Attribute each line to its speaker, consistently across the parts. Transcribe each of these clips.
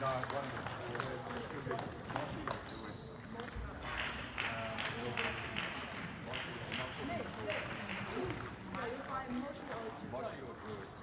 Speaker 1: No, one of them. It should be Moshi or Joyce. Moshi or Joyce.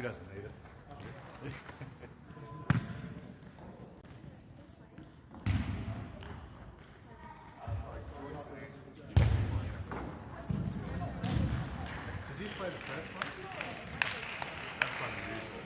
Speaker 2: she doesn't need it. Joyce and Angela. Did you play the first one? That's unusual.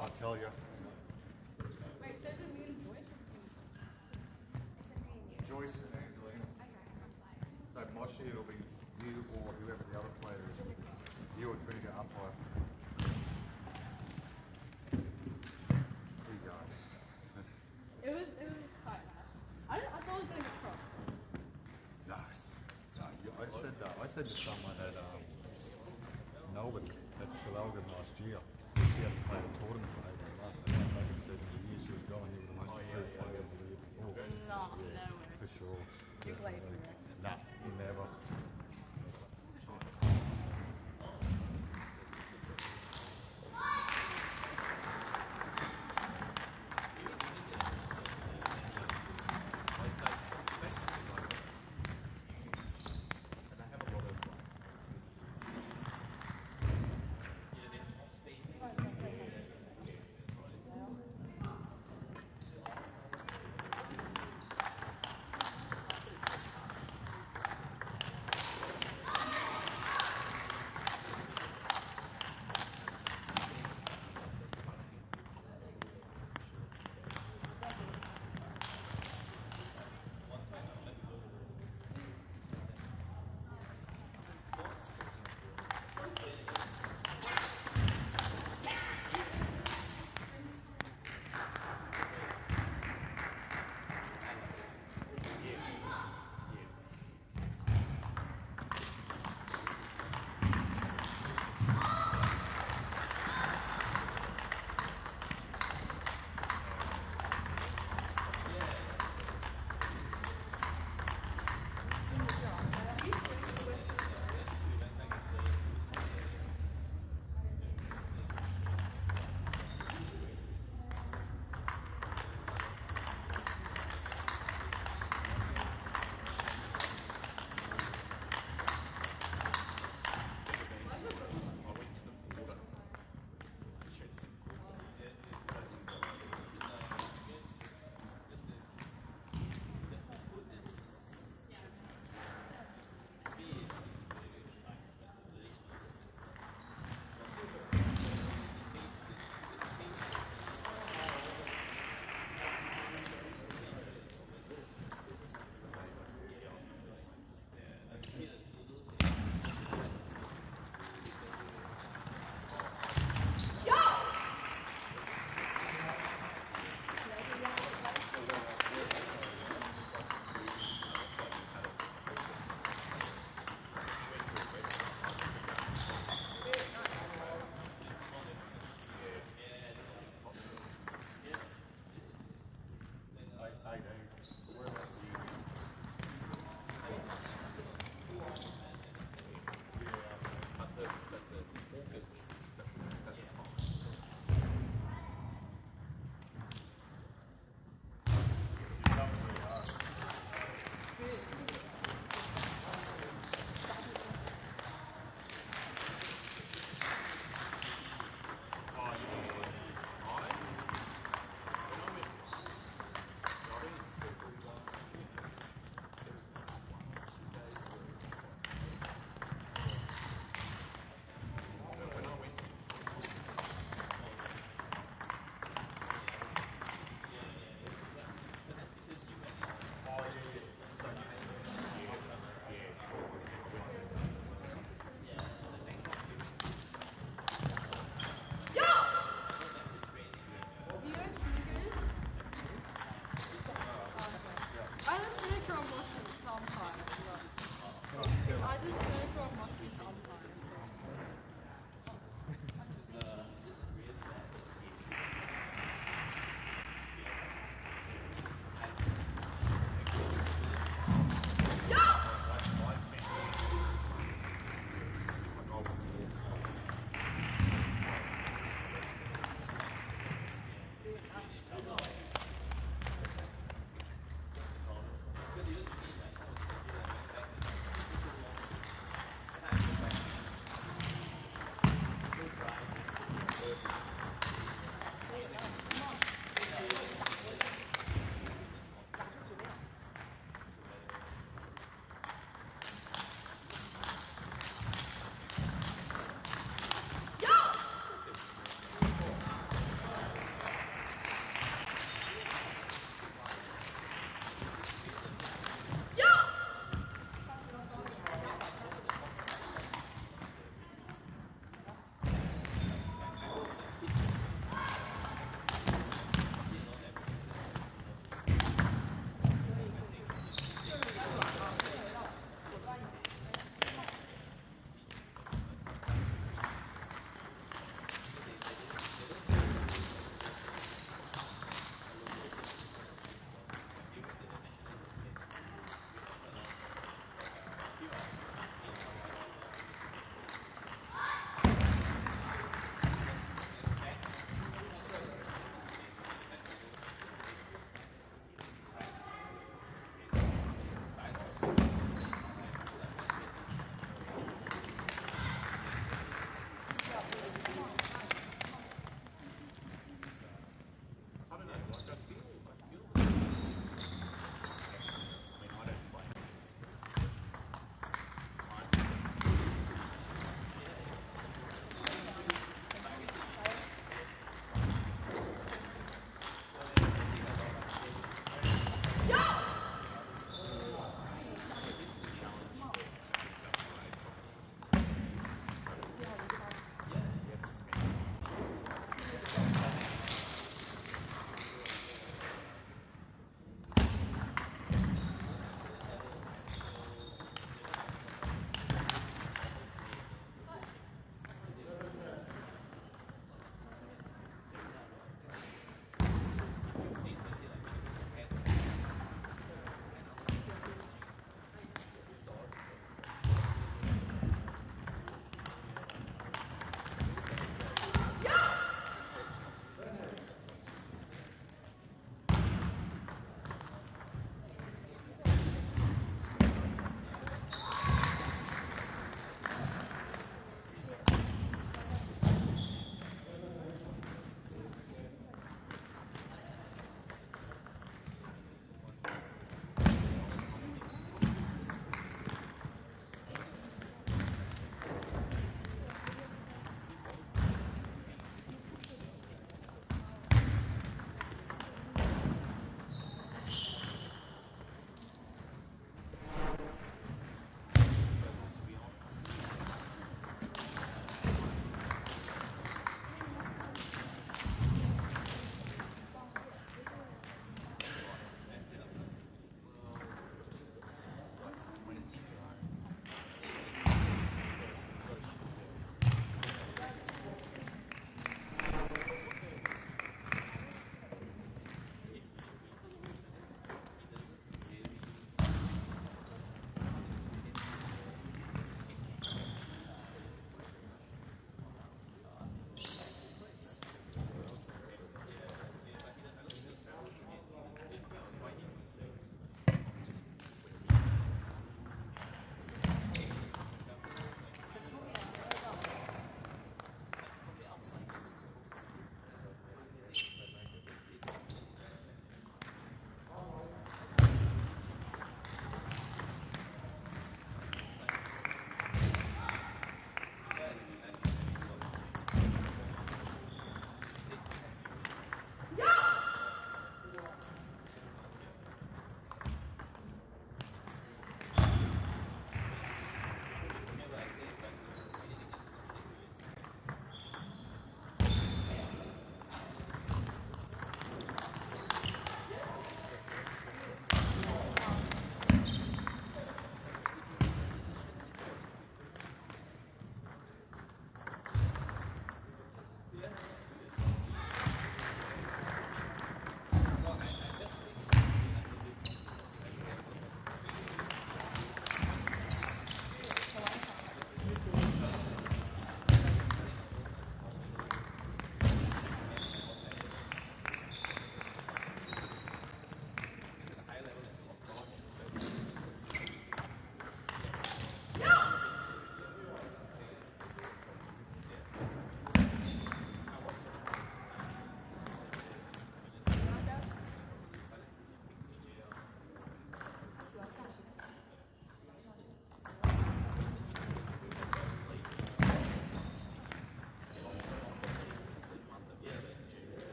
Speaker 2: I'll tell you.
Speaker 3: Wait, does it mean Joyce?
Speaker 2: Joyce and Angelina. So Moshi, it'll be you or whoever the other player is. You or Trinity umpire. There you go.
Speaker 3: It was quite bad. I thought it was going to cross.
Speaker 2: No. I said to someone at Melbourne at Trafalgar last year, she had to play a tournament for 18 months, and I had said in the year she was going, you were the most improved player of the year before.
Speaker 3: No,
Speaker 2: yeah,
Speaker 3: no way.
Speaker 2: for sure.
Speaker 3: You glazed me.
Speaker 2: Nah, never.
Speaker 3: just really throw mushrooms all the time.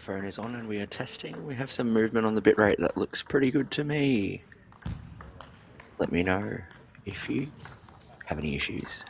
Speaker 4: microphone is on and we are testing. We have some movement on the bitrate that looks pretty good to me. Let me know if you have any issues.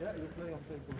Speaker 5: Yeah, you're playing on table.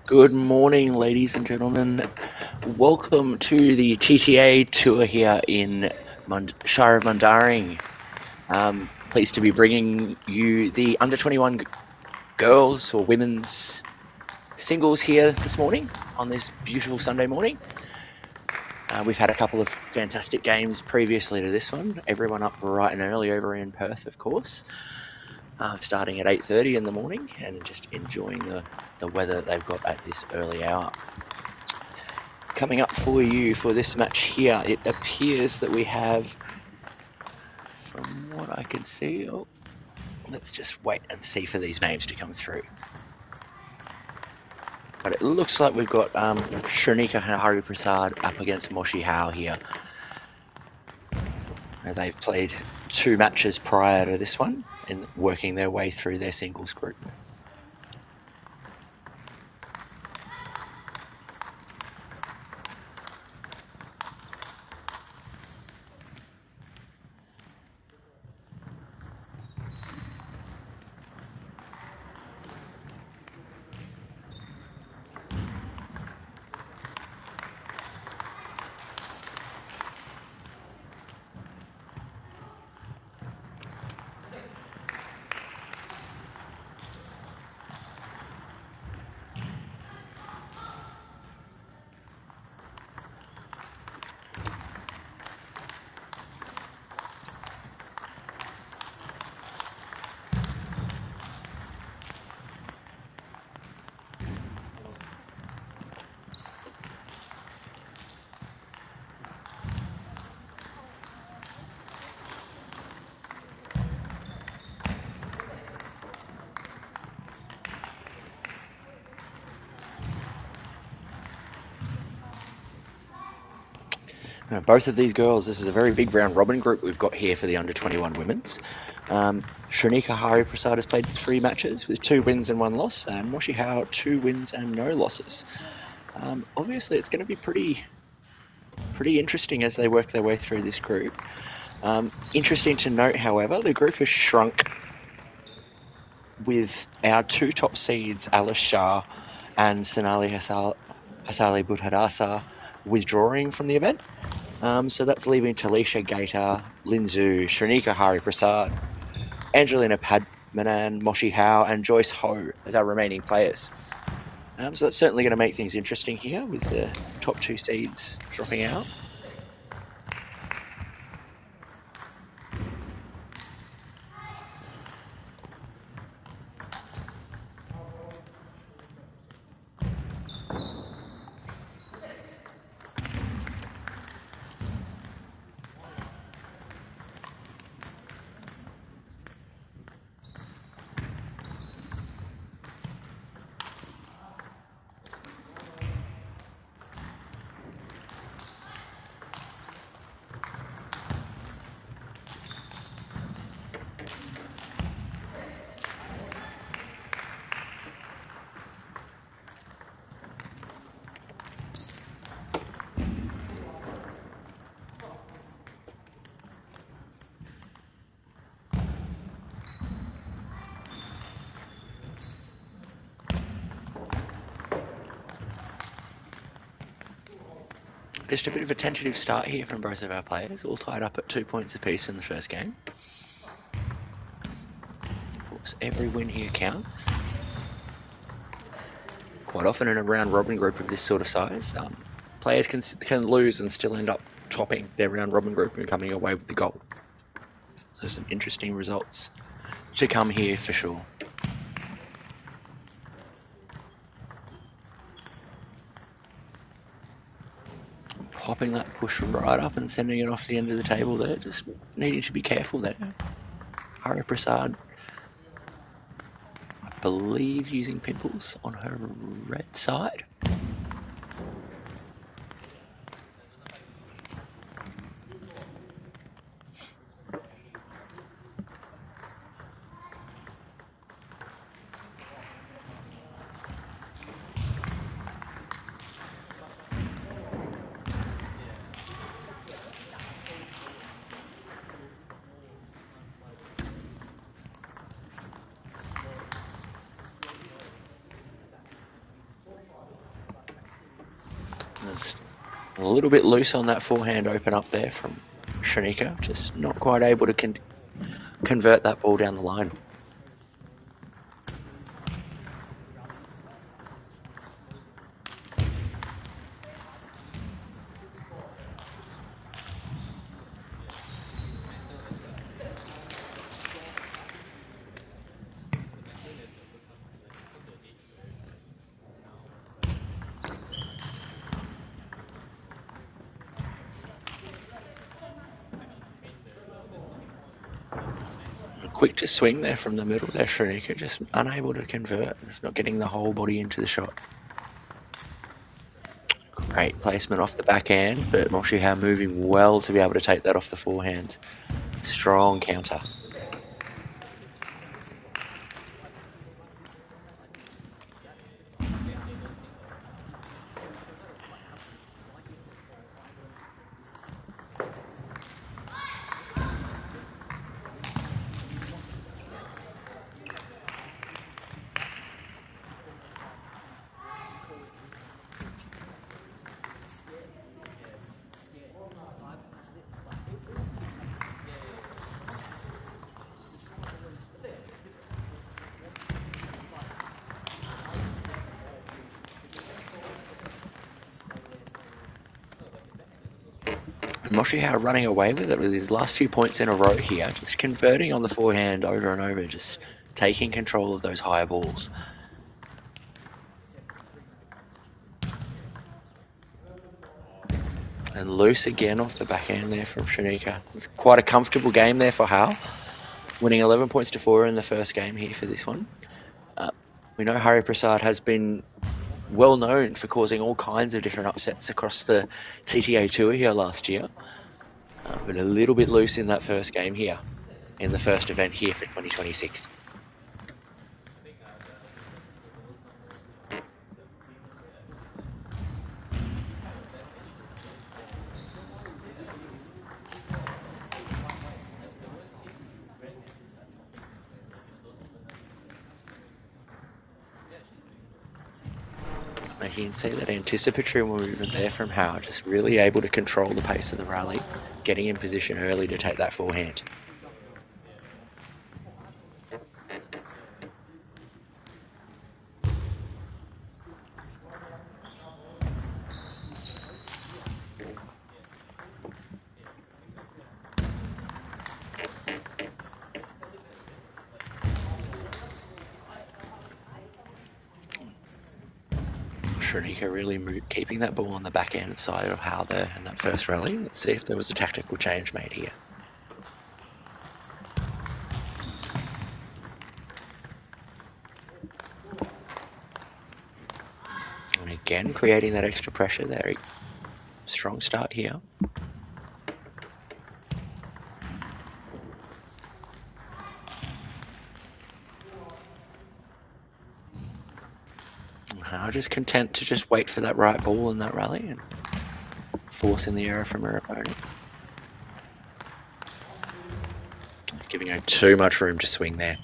Speaker 4: Good morning, ladies and gentlemen. Welcome to the TTA tour here in Shire of Mundaring. Pleased to be bringing you the under 21 girls or women's singles here this morning on this beautiful Sunday morning. We've had a couple of fantastic games previously to this one. Everyone up bright and early over in Perth, of course. Starting at 8:30 in the morning and just enjoying the weather that they've got at this early hour. Coming up for you for this match here, it appears that we have, from what I can see, let's just wait and see for these names to come through. But it looks like we've got Shranika Hari Prasad up against Moshi Hao here. They've played 2 matches prior to this one and working their way through their singles group. Now, both of these girls, this is a very big round robin group we've got here for the under 21 women's. Shranika Hari Prasad has played 3 matches with 2 wins and 1 loss, and Moshi Hao 2 wins and no losses. Obviously, it's going to be pretty interesting as they work their way through this group. Interesting to note, however, the group has shrunk with our 2 top seeds, Alice Shah and Sonali Hasali Buddhadasa, withdrawing from the event. So that's leaving Talisha Gator, Linzu, Shranika Hari Prasad, Angelina Padmadan, Moshi Hao, and Joyce Ho as our remaining players. So that's certainly going to make things interesting here with the top 2 seeds dropping out. Just a bit of a tentative start here from both of our players, all tied up at 2 points apiece in the first game. Of course, every win here counts. Quite often in a round robin group of this sort of size, players can lose and still end up topping their round robin group and coming away with the gold. So some interesting results to come here for sure. Popping that push right up and sending it off the end of the table there, just needing to be careful there. Prasad, I believe, using pimples on her red side. There's a little bit loose on that forehand open up there from Shanika, just not quite able to convert that ball down the line. Quick to swing there from the middle there, Shanika, just unable to convert, just not getting the whole body into the shot. Great placement off the backhand, but Moshiha moving well to be able to take that off the forehand. Strong counter. Moshiha running away with it with his last few points in a row here, just converting on the forehand over and over, just taking control of those higher balls. And loose again off the backhand there from Shanika. It's quite a comfortable game there for Hal, winning 11 points to 4 in the first game here for this one. We know Prasad has been well known for causing all kinds of different upsets across the TTA tour here last year. But a little bit loose in that first game here, in the first event here for 2026. You can see that anticipatory movement there from Howard, just really able to control the pace of the rally, getting in position early to take that forehand. Shrenika really keeping that ball on the back end side of How there in that first rally. Let's see if there was a tactical change made here. And again, creating that extra pressure there. Strong start here. I'm just content to just wait for that right ball in that rally and forcing the error from her opponent. Giving her too much room to swing there.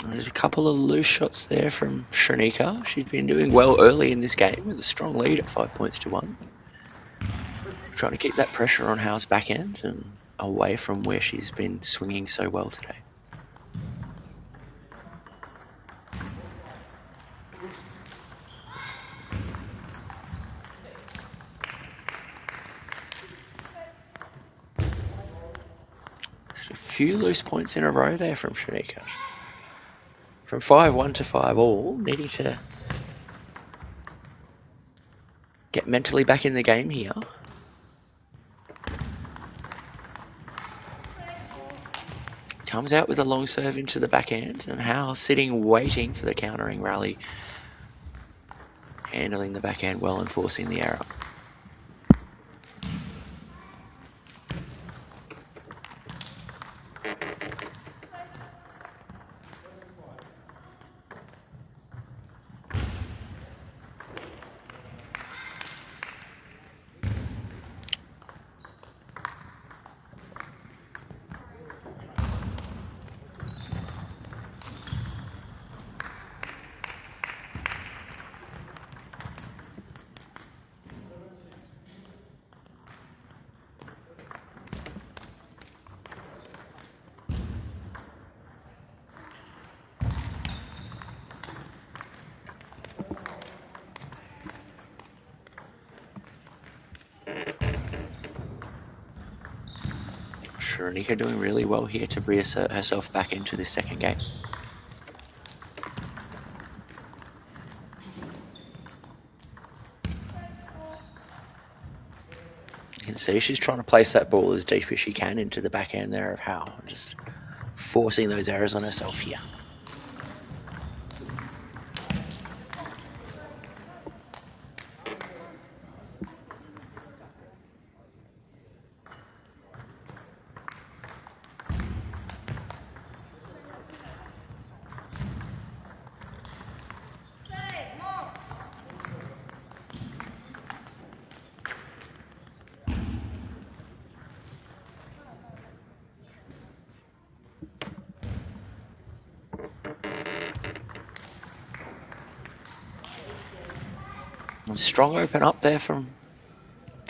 Speaker 4: There's a couple of loose shots there from Shrenika. She's been doing well early in this game with a strong lead at 5 points to 1. Trying to keep that pressure on Howe's back end and away from where she's been swinging so well today. Just a few loose points in a row there from Shrenika. From 5-1 to 5-all, needing to get mentally back in the game here. Comes out with a long serve into the backhand, and Howe sitting waiting for the countering rally. Handling the backhand well and forcing the error. Shrenika doing really well here to reassert herself back into this second game. You can see she's trying to place that ball as deep as she can into the backhand there of Howe. Just forcing those errors on herself here. Strong open up there from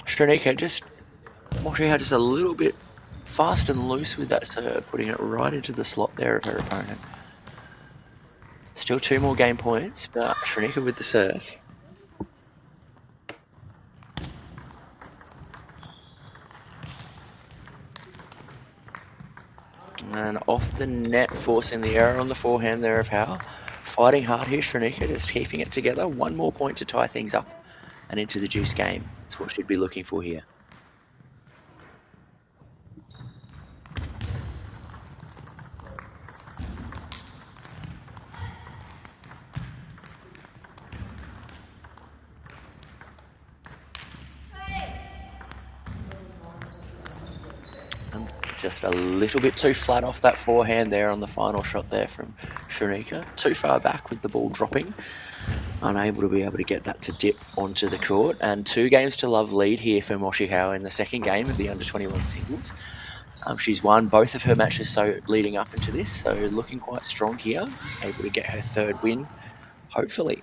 Speaker 4: Shrenika. Just washing out just a little bit fast and loose with that serve, putting it right into the slot there of her opponent. Still 2 more game points, but Shrenika with the serve. And off the net, forcing the error on the forehand there of Howe. Fighting hard here, Shrenika, just keeping it together. 1 more point to tie things up and into the juice game. That's what she'd be looking for here. Just a little bit too flat off that forehand there on the final shot there from Shanika. Too far back with the ball dropping. Unable to be able to get that to dip onto the court. And 2 games to love lead here for Moshi Howe in the second game of the under-21 singles. She's won both of her matches so leading up into this, so looking quite strong here. Able to get her 3rd win, hopefully.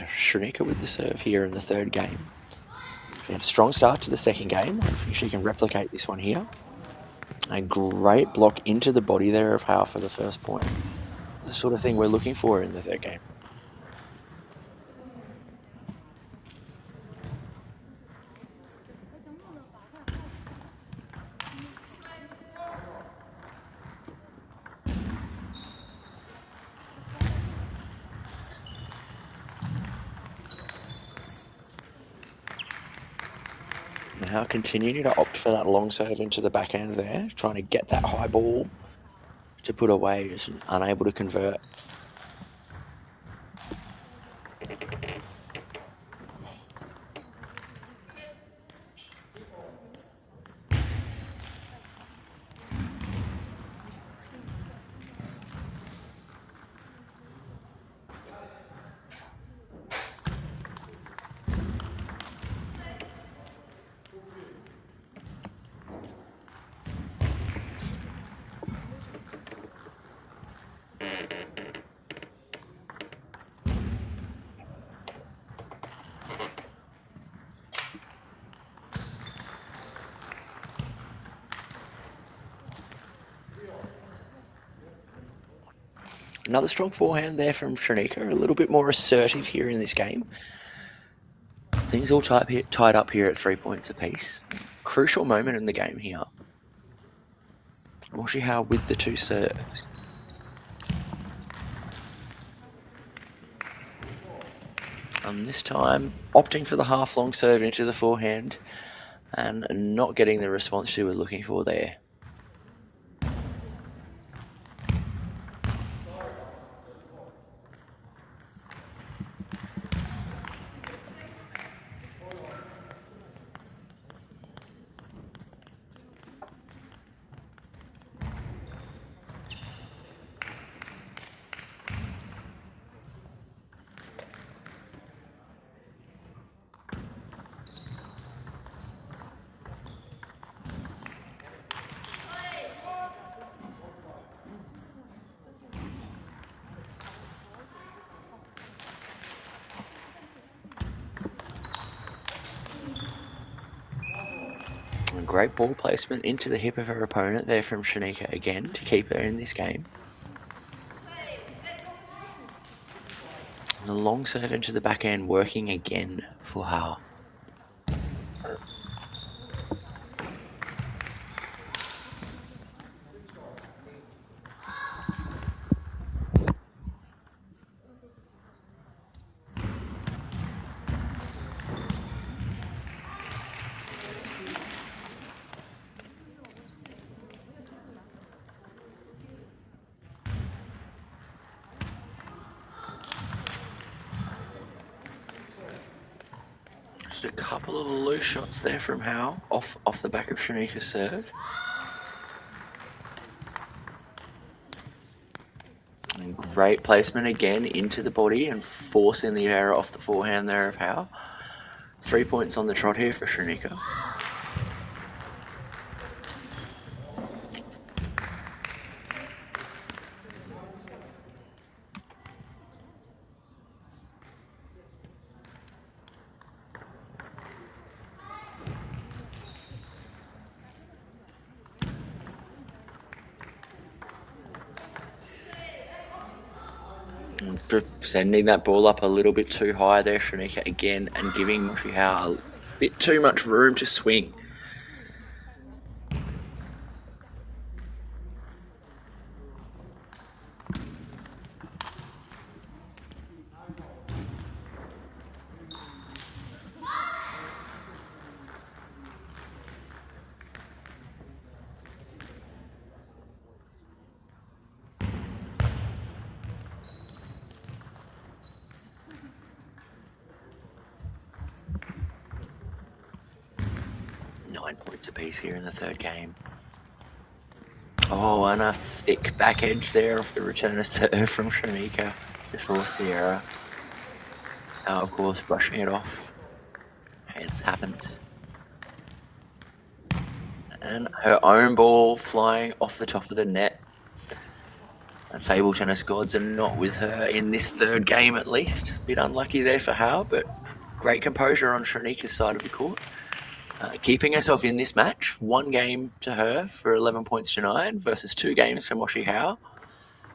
Speaker 4: Shanika with the serve here in the 3rd game. She had a strong start to the second game. Hopefully she can replicate this one here. A great block into the body there of Howe for the first point. The sort of thing we're looking for in the 3rd game. Now continuing to opt for that long serve into the backhand there, trying to get that high ball to put away, just unable to convert. Another strong forehand there from Shanika, a little bit more assertive here in this game. Things all tied up here at 3 points apiece. Crucial moment in the game here. Moshi Howe with the 2 serves. And this time, opting for the half-long serve into the forehand and not getting the response she was looking for there. Great ball placement into the hip of her opponent there from Shanika again to keep her in this game. And the long serve into the backhand working again for Howe. Just a couple of loose shots there from Howe off the back of Shanika's serve. And great placement again into the body and forcing the error off the forehand there of Howe. 3 points on the trot here for Shanika. Sending that ball up a little bit too high there, Shanika again, and giving Moshi Howe a bit too much room to swing. points apiece here in the third game. Oh, and a thick back edge there off the return of serve from Shanika to force the error. Now, of course, brushing it off. It happens. And her own ball flying off the top of the net. And table tennis gods are not with her in this third game, at least. A bit unlucky there for her, but great composure on Shanika's side of the court. Keeping herself in this match, 1 game to her for 11 points to 9 versus 2 games for Moshi Howe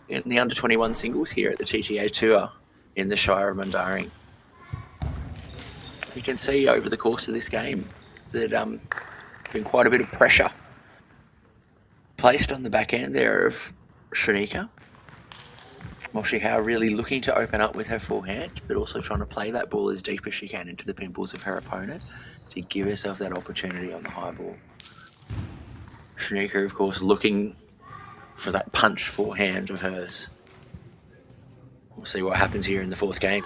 Speaker 4: in the under-21 singles here at the TTA Tour in the Shire of Mundaring. You can see over the course of this game that been quite a bit of pressure placed on the back end there of Shanika. Moshi Howe really looking to open up with her forehand, but also trying to play that ball as deep as she can into the pimples of her opponent to give herself that opportunity on the high ball. Shanika, of course, looking for that punch forehand of hers. We'll see what happens here in the fourth game.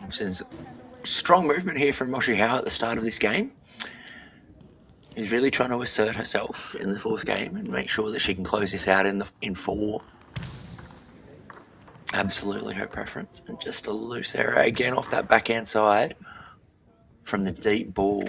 Speaker 4: Since strong movement here from Moshi Howe at the start of this game. She's really trying to assert herself in the fourth game and make sure that she can close this out in 4. Absolutely her preference. And just a loose error again off that backhand side from the deep ball.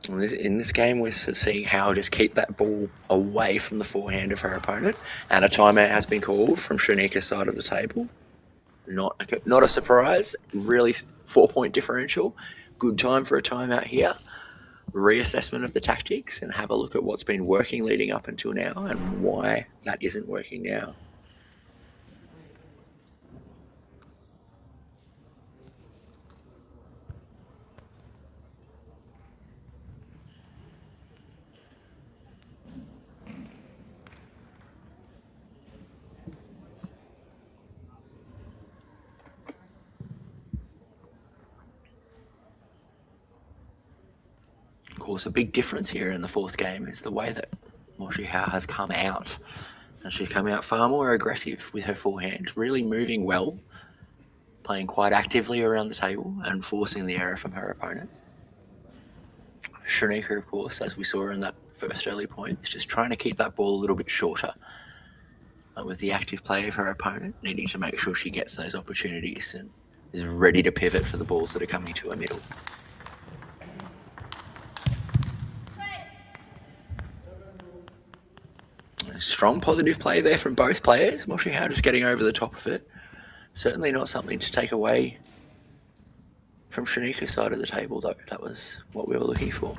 Speaker 4: In this game, we're seeing Howe just keep that ball away from the forehand of her opponent, and a timeout has been called from Shanika's side of the table. Not a surprise. Really 4-point differential. Good time for a timeout here. Reassessment of the tactics and have a look at what's been working leading up until now and why that isn't working now. Of course, a big difference here in the fourth game is the way that Moshi Howe has come out. And she's come out far more aggressive with her forehand, really moving well, playing quite actively around the table and forcing the error from her opponent. Shanika, of course, as we saw in that first early points, just trying to keep that ball a little bit shorter. With the active play of her opponent, needing to make sure she gets those opportunities and is ready to pivot for the balls that are coming to her middle. Strong positive play there from both players. Moshi Howe just getting over the top of it. Certainly not something to take away from Shanika's side of the table, though. That was what we were looking for.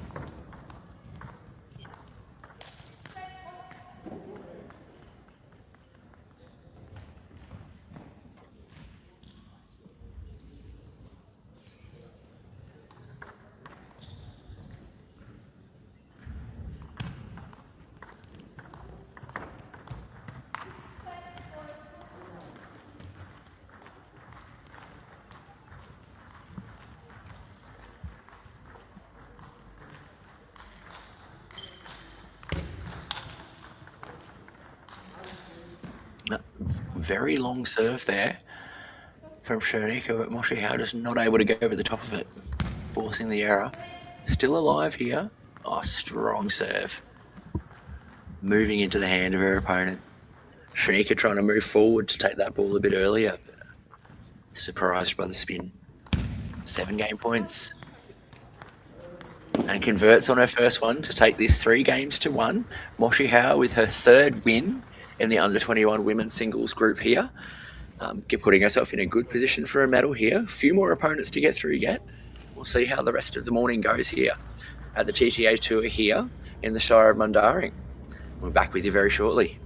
Speaker 4: very long serve there from Shanika, but Moshi Howe just not able to go over the top of it, forcing the error. Still alive here. Oh, strong serve. Moving into the hand of her opponent. Shanika trying to move forward to take that ball a bit earlier. Surprised by the spin. 7 game points. And converts on her first one to take this 3 games to 1. Moshi Howe with her 3rd win in the under-21 women's singles group here. Putting herself in a good position for a medal here. A few more opponents to get through yet. We'll see how the rest of the morning goes here at the TTA Tour here in the Shire of Mundaring. We're back with you very shortly.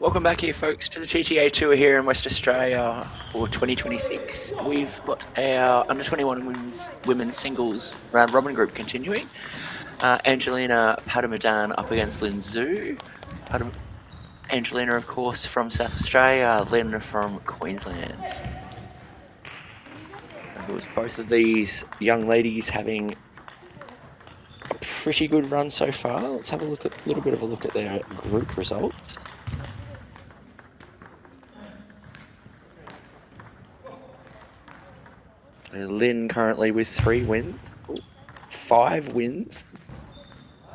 Speaker 4: Welcome back here, folks, to the TTA Tour here in West Australia for 2026. We've got our under-21 women's singles round robin group continuing. Angelina Padmadan up against Lin Zhu. Angelina, of course, from South Australia, Lin from Queensland. Of course, both of these young ladies having a pretty good run so far. Let's have a little bit of a look at their group results. Lin currently with 5 wins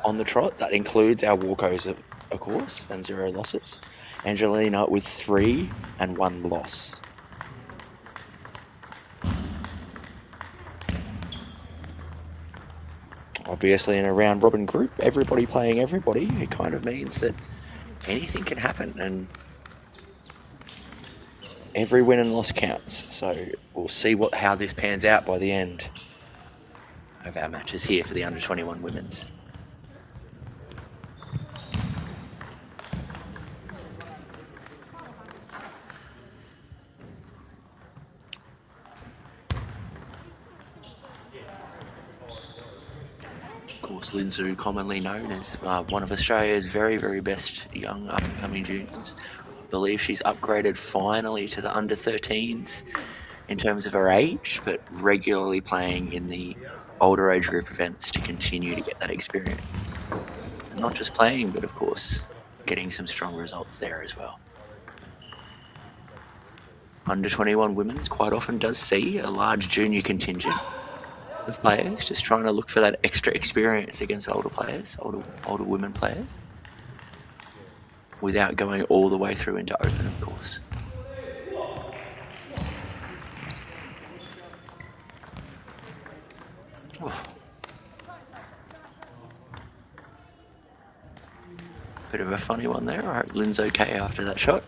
Speaker 4: on the trot. That includes our walkovers, of course, and 0 losses. Angelina with 3 and 1 loss. Obviously, in a round robin group, everybody playing everybody, it kind of means that anything can happen, and every win and loss counts. So we'll see how this pans out by the end of our matches here for the under-21 women's. Of course, Lin Zhu, commonly known as one of Australia's very, very best young up-and-coming juniors. I believe she's upgraded finally to the under-13s in terms of her age, but regularly playing in the older age group events to continue to get that experience. And not just playing, but of course, getting some strong results there as well. Under-21 women's quite often does see a large junior contingent of players just trying to look for that extra experience against older players, older women players, without going all the way through into open, of course. Oh. Bit of a funny one there. I hope Lin's okay after that shot.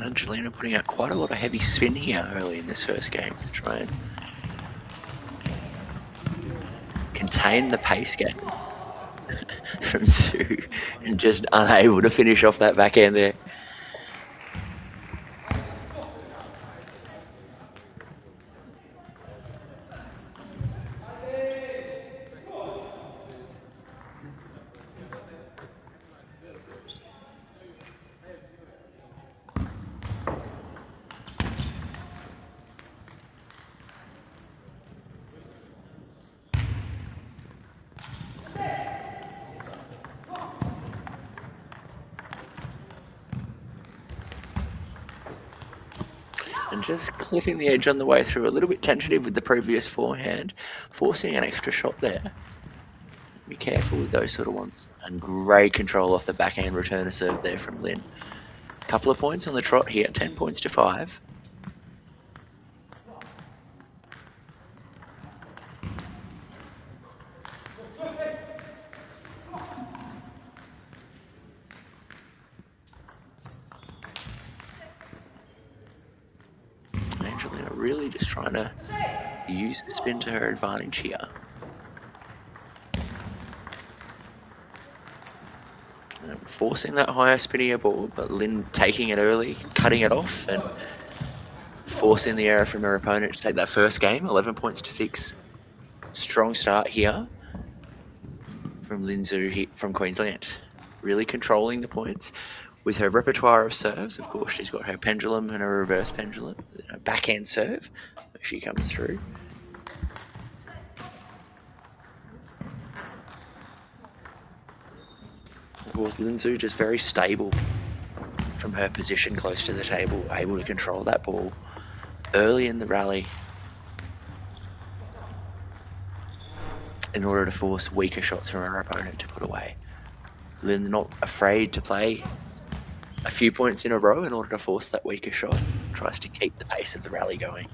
Speaker 4: Angelina putting out quite a lot of heavy spin here early in this first game to try and contain the pace game from Sue, and just unable to finish off that backhand there. And just clipping the edge on the way through, a little bit tentative with the previous forehand, forcing an extra shot there. Be careful with those sort of ones. And great control off the backhand return to serve there from Lin. Couple of points on the trot here, 10 points to 5. Angelina really just trying to use the spin to her advantage here. Forcing that higher spinnier ball, but Lin taking it early, cutting it off, and forcing the error from her opponent to take that first game, 11 points to 6. Strong start here from Lin Zhu from Queensland. Really controlling the points with her repertoire of serves. Of course, she's got her pendulum and her reverse pendulum, her backhand serve. She comes through. Of course, Lin Zhu just very stable from her position close to the table, able to control that ball early in the rally in order to force weaker shots from her opponent to put away. Lin's not afraid to play a few points in a row in order to force that weaker shot. Tries to keep the pace of the rally going.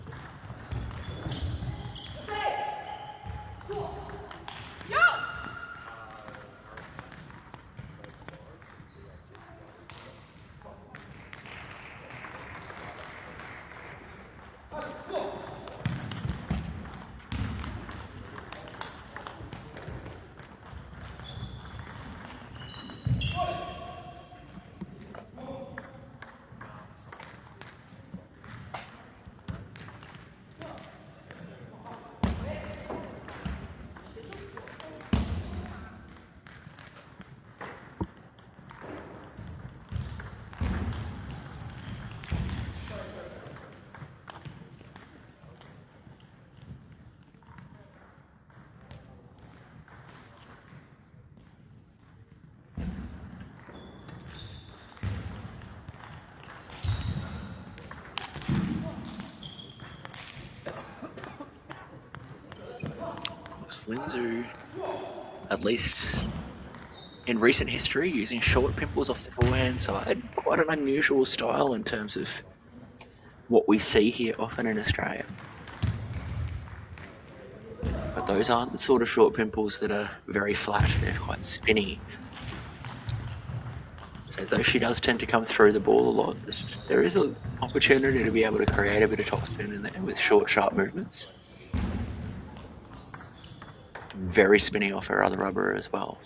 Speaker 4: Linzu, at least in recent history, using short pimples off the forehand side, quite an unusual style in terms of what we see here often in Australia. But those aren't the sort of short pimples that are very flat, they're quite spinny. So though she does tend to come through the ball a lot, there is an opportunity to be able to create a bit of topspin in there with short, sharp movements. Very spinny off her other rubber as well.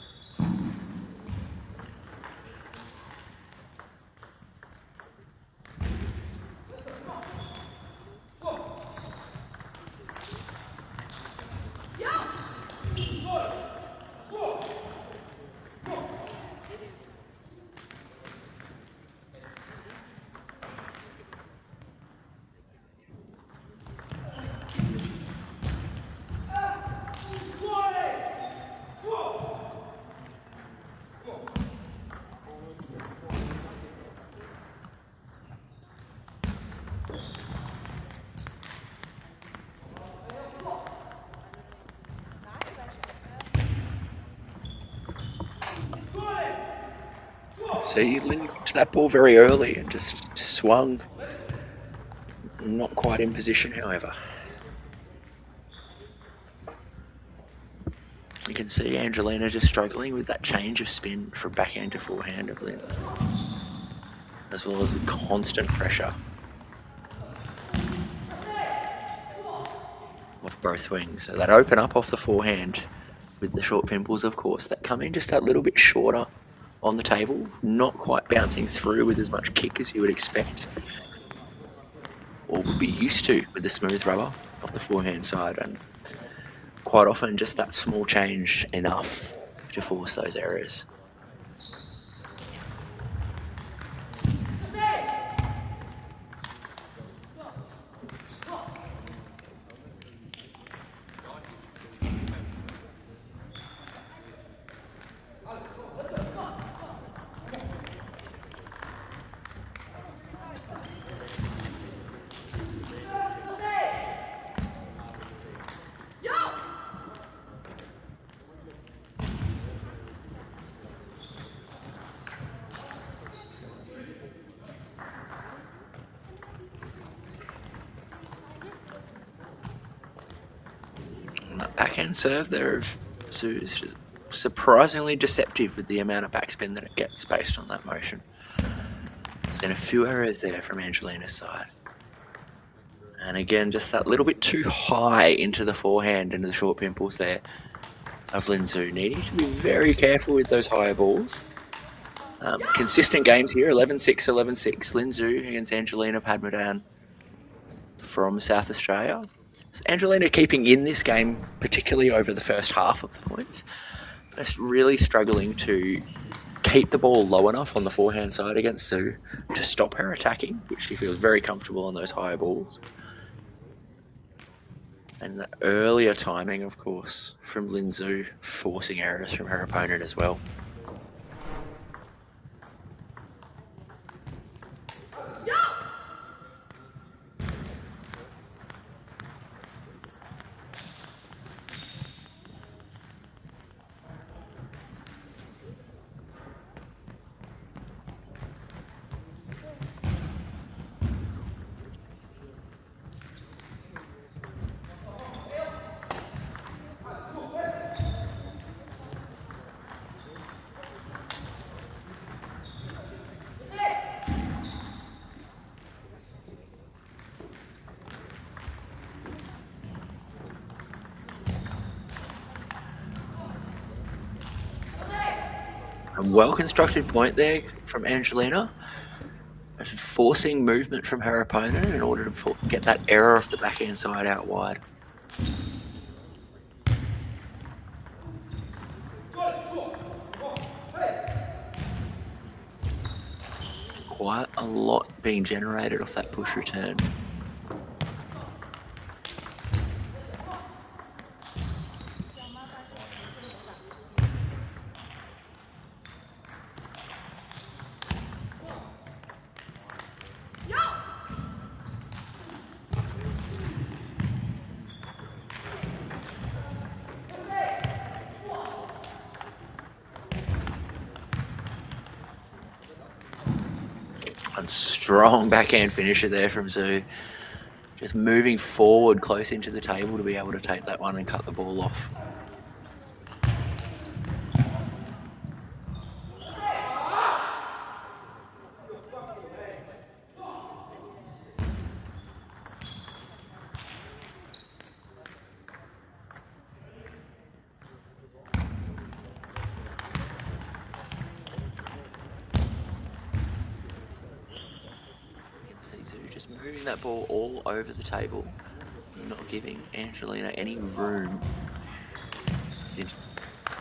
Speaker 4: See, Lynn got to that ball very early and just swung. Not quite in position, however. You can see Angelina just struggling with that change of spin from backhand to forehand of Lynn, as well as the constant pressure of both wings. So that open up off the forehand with the short pimples, of course, that come in just that little bit shorter on the table, not quite bouncing through with as much kick as you would expect or would be used to with the smooth rubber off the forehand side, and quite often just that small change enough to force those errors. Backhand serve there of Sue's is surprisingly deceptive with the amount of backspin that it gets based on that motion. Seen a few errors there from Angelina's side. And again, just that little bit too high into the forehand, into the short pimples there of Linzu. Needing to be very careful with those higher balls. Consistent games here, 11-6, 11-6. Linzu against Angelina Padmadan from South Australia. So Angelina keeping in this game, particularly over the first half of the points. Just really struggling to keep the ball low enough on the forehand side against Sue to stop her attacking, which she feels very comfortable on those higher balls. And the earlier timing, of course, from Linzu, forcing errors from her opponent as well. A well-constructed point there from Angelina, forcing movement from her opponent in order to get that error off the backhand side out wide. Quite a lot being generated off that push return. And strong backhand finisher there from Zhu. Just moving forward close into the table to be able to take that one and cut the ball off. Just moving that ball all over the table, not giving Angelina any room to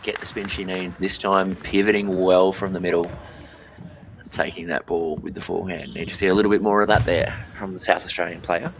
Speaker 4: get the spin she needs. This time pivoting well from the middle and taking that ball with the forehand. Need to see a little bit more of that there from the South Australian player.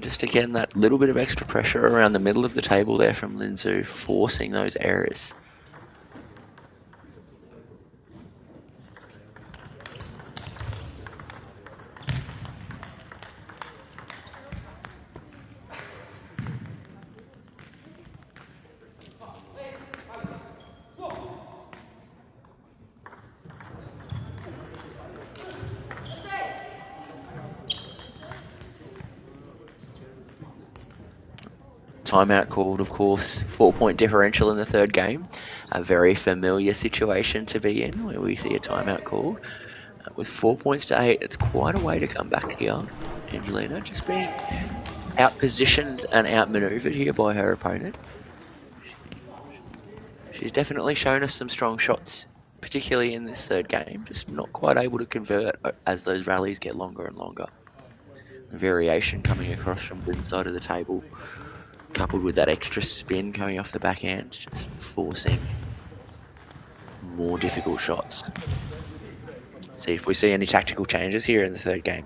Speaker 4: Just again, that little bit of extra pressure around the middle of the table there from Lin Zhu, forcing those errors. Timeout called, of course. 4-point differential in the third game. A very familiar situation to be in where we see a timeout called. With 4 points to 8, it's quite a way to come back here. Angelina just being out-positioned and out-maneuvered here by her opponent. She's definitely shown us some strong shots, particularly in this third game. Just not quite able to convert as those rallies get longer and longer. The variation coming across from one side of the table, coupled with that extra spin coming off the backhand, just forcing more difficult shots. Let's see if we see any tactical changes here in the third game.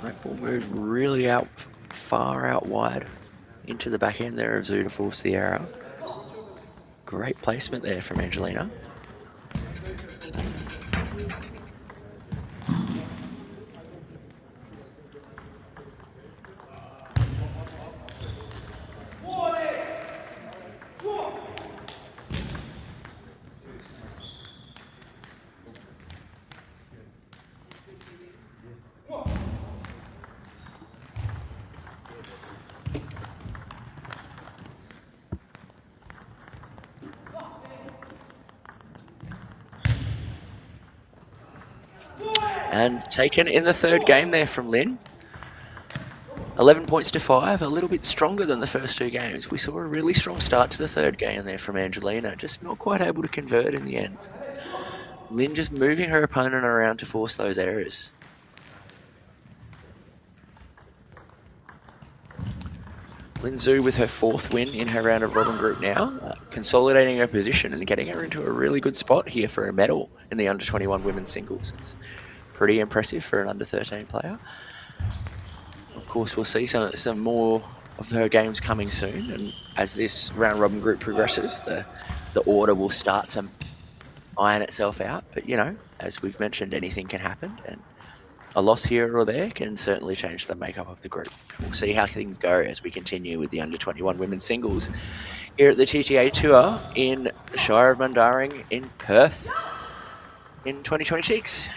Speaker 4: That ball moved really far out wide into the backhand there of Zhu to force the error. Great placement there from Angelina. And taken in the third game there from Lin. 11 points to 5, a little bit stronger than the first two games. We saw a really strong start to the third game there from Angelina, just not quite able to convert in the end. Lin just moving her opponent around to force those errors. Lin Zhu with her fourth win in her round of robin group now, consolidating her position and getting her into a really good spot here for a medal in the under-21 women's singles. It's pretty impressive for an under-13 player. Of course, we'll see some more of her games coming soon, and as this round robin group progresses, the order will start to iron itself out. But as we've mentioned, anything can happen, and a loss here or there can certainly change the makeup of the group. We'll see how things go as we continue with the under-21 women's singles here at the TTA Tour in the Shire of Mundaring in Perth in 2026.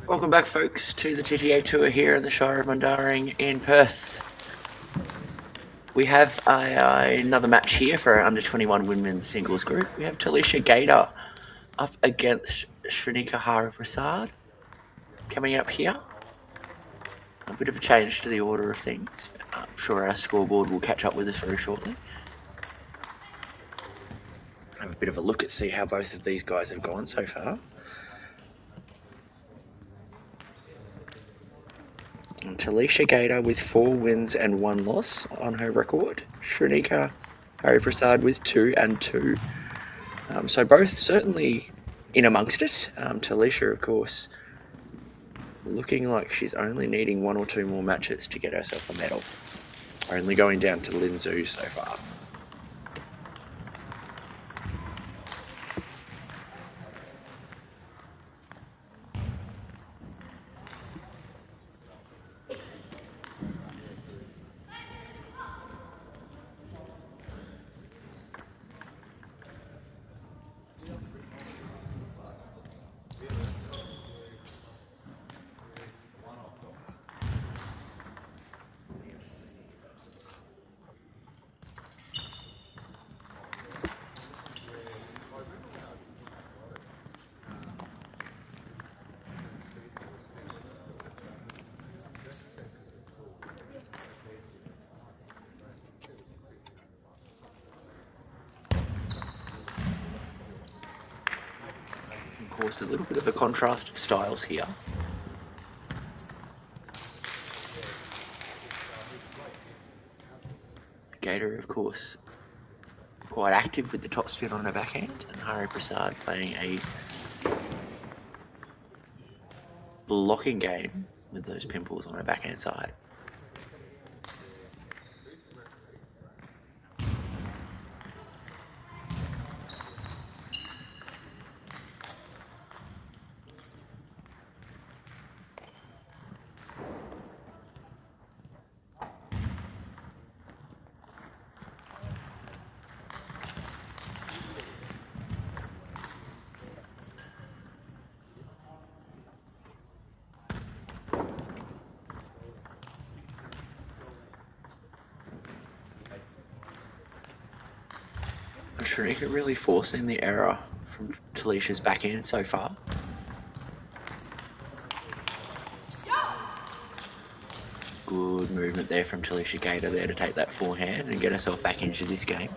Speaker 4: Welcome back, folks, to the TTA tour here in the Shire of Mundaring in Perth. We have another match here for our under-21 women's singles group. We have Talisha Gator up against Shrinika Prasad coming up here. A bit of a change to the order of things. I'm sure our scoreboard will catch up with us very shortly. Have a bit of a look at see how both of these guys have gone so far. And Talisha Gator with 4 wins and 1 loss on her record. Shrinika Prasad with 2 and 2. So both certainly in amongst it. Talisha, of course, looking like she's only needing 1 or 2 more matches to get herself a medal. Only going down to Linzhou so far. Caused a little bit of a contrast of styles here. Gator, of course, quite active with the top spin on her backhand, and Hari Prasad playing a blocking game with those pimples on her backhand side. Shrinika really forcing the error from Talisha's backhand so far. Good movement there from Talisha Gator there to take that forehand and get herself back into this game.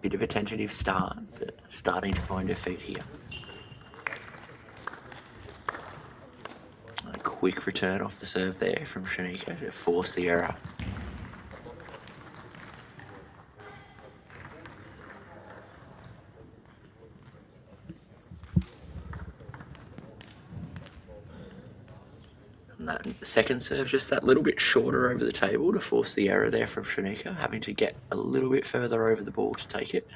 Speaker 4: Bit of a tentative start, but starting to find her feet here. A quick return off the serve there from Shrinika to force the error. And that second serve just that little bit shorter over the table to force the error there from Shrinika, having to get a little bit further over the ball to take it.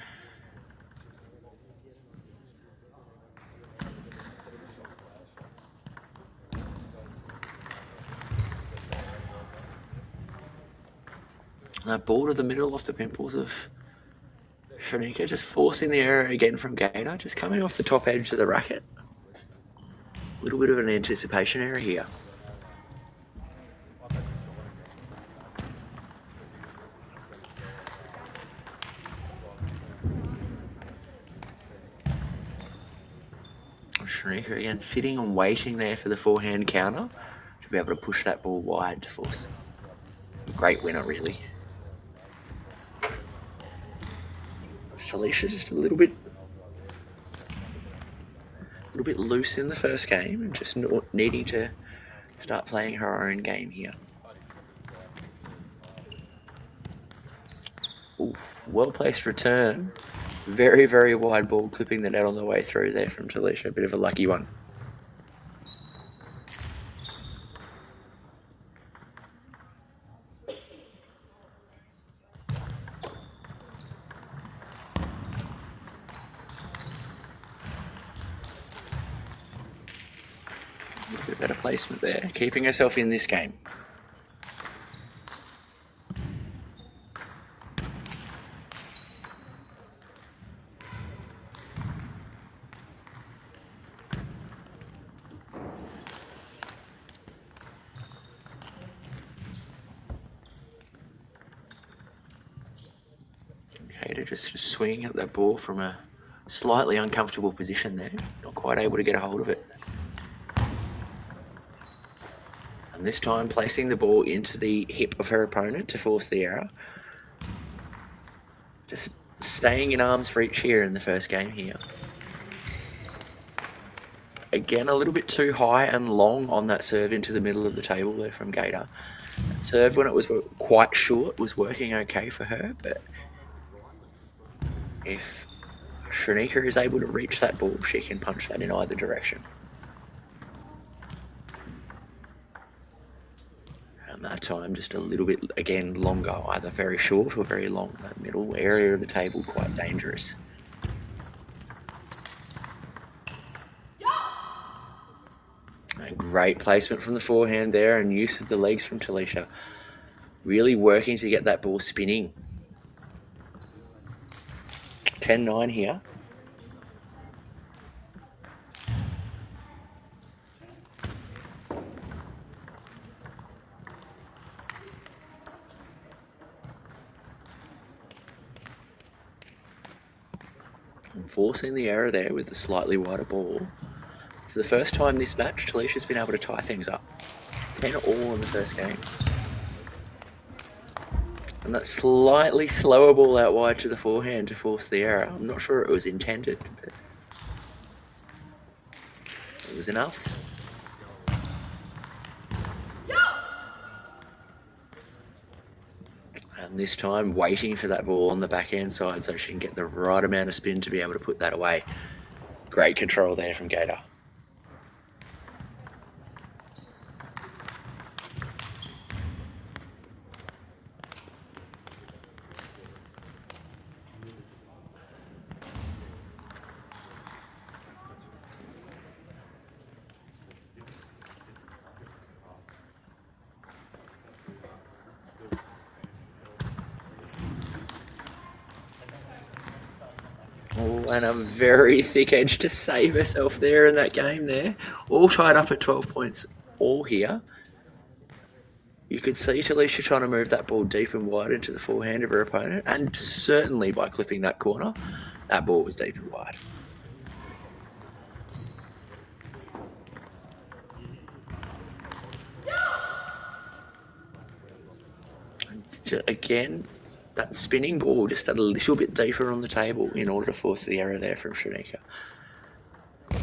Speaker 4: That ball to the middle off the pimples of Shrinika, just forcing the error again from Gator, just coming off the top edge of the racket. A little bit of an anticipation error here. Shrinika again sitting and waiting there for the forehand counter to be able to push that ball wide to force. Great winner, really. Talisha just a little bit loose in the first game and just needing to start playing her own game here. Ooh, well-placed return. Very, very wide ball, clipping the net on the way through there from Talisha. A bit of a lucky one. A little bit better placement there, keeping herself in this game. Gator just swinging at that ball from a slightly uncomfortable position there. Not quite able to get a hold of it. And this time placing the ball into the hip of her opponent to force the error. Just staying in arm's reach here in the first game here. Again, a little bit too high and long on that serve into the middle of the table there from Gator. That serve, when it was quite short, was working okay for her, but if Shrenika is able to reach that ball, she can punch that in either direction. And that time just a little bit, again, longer, either very short or very long. That middle area of the table, quite dangerous. And great placement from the forehand there and use of the legs from Talisha. Really working to get that ball spinning. 10-9 here. And forcing the error there with the slightly wider ball. For the first time this match, Talisha's been able to tie things up. 10-all in the first game. And that slightly slower ball out wide to the forehand to force the error. I'm not sure it was intended, but it was enough. And this time waiting for that ball on the backhand side so she can get the right amount of spin to be able to put that away. Great control there from Gator. Oh, and a very thick edge to save herself there in that game there. All tied up at 12 points all here. You could see Talisha trying to move that ball deep and wide into the forehand of her opponent, and certainly by clipping that corner, that ball was deep and wide. And again, that spinning ball just a little bit deeper on the table in order to force the error there from Shrenika.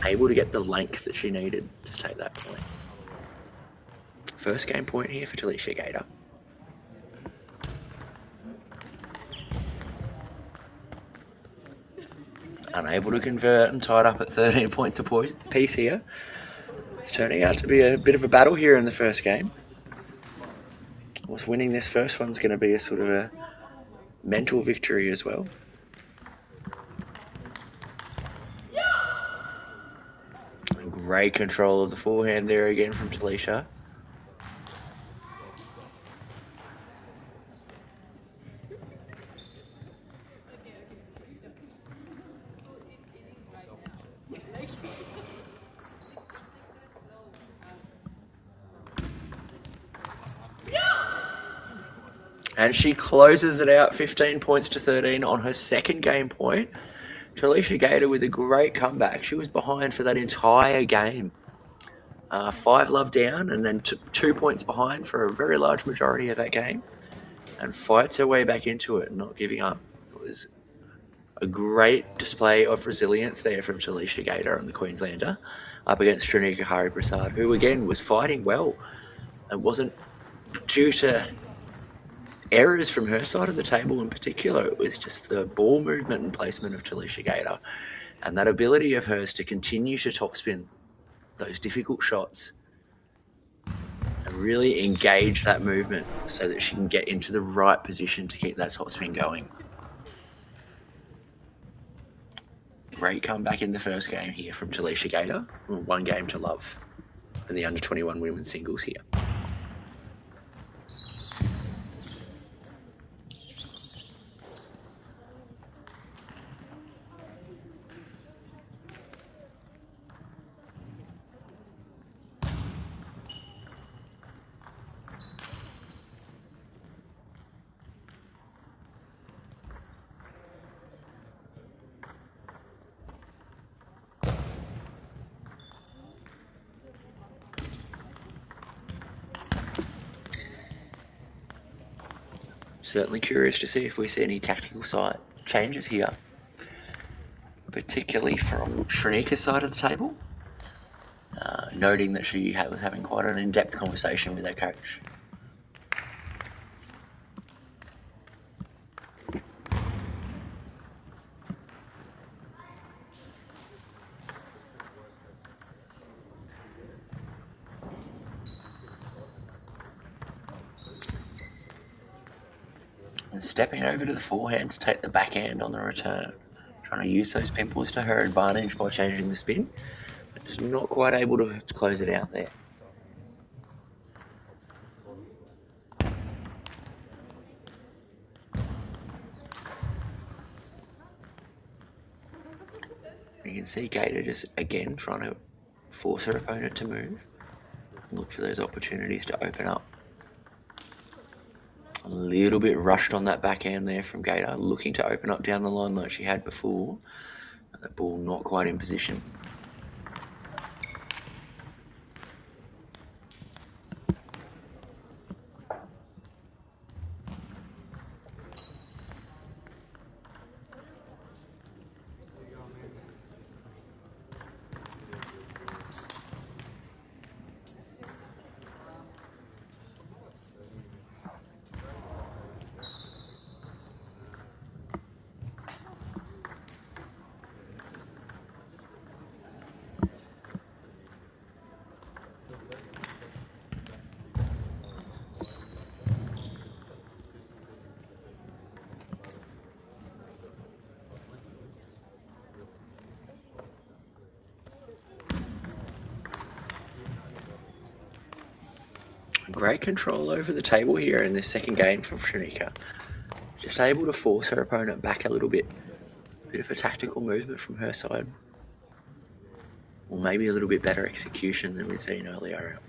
Speaker 4: Able to get the length that she needed to take that point. First game point here for Talisha Gator. Unable to convert and tied up at 13 points apiece here. It's turning out to be a bit of a battle here in the first game. Of course, winning this first one's going to be a sort of a mental victory as well. And great control of the forehand there again from Talisha. And she closes it out 15 points to 13 on her second game point. Talisha Gator with a great comeback. She was behind for that entire game. 5-love down and then 2 points behind for a very large majority of that game. And fights her way back into it, not giving up. It was a great display of resilience there from Talisha Gator and the Queenslander up against Shrenika Hari Prasad, who again was fighting well. It wasn't due to errors from her side of the table in particular. It was just the ball movement and placement of Talisha Gator and that ability of hers to continue to topspin those difficult shots and really engage that movement so that she can get into the right position to keep that topspin going. Great comeback in the first game here from Talisha Gator. 1 game to love in the under-21 women's singles here. certainly curious to see if we see any tactical side changes here, particularly from Shrenika's side of the table, noting that she was having quite an in-depth conversation with her coach. And stepping over to the forehand to take the backhand on the return. Trying to use those pimples to her advantage by changing the spin. But just not quite able to close it out there. You can see Gator just again trying to force her opponent to move. Look for those opportunities to open up. A little bit rushed on that backhand there from Gator, looking to open up down the line like she had before. The ball not quite in position. Great control over the table here in this second game from Shrenika. Just able to force her opponent back a little bit. Bit of a tactical movement from her side. Or maybe a little bit better execution than we've seen earlier.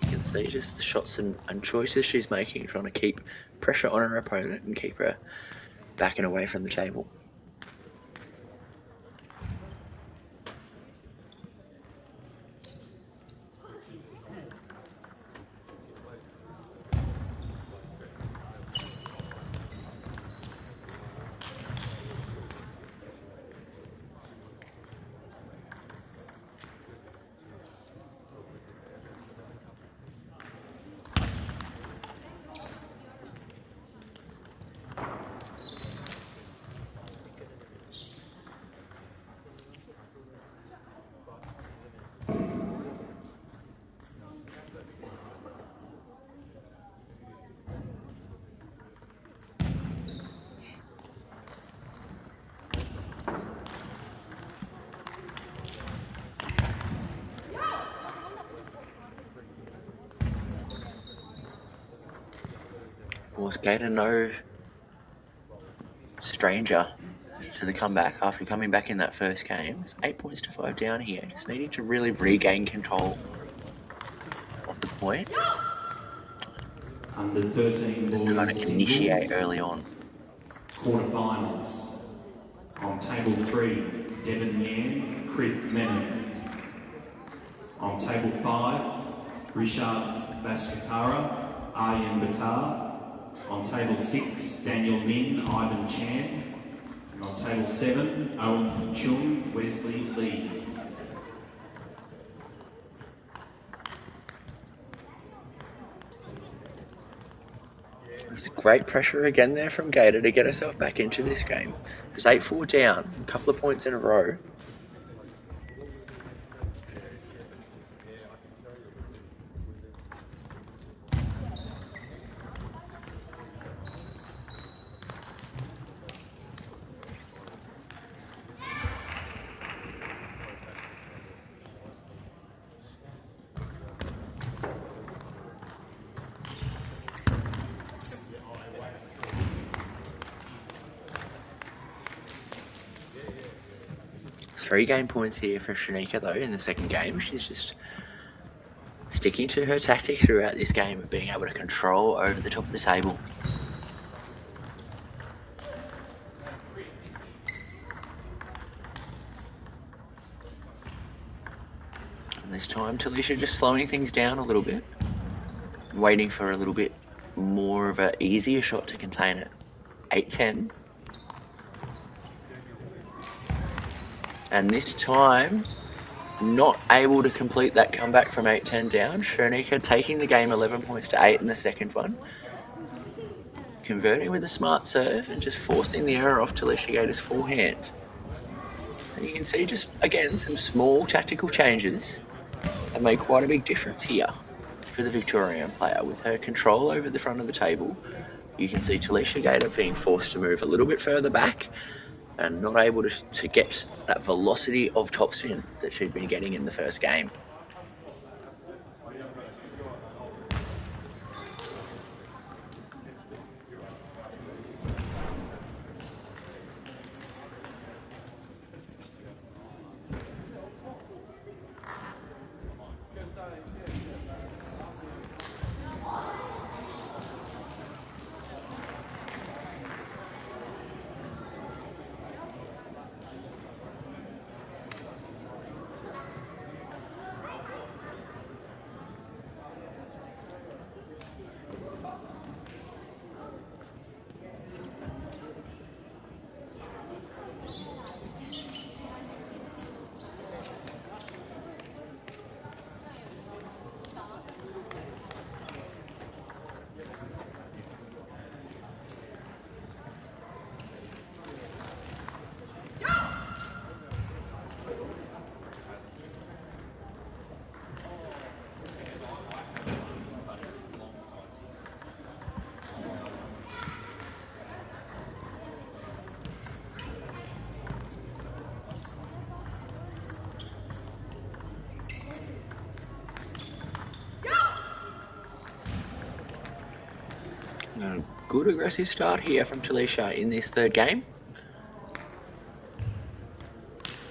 Speaker 4: You can see just the shots and choices she's making, trying to keep pressure on her opponent and keep her back and away from the table. Of course, Gator no stranger to the comeback after coming back in that first game. It's 8 points to 5 down here, just needing to really regain control of the point.
Speaker 5: Under 13 boys
Speaker 4: Trying to initiate early on.
Speaker 5: Quarterfinals. On table 3, Devon Yan, Krith Menon. On table 5, Rishad Bhaskara, Aryan Batar. On table 6, Daniel Min, Ivan Chan. And on table 7, Owen Chung, Wesley Lee.
Speaker 4: There's great pressure again there from Gator to get herself back into this game. It's 8-4 down, a couple of points in a row. Three game points here for Shrenika though in the second game. She's just sticking to her tactics throughout this game of being able to control over the top of the table. This time, Talisha just slowing things down a little bit, waiting for a little bit more of an easier shot to contain it. 8-10. And this time, not able to complete that comeback from 8-10 down. Shrenika taking the game 11 points to 8 in the second one. Converting with a smart serve and just forcing the error off Talisha Gator's forehand. And you can see just, again, some small tactical changes have made quite a big difference here for the Victorian player. With her control over the front of the table, you can see Talisha Gator being forced to move a little bit further back and not able to get that velocity of topspin that she'd been getting in the first game. A good aggressive start here from Talisha in this third game.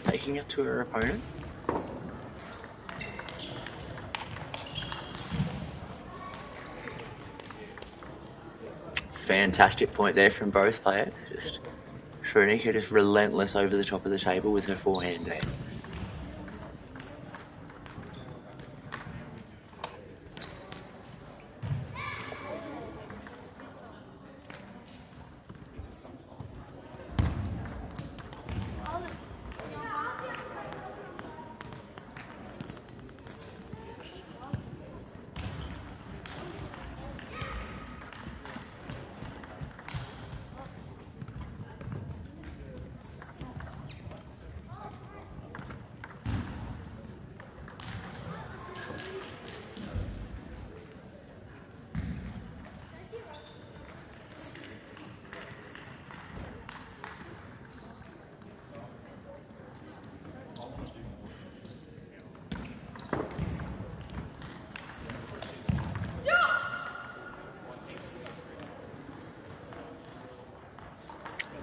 Speaker 4: Taking it to her opponent. Fantastic point there from both players. Just Shrenika just relentless over the top of the table with her forehand there.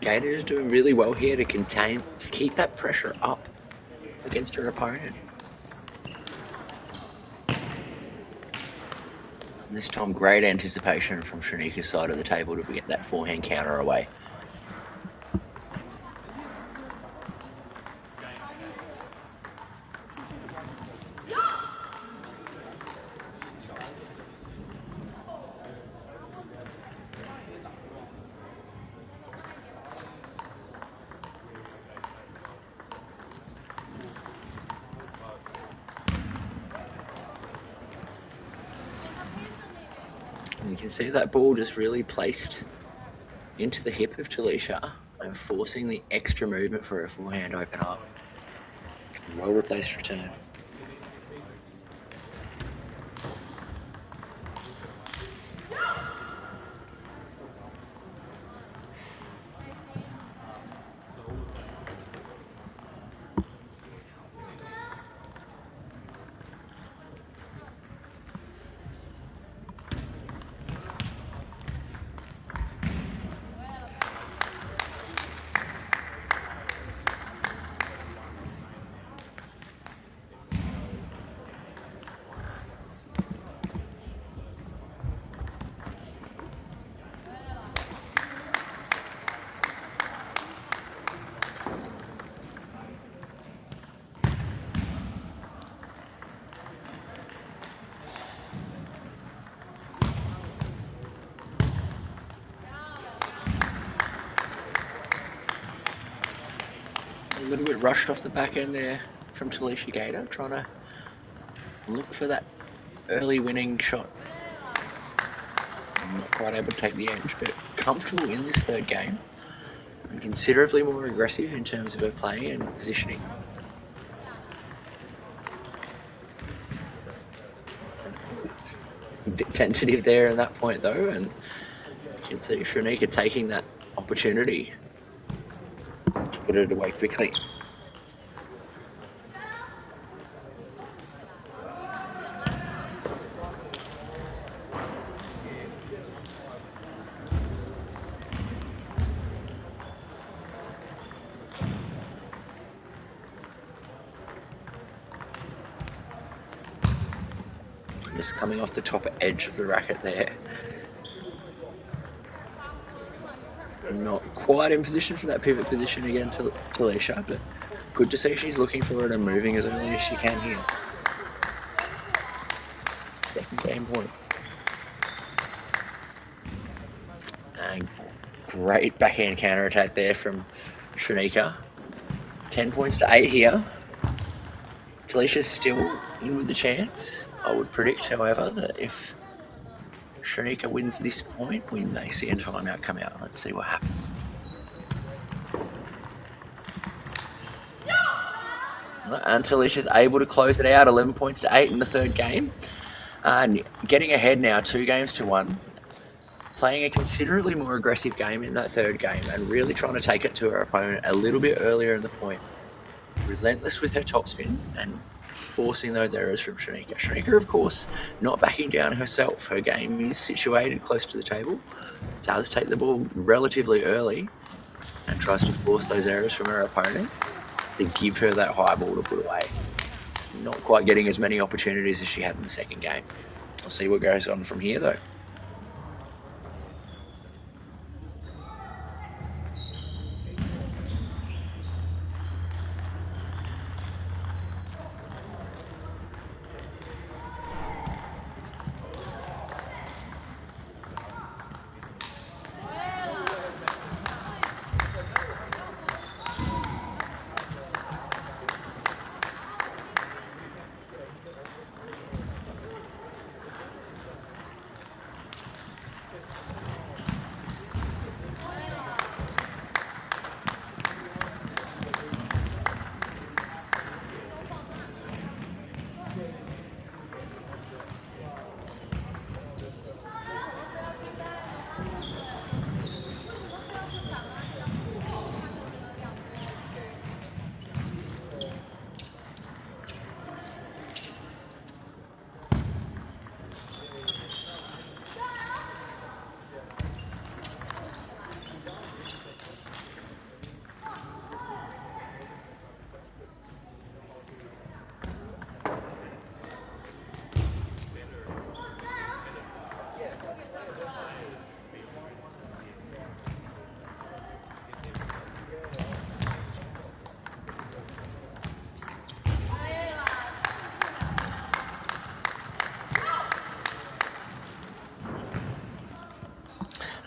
Speaker 4: Gator is doing really well here to keep that pressure up against her opponent. And this time, great anticipation from Shrenika's side of the table to get that forehand counter away. And you can see that ball just really placed into the hip of Talisha and forcing the extra movement for her forehand open up. Well replaced return. A little bit rushed off the back end there from Talisha Gator, trying to look for that early winning shot. Not quite able to take the edge, but comfortable in this third game. And considerably more aggressive in terms of her play and positioning. A bit tentative there in that point though, and you can see Shrenika taking that opportunity to put it away quickly. Just coming off the top edge of the racket there. Not quite in position for that pivot position again to Talisha, but good to see she's looking for it and moving as early as she can here. Second game point. And great backhand counter attack there from Shrenika. 10 points to 8 here. Talisha's still in with the chance. I would predict, however, that if Shrenika wins this point, we may see a timeout come out. Let's see what happens. And Talisha's able to close it out, 11 points to 8 in the third game. And getting ahead now, 2 games to 1. Playing a considerably more aggressive game in that third game and really trying to take it to her opponent a little bit earlier in the point. Relentless with her topspin and forcing those errors from Shrenika. Shrenika, of course, not backing down herself. Her game is situated close to the table, does take the ball relatively early and tries to force those errors from her opponent to give her that high ball to put away. Not quite getting as many opportunities as she had in the second game. We'll see what goes on from here though.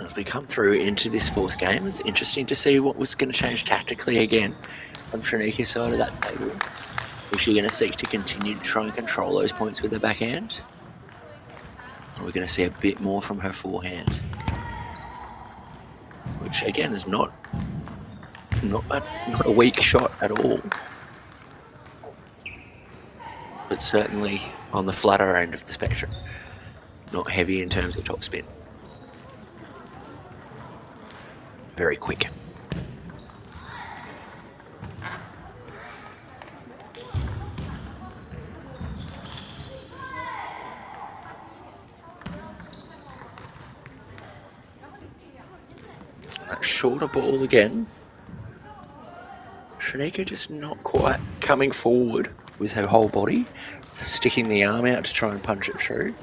Speaker 4: As we come through into this fourth game, it's interesting to see what was going to change tactically again on Shrenika's side of that table. Is she going to seek to continue to try and control those points with her backhand? Or are we going to see a bit more from her forehand? Which again is not a weak shot at all. But certainly on the flatter end of the spectrum. Not heavy in terms of topspin. Very quick. That shorter ball again. Shrenika just not quite coming forward with her whole body, sticking the arm out to try and punch it through.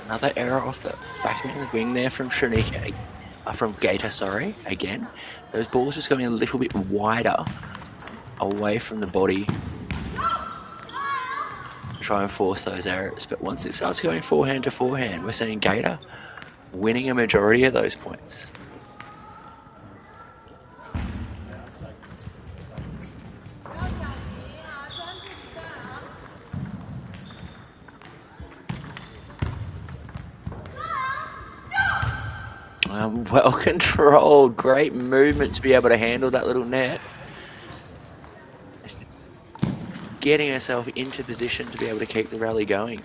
Speaker 4: Another error off the back of the wing there from Shanika, from Gator, sorry, again. Those balls just going a little bit wider away from the body. Try and force those errors, but once it starts going forehand to forehand, we're seeing Gator winning a majority of those points. Well controlled, great movement to be able to handle that little net. Getting herself into position to be able to keep the rally going.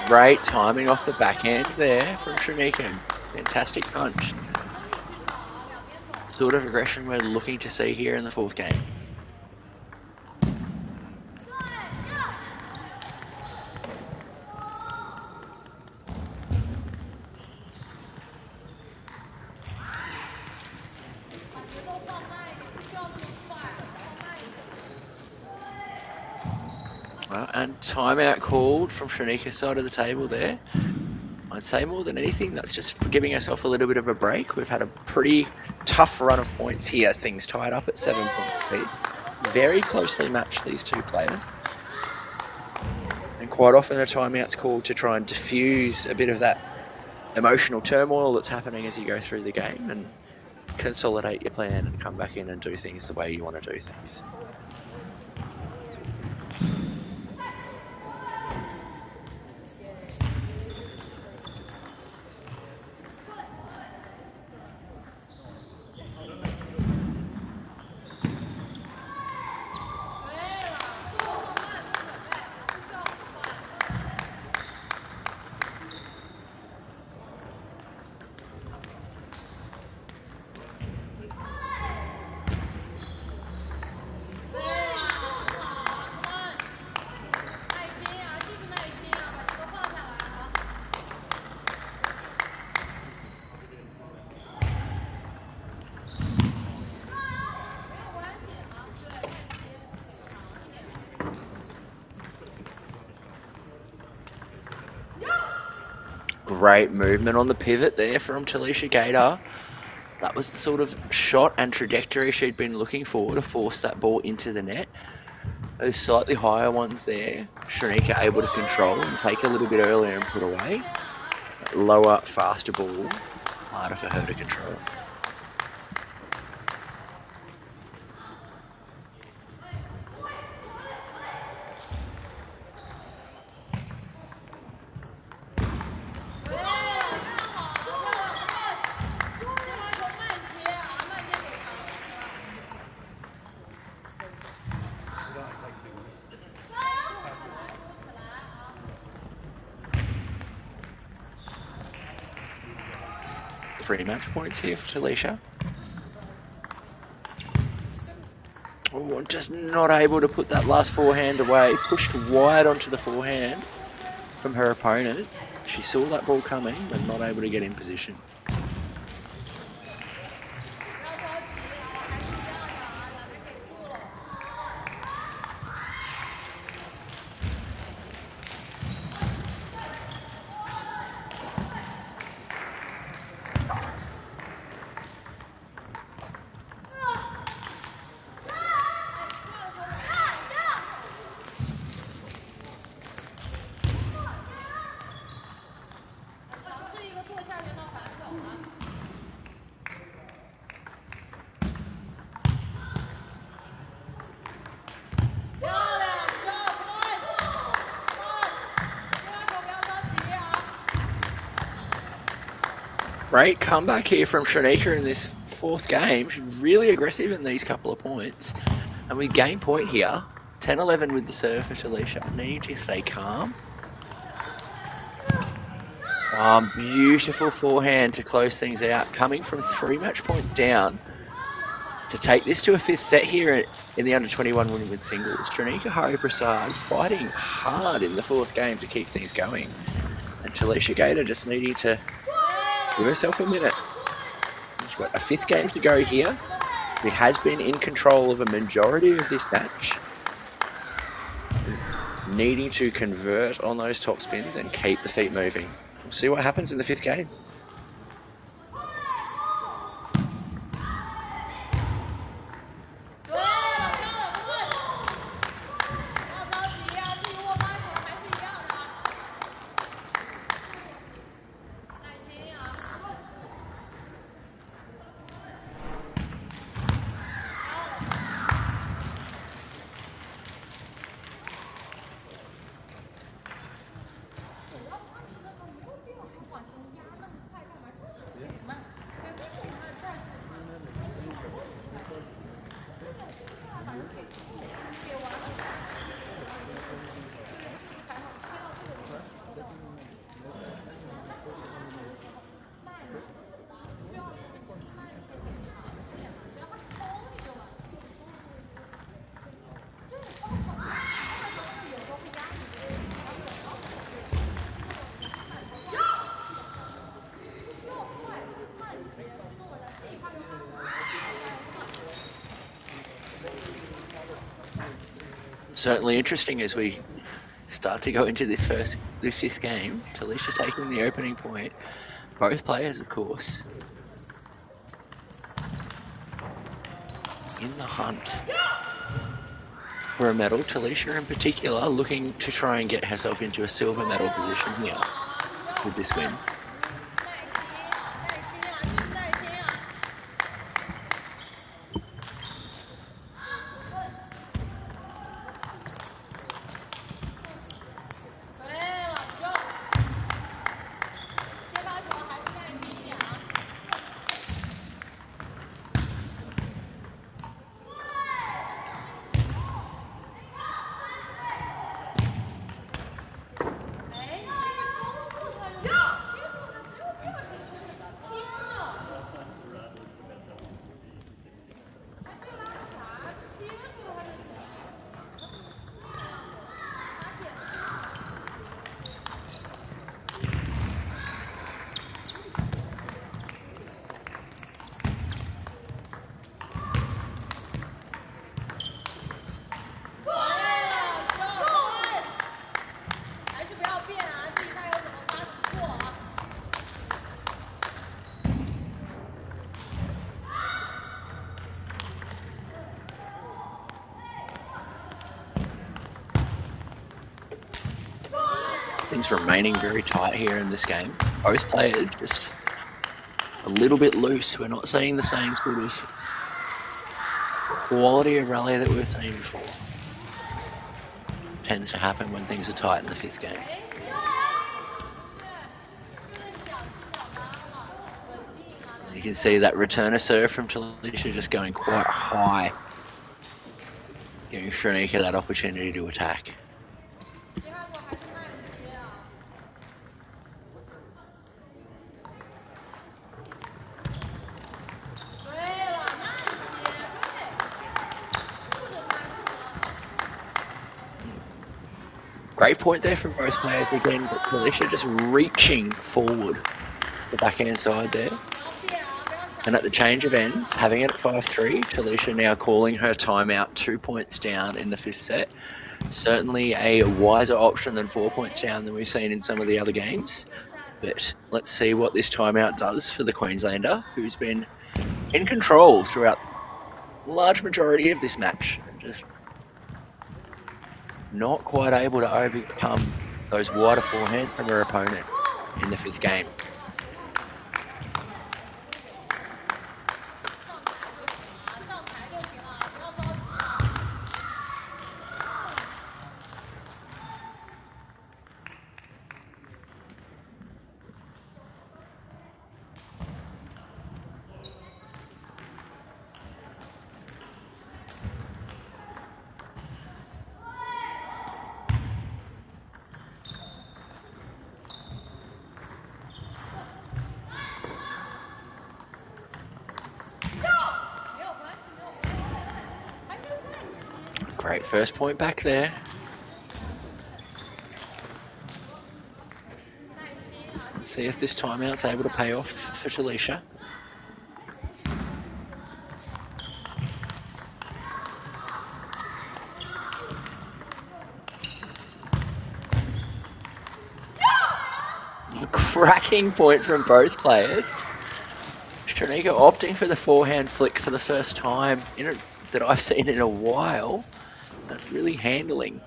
Speaker 4: Great timing off the backhand there from Shanika. Fantastic punch. Sort of aggression we're looking to see here in the fourth game. Well, and timeout called from Shanika's side of the table there. I'd say more than anything, that's just giving ourselves a little bit of a break. We've had a pretty tough run of points here. Things tied up at 7 points apiece. Very closely matched, these two players. And quite often a timeout's called to try and diffuse a bit of that emotional turmoil that's happening as you go through the game and consolidate your plan and come back in and do things the way you want to do things. Great movement on the pivot there from Talisha Gator. That was the sort of shot and trajectory she'd been looking for to force that ball into the net. Those slightly higher ones there, Shanika able to control and take a little bit earlier and put away. That lower, faster ball, harder for her to control. Three match points here for Talisha. Oh, just not able to put that last forehand away. Pushed wide onto the forehand from her opponent. She saw that ball coming, but not able to get in position. Great comeback here from Shanika in this fourth game. She's really aggressive in these couple of points. And we game point here. 10-11 with the serve for Talisha. Need to stay calm. Beautiful forehand to close things out. Coming from 3 match points down to take this to a 5th set here in the under-21 women's singles. Shanika Prasad fighting hard in the 4th game to keep things going. And Talisha Gator just needing to give herself a minute. She's got a 5th game to go here. She has been in control of a majority of this match. Needing to convert on those top spins and keep the feet moving. We'll see what happens in the 5th game. Certainly interesting as we start to go into this 5th game. Talisha taking the opening point. Both players, of course, in the hunt for a medal. Talisha in particular looking to try and get herself into a silver medal position here with this win. Things remaining very tight here in this game. Both players just a little bit loose. We're not seeing the same sort of quality of rally that we were seeing before. Tends to happen when things are tight in the 5th game. You can see that returner serve from Talisha just going quite high, giving Shanika that opportunity to attack. Great point there from both players again, but Talisha just reaching forward the backhand side there. And at the change of ends, having it at 5-3, Talisha now calling her timeout 2 points down in the 5th set. Certainly a wiser option than 4 points down than we've seen in some of the other games. But let's see what this timeout does for the Queenslander, who's been in control throughout the large majority of this match. Just not quite able to overcome those wider forehands from her opponent in the 5th game. Great first point back there. Let's see if this timeout's able to pay off for Talisha. Cracking point from both players. Shanika opting for the forehand flick for the first time that I've seen in a while. And really handling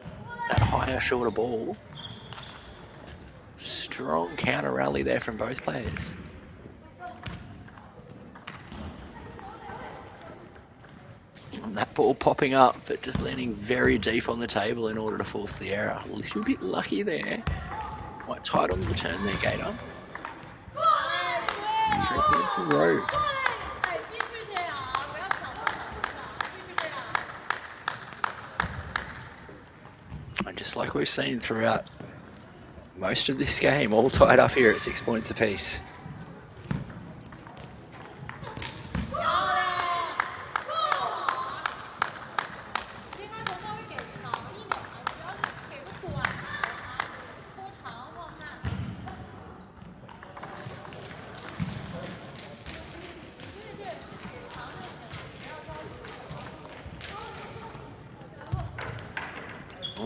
Speaker 4: that higher, shorter ball. Strong counter rally there from both players. And that ball popping up, but just landing very deep on the table in order to force the error. A little bit lucky there. Quite tight on the return there, Gator. 3 points in a row. And just like we've seen throughout most of this game, all tied up here at 6 points apiece.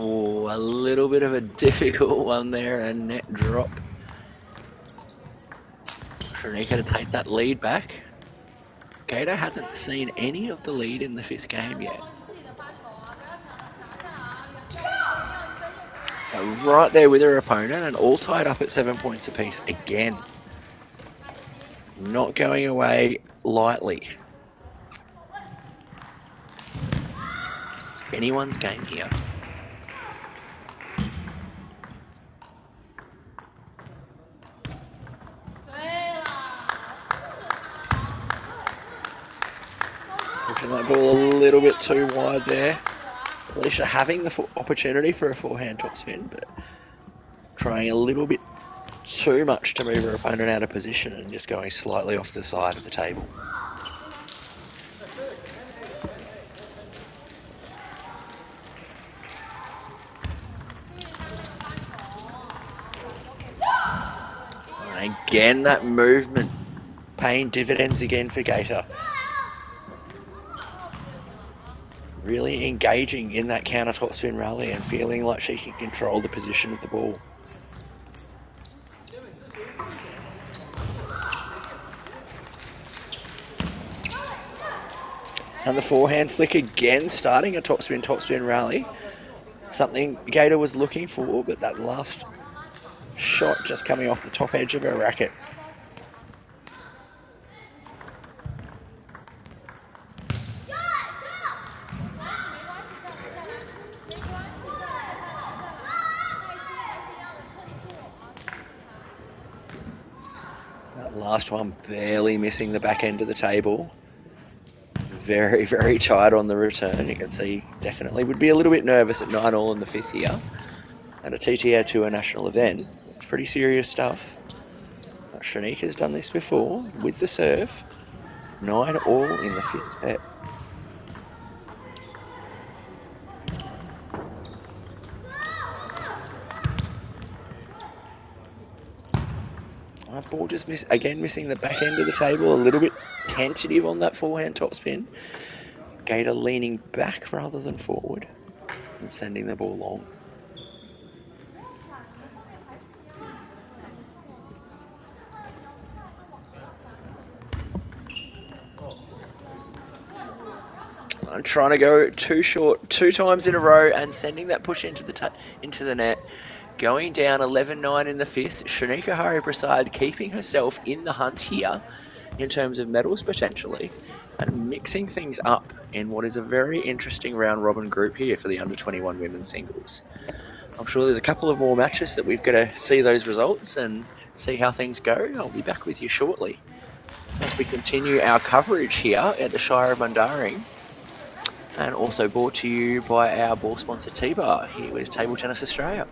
Speaker 4: Oh, a little bit of a difficult one there, a net drop. Shanika to take that lead back. Gator hasn't seen any of the lead in the 5th game yet. Right there with her opponent and all tied up at 7 points apiece again. Not going away lightly. Anyone's game here. Pushing that ball a little bit too wide there. Alicia having the opportunity for a forehand topspin, but trying a little bit too much to move her opponent out of position and just going slightly off the side of the table. And again, that movement paying dividends again for Gator. Really engaging in that counter topspin rally and feeling like she can control the position of the ball. And the forehand flick again, starting a topspin rally. Something Gator was looking for, but that last shot just coming off the top edge of her racket. That last one barely missing the back end of the table. Very, very tight on the return. You can see definitely would be a little bit nervous at 9-all in the 5th year at a TTA Tour national event. It's pretty serious stuff. But Shanika's done this before with the serve. 9-all in the 5th set. That ball just missing the back end of the table. A little bit tentative on that forehand topspin. Gator leaning back rather than forward and sending the ball long. I'm trying to go too short 2 times in a row and sending that push into the net. Going down 11-9 in the 5th. Shanika Prasad keeping herself in the hunt here in terms of medals potentially and mixing things up in what is a very interesting round robin group here for the under-21 women's singles. I'm sure there's a couple of more matches that we've got to see those results and see how things go. I'll be back with you shortly as we continue our coverage here at the Shire of Mundaring, and also brought to you by our ball sponsor T-Bar here with Table Tennis Australia.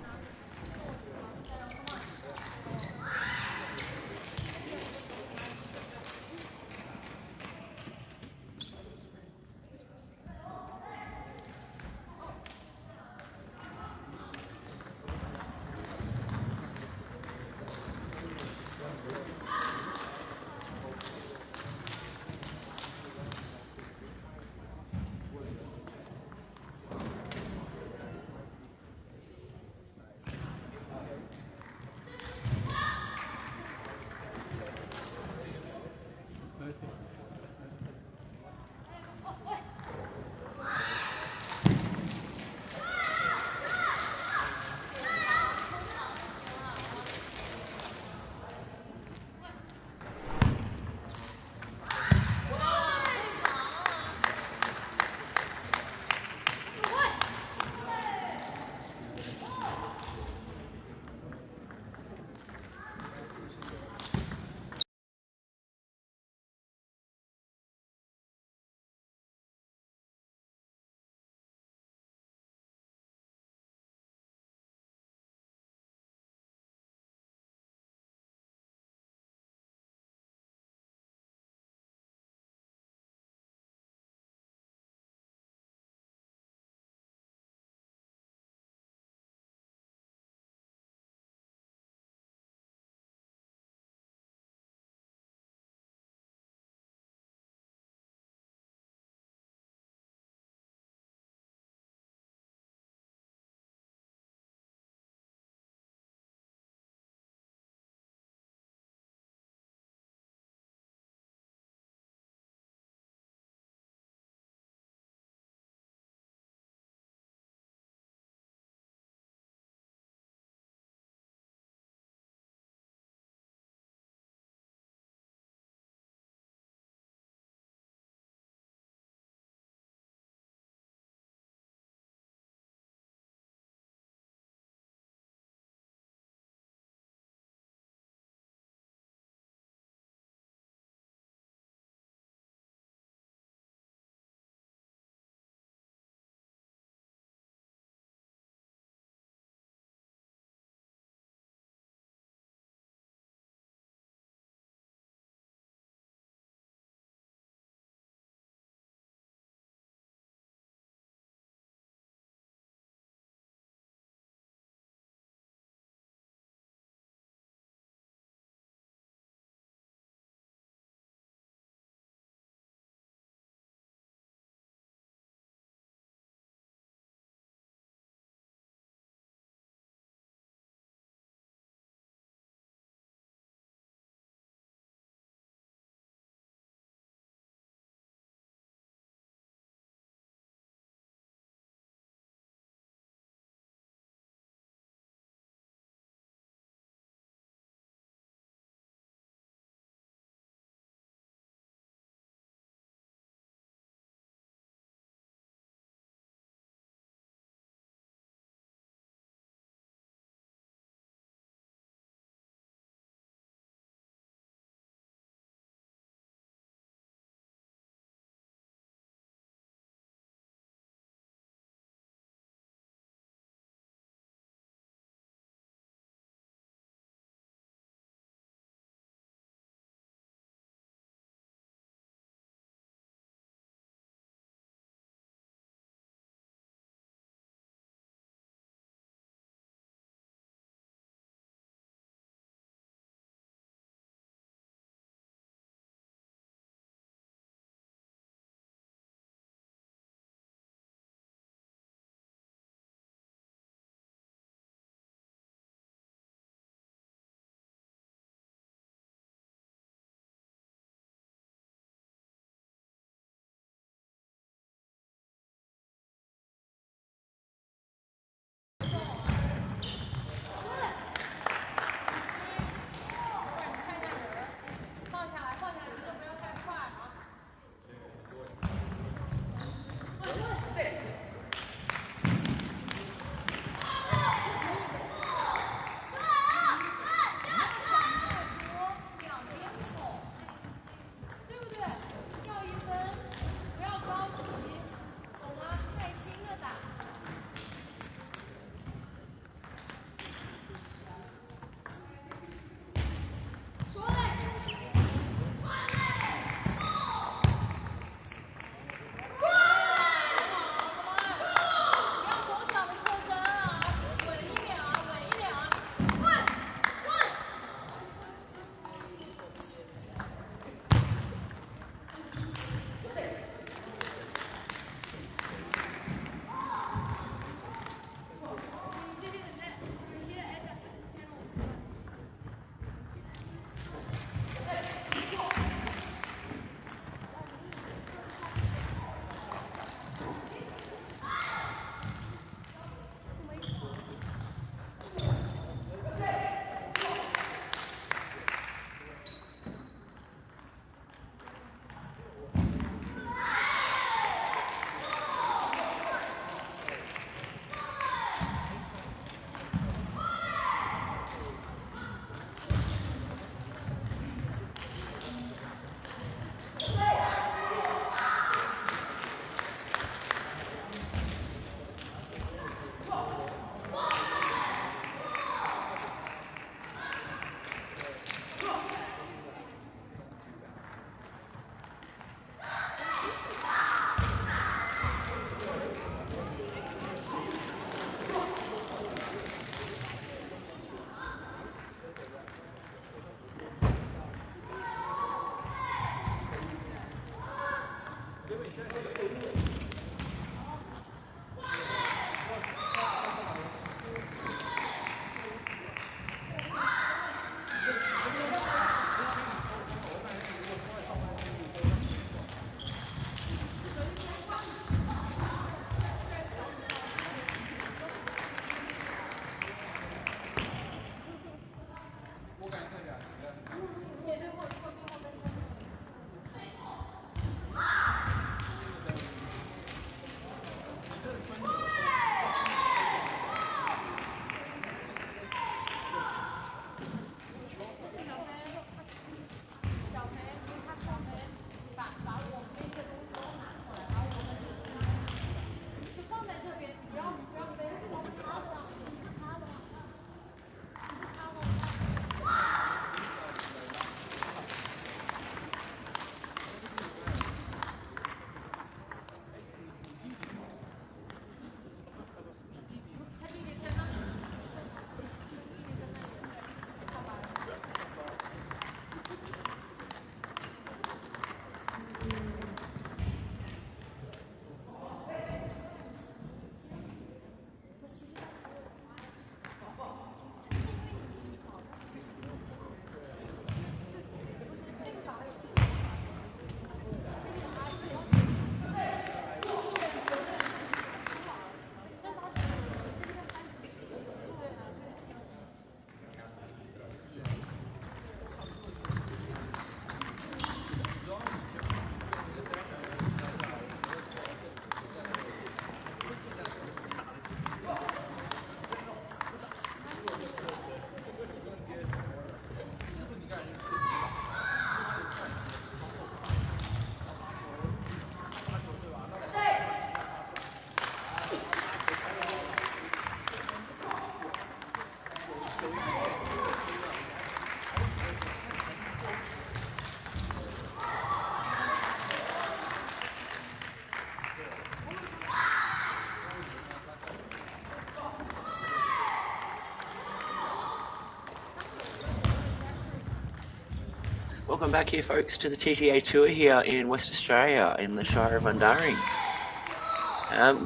Speaker 4: Welcome back here, folks, to the TTA tour here in West Australia in the Shire of Mundaring.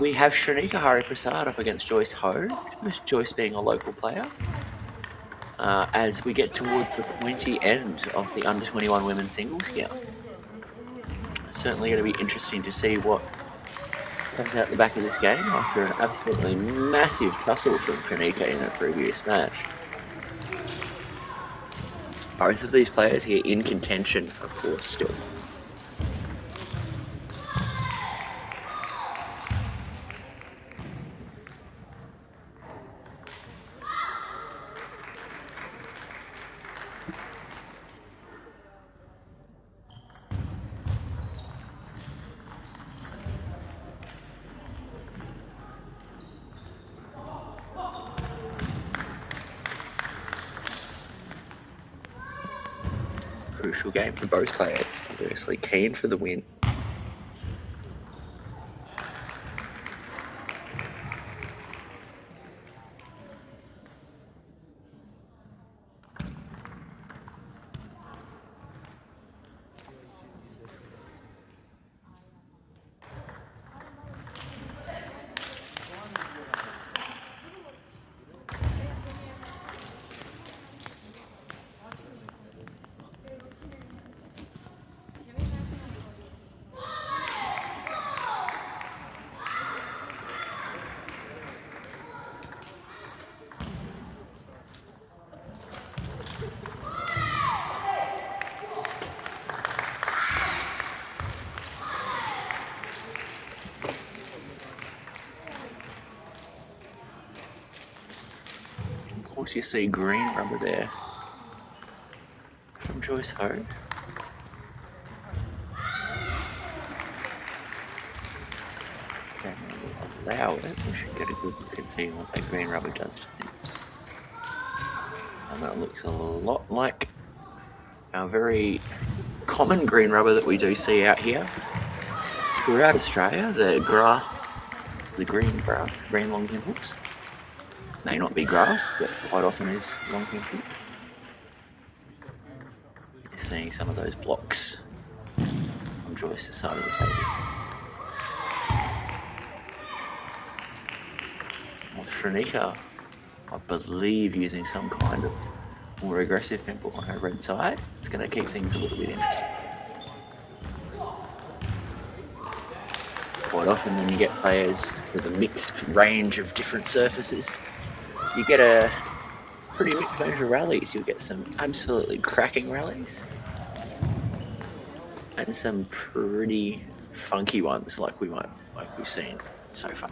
Speaker 4: We have Shanika Hari Prasad up against Joyce Ho, with Joyce being a local player. As we get towards the pointy end of the under-21 women's singles here. It's certainly going to be interesting to see what comes out the back of this game after an absolutely massive tussle from Shanika in the previous match. Both of these players here in contention, of course, still. Crucial game for both players, obviously keen for the win. Of course, you see green rubber there from Joyce Ho. Okay, we'll allow it. We should get a good look and see what that green rubber does to things. And that looks a lot like our very common green rubber that we do see out here throughout Australia. The grass, the green grass, green long pimples. May not be grass, but quite often is long pimple. You're seeing some of those blocks on Joyce's side of the table. Well, Shanika, I believe, using some kind of more aggressive pimple on her red side. It's going to keep things a little bit interesting. Quite often when you get players with a mixed range of different surfaces, you get a pretty mixed range of rallies. You'll get some absolutely cracking rallies and some pretty funky ones like we've seen so far.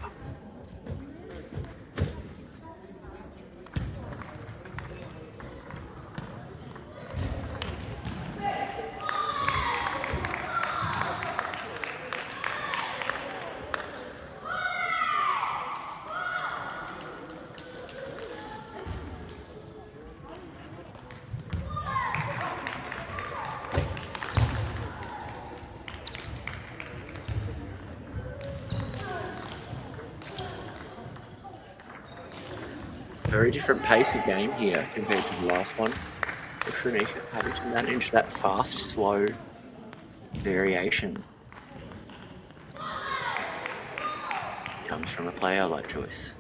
Speaker 4: Very different pace of game here compared to the last one. Shanika having to manage that fast, slow variation comes from a player like Joyce.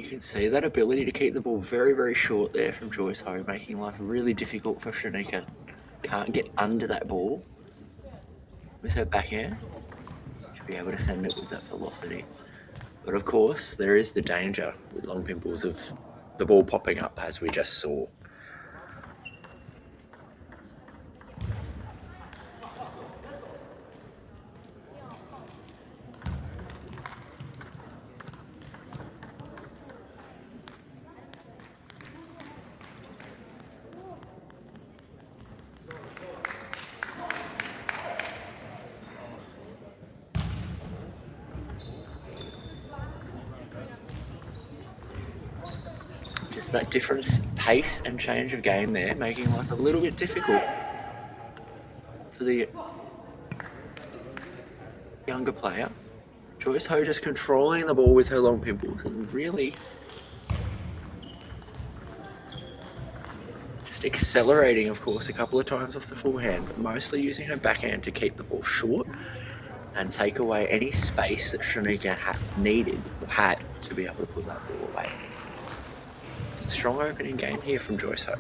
Speaker 4: You can see that ability to keep the ball very, very short there from Joyce Ho, making life really difficult for Shanika. Can't get under that ball with her backhand. She'll be able to send it with that velocity. But of course, there is the danger with long pimples of the ball popping up, as we just saw. Just that different pace and change of game there, making life a little bit difficult for the younger player. Joyce Ho just controlling the ball with her long pimples and really just accelerating, of course, a couple of times off the forehand, but mostly using her backhand to keep the ball short and take away any space that Shanika needed or had to be able to put that ball away. Strong opening game here from Joyce Ho.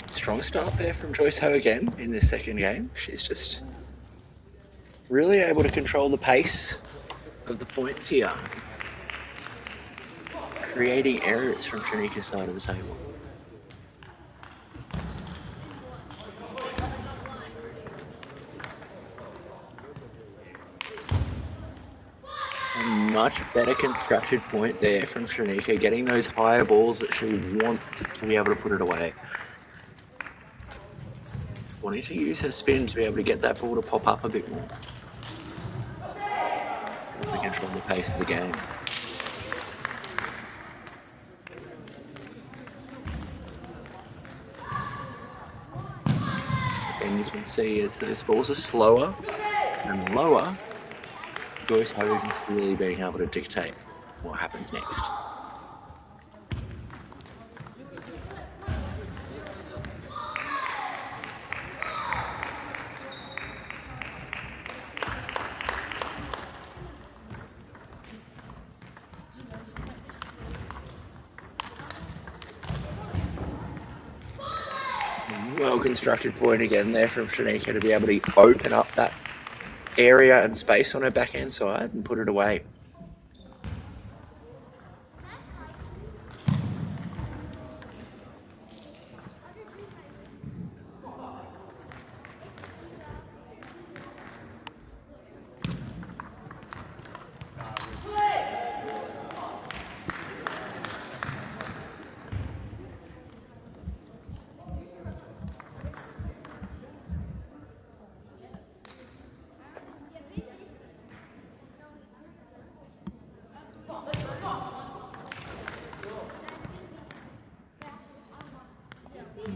Speaker 4: Strong start there from Joyce Ho again in this second game. She's just really able to control the pace of the points here, creating errors from Shanika's side of the table. A much better constructed point there from Shanika, getting those higher balls that she wants to be able to put it away. Wanting to use her spin to be able to get that ball to pop up a bit more. To control the pace of the game. And you can see as those balls are slower and lower, Joyce Ho is really being able to dictate what happens next. Well-constructed point again there from Shanika to be able to open up that area and space on her backhand side and put it away.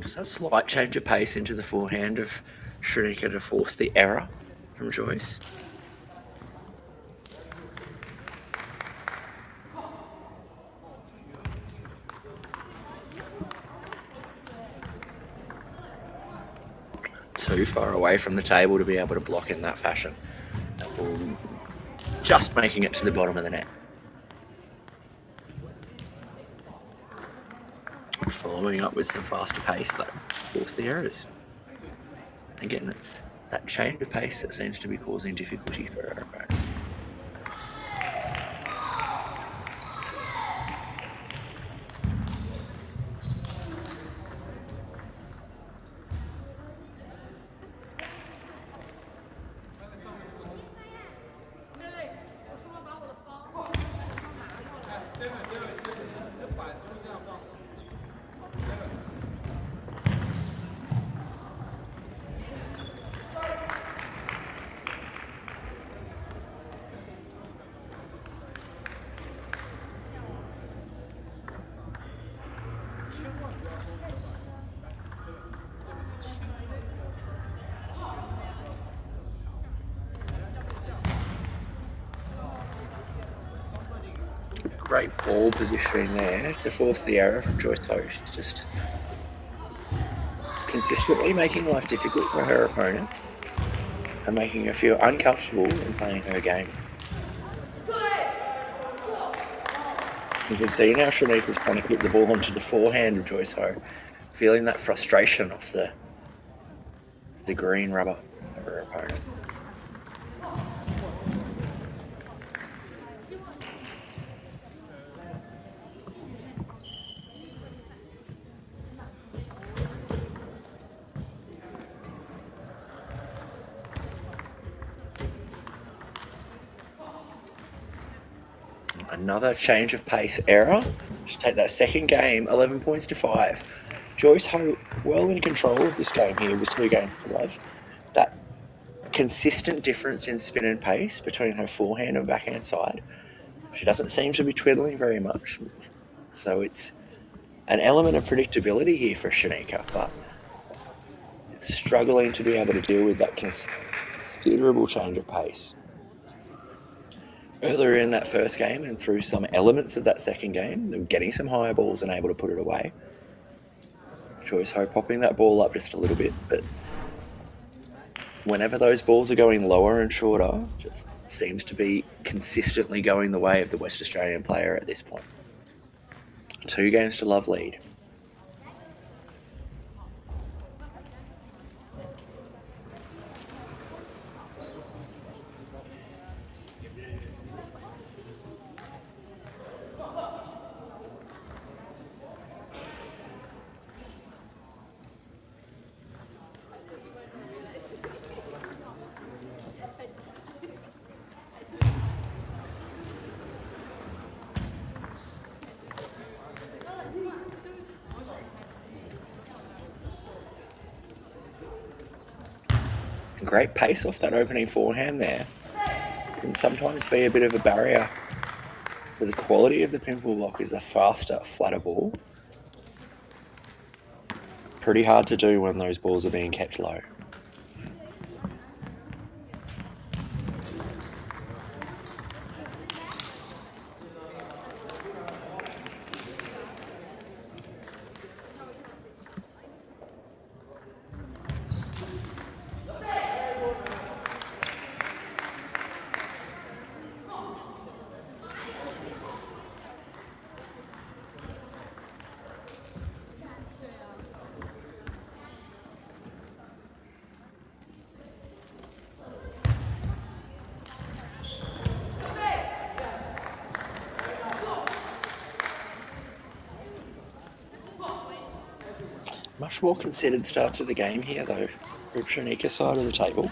Speaker 4: Just that slight change of pace into the forehand of Shanika to force the error from Joyce. Too far away from the table to be able to block in that fashion. That ball just making it to the bottom of the net. Following up with some faster pace that force the errors. Again, it's that change of pace that seems to be causing difficulty for her opponent. great ball positioning there to force the error from Joyce Ho. She's just consistently making life difficult for her opponent and making her feel uncomfortable in playing her game. You can see now Shanika's trying to get the ball onto the forehand of Joyce Ho, feeling that frustration off the green rubber of her opponent. Another change of pace error. Just take that second game, 11 points to 5. Joyce Ho well in control of this game here with 2 games to love. That consistent difference in spin and pace between her forehand and backhand side. She doesn't seem to be twiddling very much. So it's an element of predictability here for Shanika, but struggling to be able to deal with that considerable change of pace. Earlier in that first game and through some elements of that second game, they were getting some higher balls and able to put it away. Joyce Ho popping that ball up just a little bit, but whenever those balls are going lower and shorter, just seems to be consistently going the way of the West Australian player at this point. 2 games to love lead. Great pace off that opening forehand there. Can sometimes be a bit of a barrier. But the quality of the pimple block is a faster, flatter ball. Pretty hard to do when those balls are being kept low. Much more considered start to the game here, though, from Shanika's side of the table.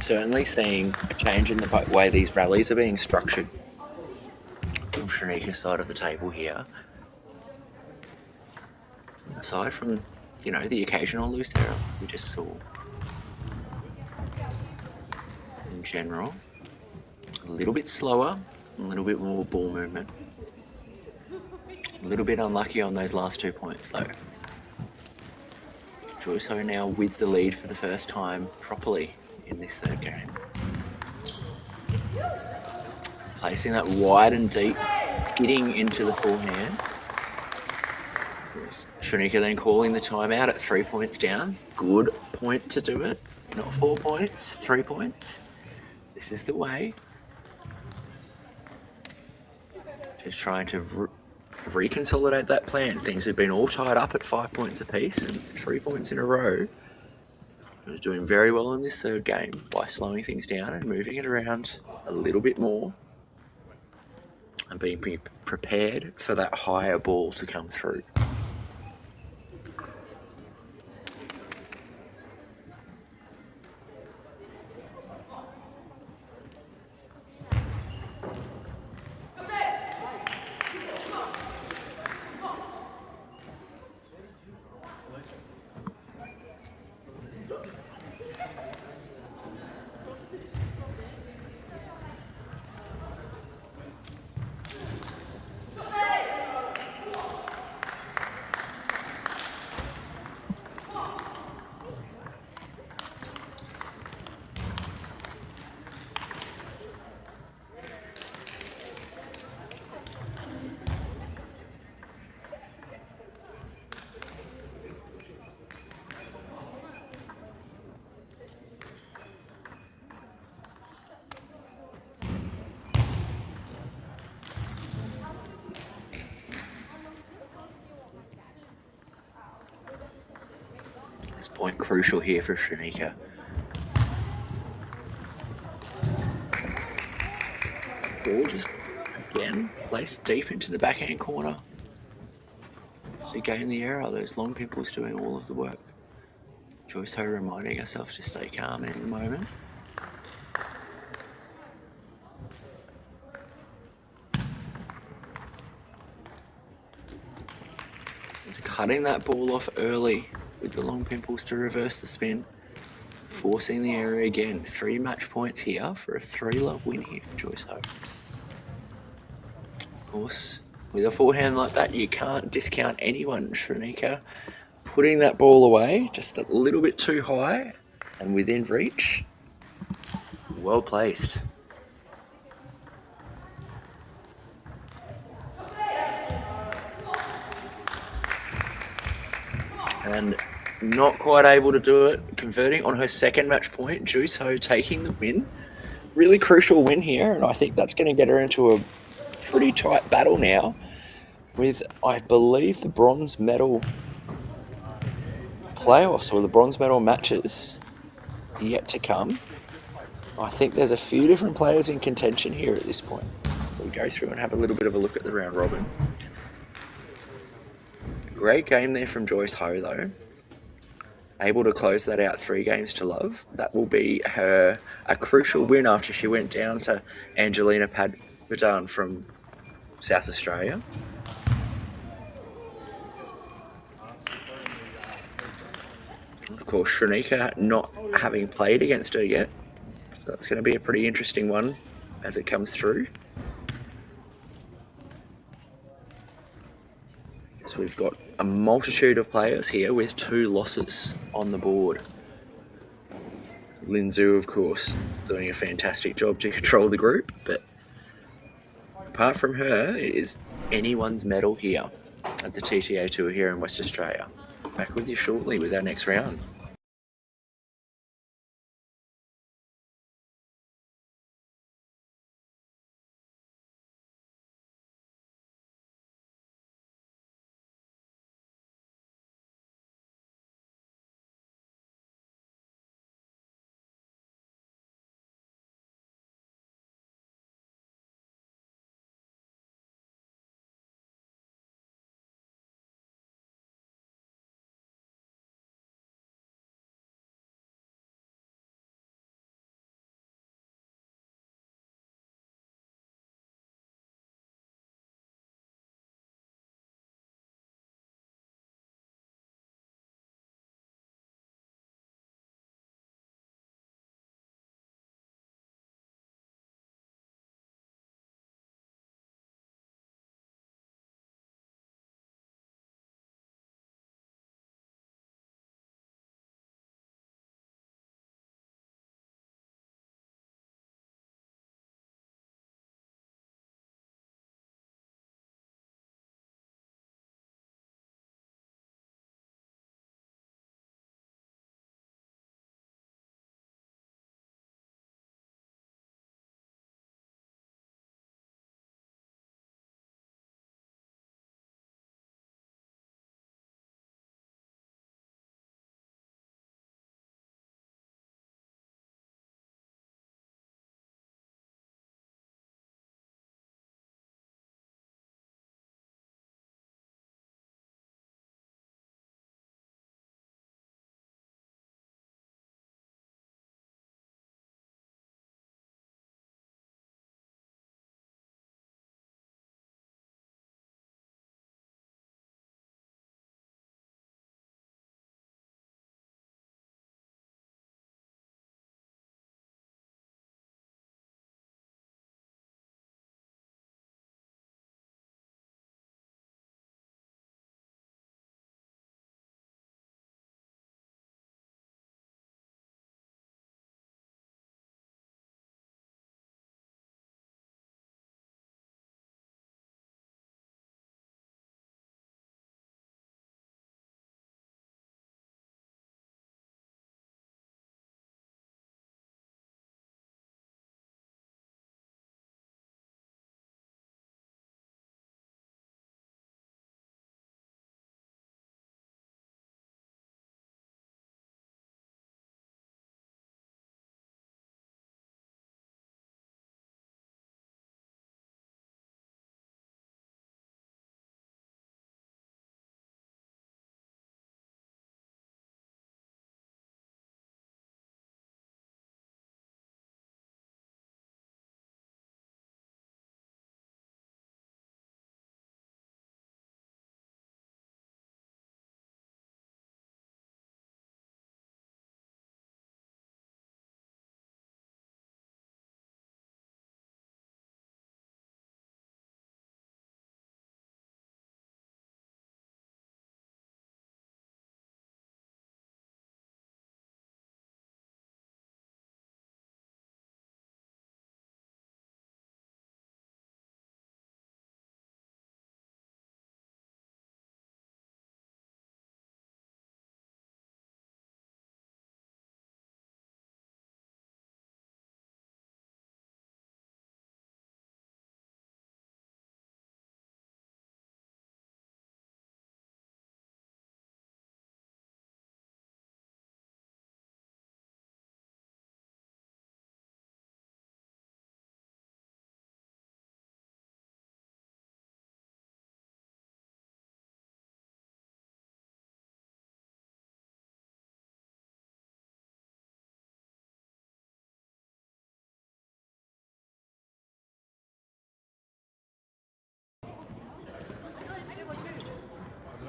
Speaker 4: Certainly seeing a change in the way these rallies are being structured from Shanika's side of the table here. Aside from, the occasional loose error we just saw. In general, a little bit slower, a little bit more ball movement. A little bit unlucky on those last 2 points though. Joyce Ho now with the lead for the first time properly in this third game. Placing that wide and deep, skidding into the forehand. Shanika then calling the timeout at 3 points down. Good point to do it. Not 4 points, 3 points. This is the way. Just trying to reconsolidate that plan. Things have been all tied up at 5 points apiece and 3 points in a row. They're doing very well in this third game by slowing things down and moving it around a little bit more and being prepared for that higher ball to come through. This point crucial here for Shanika. Ball just again placed deep into the backhand corner. So gain the error. Those long pimples doing all of the work. Joyce Ho reminding herself to stay calm in the moment. Just cutting that ball off early with the long pimples to reverse the spin. Forcing the error again. 3 match points here for a 3-love win here for Joyce Ho. Of course, with a forehand like that, you can't discount anyone. Shanika putting that ball away just a little bit too high and within reach. Well placed. And not quite able to do it, converting on her second match point. Joyce Ho taking the win. Really crucial win here, and I think that's going to get her into a pretty tight battle now with, I believe, the bronze medal playoffs or the bronze medal matches yet to come. I think there's a few different players in contention here at this point. So we'll go through and have a little bit of a look at the round robin. Great game there from Joyce Ho, though. Able to close that out 3 games to love. That will be her a crucial win after she went down to Angelina Padmadan from South Australia. Of course, Shanika not having played against her yet. That's going to be a pretty interesting one as it comes through. So we've got a multitude of players here with 2 losses on the board. Lin Zhu, of course, doing a fantastic job to control the group, but apart from her, it is anyone's medal here at the TTA Tour here in West Australia. Back with you shortly with our next round.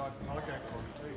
Speaker 2: I'll go for it.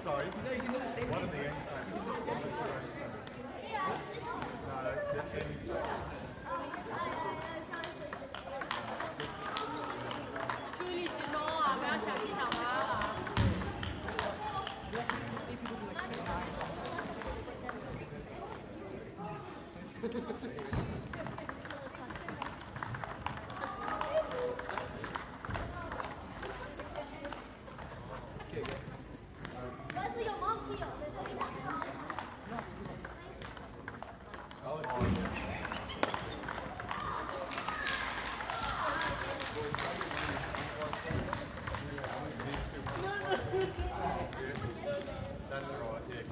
Speaker 2: Sorry. One of the end. That's right, yeah.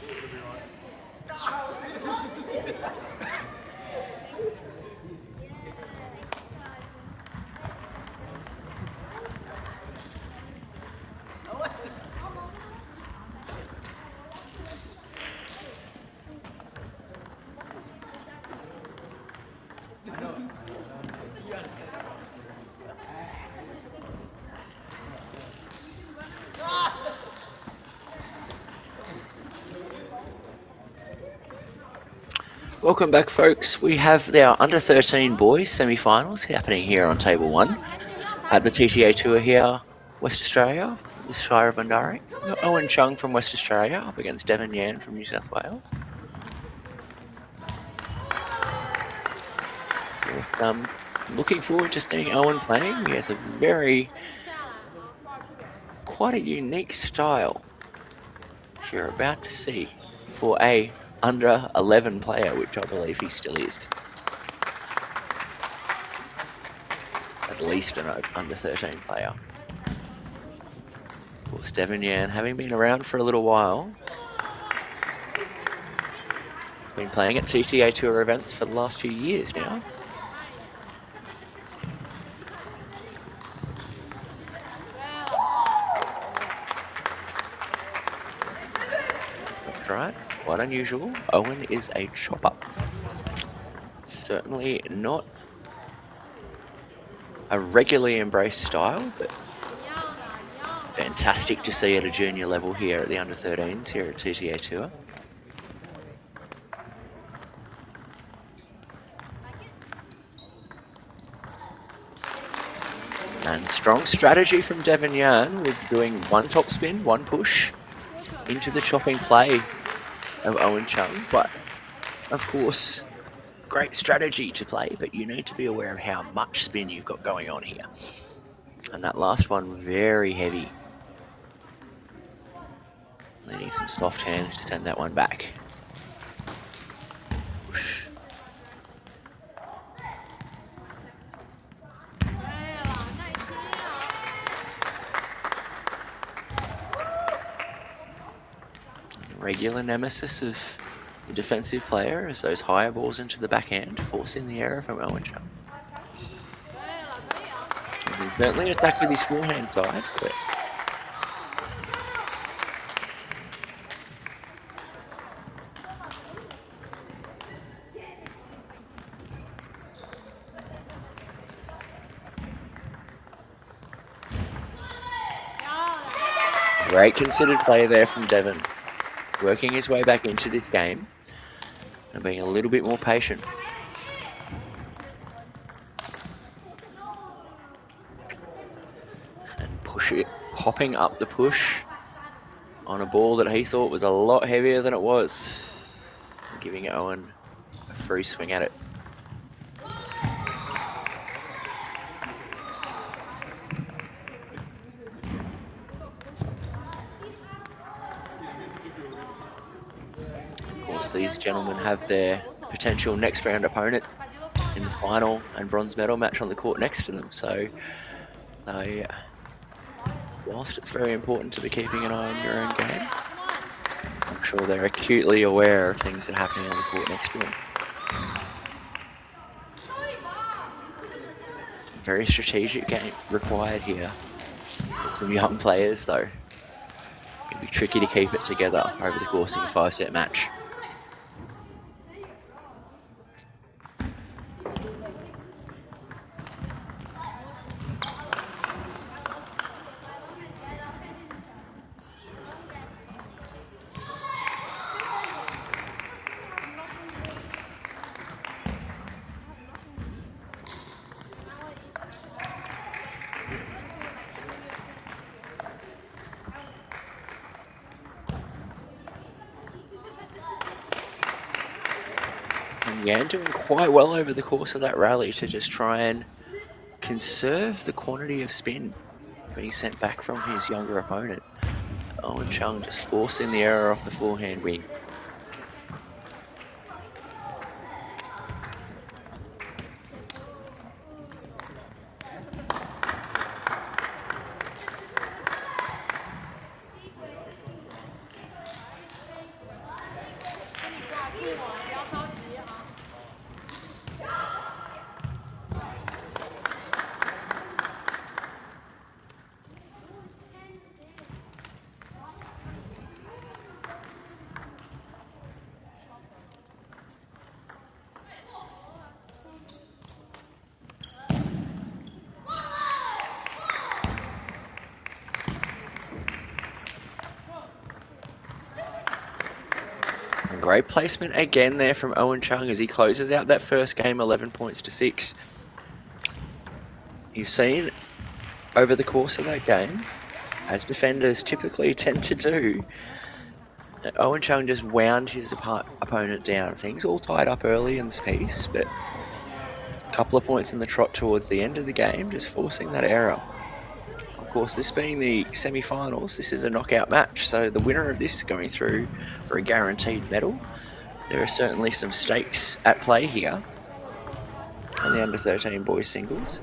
Speaker 2: You'll be right.
Speaker 4: Welcome back, folks. We have our under 13 boys semi-finals happening here on table 1 at the TTA Tour here, West Australia, the Shire of Bundaring. We've got Owen Chung from West Australia up against Devon Yan from New South Wales. With, looking forward to seeing Owen playing. He has quite a unique style, which you're about to see for a under 11 player, which I believe he still is. At least an under 13 player. Of course, Devon Yan, having been around for a little while, been playing at TTA Tour events for the last few years now. That's right, quite unusual. Owen is a chopper. Certainly not a regularly embraced style, but fantastic to see at a junior level here at the under 13s here at TTA Tour. And strong strategy from Devon Yan with doing one top spin, one push into the chopping play of Owen Chung. But of course, great strategy to play, but you need to be aware of how much spin you've got going on here. And that last one, very heavy. Needing some soft hands to send that one back. Push. Regular nemesis of the defensive player is those higher balls into the backhand, forcing the error from Owen Chung. And he's certainly attacked with his forehand side, but great considered play there from Devon, working his way back into this game and being a little bit more patient. And popping up the push on a ball that he thought was a lot heavier than it was, and giving Owen a free swing at it. Of course, these gentlemen have their potential next round opponent in the final and bronze medal match on the court next to them, so they, whilst it's very important to be keeping an eye on your own game, I'm sure they're acutely aware of things that are happening on the court next to them. Very strategic game required here. Some young players, though. It's going to be tricky to keep it together over the course of a 5-set match. Yan doing quite well over the course of that rally to just try and conserve the quantity of spin being sent back from his younger opponent. Owen Chung just forcing the error off the forehand wing. great placement again there from Owen Chung as he closes out that first game 11 points to 6. You've seen over the course of that game, as defenders typically tend to do, that Owen Chung just wound his opponent down. Things all tied up early in this piece, but a couple of points in the trot towards the end of the game, just forcing that error. Of course, this being the semi-finals, this is a knockout match, so the winner of this going through for a guaranteed medal. There are certainly some stakes at play here on the under-13 boys singles.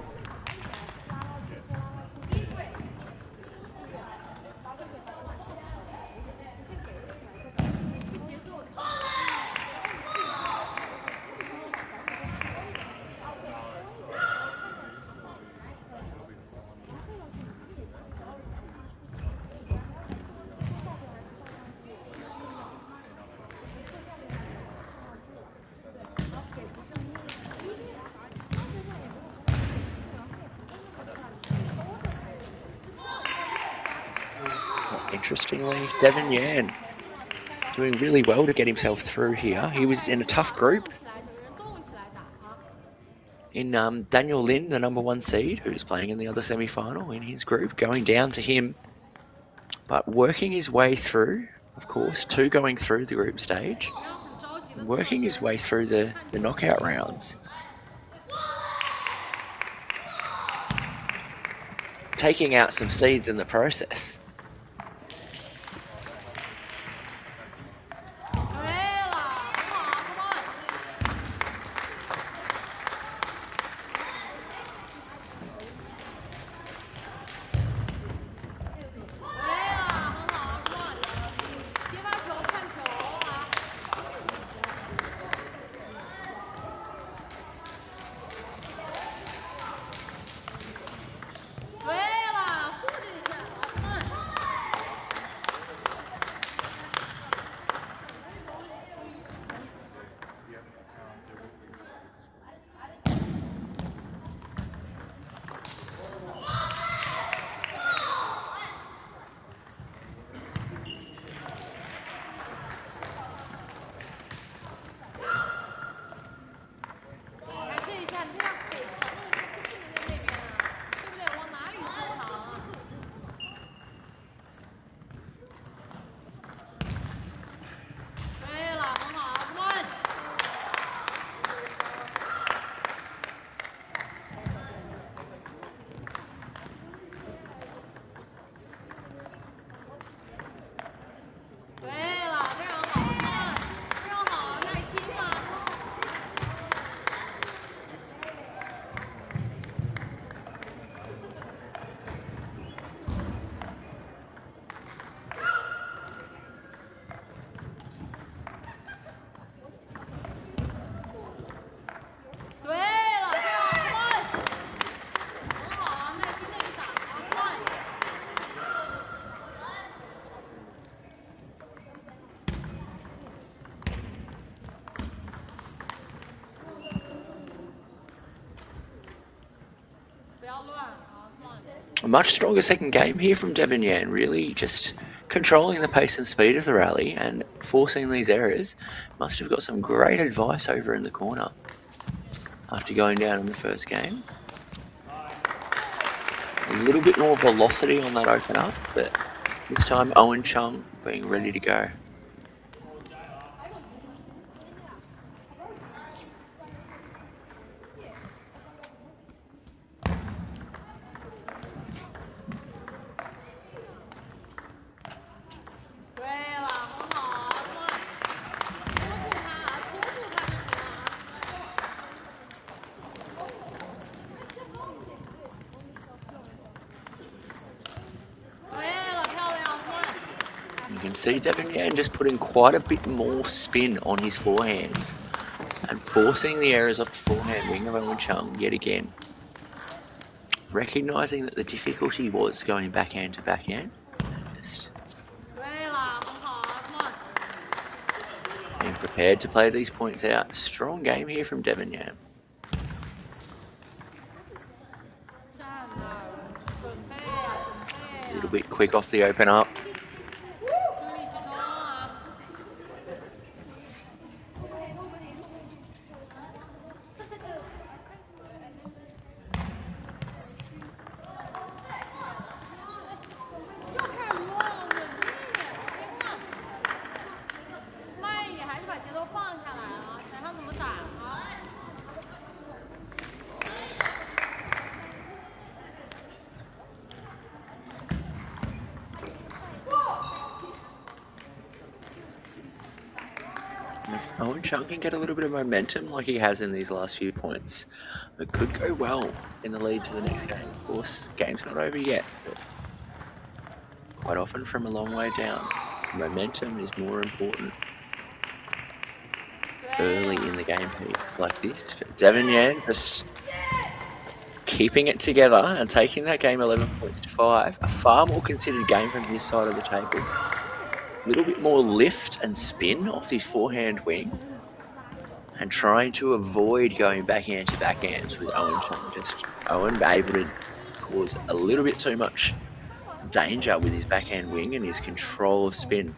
Speaker 4: Interestingly, Devin Yan doing really well to get himself through here. He was in a tough group in Daniel Lin, the number 1 seed, who's playing in the other semi-final in his group, going down to him, but working his way through, of course, to going through the group stage, working his way through the knockout rounds, taking out some seeds in the process. A much stronger second game here from Devin Yan, really just controlling the pace and speed of the rally and forcing these errors. Must have got some great advice over in the corner after going down in the first game. A little bit more velocity on that open up, but this time Owen Chung being ready to go. You can see Devin Yan just putting quite a bit more spin on his forehands and forcing the errors off the forehand wing of Owen Chung yet again. Recognising that the difficulty was going backhand to backhand and just being prepared to play these points out. Strong game here from Devin Yan. A little bit quick off the open up. Owen Chung can get a little bit of momentum like he has in these last few points. It could go well in the lead to the next game. Of course, game's not over yet, but quite often from a long way down, momentum is more important early in the game piece like this. But Devon Yan just keeping it together and taking that game 11 points to 5. A far more considered game from his side of the table. A little bit more lift and spin off his forehand wing. And trying to avoid going backhand to backhands with Owen Chung. Just Owen able to cause a little bit too much danger with his backhand wing and his control of spin.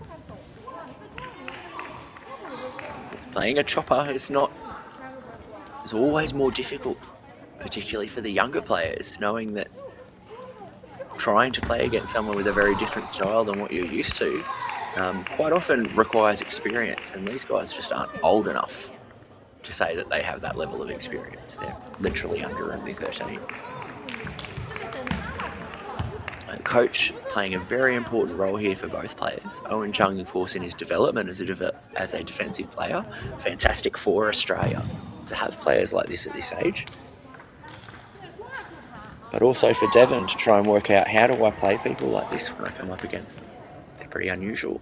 Speaker 4: Playing a chopper is always more difficult, particularly for the younger players, knowing that trying to play against someone with a very different style than what you're used to quite often requires experience, and these guys just aren't old enough to say that they have that level of experience. They're literally under only 13. Coach playing a very important role here for both players. Owen Chung, of course, in his development as a defensive player. Fantastic for Australia to have players like this at this age. But also for Devon to try and work out, how do I play people like this when I come up against them? They're pretty unusual.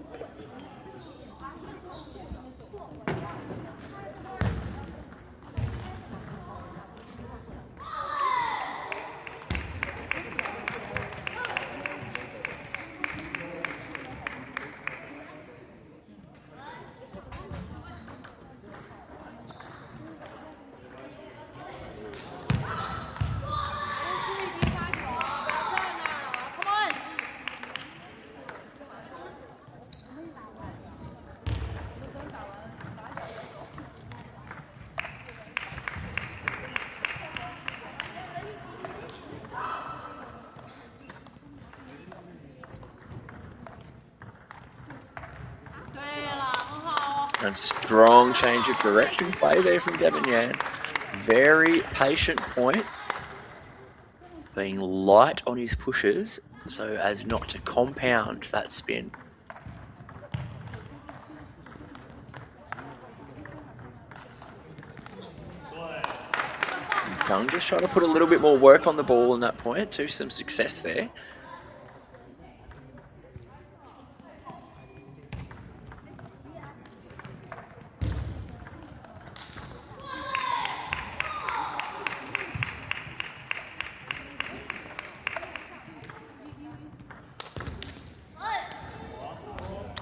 Speaker 4: And strong change of direction play there from Devon Yan. Very patient point. Being light on his pushes so as not to compound that spin. Chung just trying to put a little bit more work on the ball in that point to some success there.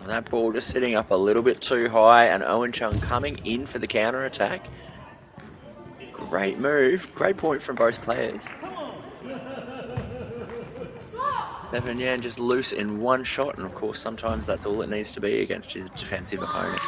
Speaker 4: That ball just sitting up a little bit too high, and Owen Chung coming in for the counter attack. Great move, great point from both players. Devon Yan just loose in one shot, and of course sometimes that's all it needs to be against his defensive opponent.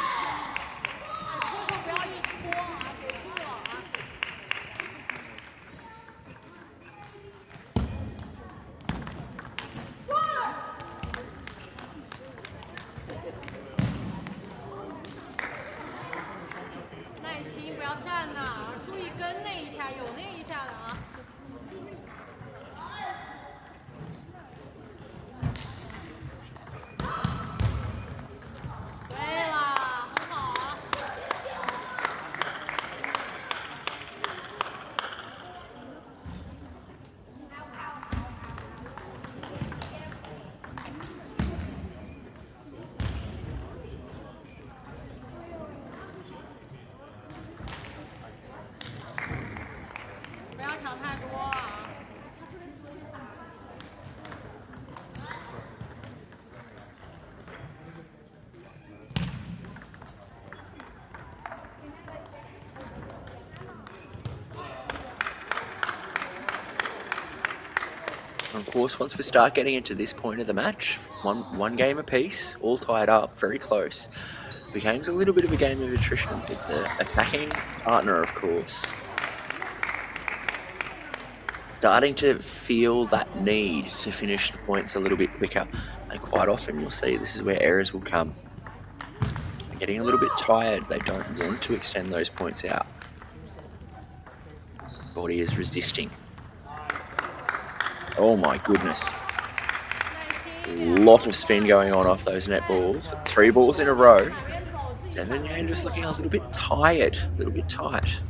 Speaker 4: Of course, once we start getting into this point of the match, one game apiece, all tied up, very close, becomes a little bit of a game of attrition with the attacking partner, of course, starting to feel that need to finish the points a little bit quicker. And quite often you'll see this is where errors will come. They're getting a little bit tired. They don't want to extend those points out. Body is resisting. Oh my goodness. A lot of spin going on off those net balls. But 3 balls in a row. Devin Yan just looking a little bit tired, a little bit tight.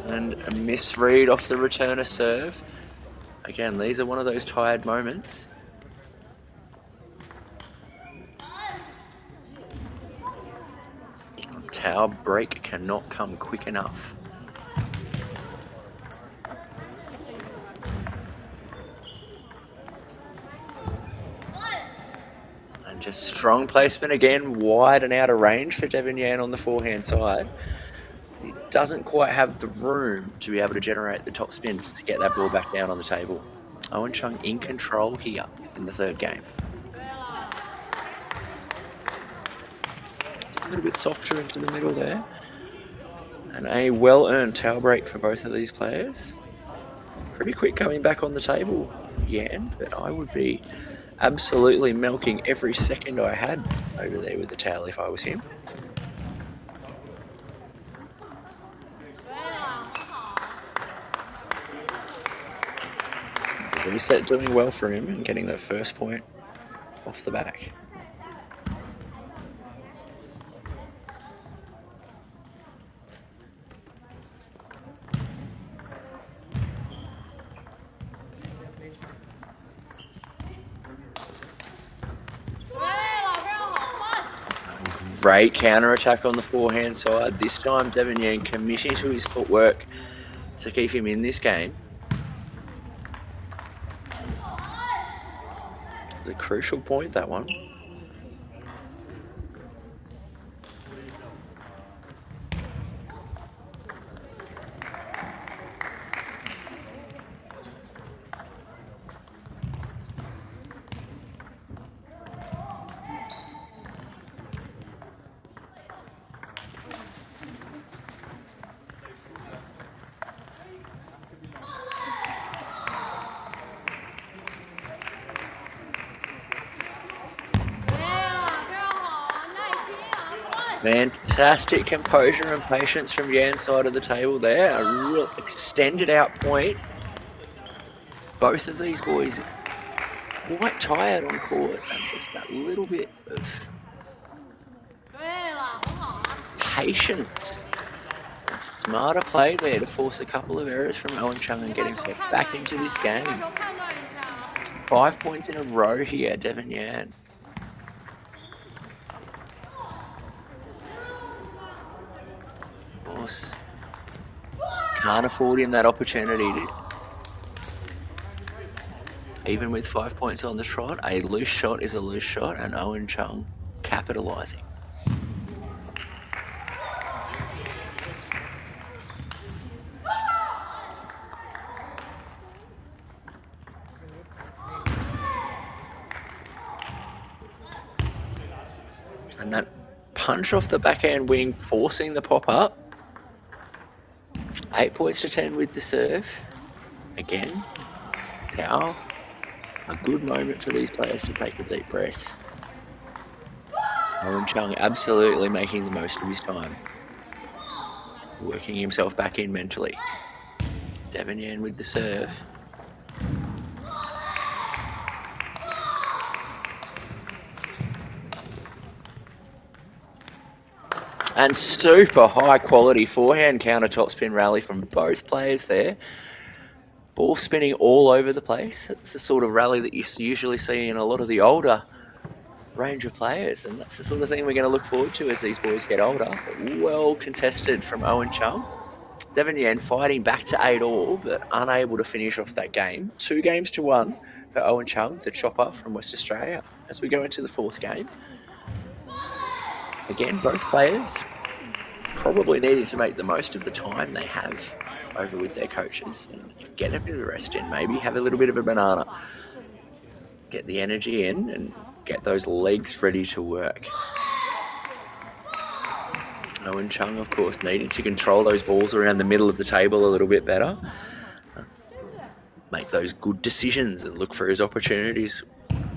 Speaker 4: And a misread off the returner serve. Again, these are one of those tired moments. Towel break cannot come quick enough. And just strong placement again, wide and out of range for Devin Yan on the forehand side. He doesn't quite have the room to be able to generate the top spin to get that ball back down on the table. Owen Chung in control here in the third game. A little bit softer into the middle there. And a well-earned towel break for both of these players. Pretty quick coming back on the table, Yan, but I would be absolutely milking every second I had over there with the towel if I was him. The reset doing well for him and getting that first point off the back. Great counter-attack on the forehand side. This time, Devin Yan committing to his footwork to keep him in this game. The crucial point, that one. Fantastic composure and patience from Yan's side of the table there. A real extended out point. Both of these boys quite tired on court and just that little bit of patience and smarter play there to force a couple of errors from Owen Chung and get himself back into this game. 5 points in a row here, Devin Yan. Can't afford him that opportunity to, even with 5 points on the trot, a loose shot is a loose shot, and Owen Chung capitalising. And that punch off the backhand wing, forcing the pop up. 8 points to 10 with the serve. Again, now a good moment for these players to take a deep breath. Owen Chung absolutely making the most of his time. Working himself back in mentally. Devin Yan with the serve. And super high quality forehand counter topspin rally from both players there. Ball spinning all over the place. It's the sort of rally that you usually see in a lot of the older range of players. And that's the sort of thing we're going to look forward to as these boys get older. Well contested from Owen Chung. Devin Yan fighting back to 8-all, but unable to finish off that game. 2 games to 1 for Owen Chung, the chopper from West Australia, as we go into the 4th game. Again, both players probably needing to make the most of the time they have over with their coaches and get a bit of rest in, maybe have a little bit of a banana, get the energy in and get those legs ready to work. Owen Chung, of course, needing to control those balls around the middle of the table a little bit better, make those good decisions and look for his opportunities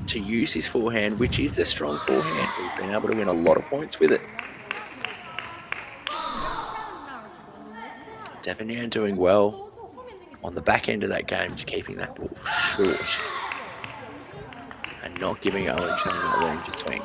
Speaker 4: to use his forehand, which is a strong forehand. We've been able to win a lot of points with it. Devin Yan doing well on the back end of that game, just keeping that ball short and not giving Owen Chung that room to swing.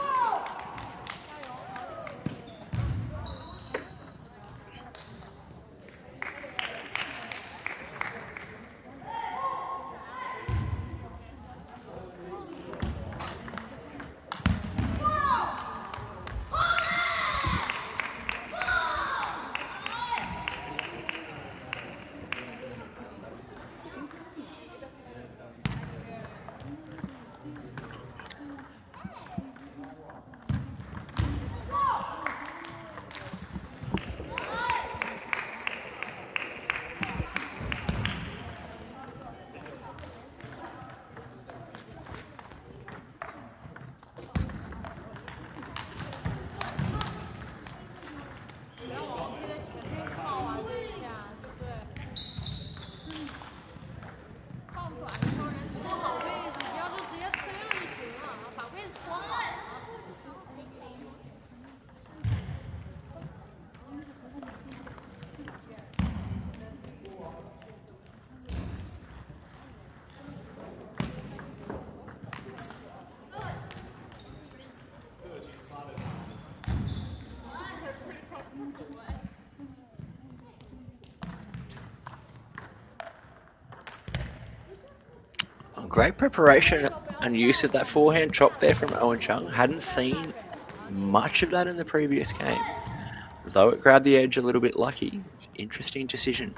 Speaker 4: Great preparation and use of that forehand chop there from Owen Chung. Hadn't seen much of that in the previous game. Though it grabbed the edge a little bit lucky. Interesting decision.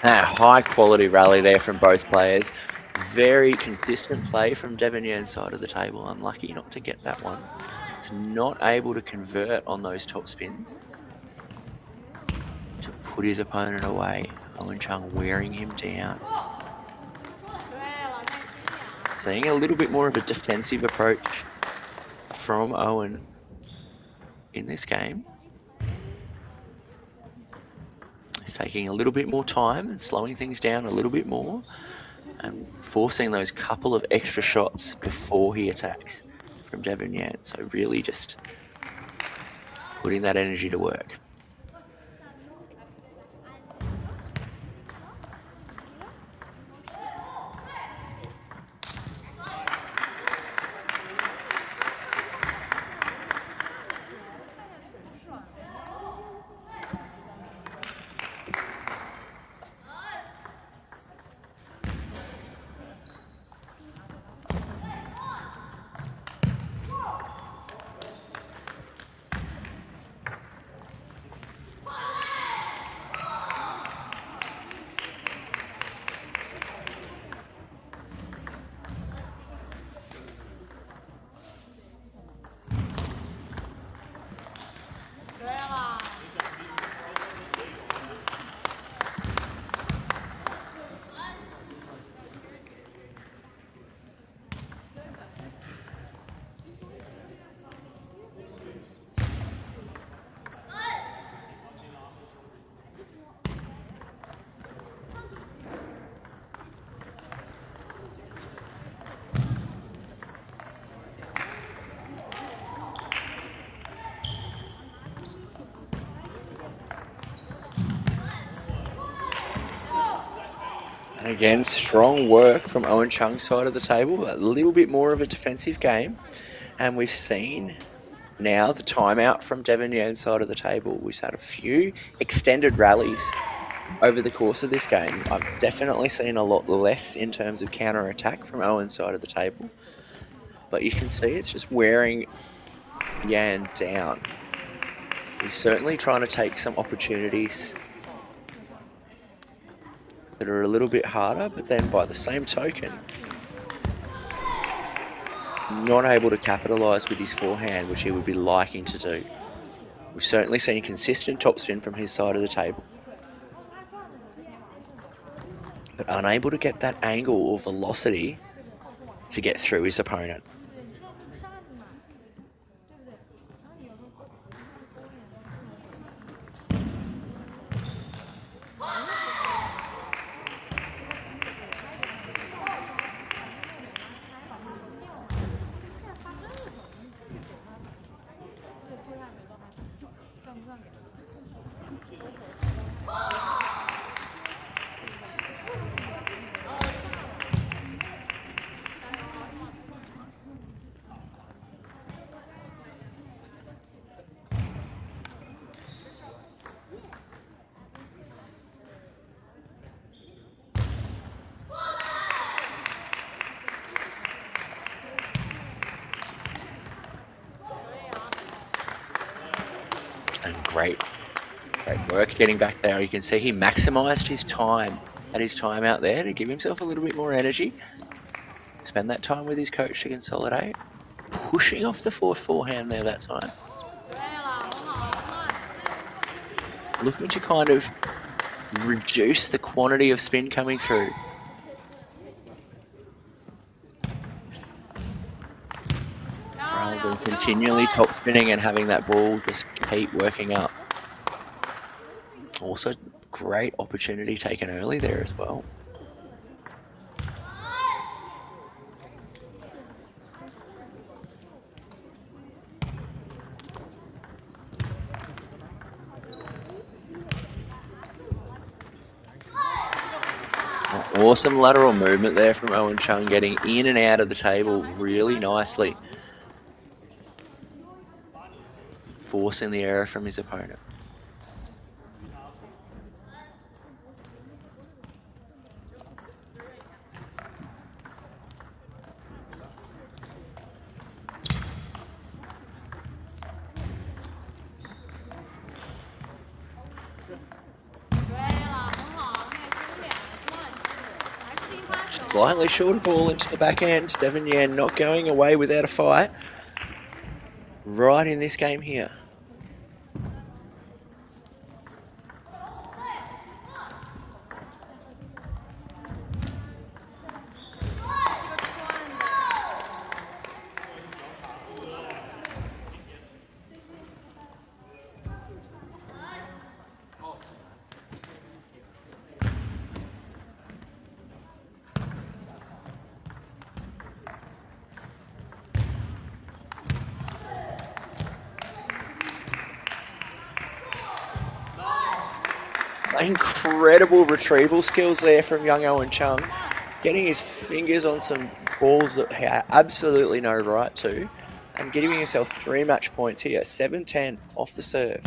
Speaker 4: A high quality rally there from both players. Very consistent play from Devon Yan's side of the table. Unlucky not to get that one. He's not able to convert on those top spins to put his opponent away. Owen Chung wearing him down. Seeing a little bit more of a defensive approach from Owen in this game. He's taking a little bit more time and slowing things down a little bit more and forcing those couple of extra shots before he attacks from Devon Yan. So really just putting that energy to work. Again, strong work from Owen Chung's side of the table. A little bit more of a defensive game. And we've seen now the timeout from Devon Yan's side of the table. We've had a few extended rallies over the course of this game. I've definitely seen a lot less in terms of counter-attack from Owen's side of the table. But you can see it's just wearing Yan down. He's certainly trying to take some opportunities that are a little bit harder, but then by the same token, not able to capitalise with his forehand, which he would be liking to do. We've certainly seen consistent topspin from his side of the table, but unable to get that angle or velocity to get through his opponent. And great work getting back there. You can see he maximised his time at his time out there to give himself a little bit more energy. Spend that time with his coach to consolidate. Pushing off the fourth forehand there that time. Looking to kind of reduce the quantity of spin coming through. Rather than continually top spinning and having that ball just keep working up. Also, great opportunity taken early there as well. Awesome lateral movement there from Owen Chung, getting in and out of the table really nicely. Forcing the error from his opponent. Slightly shorter ball into the back end. Devon Yan not going away without a fight. Right in this game here. Incredible retrieval skills there from young Owen Chung. Getting his fingers on some balls that he had absolutely no right to. And getting himself 3 match points here. 7-10 off the serve.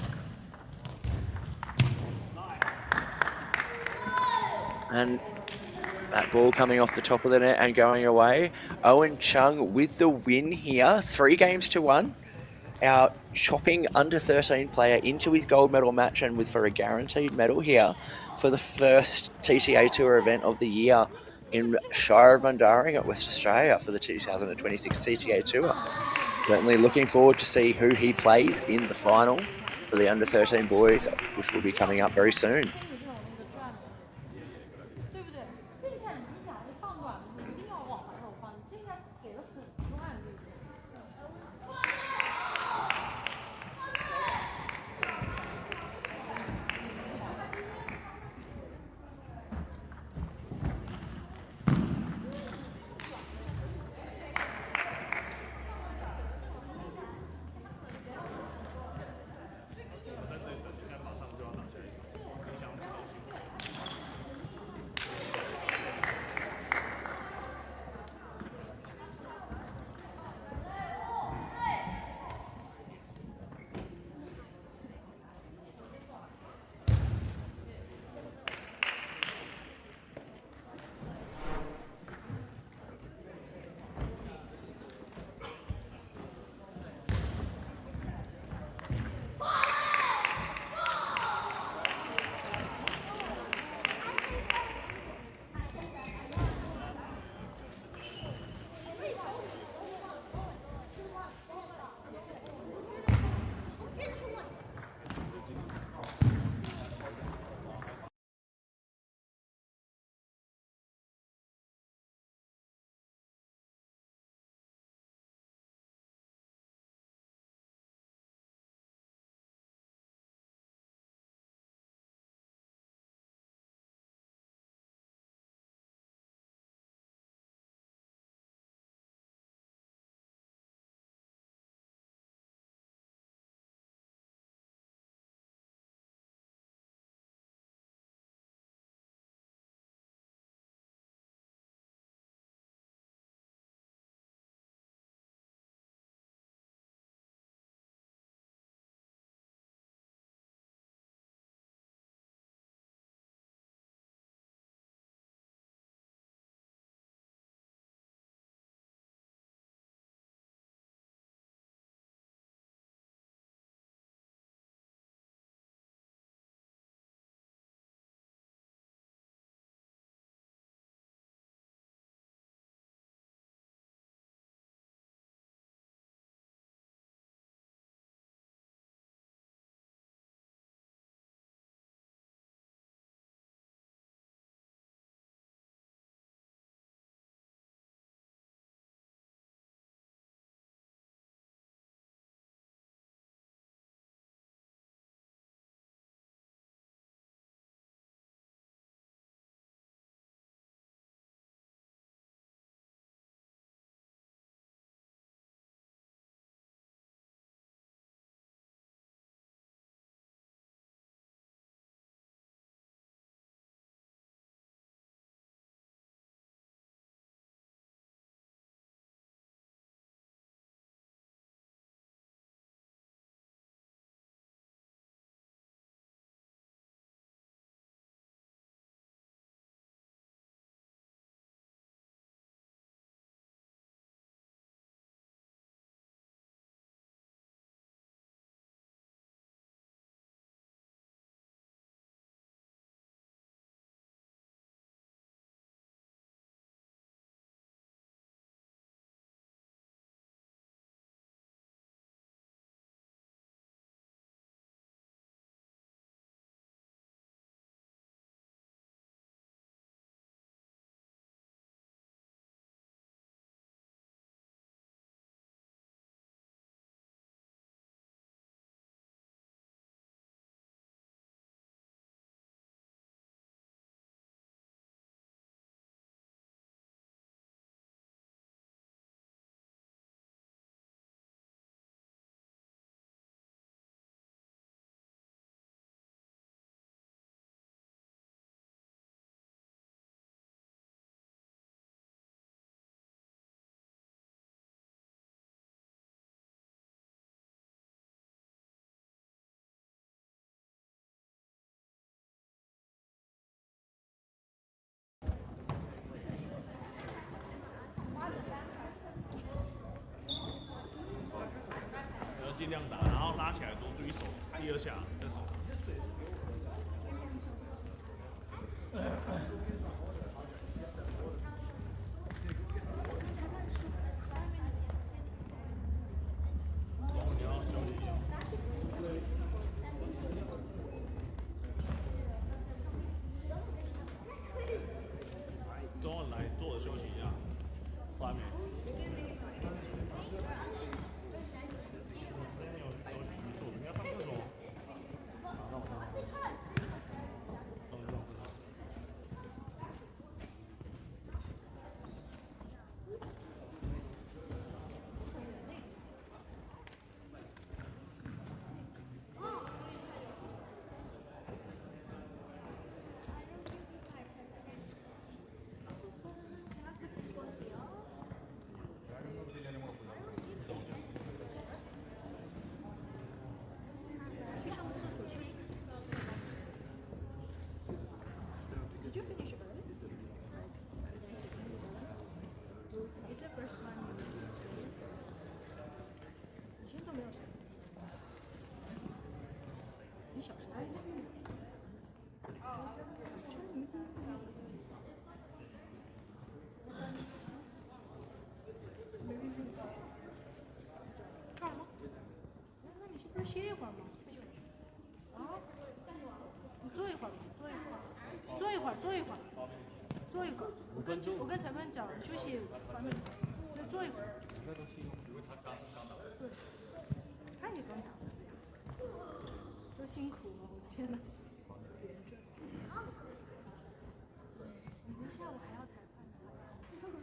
Speaker 4: And that ball coming off the top of the net and going away. Owen Chung with the win here. 3 games to 1. Our chopping under 13 player into his gold medal match and for a guaranteed medal here for the first TTA Tour event of the year in Shire of Mundaring at West Australia for the 2026 TTA Tour. Certainly looking forward to see who he plays in the final for the under 13 boys, which will be coming up very soon.
Speaker 1: 量打，然后拉起来多注意手，第二下这手。
Speaker 3: Did you finish early? Is the first time you did it? 以前都没有打。1小时半。干吗？那你是不是歇一会儿吗？啊？你坐一会儿吧，坐一会儿，坐一会儿，坐一会儿，坐一会儿。我跟裁判讲，休息5分钟，再坐一会儿。对，他也刚打完呀，多辛苦啊！我的天哪！你们下午还要裁判呢？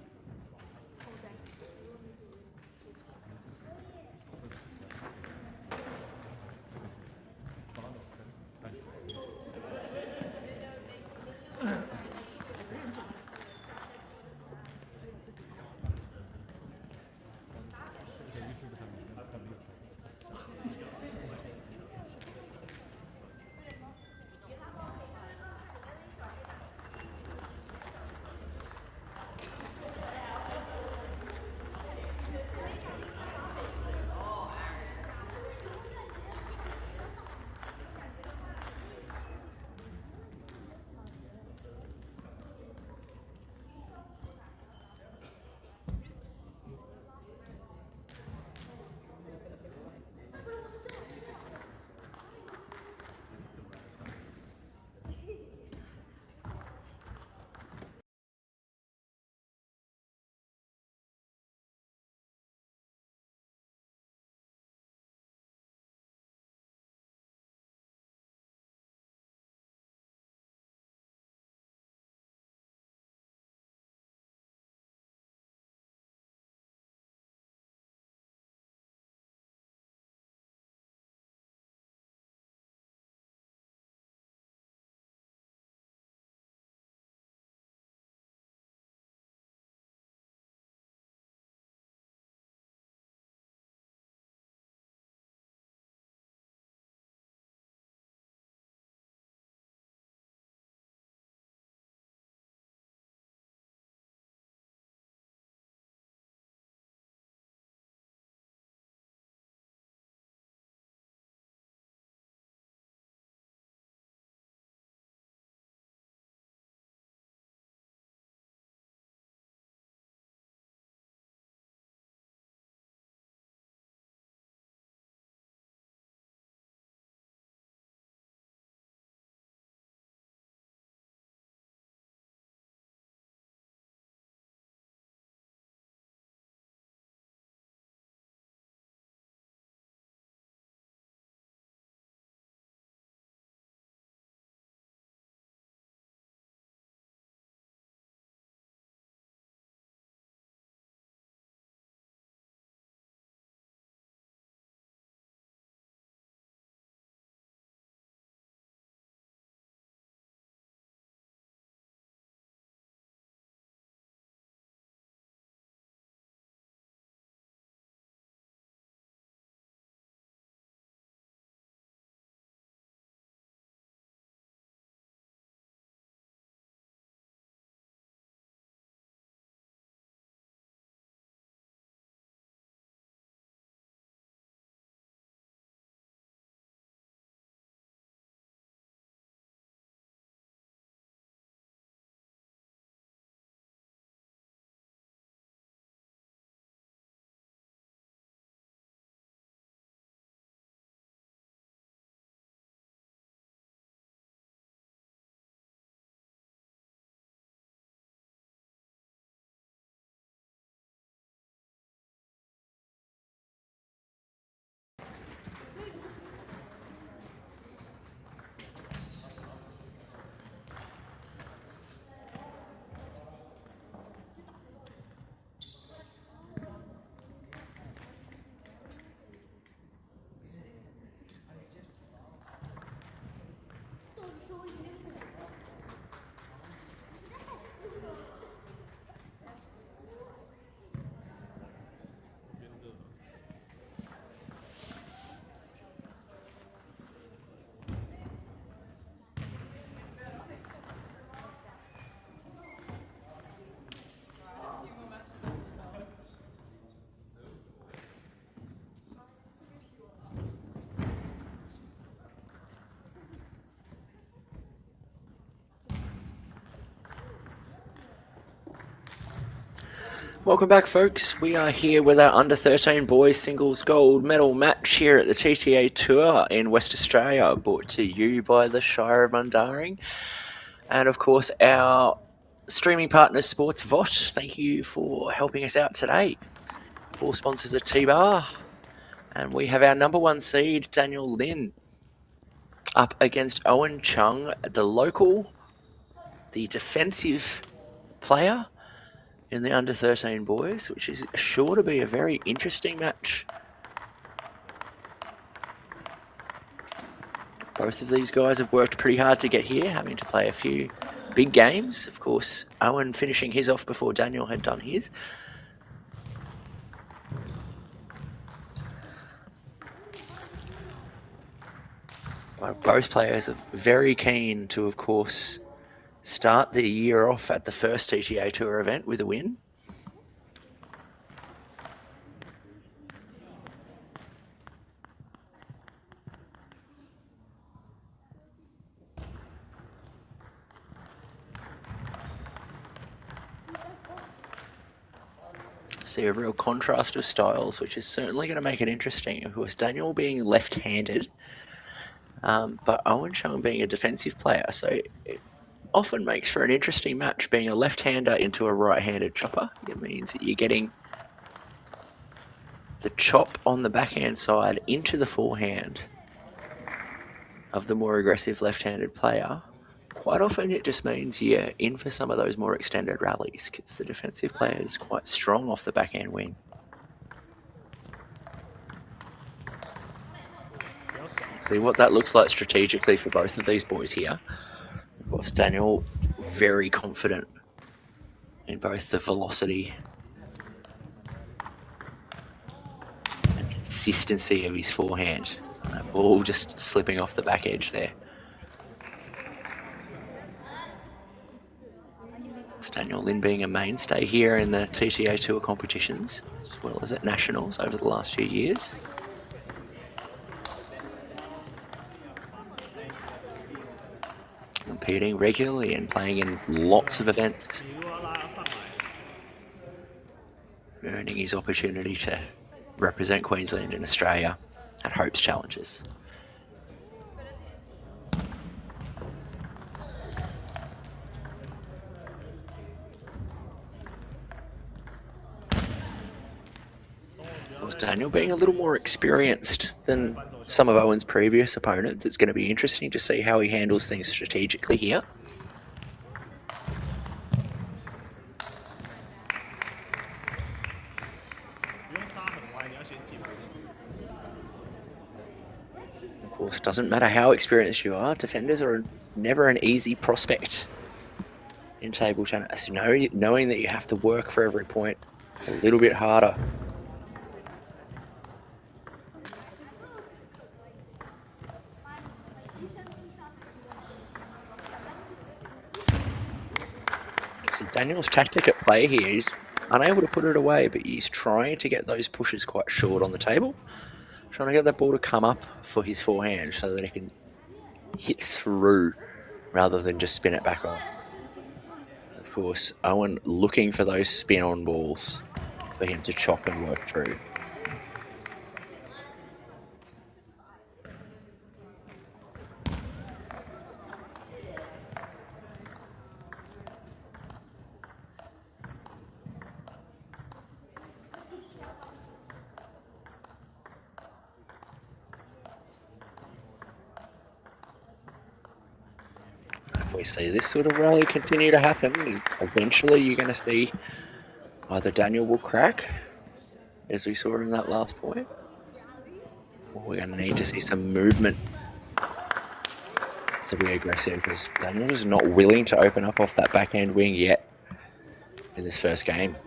Speaker 3: 后在。
Speaker 4: Welcome back, folks. We are here with our under-13 boys singles gold medal match here at the TTA Tour in West Australia, brought to you by the Shire of Mundaring. And, of course, our streaming partner, Sports Vot. Thank you for helping us out today. All sponsors are T-Bar. And we have our number 1 seed, Daniel Lin, up against Owen Chung, the local, the defensive player in the under-13 boys, which is sure to be a very interesting match. Both of these guys have worked pretty hard to get here, having to play a few big games. Of course, Owen finishing his off before Daniel had done his. Both players are very keen to, of course, start the year off at the first TTA Tour event with a win. See a real contrast of styles, which is certainly going to make it interesting. Of course, Daniel being left-handed, but Owen Chung being a defensive player, so it often makes for an interesting match, being a left-hander into a right-handed chopper. It means that you're getting the chop on the backhand side into the forehand of the more aggressive left-handed player. Quite often it just means you're in for some of those more extended rallies because the defensive player is quite strong off the backhand wing. See what that looks like strategically for both of these boys here. Of course, Daniel very confident in both the velocity and consistency of his forehand. And that ball just slipping off the back edge there. Daniel Lin being a mainstay here in the TTA Tour competitions, as well as at Nationals over the last few years. Competing regularly and playing in lots of events. Earning his opportunity to represent Queensland in Australia at Hope's Challenges. Daniel being a little more experienced than some of Owen's previous opponents. It's going to be interesting to see how he handles things strategically here. Of course, doesn't matter how experienced you are, defenders are never an easy prospect in table tennis. Knowing that you have to work for every point a little bit harder. Daniel's tactic at play here, he's unable to put it away, but he's trying to get those pushes quite short on the table. Trying to get that ball to come up for his forehand so that he can hit through rather than just spin it back on. Of course, Owen looking for those spin-on balls for him to chop and work through. If we see this sort of rally continue to happen, eventually you're going to see either Daniel will crack, as we saw in that last point, or we're going to need to see some movement to be aggressive, because Daniel is not willing to open up off that backhand wing yet in this first game.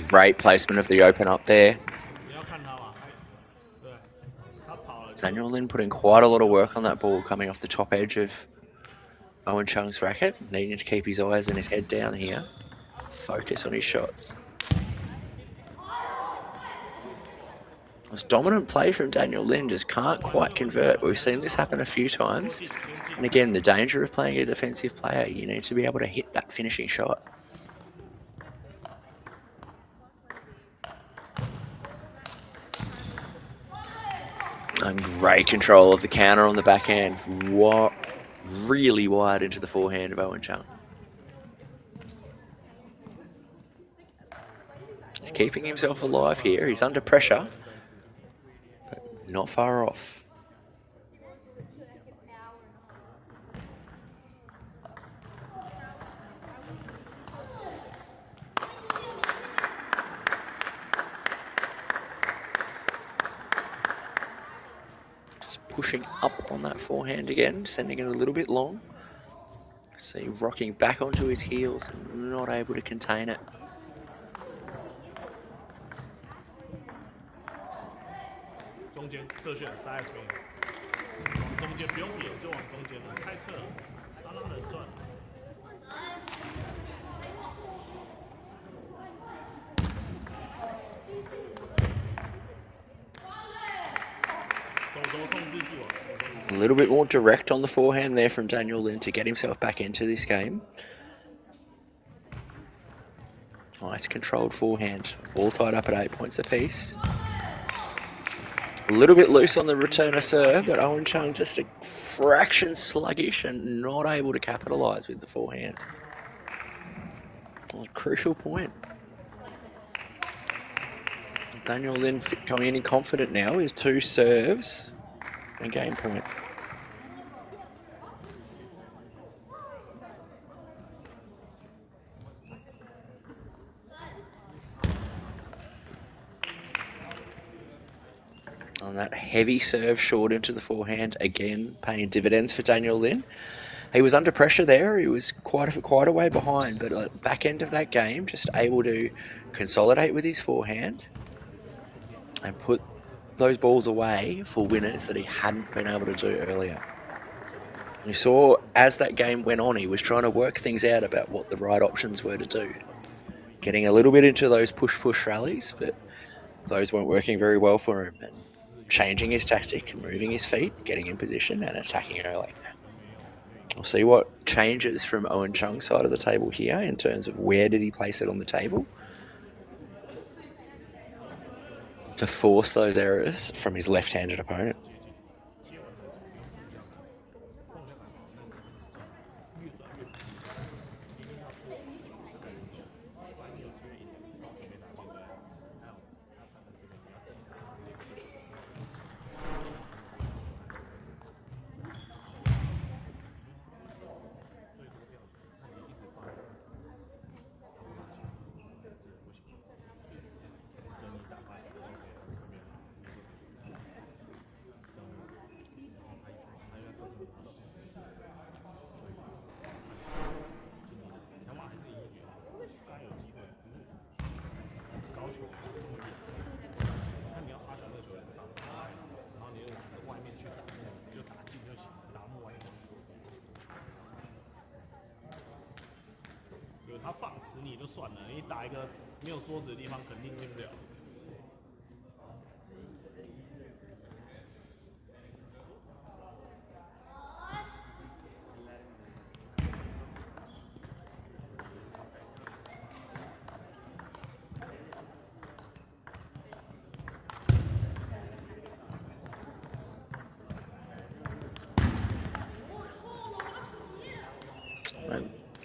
Speaker 4: Great placement of the open up there. Daniel Lin putting quite a lot of work on that ball coming off the top edge of Owen Chung's racket, needing to keep his eyes and his head down here. Focus on his shots. It was dominant play from Daniel Lin, just can't quite convert. We've seen this happen a few times. And again, the danger of playing a defensive player, you need to be able to hit that finishing shot. And great control of the counter on the backhand. What really wide into the forehand of Owen Chung. He's keeping himself alive here. He's under pressure, but not far off. Pushing up on that forehand again, sending it a little bit long. See, rocking back onto his heels and not able to contain it. A little bit more direct on the forehand there from Daniel Lin to get himself back into this game. Nice controlled forehand. All tied up at 8 points apiece. A little bit loose on the returner serve, but Owen Chung just a fraction sluggish and not able to capitalise with the forehand. A crucial point. Daniel Lin coming in confident now. His 2 serves and game points. On that heavy serve short into the forehand, again paying dividends for Daniel Lin. He was under pressure there. He was quite a way behind, but at the back end of that game, just able to consolidate with his forehand and put those balls away for winners that he hadn't been able to do earlier. You saw as that game went on, he was trying to work things out about what the right options were to do. Getting a little bit into those push rallies, but those weren't working very well for him. And changing his tactic, moving his feet, getting in position and attacking early. We'll see what changes from Owen Chung's side of the table here in terms of where did he place it on the table to force those errors from his left-handed opponent.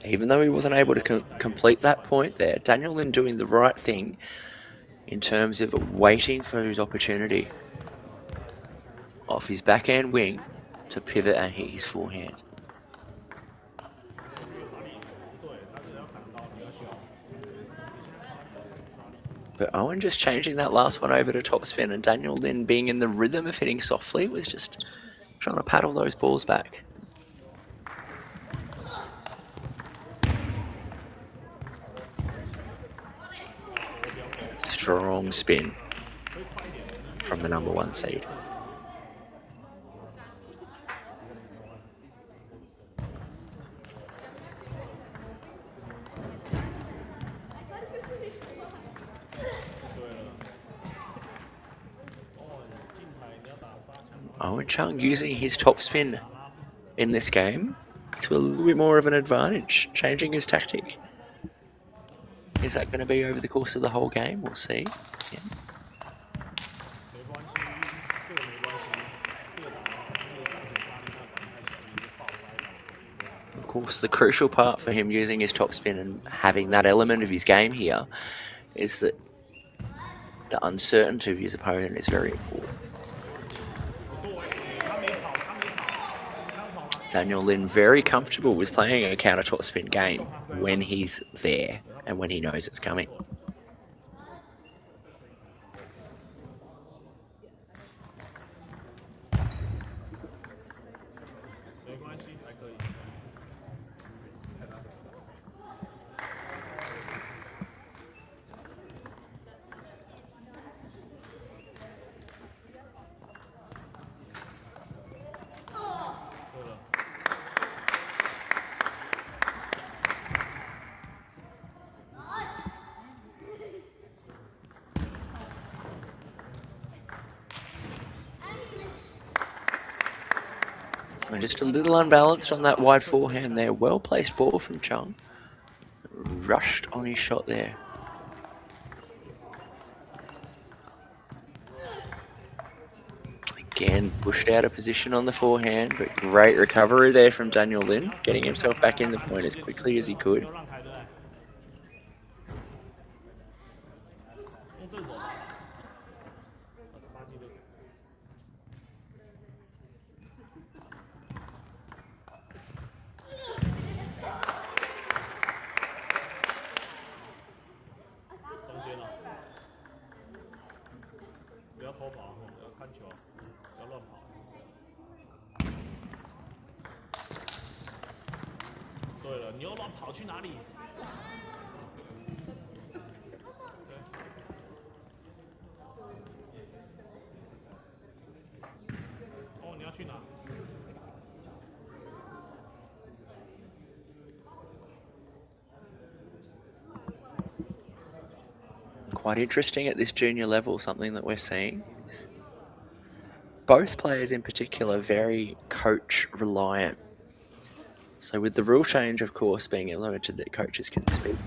Speaker 4: Even though he wasn't able to complete that point there, Daniel Lin doing the right thing in terms of waiting for his opportunity off his backhand wing to pivot and hit his forehand. But Owen just changing that last one over to topspin, and Daniel Lin being in the rhythm of hitting softly was just trying to paddle those balls back. Strong spin from the number 1 seed. Owen Chung using his topspin in this game to a little bit more of an advantage, changing his tactic. Is that going to be over the course of the whole game? We'll see. Yeah. Of course, the crucial part for him using his topspin and having that element of his game here is that the uncertainty of his opponent is very important. Daniel Lin very comfortable with playing a counter topspin game when he's there and when he knows it's coming. And just a little unbalanced on that wide forehand there. Well-placed ball from Chung. Rushed on his shot there. Again, pushed out of position on the forehand, but great recovery there from Daniel Lin, getting himself back in the point as quickly as he could. Quite interesting at this junior level, something that we're seeing. Both players in particular very coach reliant. So with the rule change, of course, being implemented that coaches can speak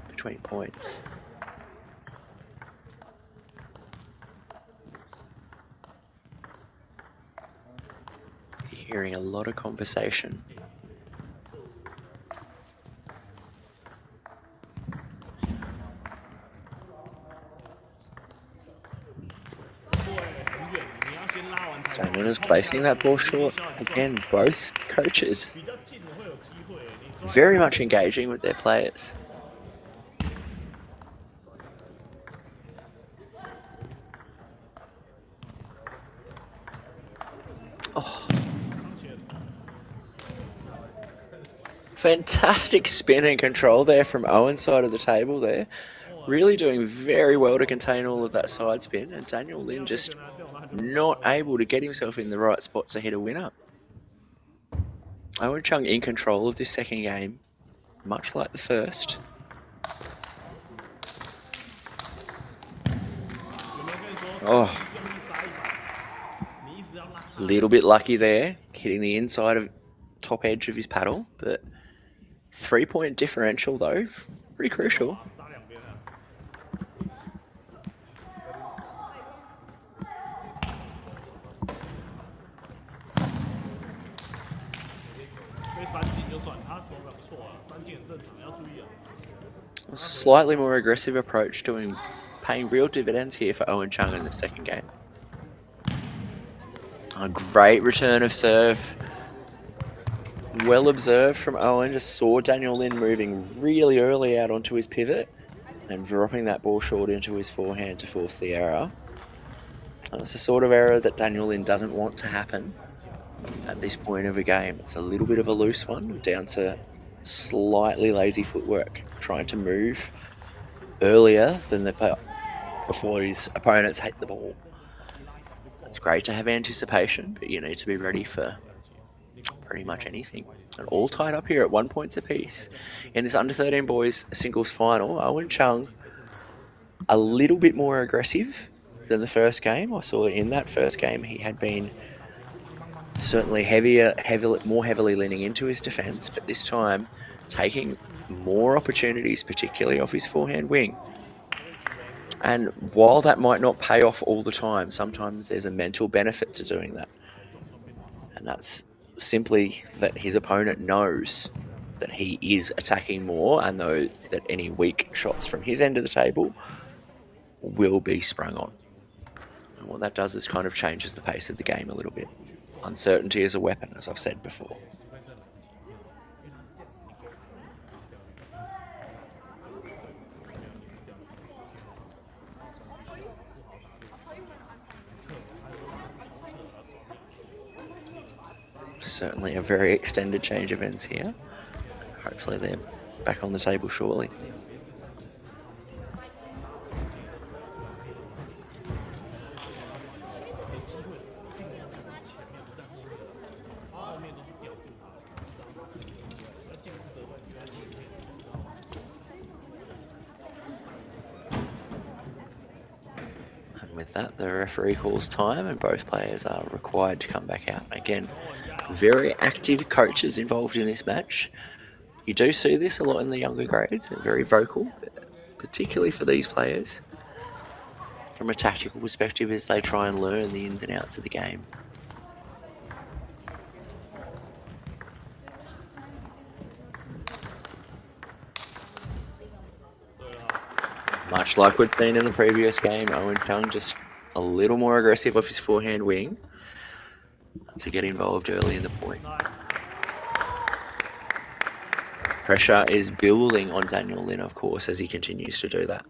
Speaker 4: between points. You're hearing a lot of conversation. Daniel is placing that ball short. Again, both coaches very much engaging with their players. Oh. Fantastic spin and control there from Owen's side of the table there. Really doing very well to contain all of that side spin, and Daniel Lin just not able to get himself in the right spot to hit a winner. Owen Chung in control of this second game, much like the first. Oh, a little bit lucky there, hitting the inside of top edge of his paddle, but 3-point differential though, pretty crucial. A slightly more aggressive approach paying real dividends here for Owen Chung in the second game. A great return of serve. Well observed from Owen, just saw Daniel Lin moving really early out onto his pivot and dropping that ball short into his forehand to force the error. That's the sort of error that Daniel Lin doesn't want to happen at this point of a game. It's a little bit of a loose one, down to slightly lazy footwork, trying to move earlier than before his opponents hit the ball. It's great to have anticipation, but you need to be ready for pretty much anything. And all tied up here at 1 point apiece. In this under-13 boys singles final, Owen Chung a little bit more aggressive than the first game. I saw in that first game he had been certainly more heavily leaning into his defence, but this time taking more opportunities, particularly off his forehand wing. And while that might not pay off all the time, sometimes there's a mental benefit to doing that. And that's simply that his opponent knows that he is attacking more, and though that any weak shots from his end of the table will be sprung on. And what that does is kind of changes the pace of the game a little bit. Uncertainty is a weapon, as I've said before. Certainly a very extended change of ends here. Hopefully they're back on the table shortly. And with that, the referee calls time and both players are required to come back out. Again, very active coaches involved in this match. You do see this a lot in the younger grades. They're very vocal, particularly for these players, from a tactical perspective as they try and learn the ins and outs of the game. Much like we'd seen in the previous game, Chung just a little more aggressive off his forehand wing to get involved early in the point. Pressure is building on Daniel Lin, of course, as he continues to do that.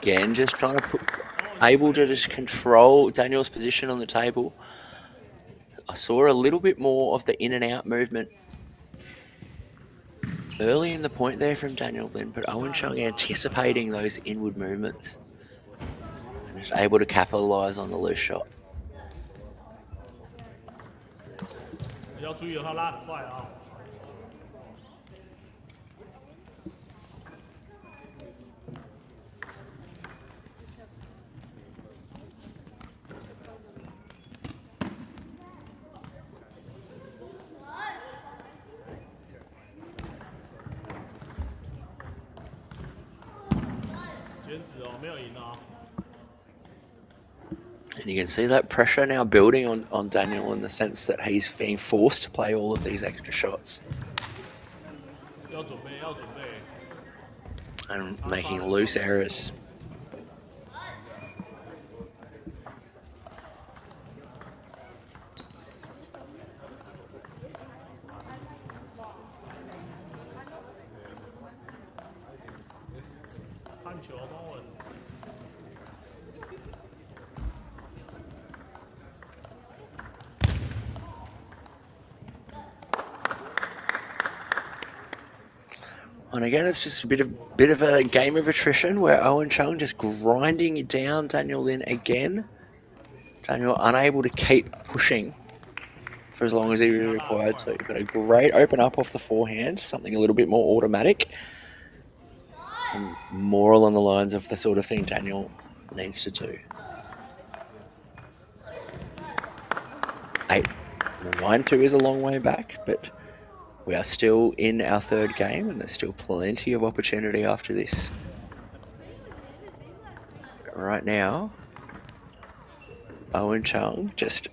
Speaker 4: Again, just trying to able to just control Daniel's position on the table. I saw a little bit more of the in and out movement early in the point there from Daniel Lin, but Chung anticipating those inward movements and just able to capitalise on the loose shot. And you can see that pressure now building on Daniel in the sense that he's being forced to play all of these extra shots. And making loose errors. And again, it's just a bit of a game of attrition where Chung just grinding down Daniel Lin again. Daniel unable to keep pushing for as long as he was required to. But a great open up off the forehand, something a little bit more automatic. And more along the lines of the sort of thing Daniel needs to do. 9-2 is a long way back, but we are still in our third game and there's still plenty of opportunity after this. But right now, Chung just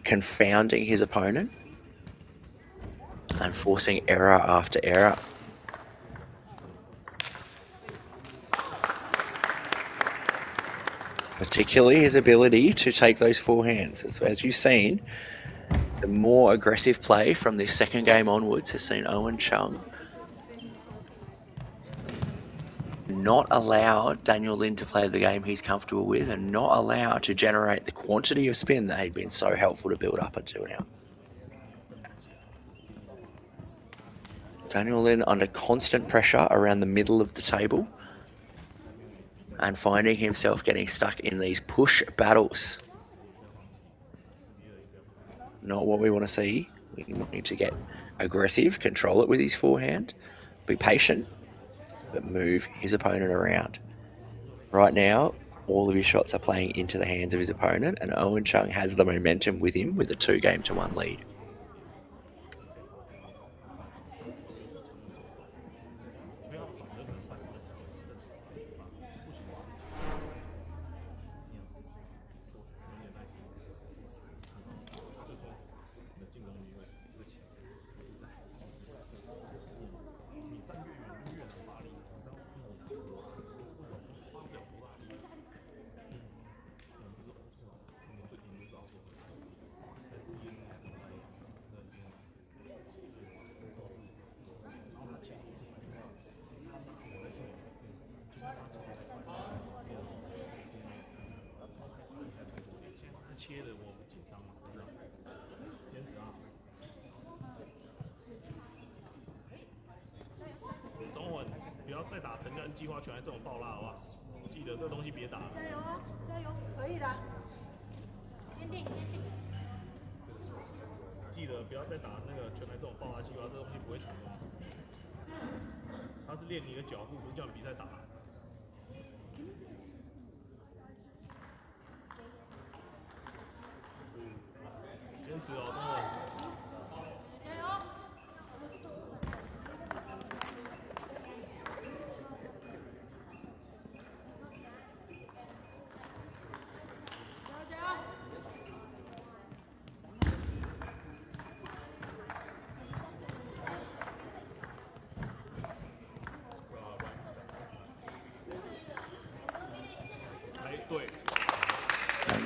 Speaker 4: confounding his opponent and forcing error after error. Particularly his ability to take those forehands. As you've seen, The more aggressive play from this second game onwards has seen Owen Chung not allow Daniel Lin to play the game he's comfortable with and not allow to generate the quantity of spin that he'd been so helpful to build up until now. Daniel Lin under constant pressure around the middle of the table and finding himself getting stuck in these push battles. Not what we want to see. We need to get aggressive, control it with his forehand, be patient, but move his opponent around. Right now, all of his shots are playing into the hands of his opponent, and Owen Chung has the momentum with him with a 2-game-1 lead.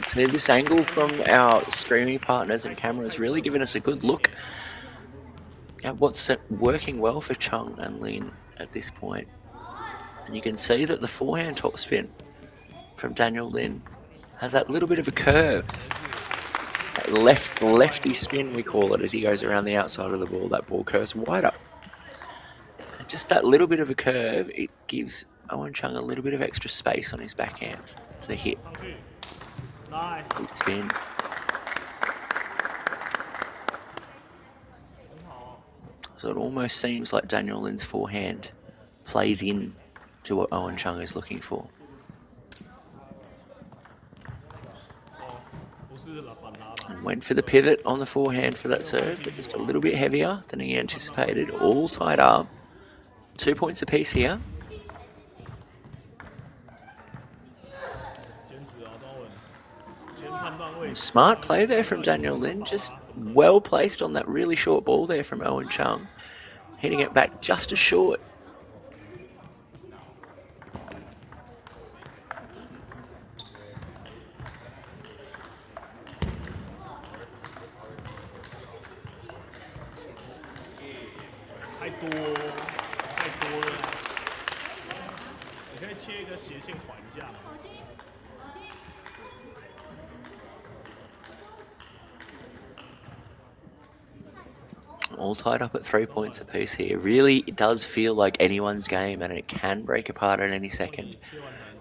Speaker 4: So this angle from our streaming partners and cameras really giving us a good look at what's working well for Chung and Lin at this point. And you can see that the forehand topspin from Daniel Lin has that little bit of a curve. That lefty spin, we call it, as he goes around the outside of the ball. That ball curves wider. And just that little bit of a curve, it gives Owen Chung a little bit of extra space on his backhand to hit. Good spin. So it almost seems like Daniel Lin's forehand plays in to what Owen Chung is looking for. And went for the pivot on the forehand for that serve, but just a little bit heavier than he anticipated. All tied up. 2 points apiece here. Smart play there from Daniel Lin, just well placed on that really short ball there from Owen Chung, hitting it back just as short. All tied up at 3 points apiece here. Really, it does feel like anyone's game, and it can break apart at any second.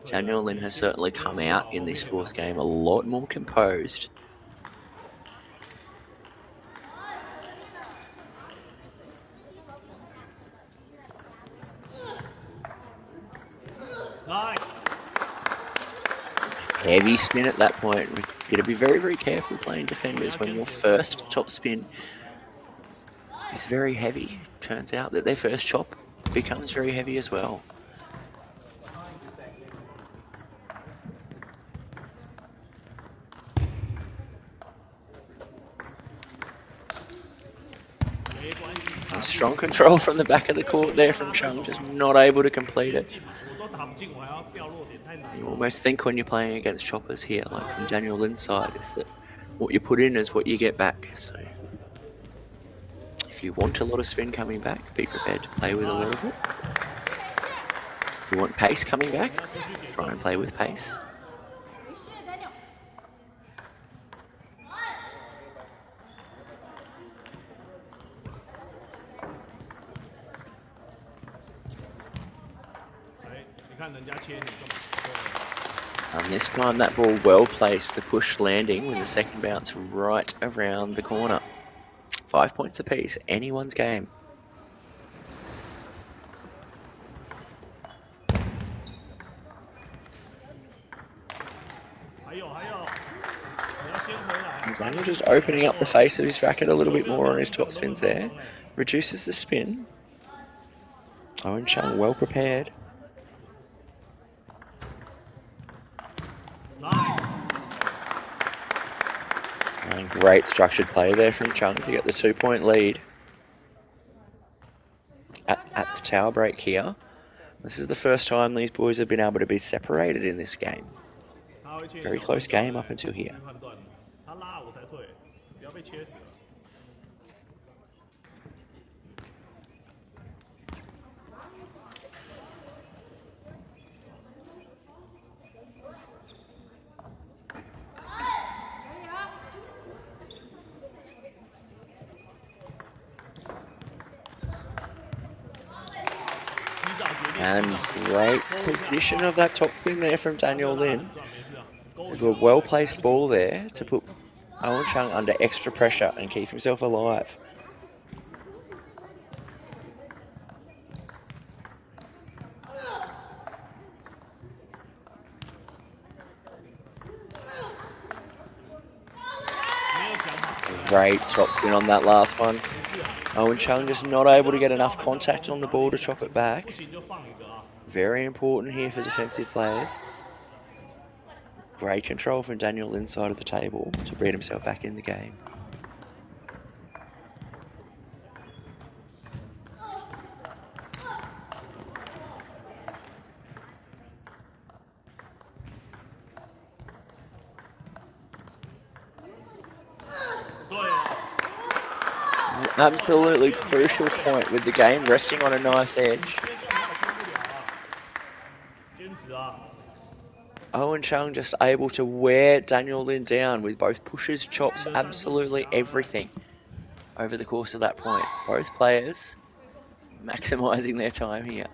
Speaker 4: Daniel Lin has certainly come out in this fourth game a lot more composed. Heavy spin at that point. We've got to be very, very careful playing defenders when your first top spin is very heavy. Turns out that their first chop becomes very heavy as well. A strong control from the back of the court there from Chung, just not able to complete it. You almost think when you're playing against choppers here, like from Daniel Lin's side, is that what you put in is what you get back. So If you want a lot of spin coming back, be prepared to play with a lot of it. If you want pace coming back, try and play with pace. And this time that ball well placed, the push landing with the second bounce right around the corner. 5 points apiece, anyone's game. Daniel just opening up the face of his racket a little bit more on his top spins there. Reduces the spin. Chung well prepared. And great structured play there from Chung to get the 2-point lead. At the tower break here. This is the first time these boys have been able to be separated in this game. Very close game up until here. And great position of that top spin there from Daniel Lin. There's a well-placed ball there to put Chung under extra pressure and keep himself alive. Great top spin on that last one. Chung just not able to get enough contact on the ball to chop it back. Very important here for defensive players. Great control from Daniel inside of the table to bring himself back in the game. Absolutely crucial point with the game resting on a nice edge. Chung just able to wear Daniel Lin down with both pushes, chops, absolutely everything over the course of that point. Both players maximising their time here.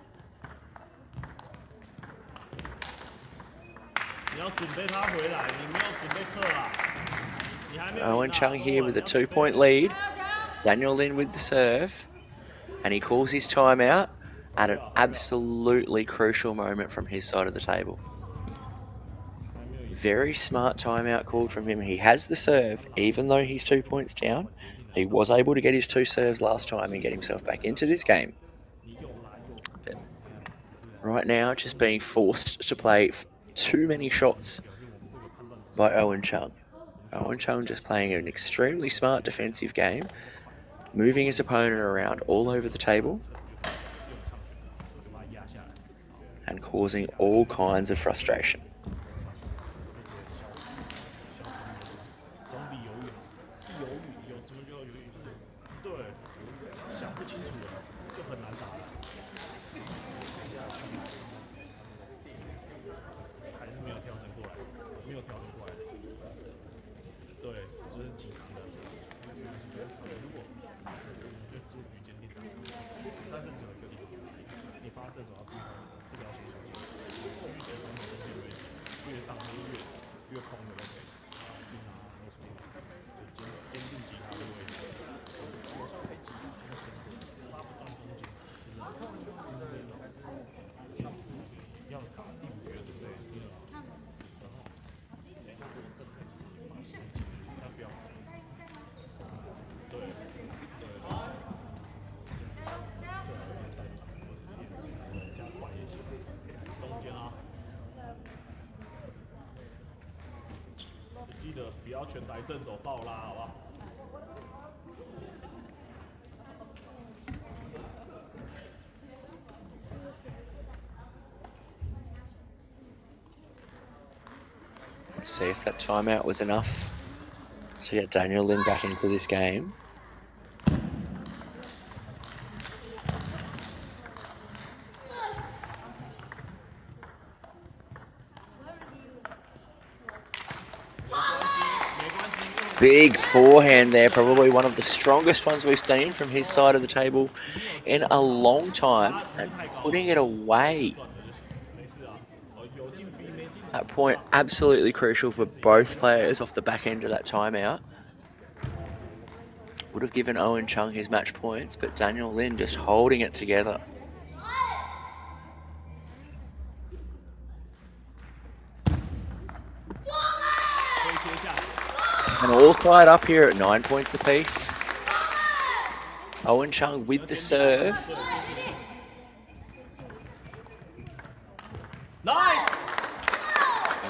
Speaker 4: Chung here with a 2-point lead. Daniel Lin with the serve. And he calls his timeout at an absolutely crucial moment from his side of the table. Very smart timeout called from him. He has the serve, even though he's 2 points down. He was able to get his 2 serves last time and get himself back into this game. But right now, just being forced to play too many shots by Chung. Chung just playing an extremely smart defensive game, moving his opponent around all over the table and causing all kinds of frustration. Let's see if that timeout was enough to get Daniel Lin back into this game. Big forehand there, probably one of the strongest ones we've seen from his side of the table in a long time, and putting it away. That point absolutely crucial for both players off the back end of that timeout. Would have given Owen Chung his match points, but Daniel Lin just holding it together. And all tied up here at 9 points apiece. Owen Chung with the serve.
Speaker 6: Nice.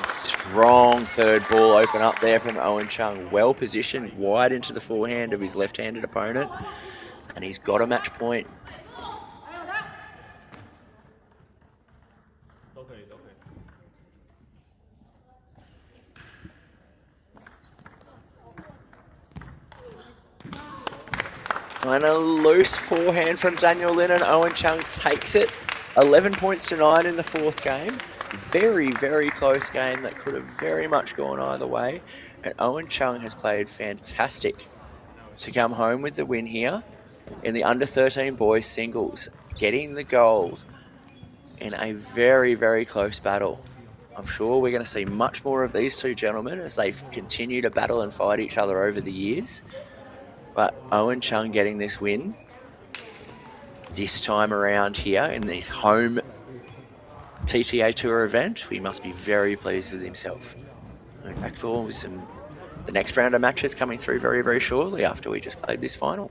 Speaker 4: Strong third ball open up there from Owen Chung. Well positioned wide into the forehand of his left-handed opponent. And he's got a match point. And a loose forehand from Daniel Lin, and Owen Chung takes it. 11 points to 9 in the fourth game. Very, very close game that could have very much gone either way. And Owen Chung has played fantastic to come home with the win here in the under-13 boys singles, getting the gold in a very, very close battle. I'm sure we're going to see much more of these two gentlemen as they continue to battle and fight each other over the years. But Owen Chung getting this win this time around here in this home TTA Tour event, he must be very pleased with himself. Going back for the next round of matches coming through very, very shortly after we just played this final.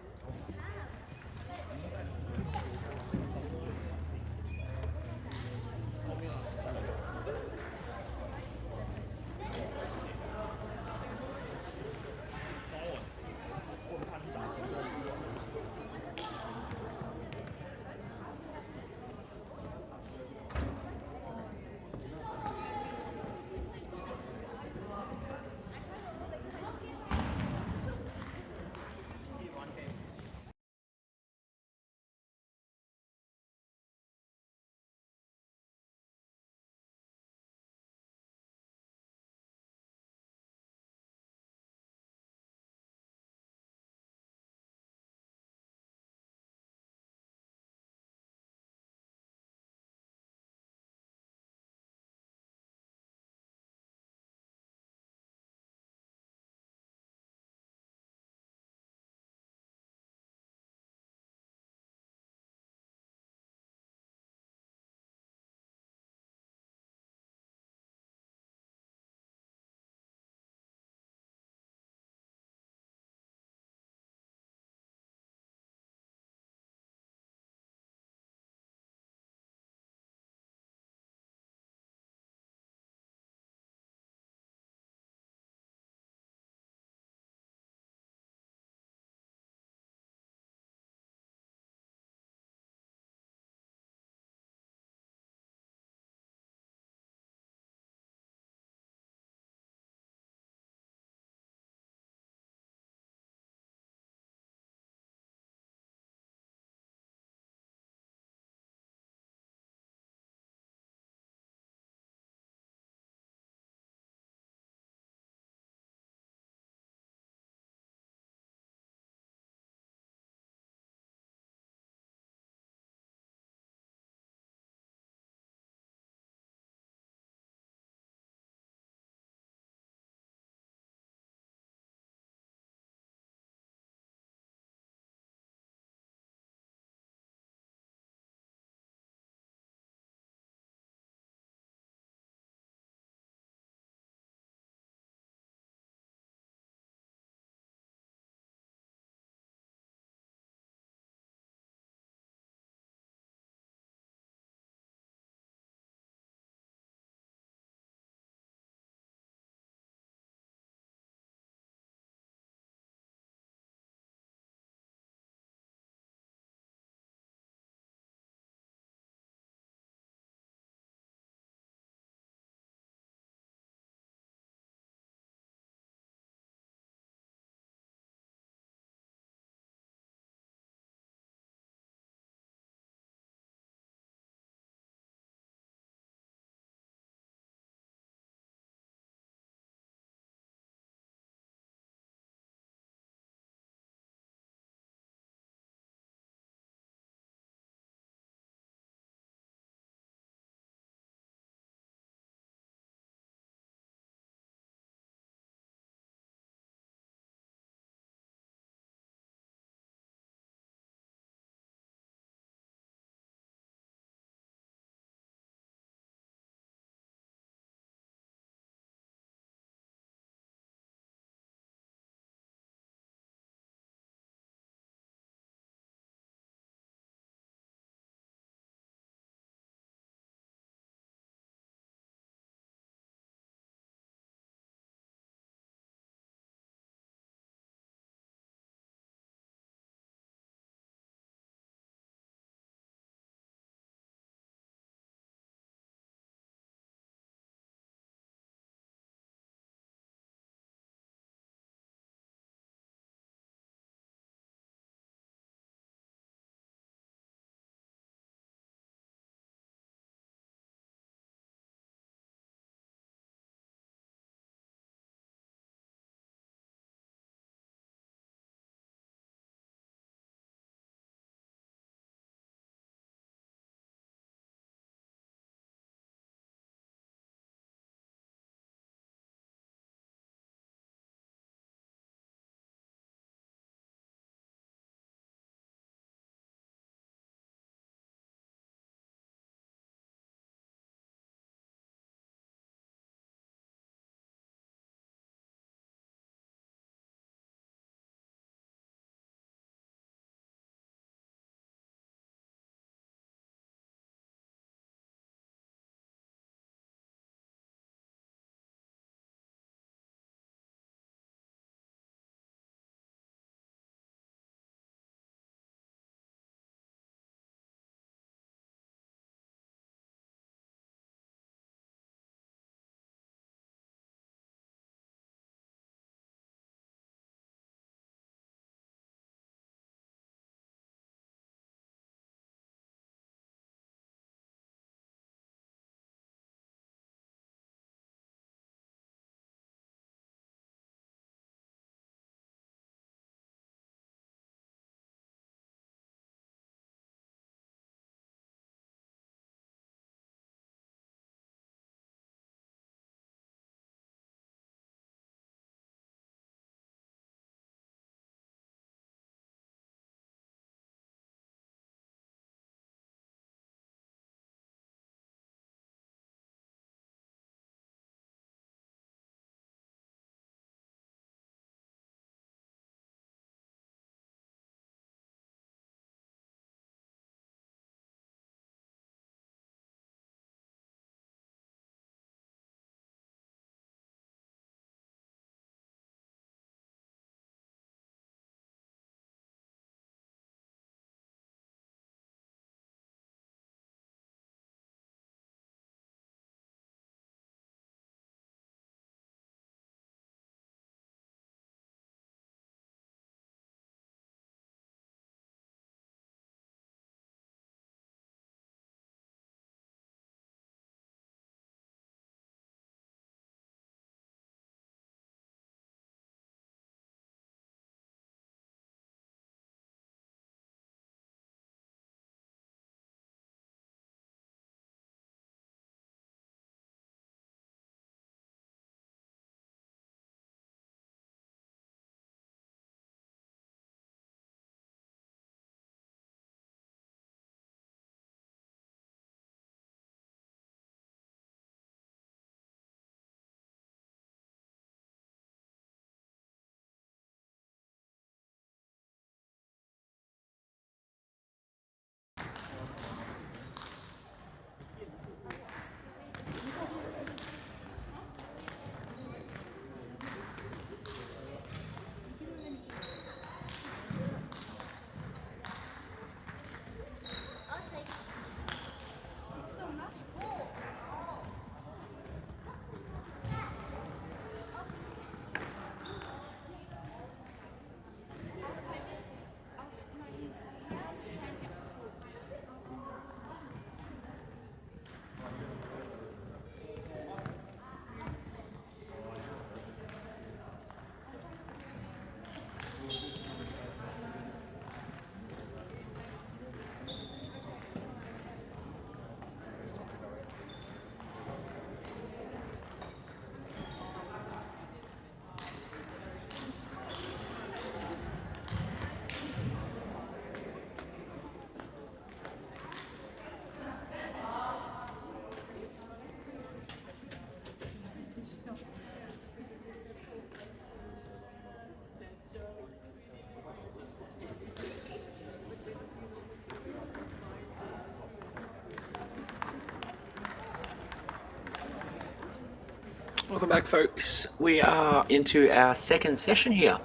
Speaker 4: Welcome back, folks. We are into our second session here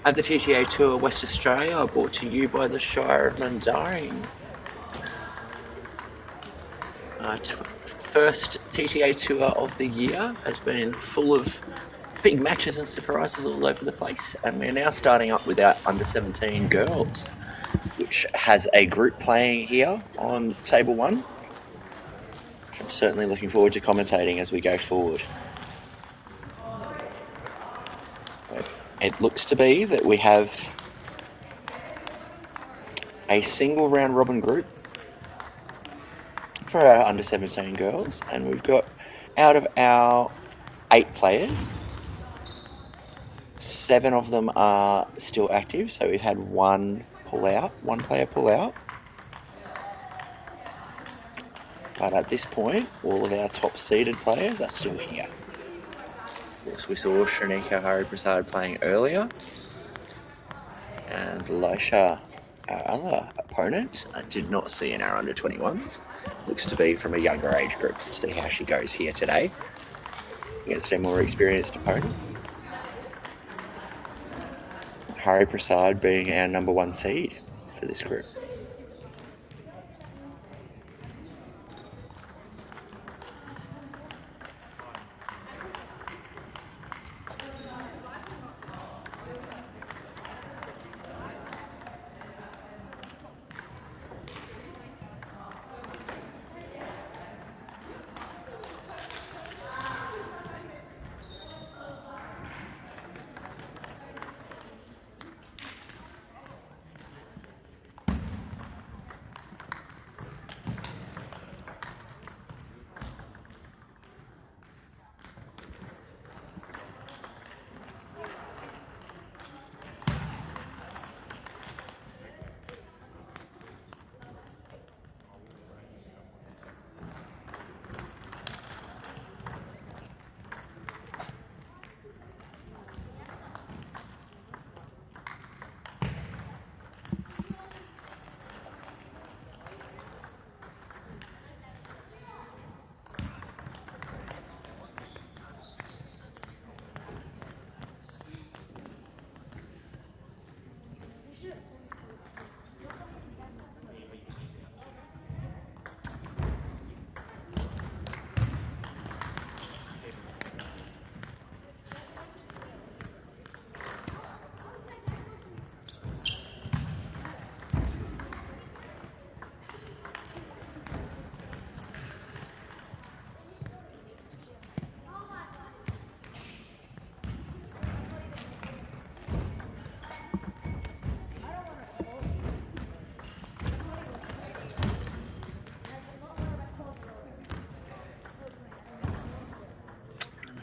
Speaker 4: at the TTA Tour West Australia, brought to you by the Shire of Mandarin. First TTA Tour of the year has been full of big matches and surprises all over the place, and we're now starting up with our under-17 girls, which has a group playing here on table 1. I'm certainly looking forward to commentating as we go forward. It looks to be that we have a single round robin group for our under-17 girls, and we've got, out of our 8 players, 7 of them are still active, so we've had one player pull out. But at this point, all of our top seeded players are still here. Of course, we saw Shanika Prasad playing earlier, and Lisha, our other opponent, I did not see in our under-21s. Looks to be from a younger age group. Let's see how she goes here today against a more experienced opponent. Hari Prasad being our number 1 seed for this group.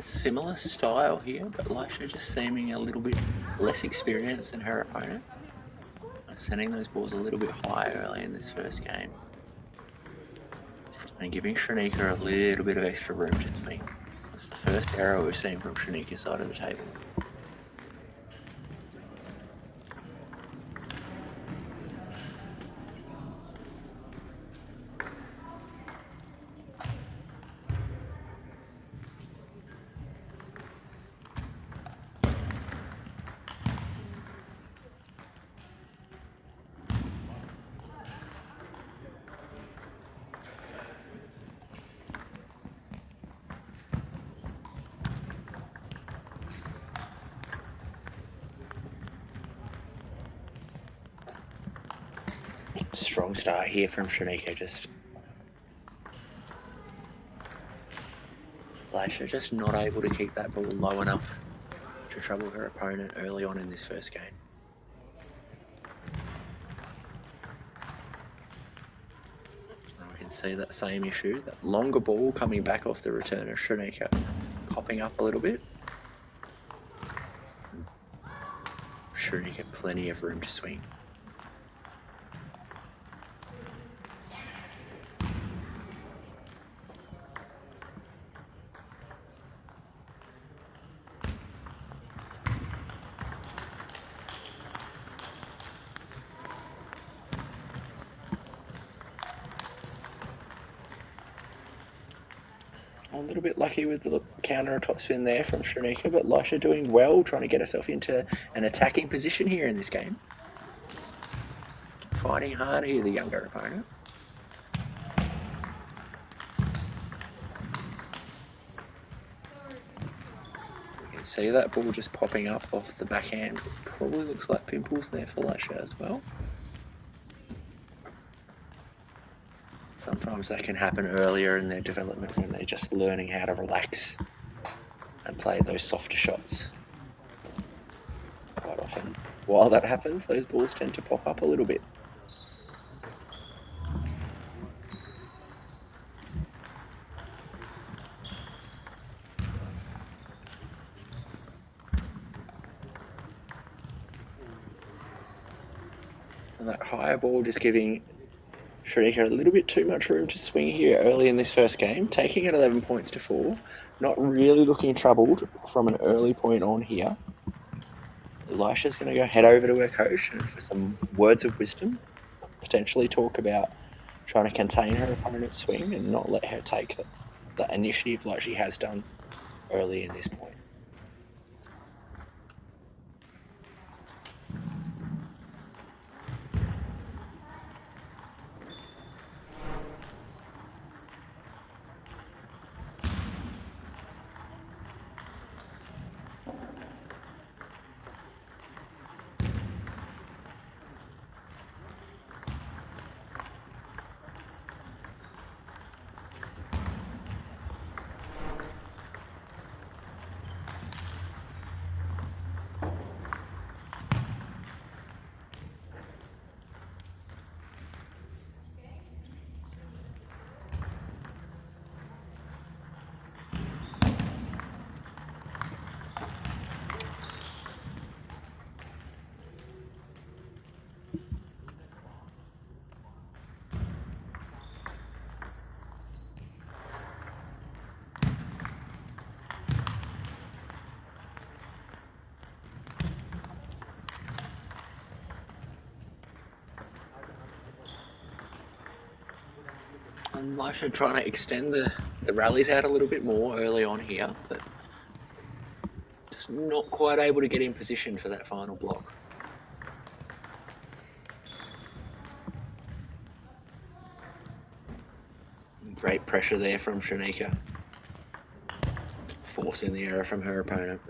Speaker 4: Similar style here, but Lisha just seeming a little bit less experienced than her opponent. Sending those balls a little bit high early in this first game. And giving Shanika a little bit of extra room to swing. That's the first error we've seen from Shanika's side of the table. Strong start here from Shanika, Lisha just not able to keep that ball low enough to trouble her opponent early on in this first game. And we can see that same issue, that longer ball coming back off the return of Shanika, popping up a little bit. Shanika plenty of room to swing. A little bit lucky with the counter or top spin there from Shanika, but Lisha doing well, trying to get herself into an attacking position here in this game. Fighting hard here, the younger opponent. You can see that ball just popping up off the backhand. Probably looks like pimples there for Lisha as well. Sometimes that can happen earlier in their development when they're just learning how to relax and play those softer shots. Quite often, while that happens, those balls tend to pop up a little bit. And that higher ball just giving Shanika a little bit too much room to swing here early in this first game, taking it 11 points to 4. Not really looking troubled from an early point on here. Elisha's going to go head over to her coach and for some words of wisdom, potentially talk about trying to contain her opponent's swing and not let her take the initiative like she has done early in this point. And Lisha trying to extend the rallies out a little bit more early on here, but just not quite able to get in position for that final block. Great pressure there from Shanika, forcing the error from her opponent.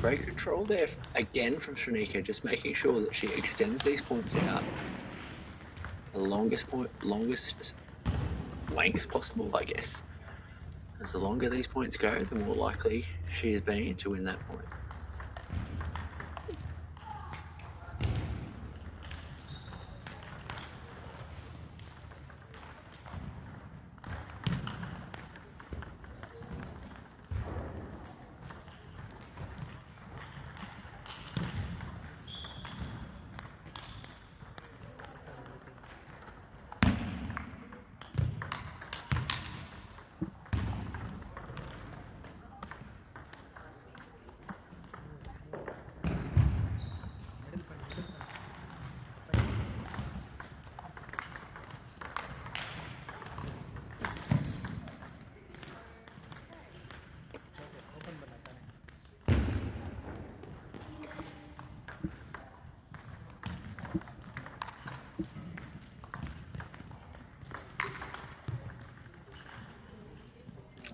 Speaker 4: Great control there again from Shanika, just making sure that she extends these points out the longest length possible, I guess. As the longer these points go, the more likely she is being to win that point.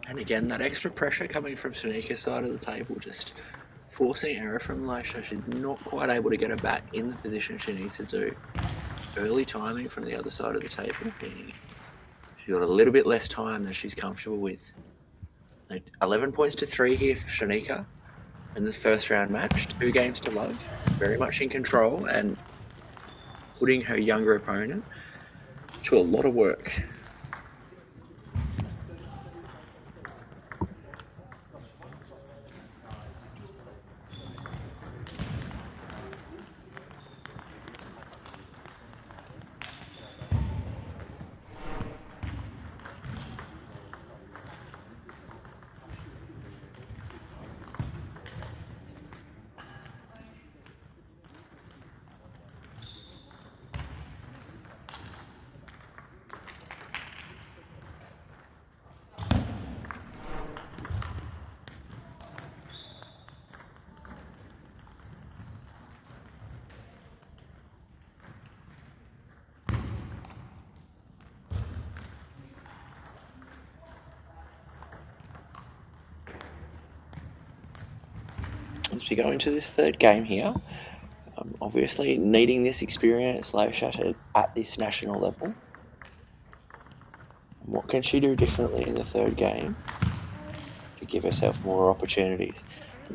Speaker 4: And again, that extra pressure coming from Shanika's side of the table, just forcing error from Lisha. She's not quite able to get her bat in the position she needs to do. Early timing from the other side of the table, meaning she's got a little bit less time than she's comfortable with. 11 points to 3 here for Shanika. in this first round match. 2 games to love, very much in control and putting her younger opponent to a lot of work. As we go into this third game here, obviously needing this experience Laisha at this national level. What can she do differently in the third game to give herself more opportunities?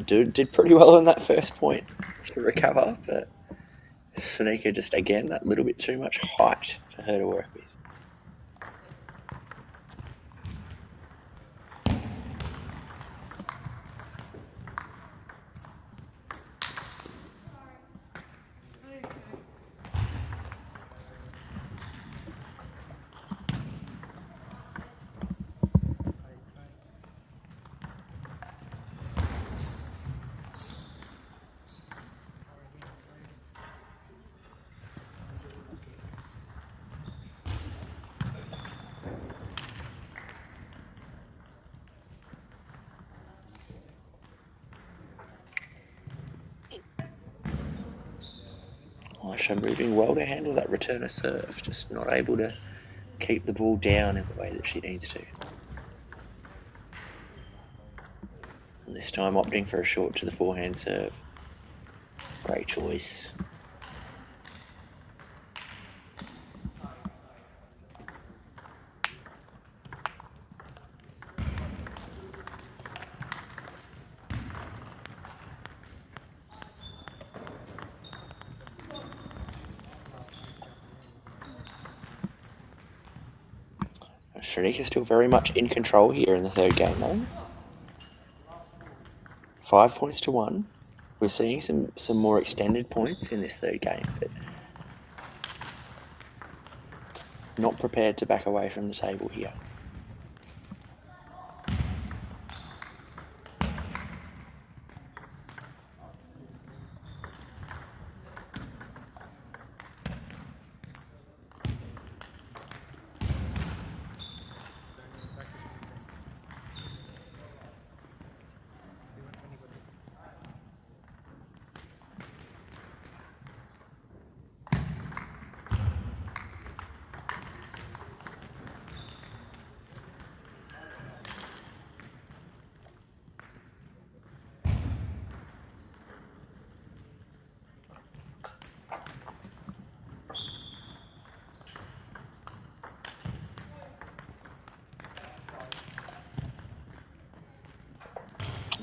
Speaker 4: Did pretty well on that first point to recover, but Shanika just, again, that little bit too much height for her to work with. Aisha moving well to handle that return of serve, just not able to keep the ball down in the way that she needs to. And this time opting for a short to the forehand serve. Great choice. Shanika still very much in control here in the third game, though. 5 points to 1. We're seeing some more extended points in this third game, but not prepared to back away from the table here.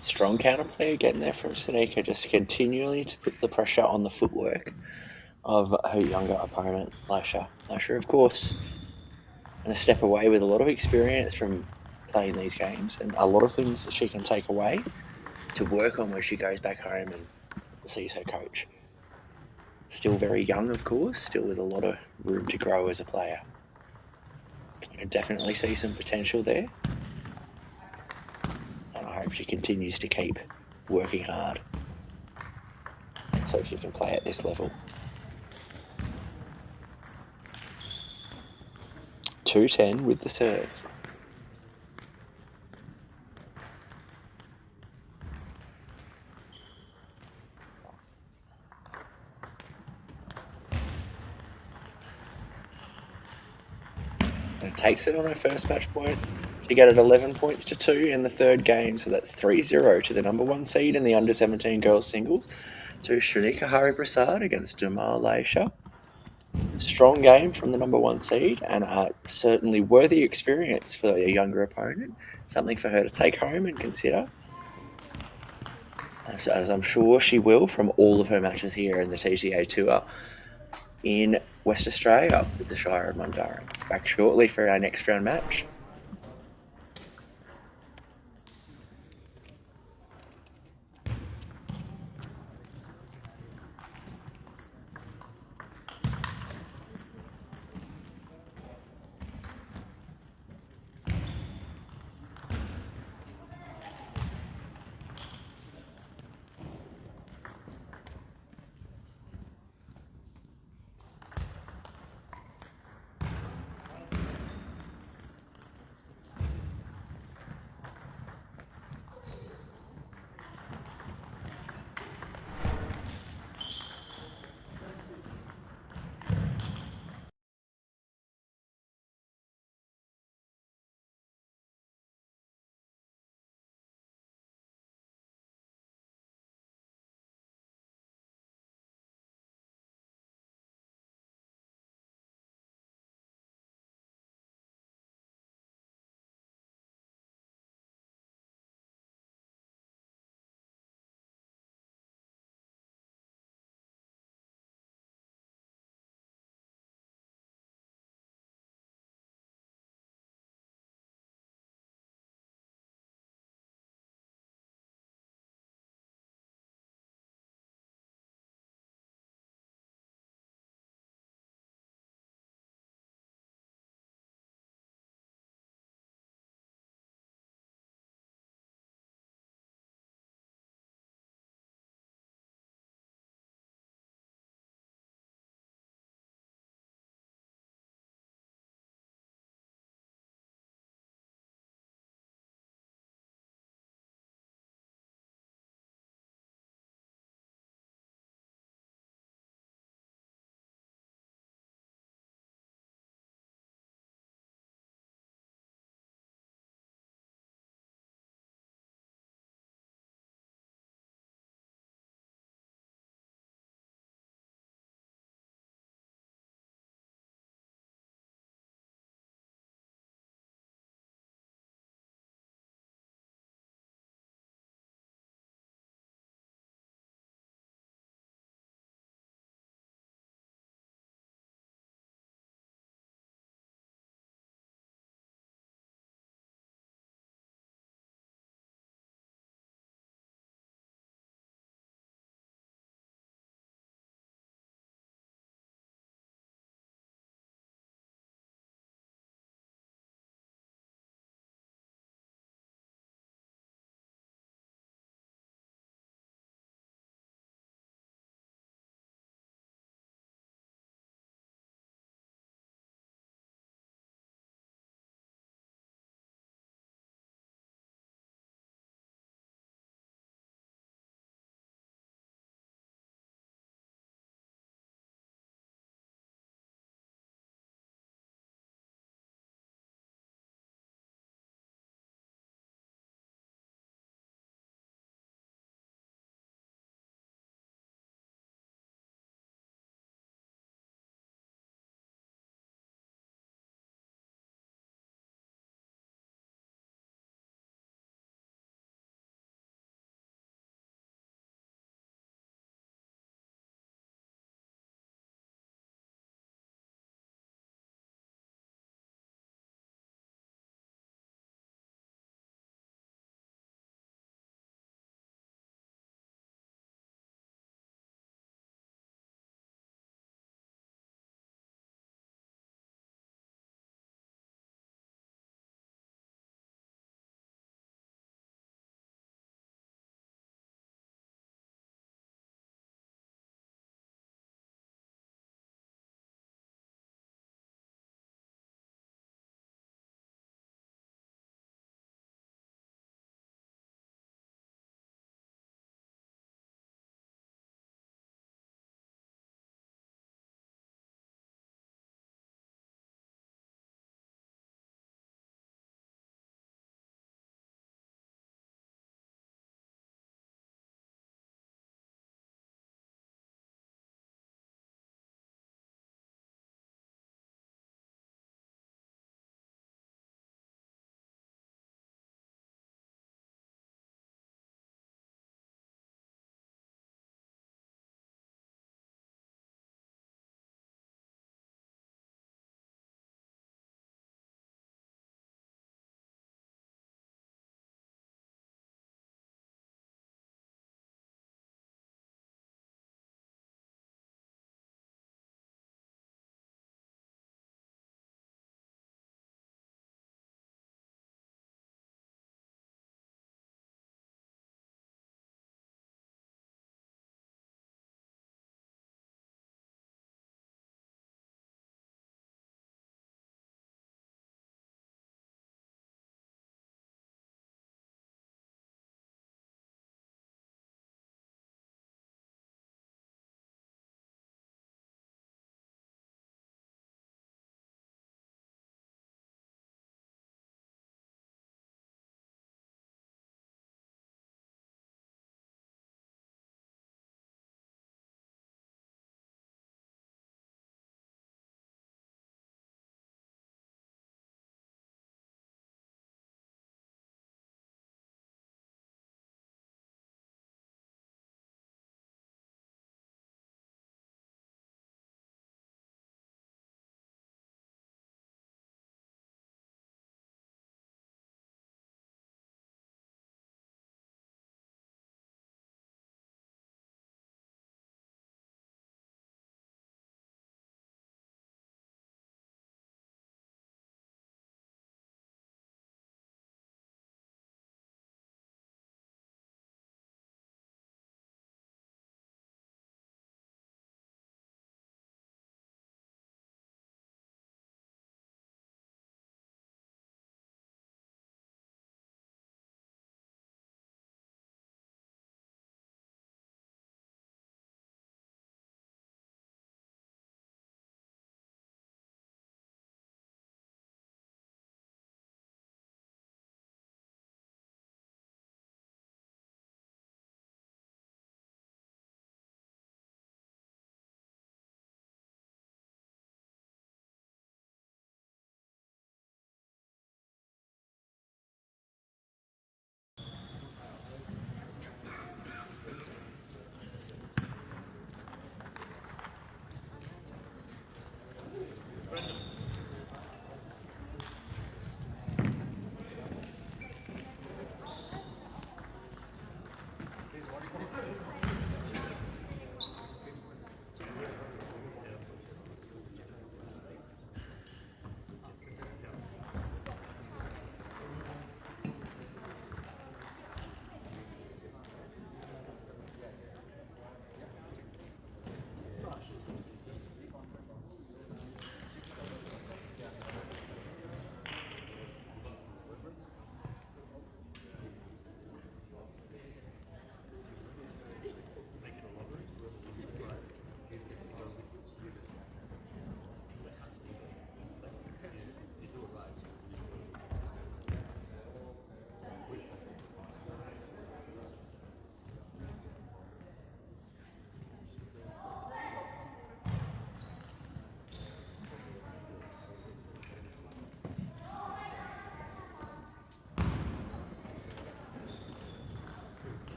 Speaker 4: Strong counterplay again there from Shanika, just continually to put the pressure on the footwork of her younger opponent, Laisha. Laisha, of course, and a step away with a lot of experience from playing these games and a lot of things that she can take away to work on when she goes back home and sees her coach. Still very young, of course, still with a lot of room to grow as a player. I can definitely see some potential there. And I hope she continues to keep working hard so she can play at this level. 2-10 with the serve. And takes it on her first match point to get it 11 points to 2 in the third game. So that's 3-0 to the number 1 seed in the under-17 girls singles, to Shanika Prasad against Jamal Laisha. Strong game from the number 1 seed and a certainly worthy experience for a younger opponent. Something for her to take home and consider. as I'm sure she will from all of her matches here in the TTA Tour in West Australia with the Shire of Mundaring. Back shortly for our next round match.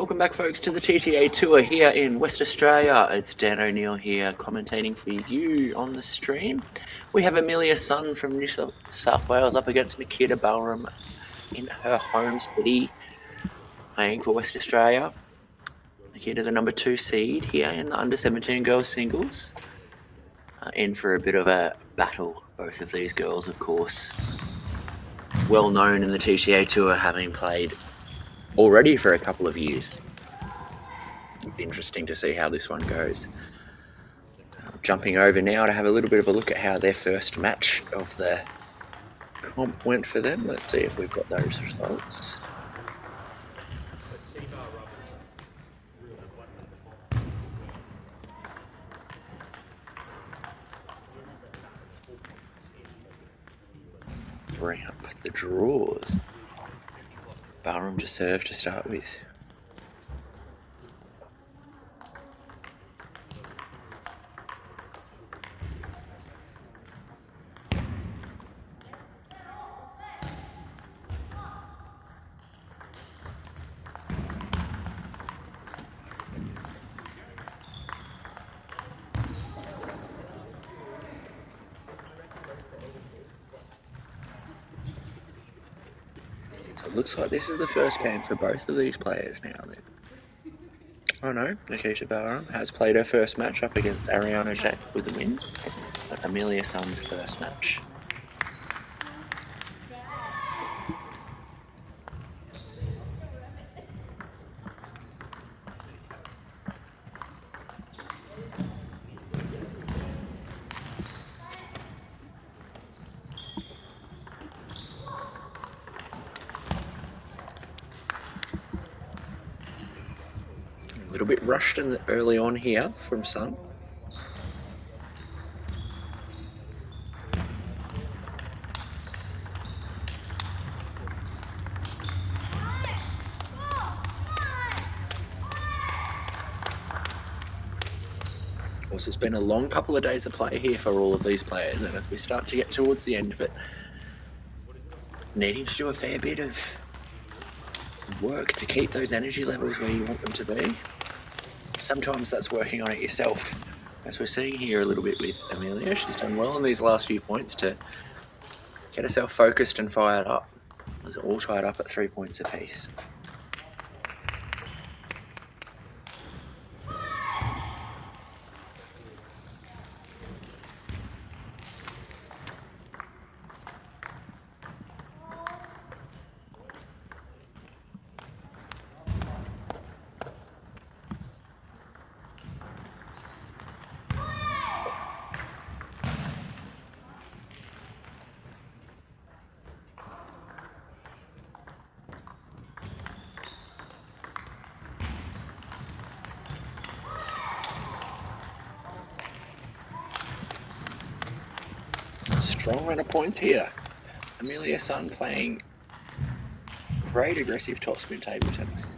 Speaker 4: Welcome back, folks, to the TTA tour here in West Australia. It's Dan O'Neill here commentating for you on the stream. We have Amelia Sun from New South Wales up against Nikita Barum in her home city, playing for West Australia. Nikita, the number 2 seed here in the under-17 girls singles. In for a bit of a battle. Both of these girls, of course, well known in the TTA tour, having played already for a couple of years. Interesting to see how this one goes. Jumping over now to have a little bit of a look at how their first match of the comp went for them. Let's see if we've got those results. Bring up the draws. Barum to serve to start with. It looks like this is the first game for both of these players now. Oh no, Nikita Barum has played her first match up against Ariana Jack with the win. But Amelia Sun's first match. A little bit rushed early on here from Sun. Also, it's been a long couple of days of play here for all of these players, and as we start to get towards the end of it, needing to do a fair bit of work to keep those energy levels where you want them to be. Sometimes that's working on it yourself, as we're seeing here a little bit with Amelia. She's done well in these last few points to get herself focused and fired up. It was all tied up at 3 points apiece. Strong run of points here. Amelia Sun playing great aggressive topspin table tennis.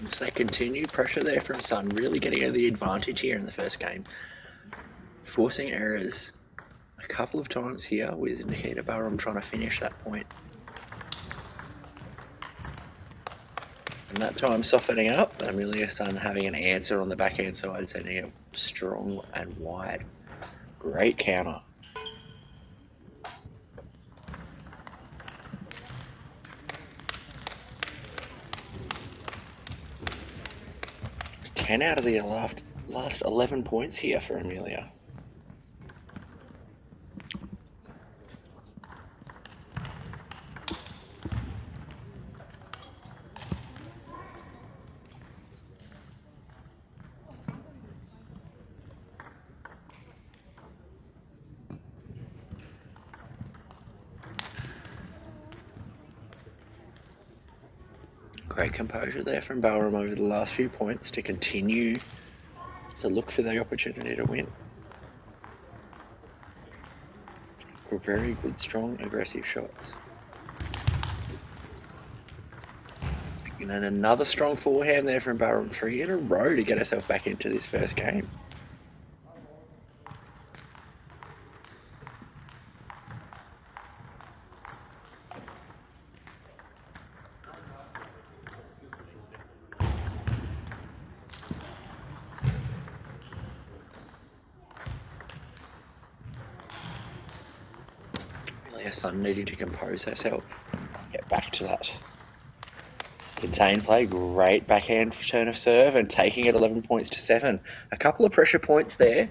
Speaker 4: Looks like continued pressure there from Sun, really getting the advantage here in the first game. Forcing errors a couple of times here with Nikita Barum trying to finish that point. And that time softening up, Amelia Sun having an answer on the backhand side, sending it strong and wide. Great counter. 10 out of the last 11 points here for Amelia. Great composure there from Barum over the last few points to continue to look for the opportunity to win. Very good, strong, aggressive shots. And then another strong forehand there from Barum, 3 in a row to get herself back into this first game. Her son needing to compose herself, get back to that contained play. Great backhand turn of serve and taking it 11 points to 7. A couple of pressure points there.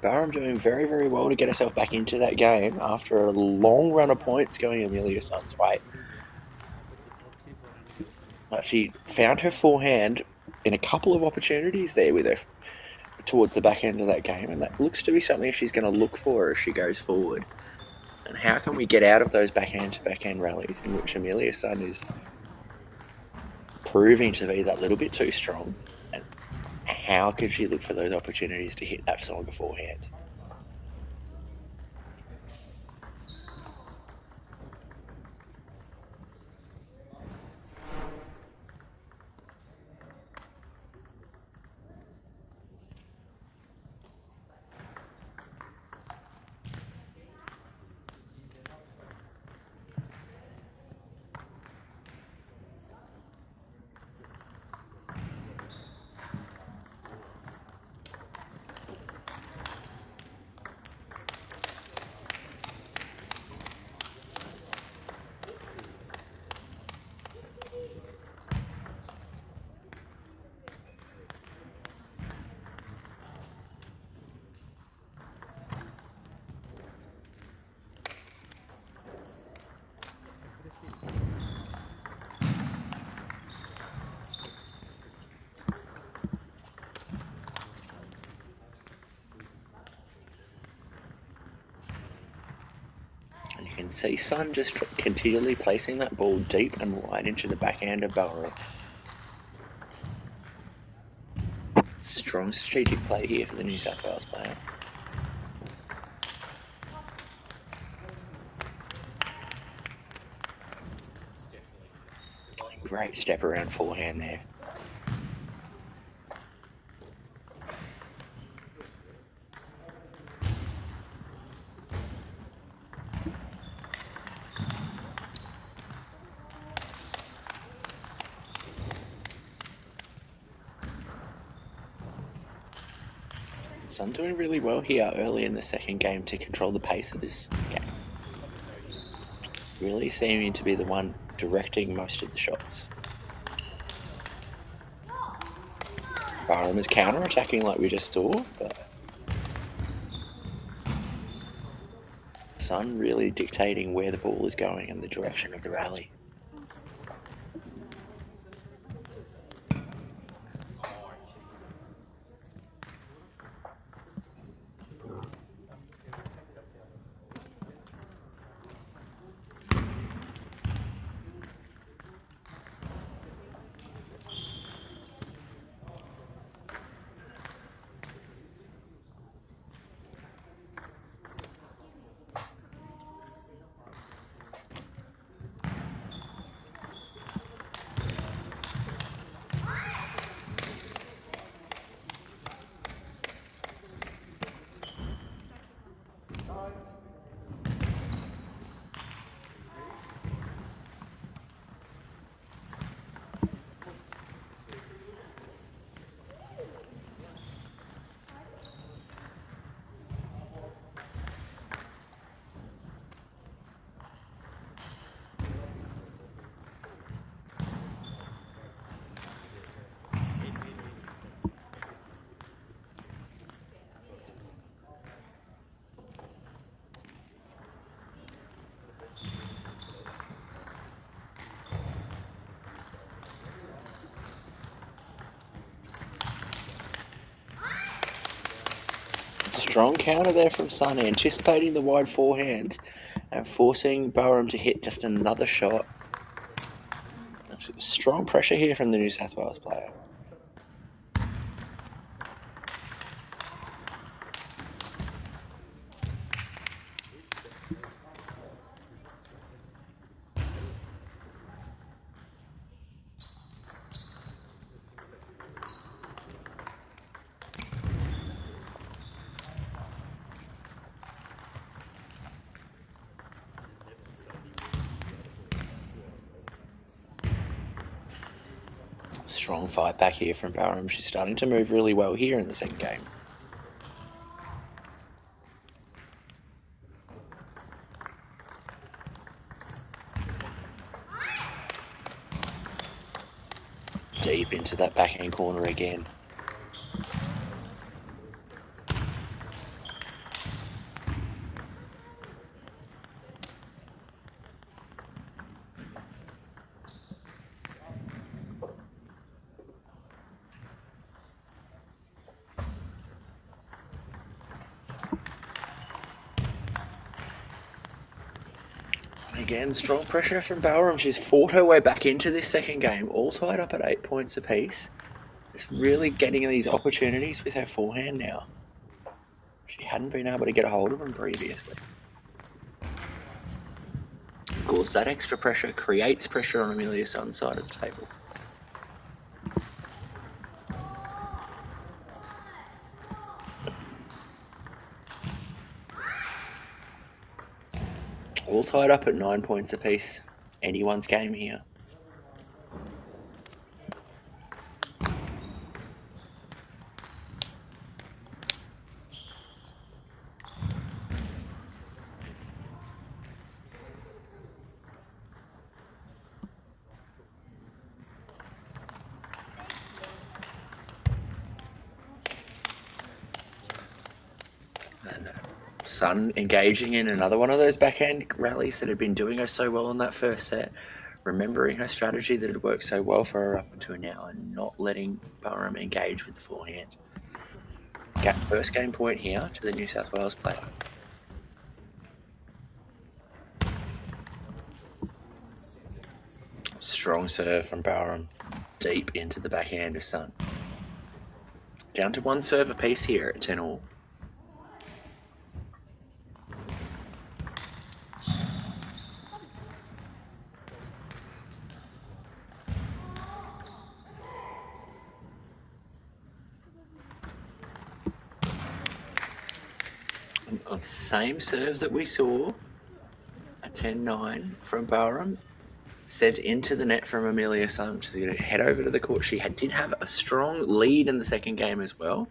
Speaker 4: Barum doing very, very well to get herself back into that game after a long run of points going Amelia's son's way. But she found her forehand in a couple of opportunities there with her towards the back end of that game, and that looks to be something she's going to look for as she goes forward. And how can we get out of those backhand to backhand rallies in which Amelia's son is proving to be that little bit too strong? And how can she look for those opportunities to hit that stronger forehand? And you can see Sun just continually placing that ball deep and wide into the backhand of Barum. Strong strategic play here for the New South Wales player. Great step around forehand there. Sun doing really well here early in the second game to control the pace of this game. Really seeming to be the one directing most of the shots. Barum is counter-attacking like we just saw, but Sun really dictating where the ball is going and the direction of the rally. Strong counter there from Sun, anticipating the wide forehand and forcing Barum to hit just another shot. Strong pressure here from the New South Wales player. Strong fight back here from Barum. She's starting to move really well here in the second game. Deep into that backhand corner again. Again, strong pressure from Barum. She's fought her way back into this second game, all tied up at 8 points apiece. Just really getting these opportunities with her forehand now. She hadn't been able to get a hold of them previously. Of course, that extra pressure creates pressure on Amelia Sun's side of the table. All tied up at 9 points apiece. Anyone's game here. Sun engaging in another one of those backhand rallies that had been doing her so well in that first set, remembering her strategy that had worked so well for her up until now and not letting Barum engage with the forehand. First game point here to the New South Wales player. Strong serve from Barum, deep into the backhand of Sun. Down to one serve apiece here at 10-all. The same serve that we saw, a 10-9 from Barum, sent into the net from Amelia Sun. She's going to head over to the court. She did have a strong lead in the second game as well.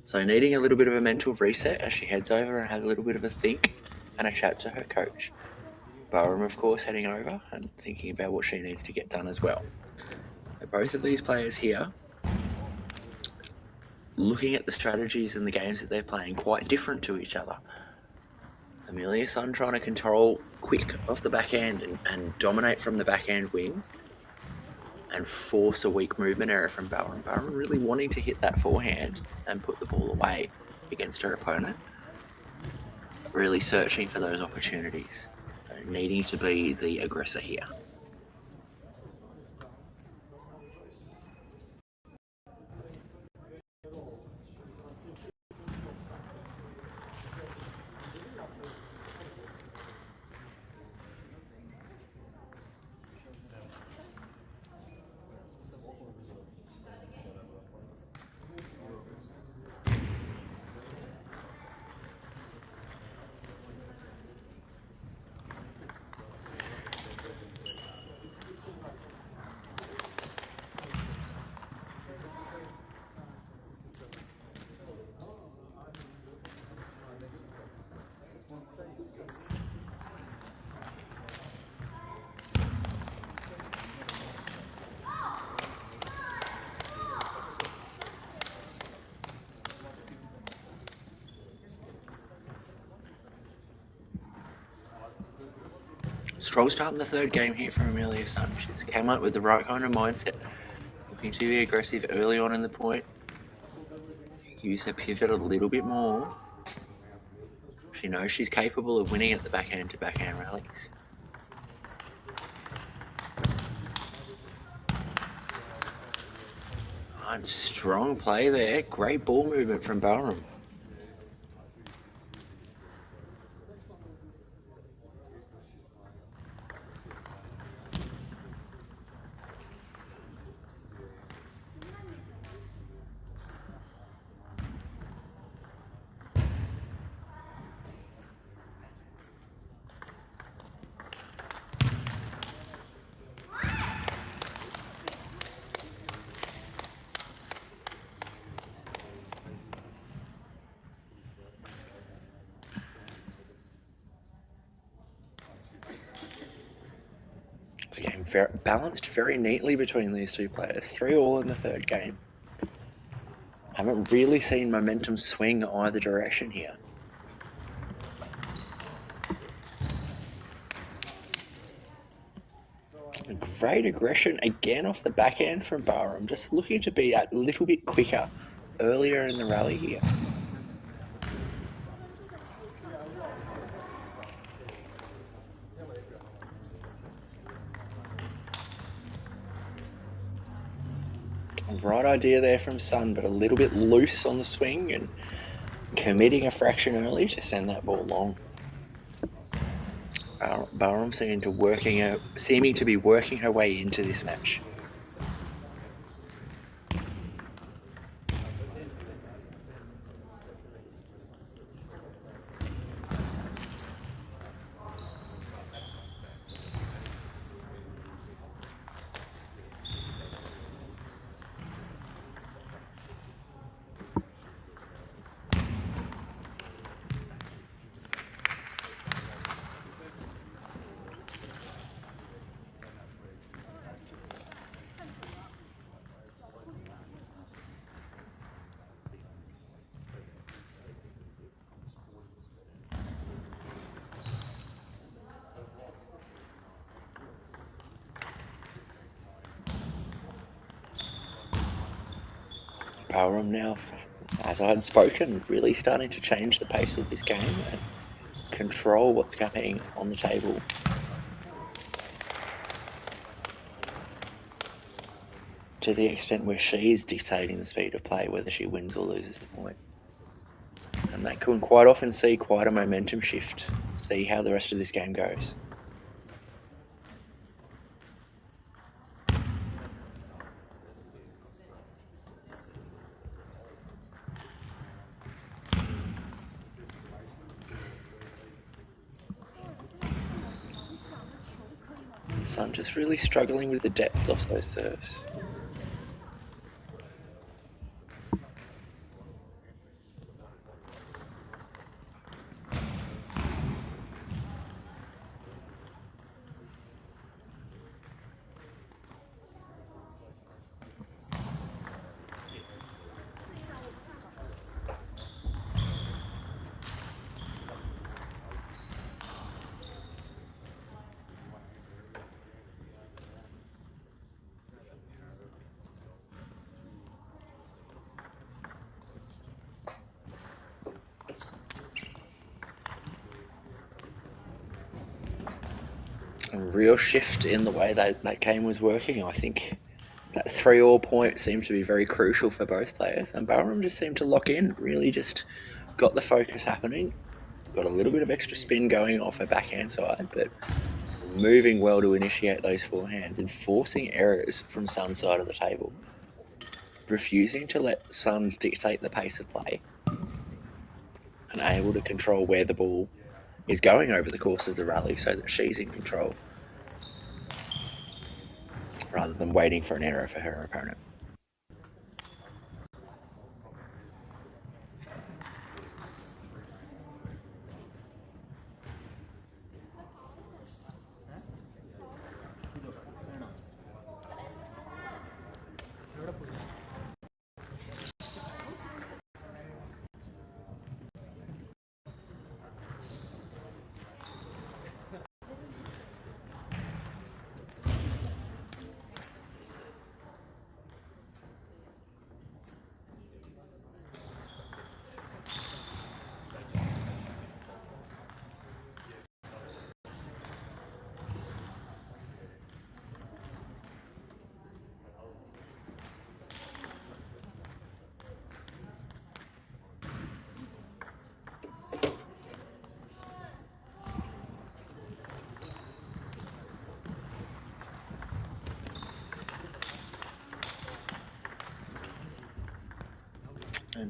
Speaker 4: So needing a little bit of a mental reset as she heads over and has a little bit of a think and a chat to her coach. Barum, of course, heading over and thinking about what she needs to get done as well. So both of these players here, looking at the strategies and the games that they're playing, quite different to each other. Amelia Sun trying to control quick off the backhand and dominate from the backhand wing and force a weak movement error from Barum. Barum really wanting to hit that forehand and put the ball away against her opponent. Really searching for those opportunities, needing to be the aggressor here. Strong start in the third game here from Amelia Sun. She's came up with the right kind of mindset, looking to be aggressive early on in the point. Use her pivot a little bit more. She knows she's capable of winning at the backhand to backhand rallies. And strong play there. Great ball movement from Barum. This game balanced very neatly between these two players. 3-3 in the third game. Haven't really seen momentum swing either direction here. Great aggression again off the back end from Barum. Just looking to be a little bit quicker earlier in the rally here. Right idea there from Sun, but a little bit loose on the swing and committing a fraction early to send that ball long. Barum seeming to be working her way into this match. Barum now, as I had spoken, really starting to change the pace of this game and control what's going on the table. To the extent where she's dictating the speed of play, whether she wins or loses the point. And that can quite often see quite a momentum shift. See how the rest of this game goes. Sun just really struggling with the depths off those serves. A real shift in the way that game was working. I think that 3-3 point seemed to be very crucial for both players, and Barum just seemed to lock in, really just got the focus happening, got a little bit of extra spin going off her backhand side, but moving well to initiate those forehands and forcing errors from Sun's side of the table. Refusing to let Sun dictate the pace of play and able to control where the ball is going over the course of the rally so that she's in control rather than waiting for an error for her opponent.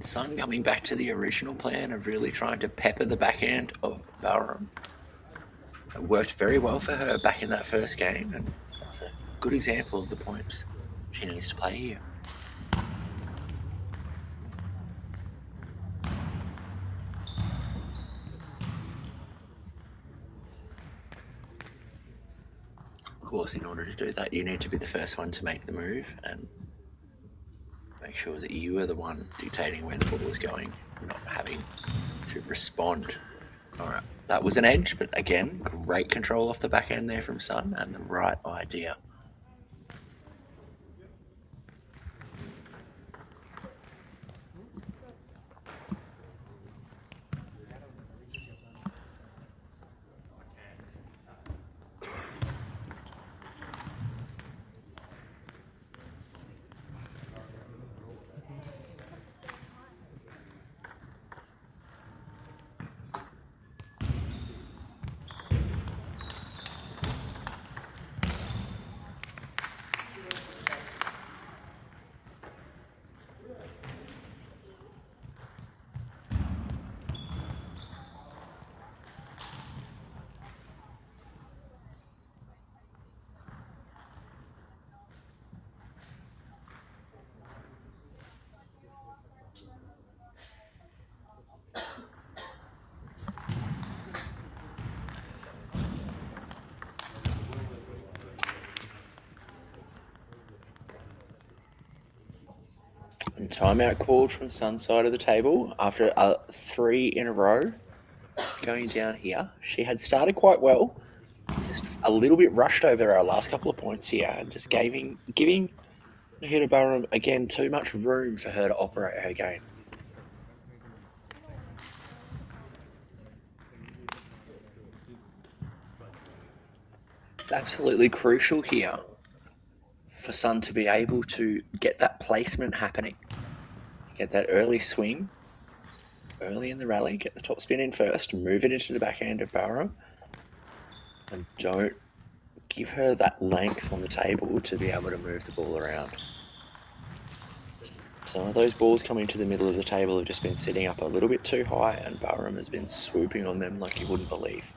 Speaker 4: And Sun coming back to the original plan of really trying to pepper the backhand of Barum. It worked very well for her back in that first game, and that's a good example of the points she needs to play here. Of course, in order to do that, you need to be the first one to make the move and make sure that you are the one dictating where the ball is going, not having to respond. All right, that was an edge, but again, great control off the backhand there from Sun and the right idea. And timeout called from Sun's side of the table after 3 in a row going down here. She had started quite well, just a little bit rushed over our last couple of points here, and just giving Nahida Barum again too much room for her to operate her game. It's absolutely crucial here for Sun to be able to get that placement happening. Get that early swing, early in the rally, get the top spin in first, move it into the backhand of Barum, and don't give her that length on the table to be able to move the ball around. Some of those balls coming to the middle of the table have just been sitting up a little bit too high, and Barum has been swooping on them like you wouldn't believe.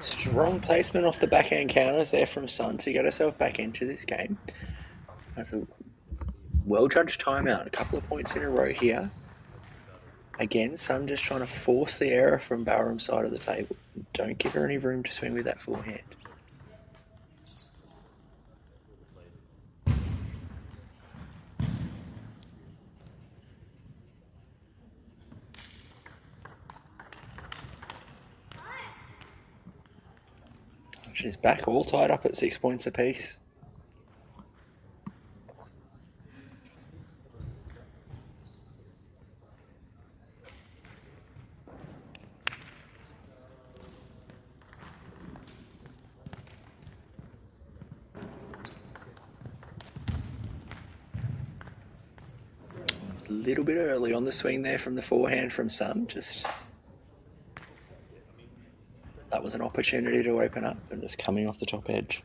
Speaker 4: Strong placement off the backhand counters there from Sun to get herself back into this game. That's a well-judged timeout. A couple of points in a row here. Again, Sun just trying to force the error from Barum's side of the table. Don't give her any room to swing with that forehand. She's back all tied up at 6 points apiece. A little bit early on the swing there from the forehand from Sun. Just that was an opportunity to open up and just coming off the top edge.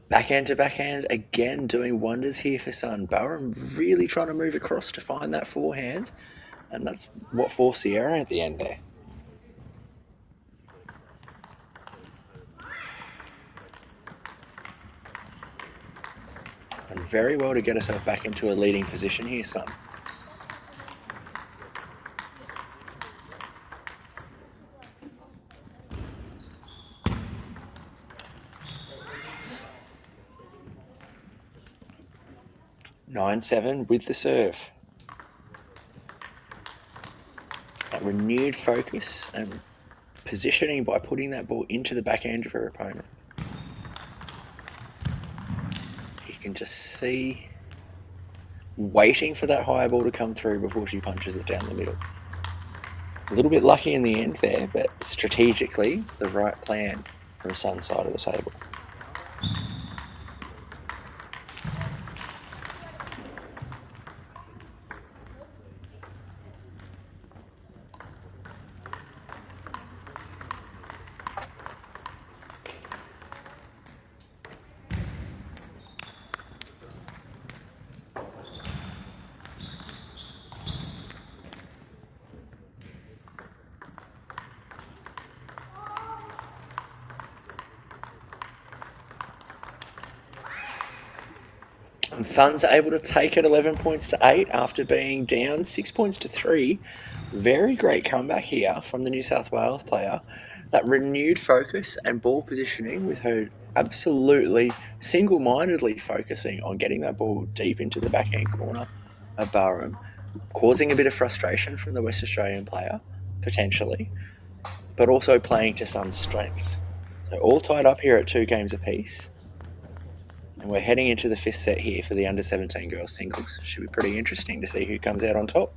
Speaker 4: Backhand to backhand, again doing wonders here for Sun. Barum really trying to move across to find that forehand. And that's what forced the error at the end there. And very well to get herself back into a leading position here, son. Nine 7 with the serve. That renewed focus and positioning by putting that ball into the backhand of her opponent. You can just see waiting for that high ball to come through before she punches it down the middle. A little bit lucky in the end there, but strategically the right plan from Sun's side of the table. And Suns are able to take it 11 points to 8 after being down 6 points to 3. Very great comeback here from the New South Wales player. That renewed focus and ball positioning with her absolutely single-mindedly focusing on getting that ball deep into the backhand corner of Barum, causing a bit of frustration from the West Australian player, potentially, but also playing to Sun's strengths. So all tied up here at 2 games apiece. And we're heading into the 5th set here for the under-17 girls singles. Should be pretty interesting to see who comes out on top.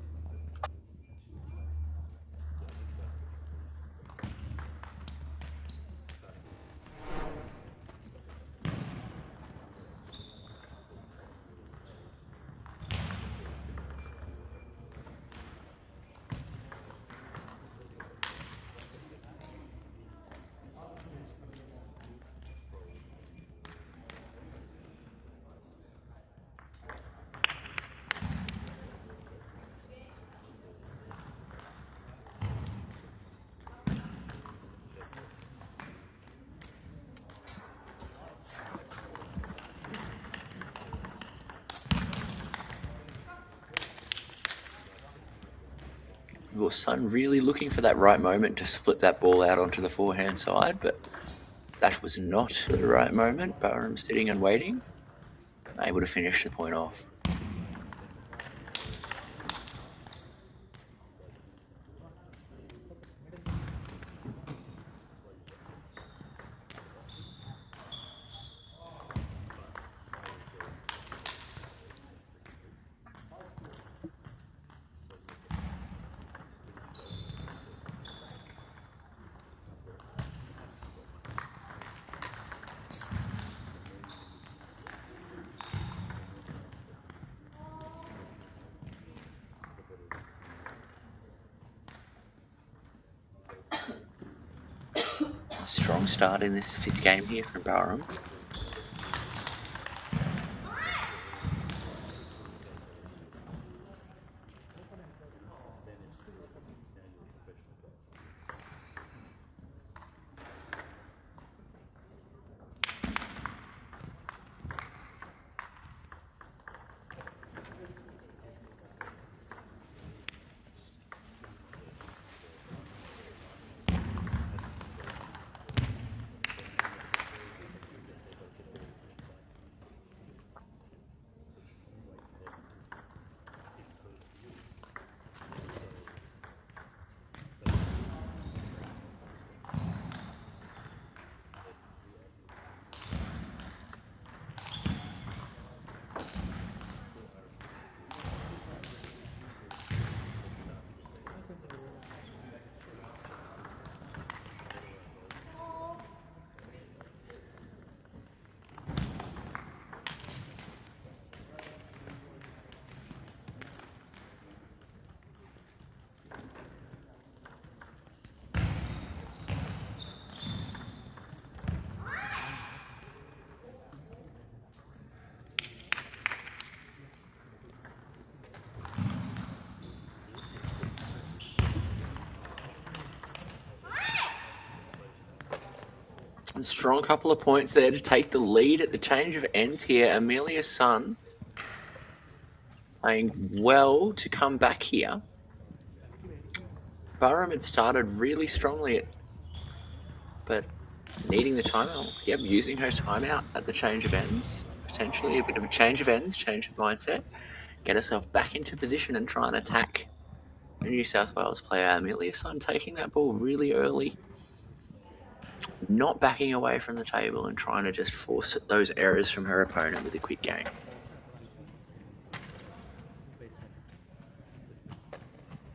Speaker 4: Your son really looking for that right moment to flip that ball out onto the forehand side, but that was not the right moment. Barum sitting and waiting, able to finish the point off. Strong start in this 5th game here from Barum. Strong couple of points there to take the lead at the change of ends here. Amelia's son playing well to come back here. Barum had started really strongly, but needing the timeout. Yep, using her timeout at the change of ends. Potentially a bit of a change of ends, change of mindset. Get herself back into position and try and attack the New South Wales player. Amelia's son taking that ball really early. Not backing away from the table and trying to just force those errors from her opponent with a quick game.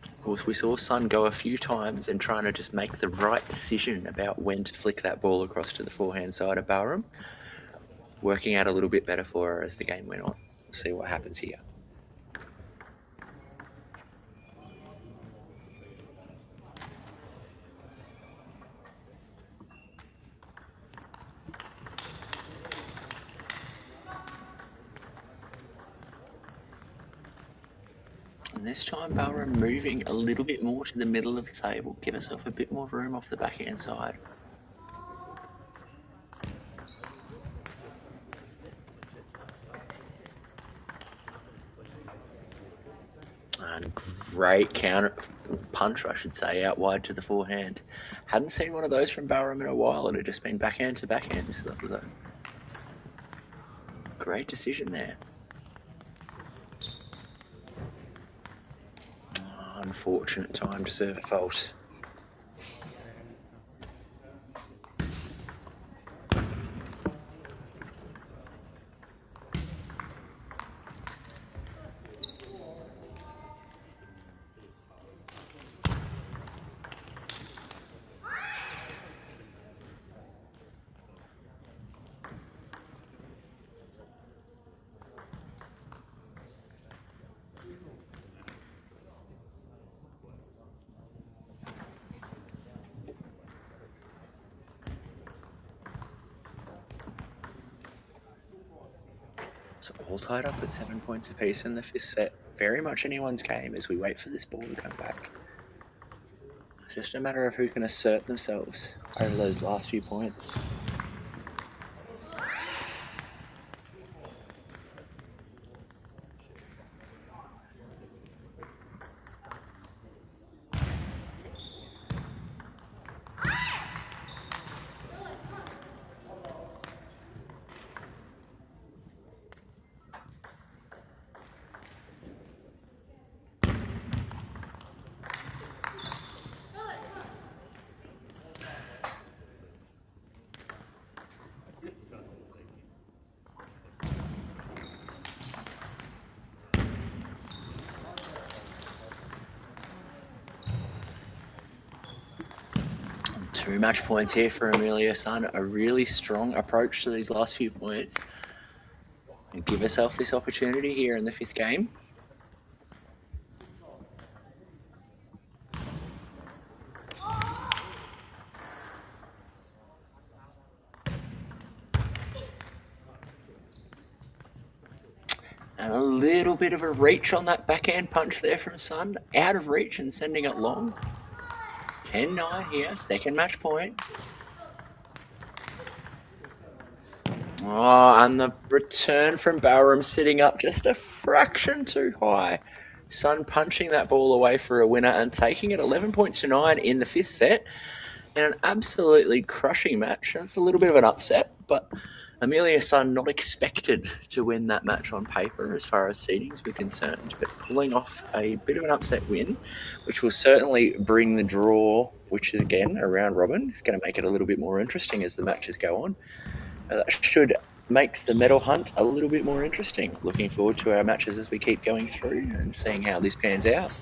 Speaker 4: Of course, we saw Sun go a few times and trying to just make the right decision about when to flick that ball across to the forehand side of Barum. Working out a little bit better for her as the game went on. We'll see what happens here. And this time Barum moving a little bit more to the middle of the table. Give herself a bit more room off the backhand side. And great counter punch, I should say, out wide to the forehand. Hadn't seen one of those from Barum in a while. It had just been backhand to backhand. So that was a great decision there. Unfortunate time to serve a fault. So all tied up at 7 points apiece in the fifth set. Very much anyone's game as we wait for this ball to come back. It's just a matter of who can assert themselves over those last few points. Two match points here for Amelia Sun. A really strong approach to these last few points. And give herself this opportunity here in the fifth game. And a little bit of a reach on that backhand punch there from Sun. Out of reach and sending it long. 10-9 here, second match point. Oh, and the return from Barum sitting up just a fraction too high. Sun punching that ball away for a winner and taking it 11 points to 9 in the fifth set. And an absolutely crushing match. It's a little bit of an upset, but Amelia Sun not expected to win that match on paper as far as seedings were concerned, but pulling off a bit of an upset win, which will certainly bring the draw, which is again a round robin. It's going to make it a little bit more interesting as the matches go on. That should make the medal hunt a little bit more interesting. Looking forward to our matches as we keep going through and seeing how this pans out.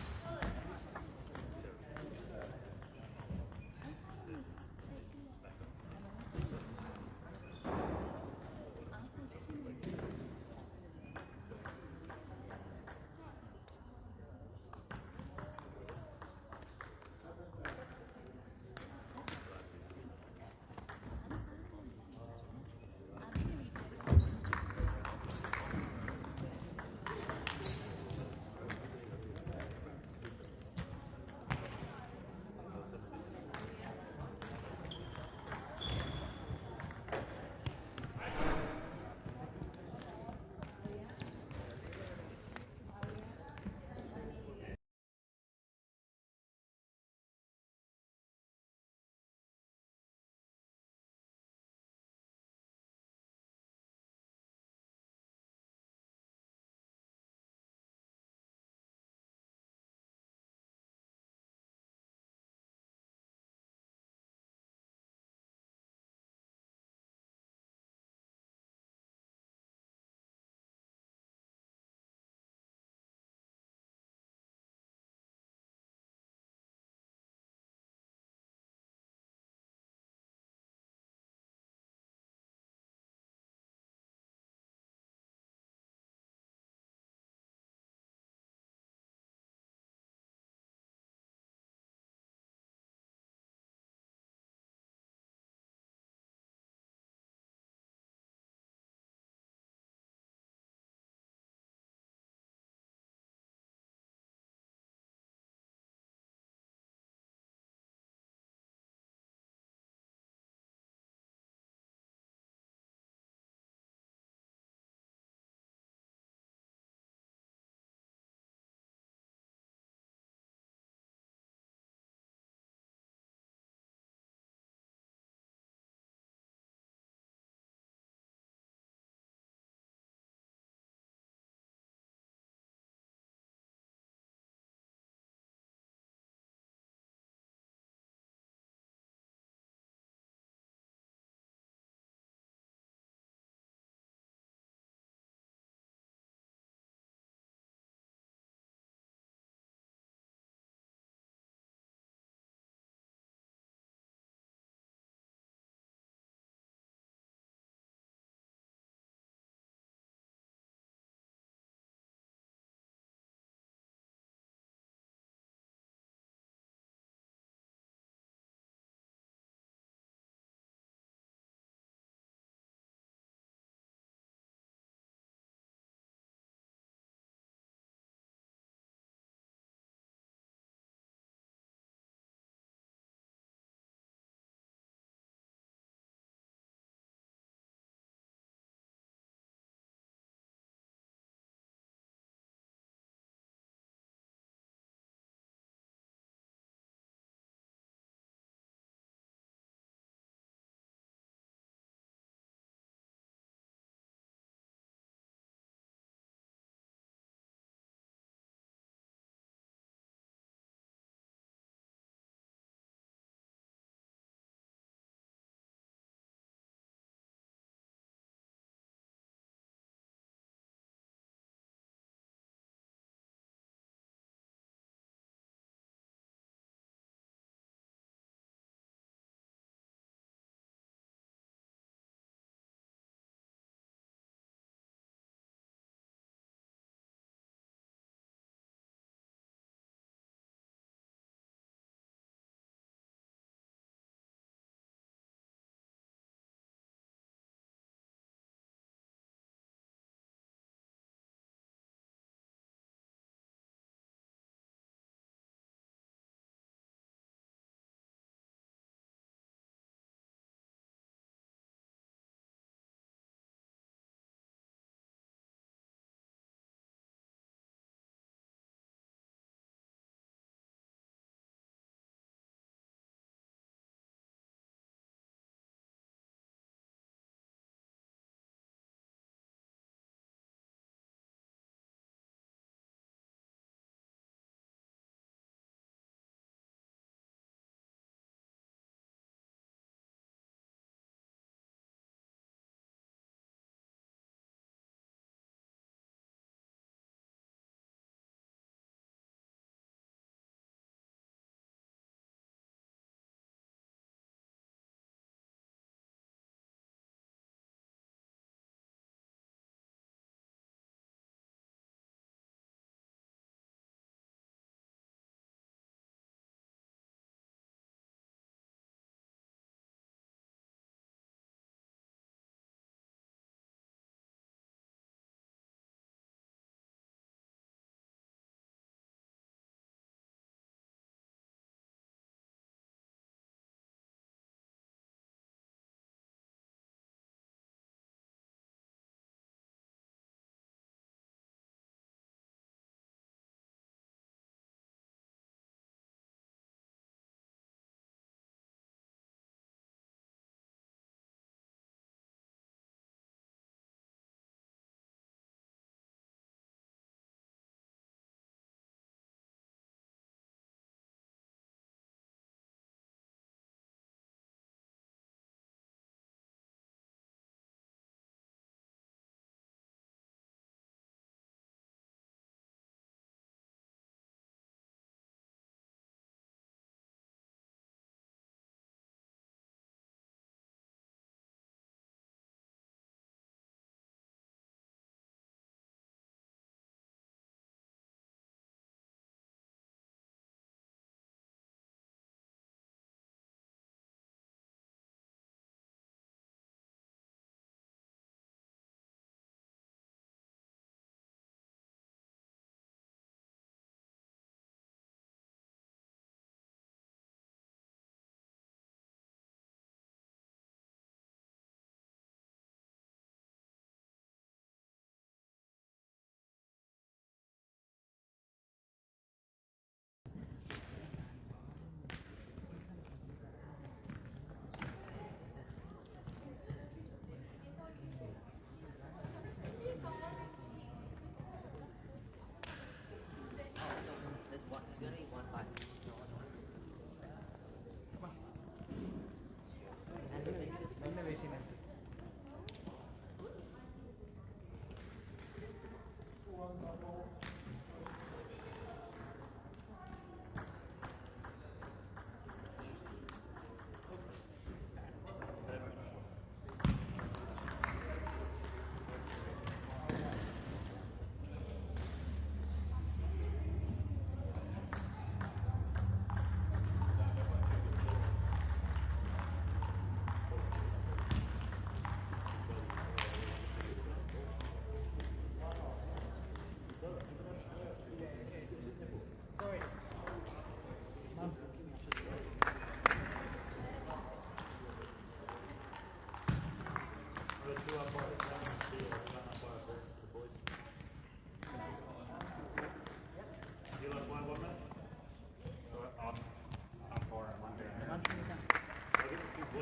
Speaker 2: Nah,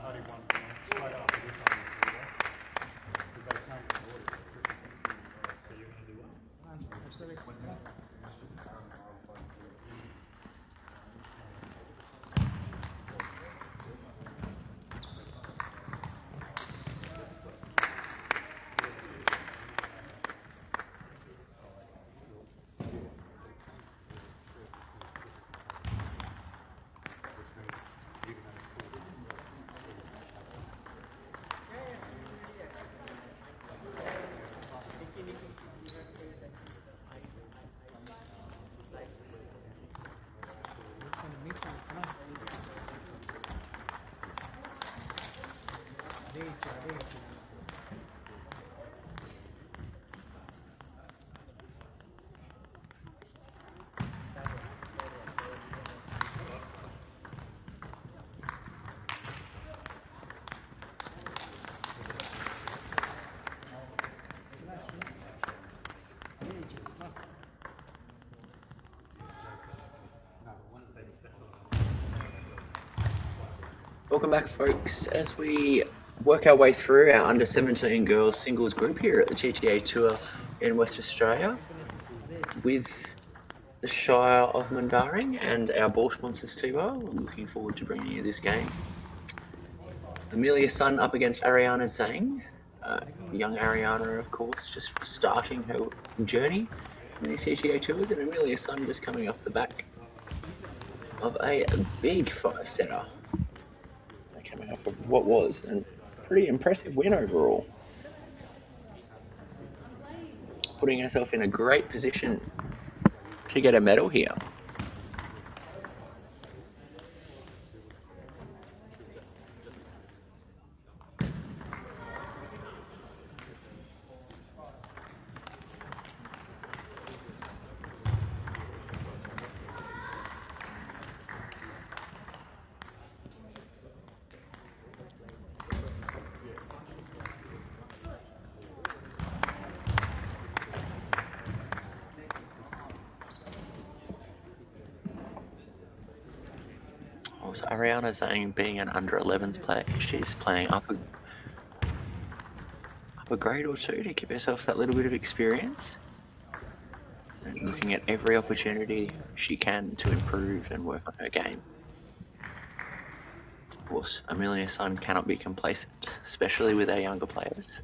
Speaker 2: only one straight after this one. Because they changed the order. So you're going to do what?
Speaker 4: Welcome back, folks, as we work our way through our under-17 girls singles group here at the TTA Tour in West Australia with the Shire of Mundaring and our ball sponsors TBO. We're looking forward to bringing you this game. Amelia Sun up against Ariana Zang. Young Ariana, of course, just starting her journey in these TTA Tours, and Amelia Sun just coming off the back of a big five-setter. Coming off of what was a pretty impressive win overall. Putting herself in a great position to get a medal here. Also, Ariana Zang being an under-11s player, she's playing up a grade or two to give herself that little bit of experience and looking at every opportunity she can to improve and work on her game. Of course, Amelia Sun cannot be complacent, especially with our younger players.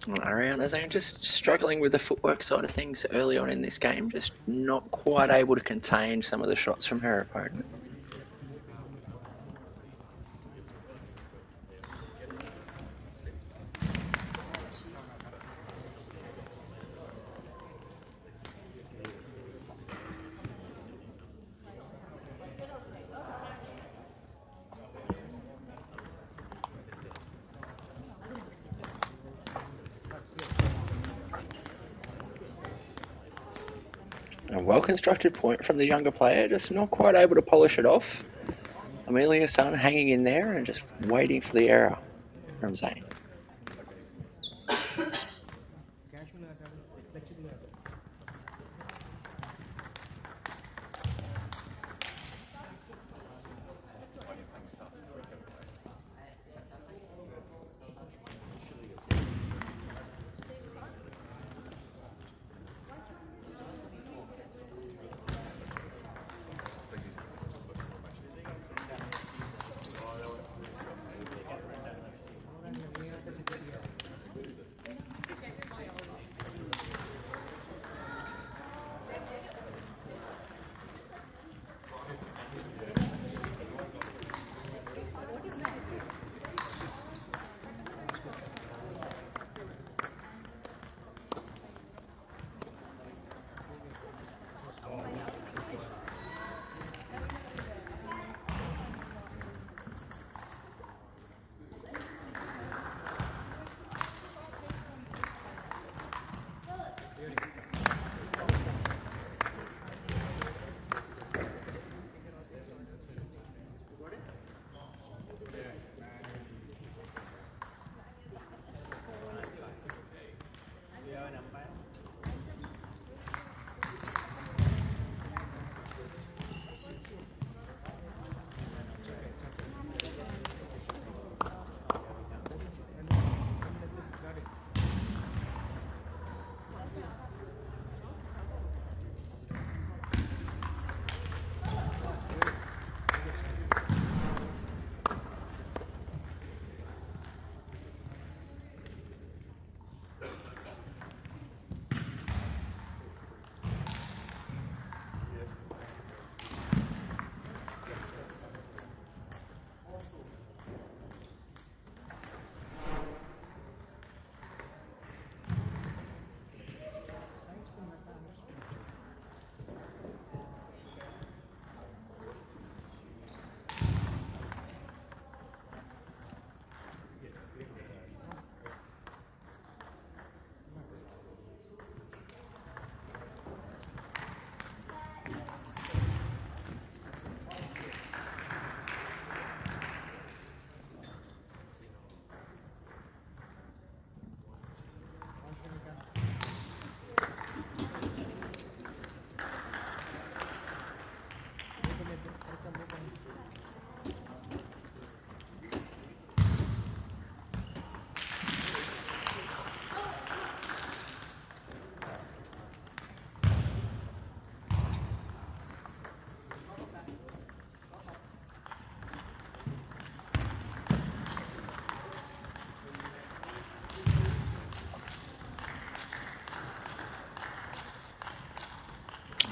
Speaker 4: Ariana's just struggling with the footwork side of things early on in this game, just not quite able to contain some of the shots from her opponent. A well-constructed point from the younger player, just not quite able to polish it off. Amelia Sun hanging in there and just waiting for the error from Zane.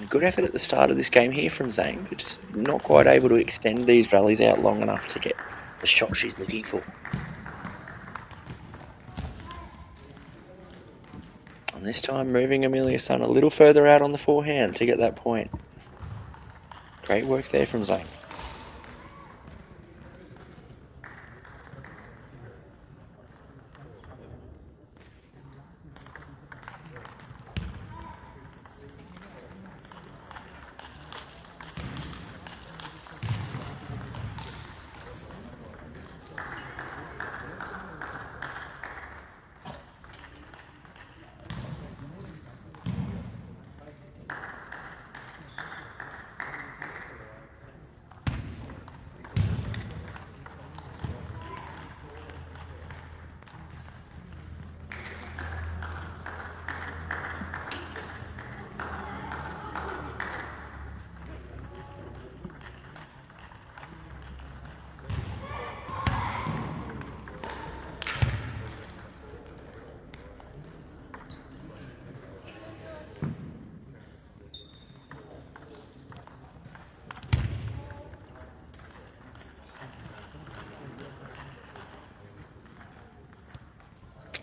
Speaker 4: Good effort at the start of this game here from Zang, but just not quite able to extend these rallies out long enough to get the shot she's looking for. And this time moving Amelia Sun a little further out on the forehand to get that point. Great work there from Zang.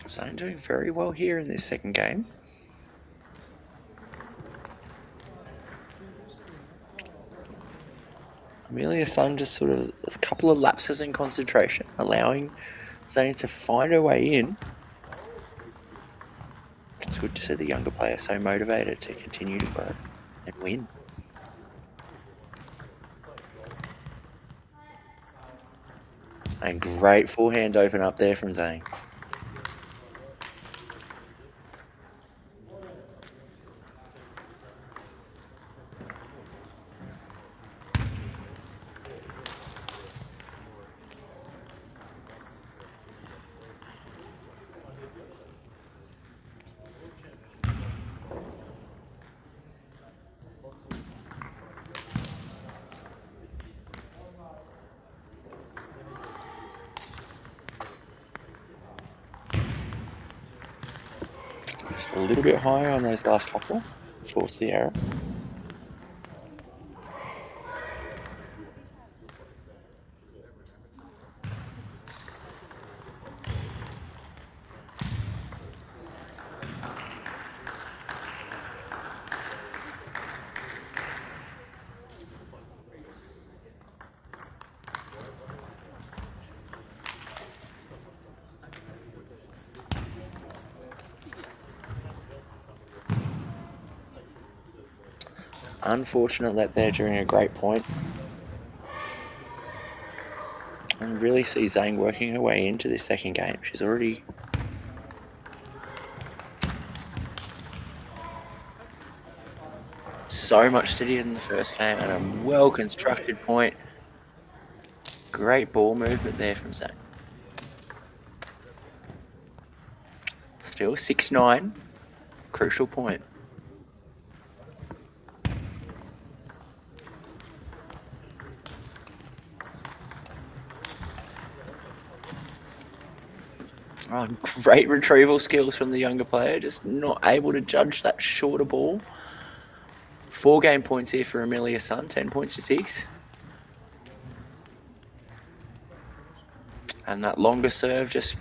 Speaker 4: Zang doing very well here in this second game. Amelia Sun just sort of a couple of lapses in concentration, allowing Zang to find her way in. It's good to see the younger player so motivated to continue to grow and win. And great forehand open up there from Zang. Just a little bit higher on those last couple. Force the error. Unfortunate that they're during a great point. I really see Zang working her way into this second game. She's already so much steadier than the first game and a well-constructed point. Great ball movement there from Zang. Still 6-9. Crucial point. Oh, great retrieval skills from the younger player, just not able to judge that shorter ball. 4 game points here for Amelia Sun, 10 points to 6. And that longer serve just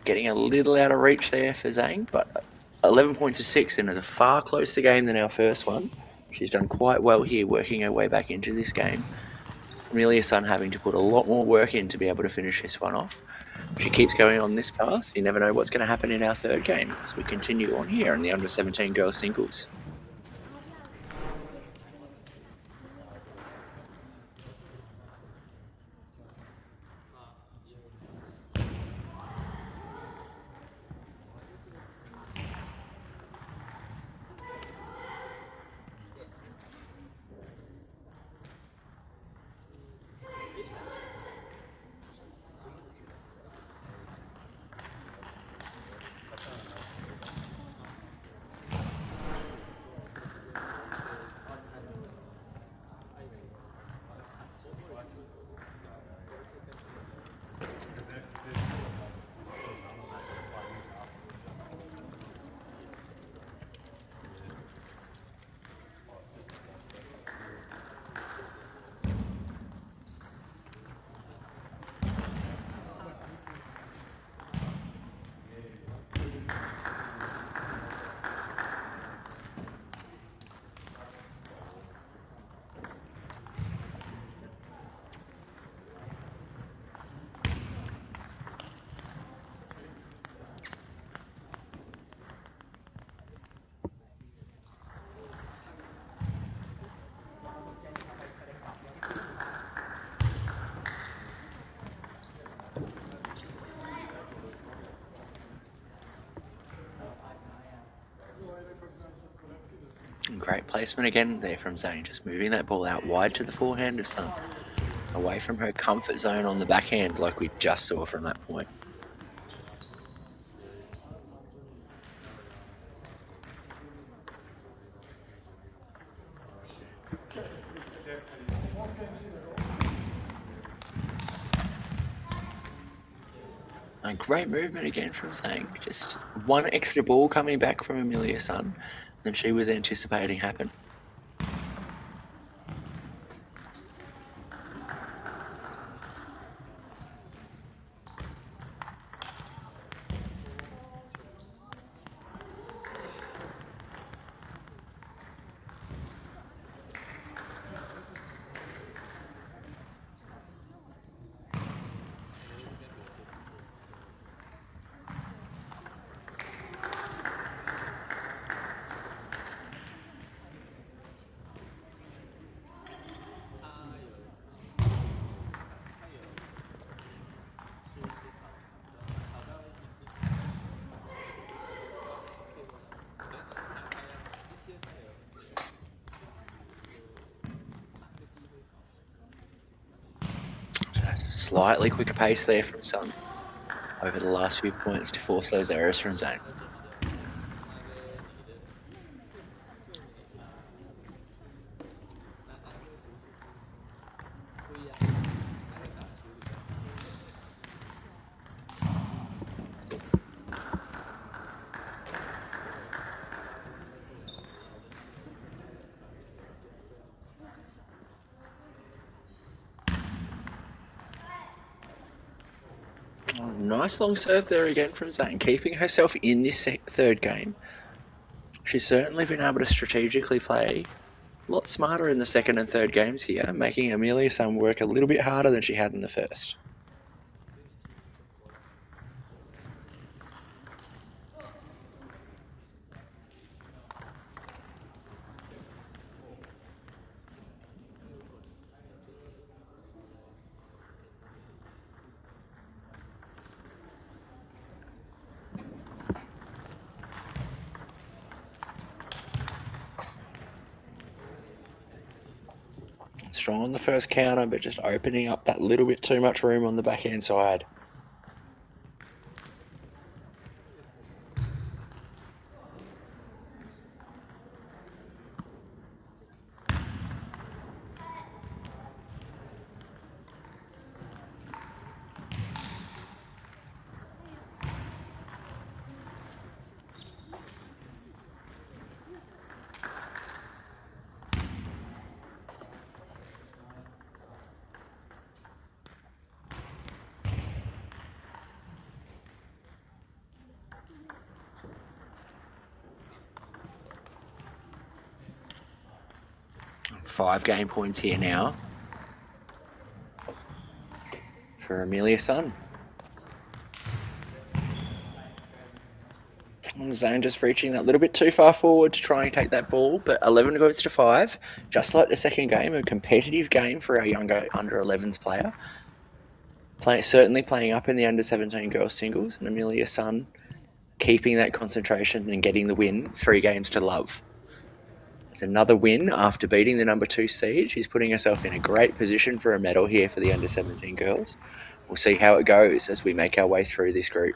Speaker 4: getting a little out of reach there for Zang, but 11 points to 6 and is a far closer game than our first one. She's done quite well here, working her way back into this game. Amelia Sun having to put a lot more work in to be able to finish this one off. If she keeps going on this path, you never know what's going to happen in our third game as we continue on here in the under-17 girls singles. Great placement again there from Zang, just moving that ball out wide to the forehand of Sun, away from her comfort zone on the backhand like we just saw from that point. A great movement again from Zang. Just one extra ball coming back from Amelia Sun than she was anticipating happen. Slightly quicker pace there from Sun over the last few points to force those errors from Zang. Oh, nice long serve there again from Zang, keeping herself in this third game. She's certainly been able to strategically play a lot smarter in the second and third games here, making Amelia Sun work a little bit harder than she had in the first. Strong on the first counter, but just opening up that little bit too much room on the backhand side. Five game points here now for Amelia Sun. Zang just reaching that little bit too far forward to try and take that ball, but 11 goes to 5. Just like the second game, a competitive game for our younger under-11s player. Certainly playing up in the under-17 girls singles, and Amelia Sun keeping that concentration and getting the win 3 games to love. It's another win after beating the number 2 seed. She's putting herself in a great position for a medal here for the under-17 girls. We'll see how it goes as we make our way through this group.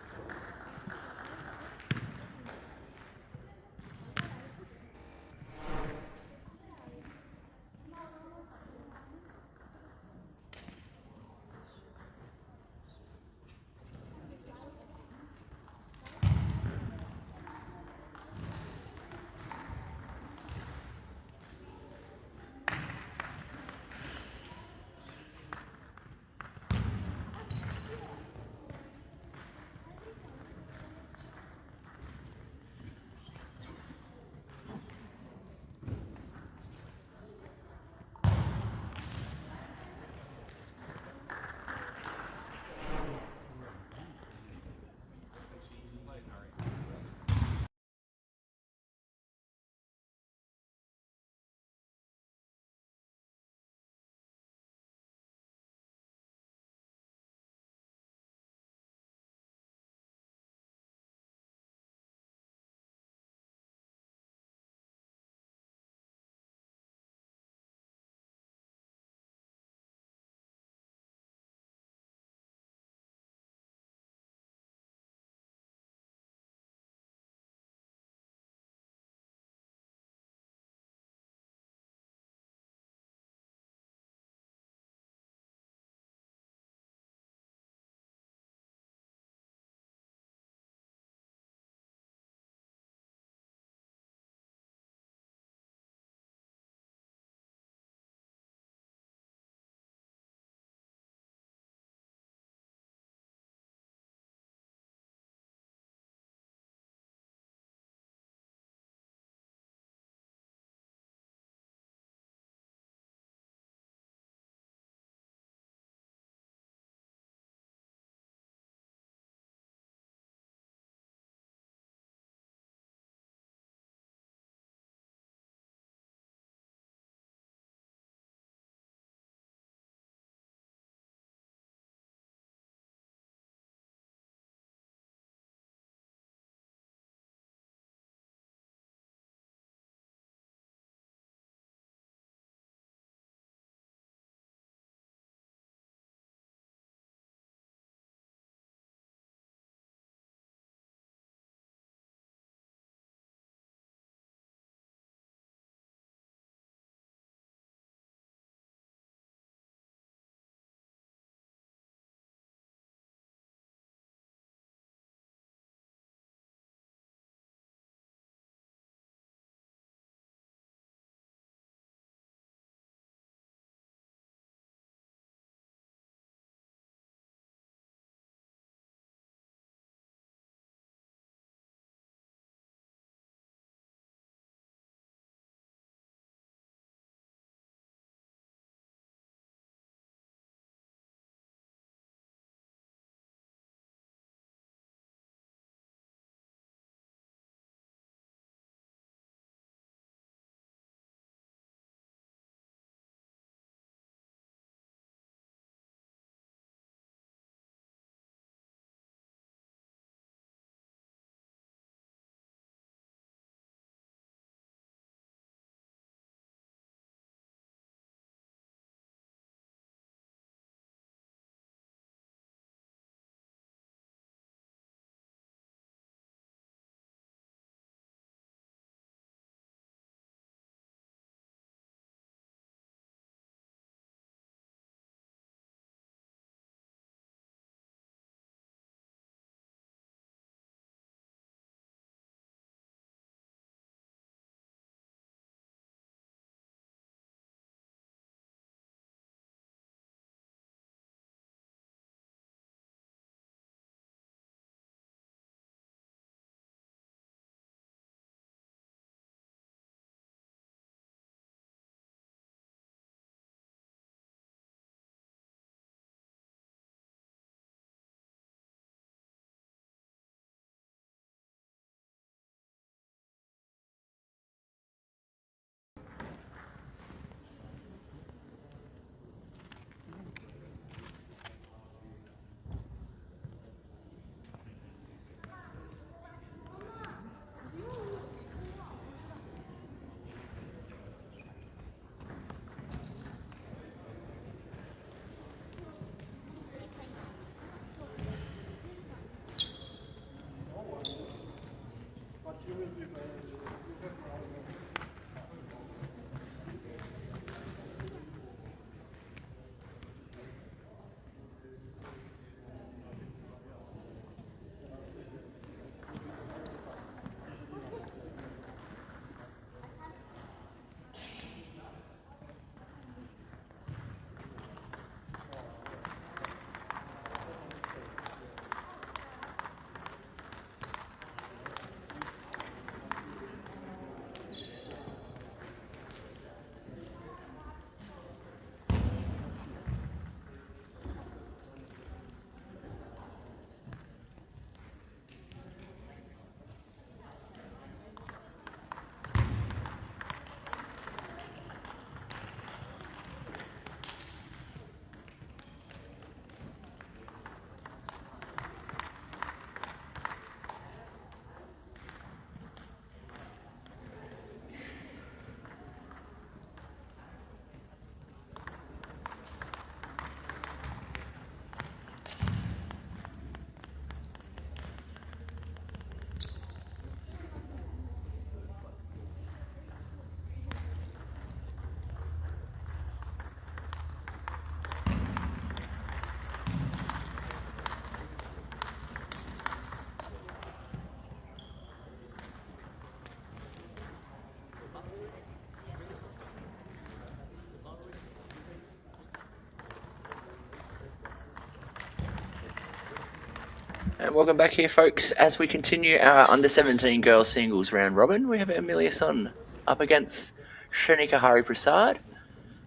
Speaker 4: And welcome back here, folks. As we continue our under-17 girls singles round robin, we have Amelia Sun up against Shanika Hari Prasad.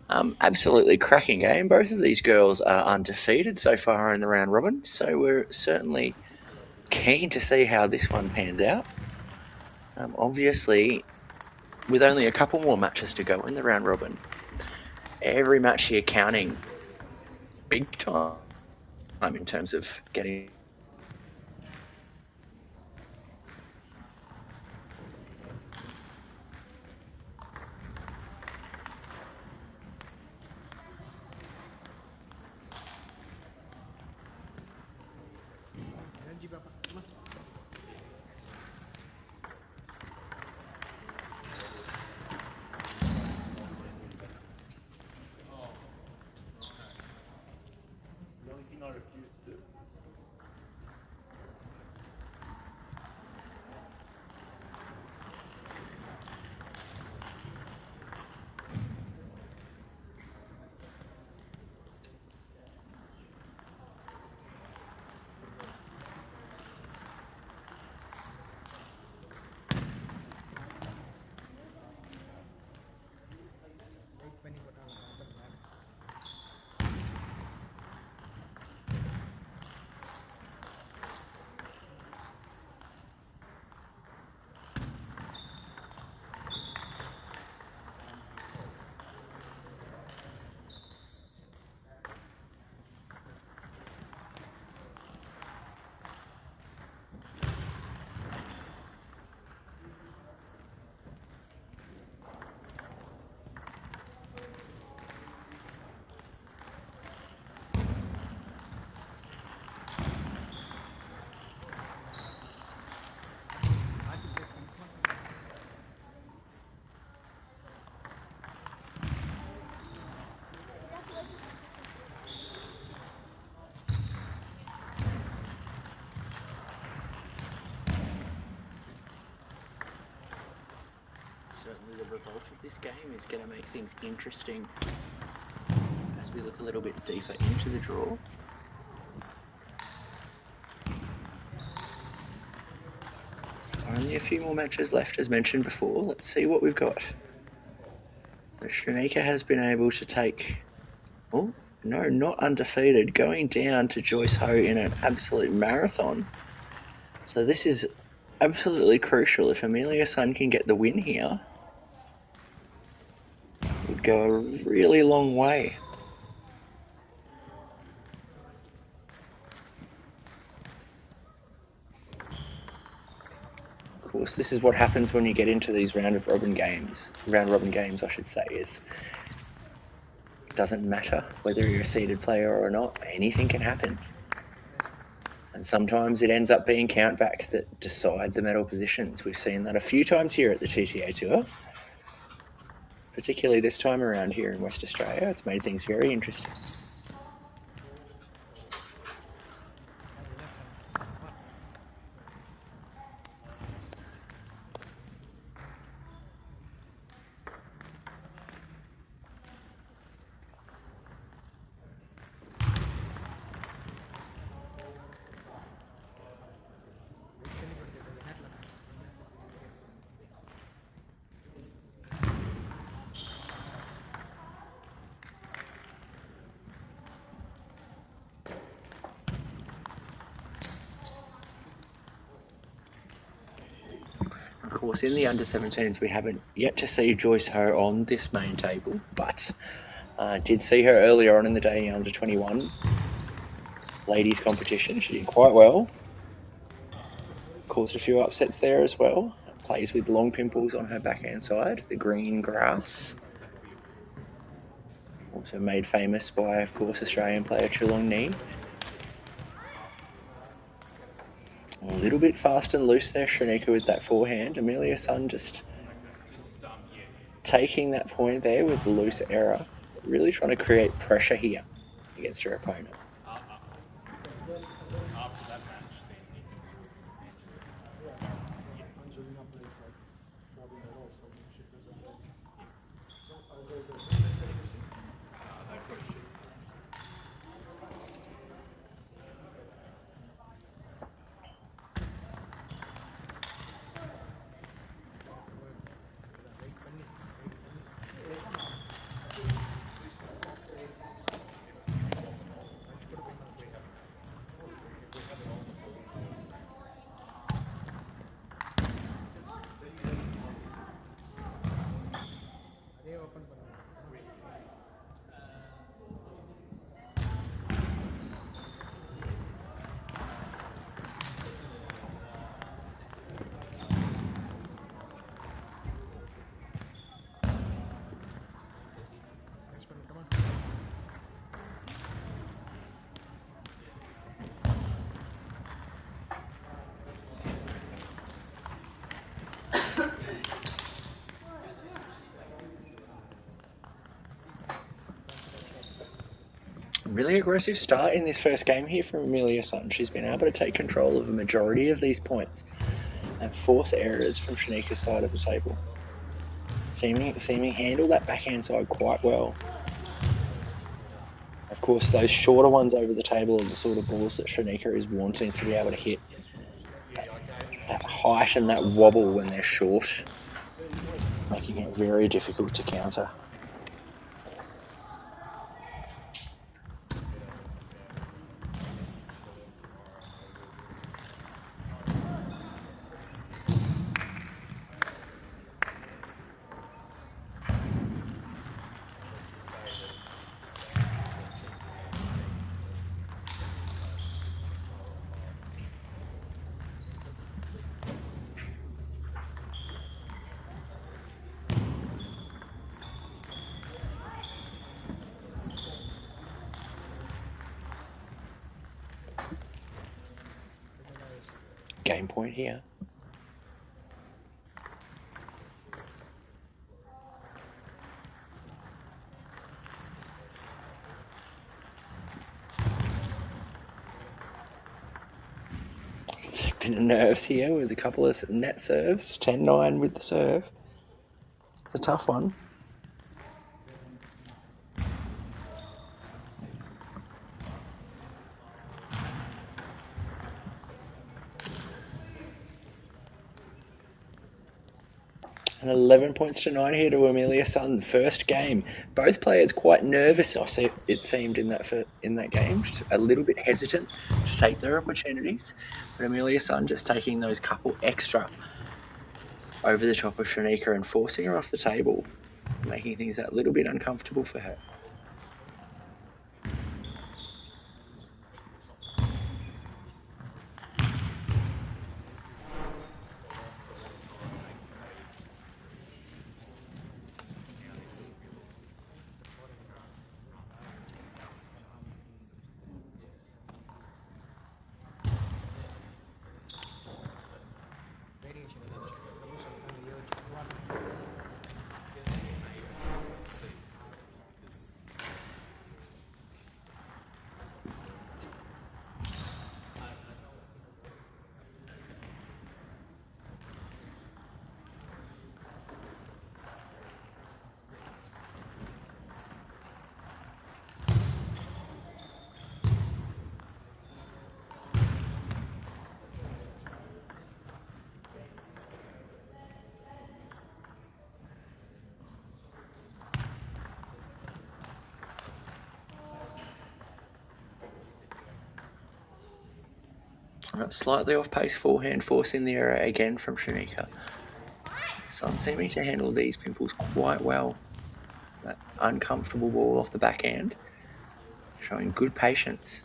Speaker 4: Absolutely cracking game. Both of these girls are undefeated so far in the round robin, so we're certainly keen to see how this one pans out. Obviously, with only a couple more matches to go in the round robin, every match here counting big time in terms of getting
Speaker 1: The only thing I refuse to do.
Speaker 4: certainly the result of this game is going to make things interesting as we look a little bit deeper into the draw. It's only a few more matches left, as mentioned before. Let's see what we've got. Shanika has been able to take, oh no, not undefeated, going down to Joyce Ho in an absolute marathon. So this is absolutely crucial. If Amelia Sun can get the win here, it would go a really long way. Of course, this is what happens when you get into these round robin games, I should say, is it doesn't matter whether you're a seeded player or not, anything can happen. And sometimes it ends up being countback that decide the medal positions. We've seen that a few times here at the TTA Tour, particularly this time around here in West Australia. It's made things very interesting. Of course, in the under-17s, we haven't yet to see Joyce Ho on this main table, but did see her earlier on in the day in under-21 ladies competition. She did quite well. Caused a few upsets there as well. Plays with long pimples on her backhand side, the green grass. Also made famous by, of course, Australian player Chung Ni. A little bit fast and loose there, Shanika, with that forehand. Amelia Sun just taking that point there with the loose error. Really trying to create pressure here against her opponent.
Speaker 1: After that match, then he can
Speaker 4: Really aggressive start in this first game here from Amelia Sun. She's been able to take control of a majority of these points and force errors from Shanika's side of the table. Seeming handle that backhand side quite well. Of course, those shorter ones over the table are the sort of balls that Shanika is wanting to be able to hit. That height and that wobble when they're short, making it very difficult to counter. Game point here. Bit of nerves here with a couple of net serves. 10-9 with the serve. It's a tough one. And 11 points to 9 here to Amelia Sun. First game. Both players quite nervous, it seemed, in that game. Just a little bit hesitant to take their opportunities. But Amelia Sun just taking those couple extra over the top of Shanika and forcing her off the table, making things that little bit uncomfortable for her. And that's slightly off pace forehand, forcing the error again from Shanika. Sun seeming to handle these pimples quite well. That uncomfortable ball off the backhand, showing good patience.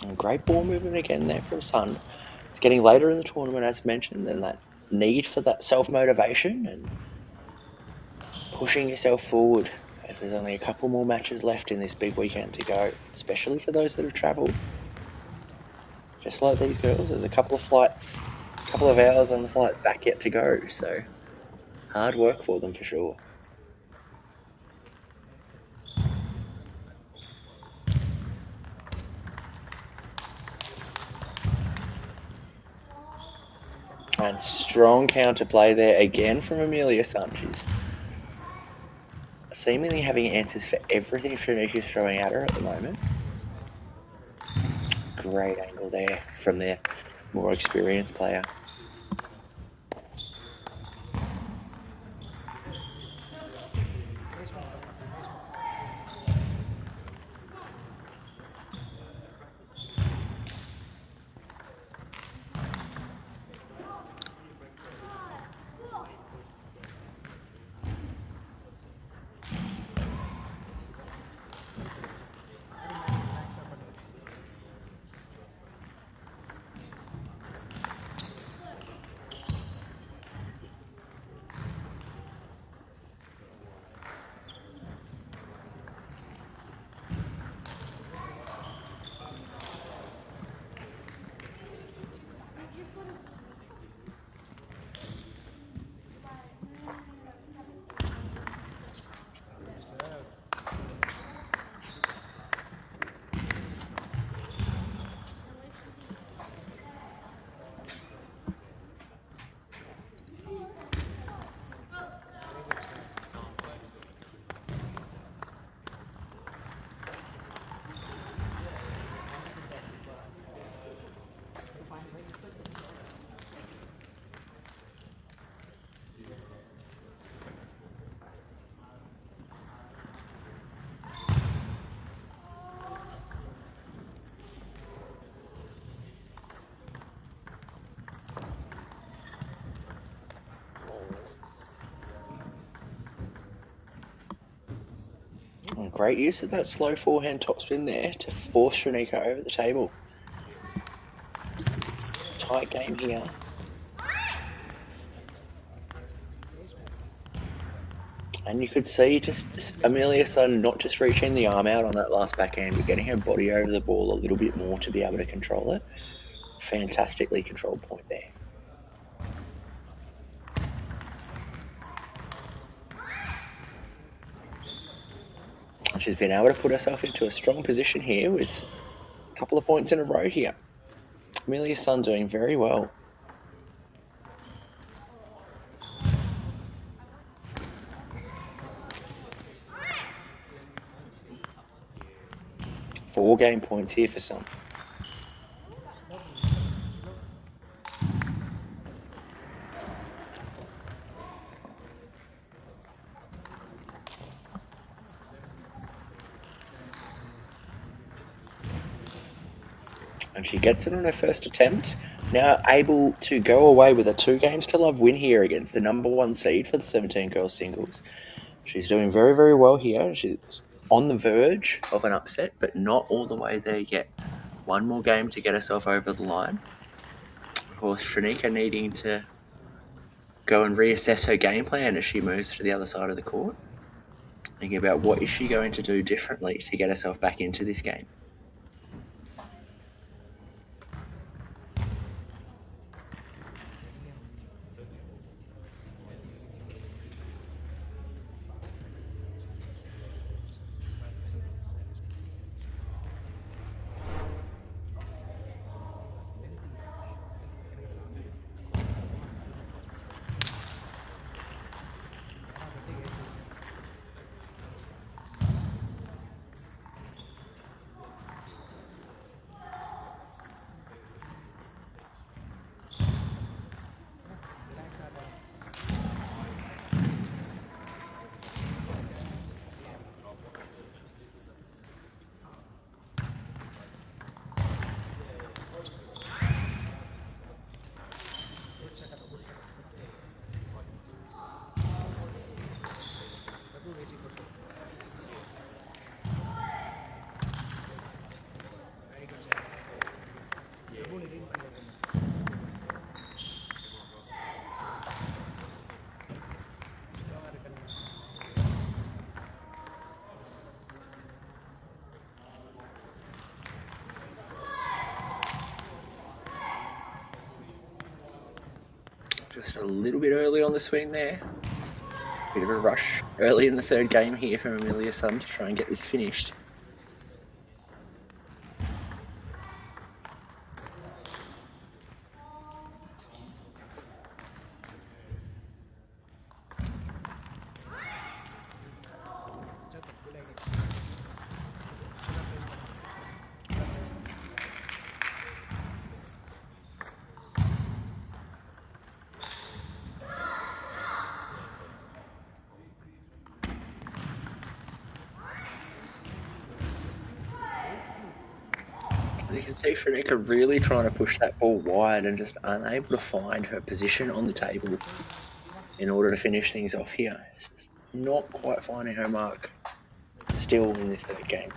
Speaker 4: And great ball movement again there from Sun. It's getting later in the tournament, as mentioned, and that need for that self-motivation and pushing yourself forward, as there's only a couple more matches left in this big weekend to go, especially for those that have travelled. Just like these girls, there's a couple of hours on the flights back yet to go, so hard work for them for sure. And strong counterplay there again from Amelia Sun. She's seemingly having answers for everything Shanika's throwing at her at the moment. Great angle there from their more experienced player. Great use of that slow forehand topspin there to force Shanika over the table. Tight game here. And you could see just Amelia Sun not just reaching the arm out on that last backhand, but getting her body over the ball a little bit more to be able to control it. Fantastically controlled point there. She's been able to put herself into a strong position here with a couple of points in a row here. Amelia Sun doing very well. Four game points here for Sun. And she gets it on her first attempt. Now able to go away with a 2-games-to-love win here against the number 1 seed for the 17 girls singles. She's doing very, very well here. She's on the verge of an upset, but not all the way there yet. One more game to get herself over the line. Of course, Shanika needing to go and reassess her game plan as she moves to the other side of the court. Thinking about what is she going to do differently to get herself back into this game. Just a little bit early on the swing there. Bit of a rush early in the third game here from Amelia Sun to try and get this finished. You can see Shanika really trying to push that ball wide and just unable to find her position on the table in order to finish things off here. She's just not quite finding her mark still in this third game.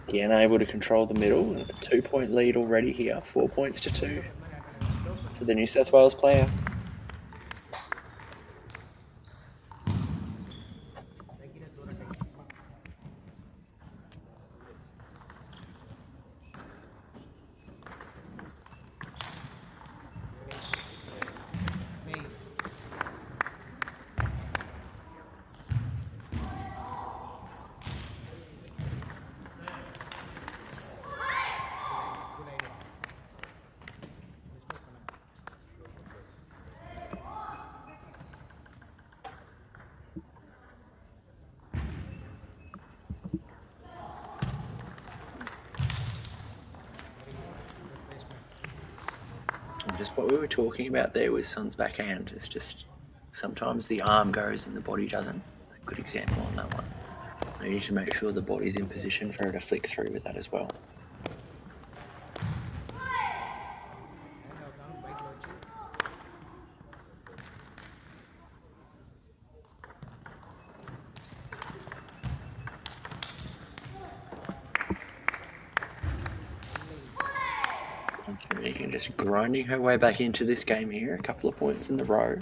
Speaker 4: Again, able to control the middle. A 2-point lead already here. 4 points to 2 for the New South Wales player. Just what we were talking about there with Sun's backhand. It's just sometimes the arm goes and the body doesn't. Good example on that one. You need to make sure the body's in position for her to flick through with that as well. Shanika just grinding her way back into this game here. A couple of points in the row.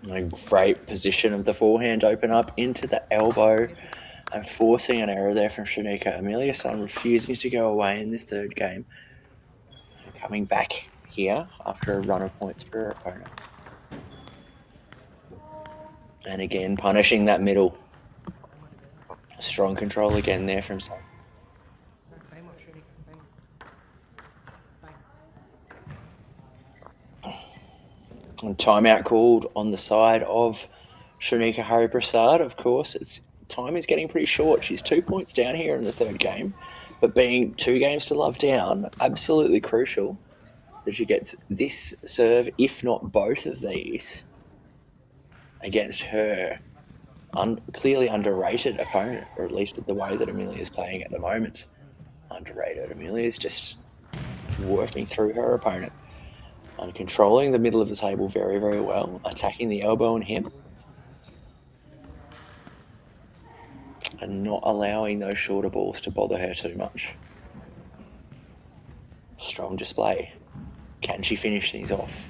Speaker 4: A great position of the forehand open up into the elbow and forcing an error there from Shanika. Amelia Sun refusing to go away in this third game. And coming back here after a run of points for her opponent. And again, punishing that middle. Strong control again there from Zang. And timeout called on the side of Shanika Hari Prasad. Of course, time is getting pretty short. She's 2 points down here in the third game, but being 2 games to love down, absolutely crucial that she gets this serve, if not both of these, against her clearly underrated opponent, or at least with the way that Amelia is playing at the moment. Underrated. Amelia is just working through her opponent and controlling the middle of the table very, very well, attacking the elbow and hip, and not allowing those shorter balls to bother her too much. Strong display. Can she finish things off?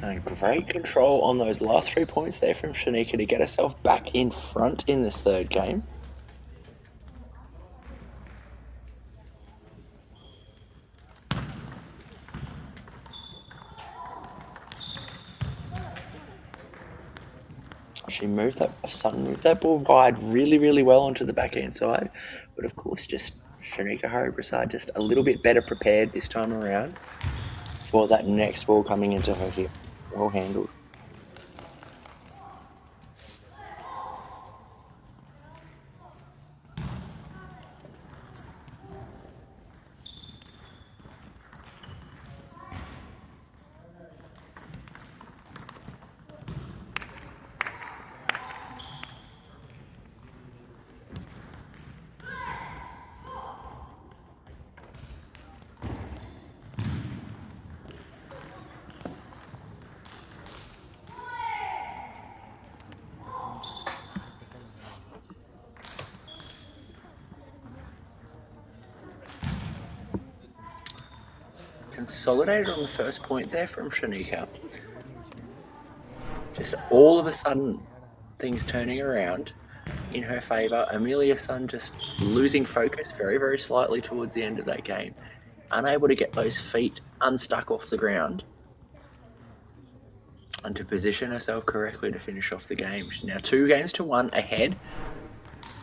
Speaker 4: And great control on those last 3 points there from Shanika to get herself back in front in this third game. She moved that ball wide really, really well onto the backhand side. But of course, just Shanika Hari Prasad just a little bit better prepared this time around for that next ball coming into her hip. Well handled. Consolidated on the first point there from Shanika. Just all of a sudden, things turning around in her favour. Amelia Sun just losing focus very, very slightly towards the end of that game. Unable to get those feet unstuck off the ground and to position herself correctly to finish off the game. She's now 2-1 ahead.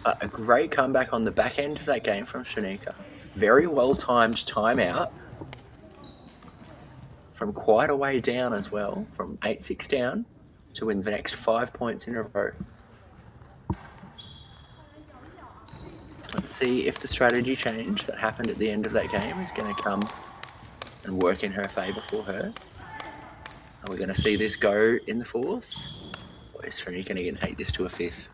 Speaker 4: A great comeback on the back end of that game from Shanika. Very well-timed timeout from quite a way down as well, from 8-6 down to win the next 5 points in a row. Let's see if the strategy change that happened at the end of that game is going to come and work in her favour for her. Are we going to see this go in the fourth? Or is Shanika going to take this to a fifth?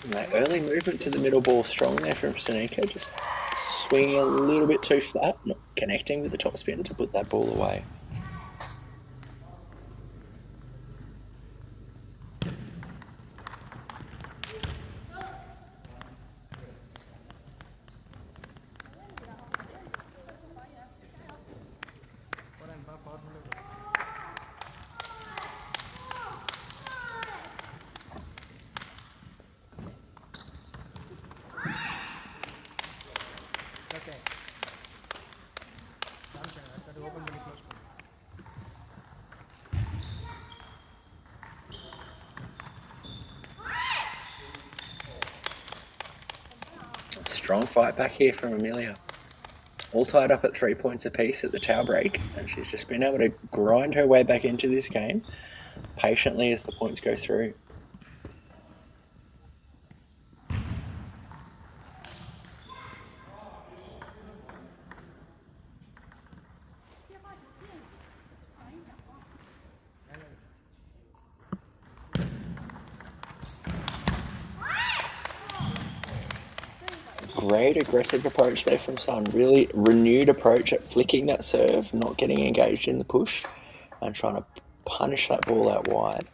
Speaker 4: And that early movement to the middle ball strong there from Shanika, just swinging a little bit too flat, not connecting with the top spin to put that ball away. Strong fight back here from Amelia. All tied up at 3 points apiece at the towel break, and she's just been able to grind her way back into this game patiently as the points go through. Great aggressive approach there from Sun. Really renewed approach at flicking that serve, not getting engaged in the push, and trying to punish that ball out wide.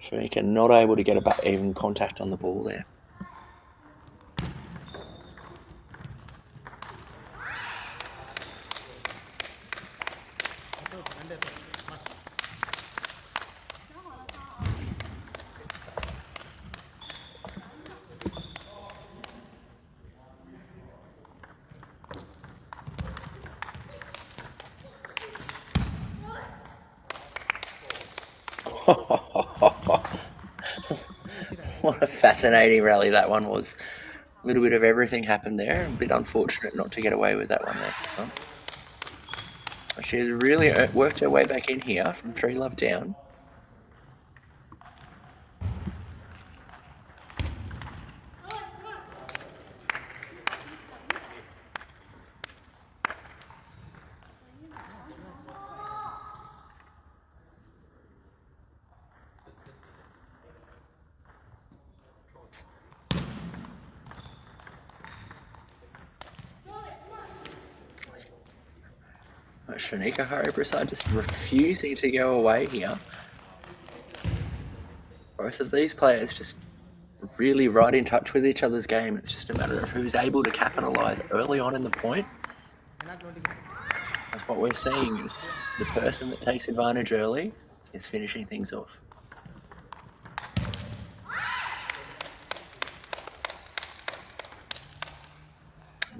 Speaker 4: Shanika not able to get about even contact on the ball there. What a fascinating rally that one was. A little bit of everything happened there. A bit unfortunate not to get away with that one there for Sun. She has really worked her way back in here from 3-love down. Shanika Prasad just refusing to go away here. Both of these players just really right in touch with each other's game. It's just a matter of who's able to capitalise early on in the point. That's what we're seeing, is the person that takes advantage early is finishing things off.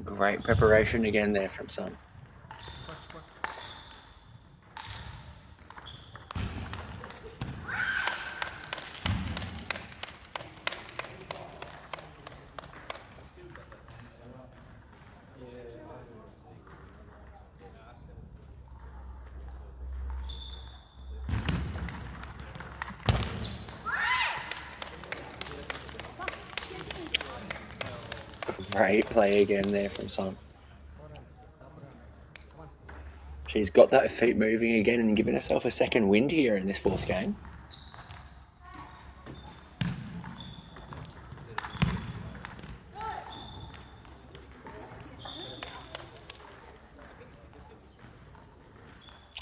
Speaker 4: Great preparation again there from Sun. Great play again there from Sun. She's got that feet moving again and giving herself a second wind here in this fourth game.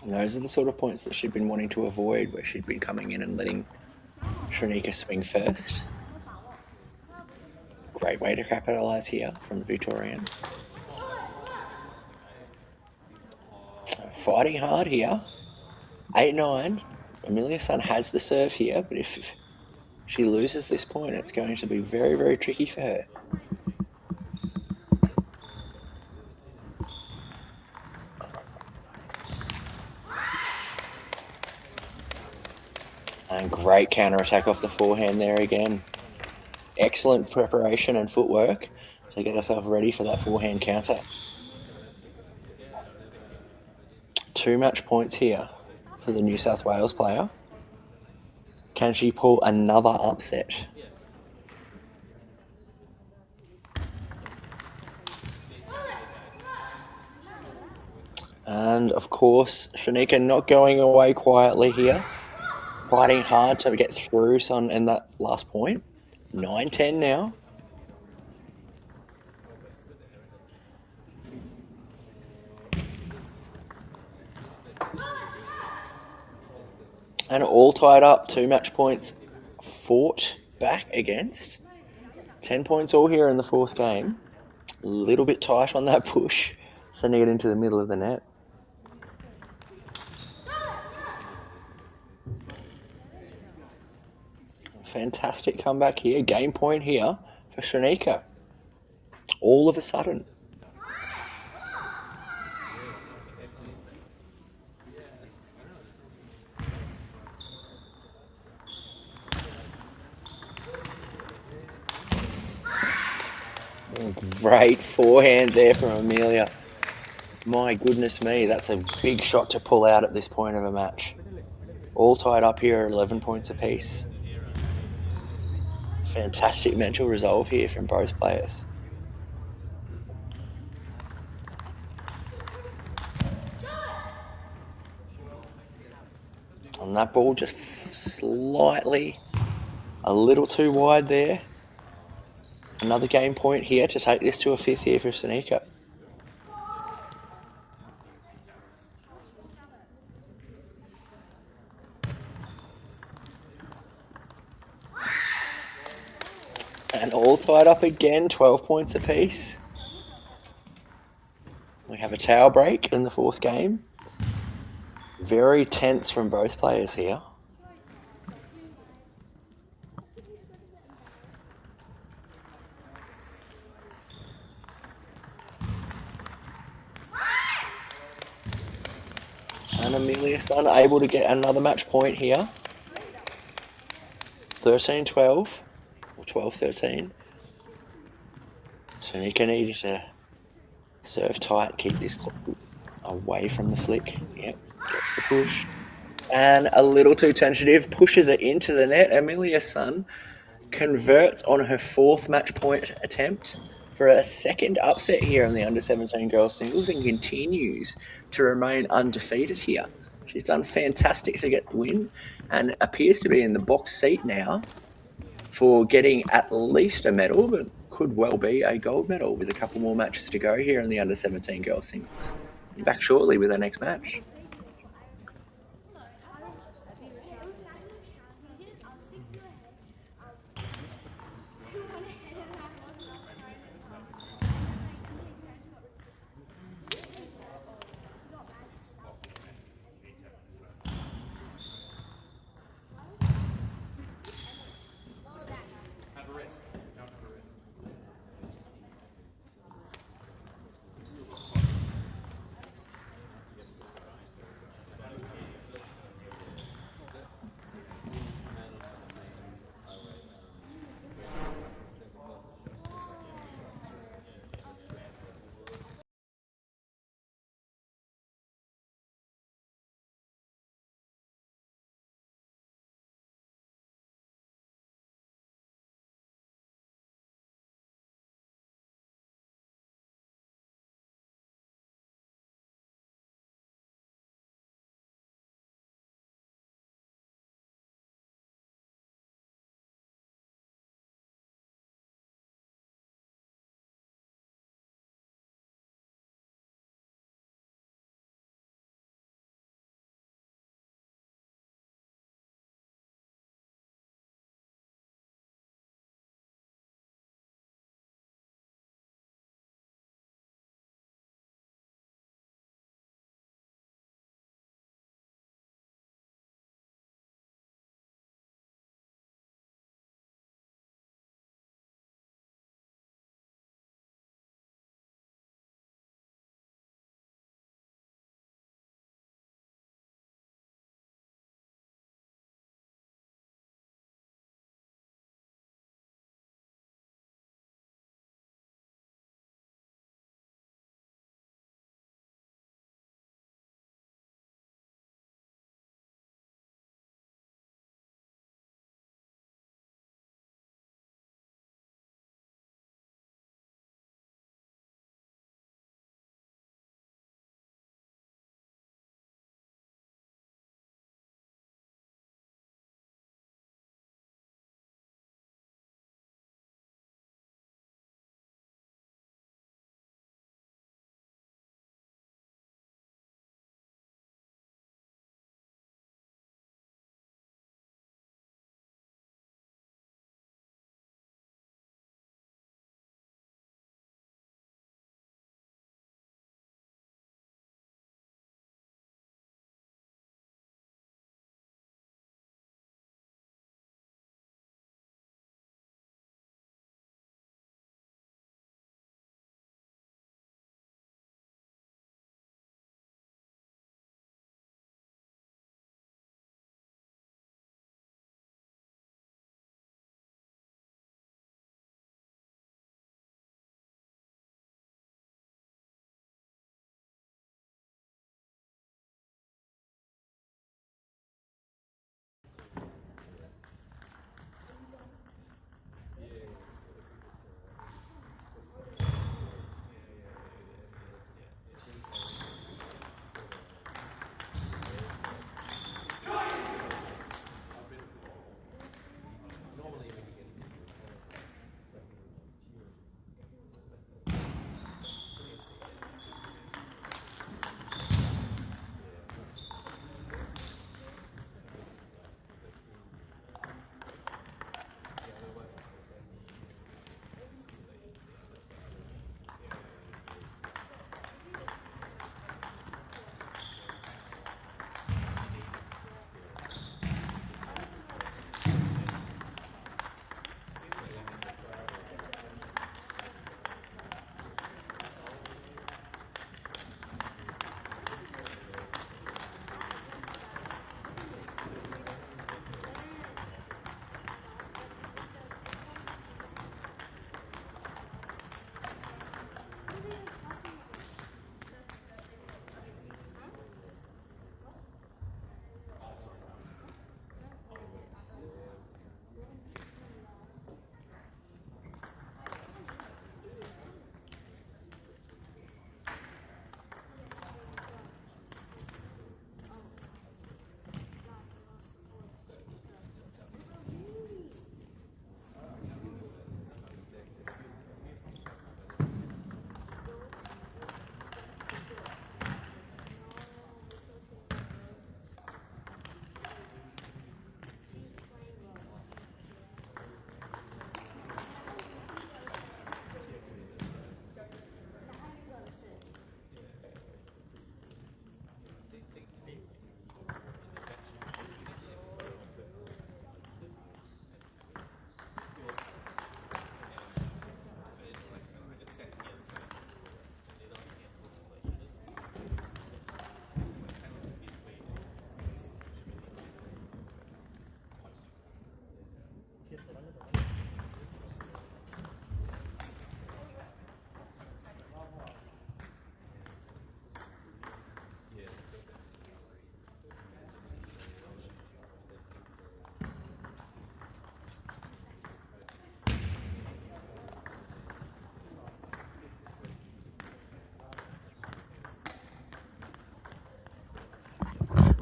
Speaker 4: And those are the sort of points that she'd been wanting to avoid, where she'd been coming in and letting Shanika swing first. Great way to capitalise here from the Victorian. Fighting hard here. 8-9. Amelia Sun has the serve here, but if she loses this point, it's going to be very, very tricky for her. And great counter-attack off the forehand there again. Excellent preparation and footwork to get herself ready for that forehand counter. 2 match points here for the New South Wales player. Can she pull another upset? And of course, Shanika not going away quietly here. Fighting hard to get through Sun in that last point. 9-10 now. And all tied up, 2 match points fought back against. 10 points all here in the fourth game. A little bit tight on that push, sending it into the middle of the net. Fantastic comeback here. Game point here for Shanika. All of a sudden. Great forehand there from Amelia. My goodness me, that's a big shot to pull out at this point of a match. All tied up here at 11 points apiece. Fantastic mental resolve here from both players. And that ball just slightly a little too wide there. Another game point here to take this to a 5th here for Sanika. And all tied up again, 12 points apiece. We have a towel break in the 4th game. Very tense from both players here. And Amelia's unable to get another match point here. 13-12 or 12-13. Sanika needed to serve tight, keep this away from the flick. Yep, gets the push. And a little too tentative, pushes it into the net. Amelia Sun converts on her 4th match point attempt for a 2nd upset here in the under-17 girls singles and continues to remain undefeated here. She's done fantastic to get the win and appears to be in the box seat now for getting at least a medal, but could well be a gold medal with a couple more matches to go here in the under-17 girls singles. Be back shortly with our next match.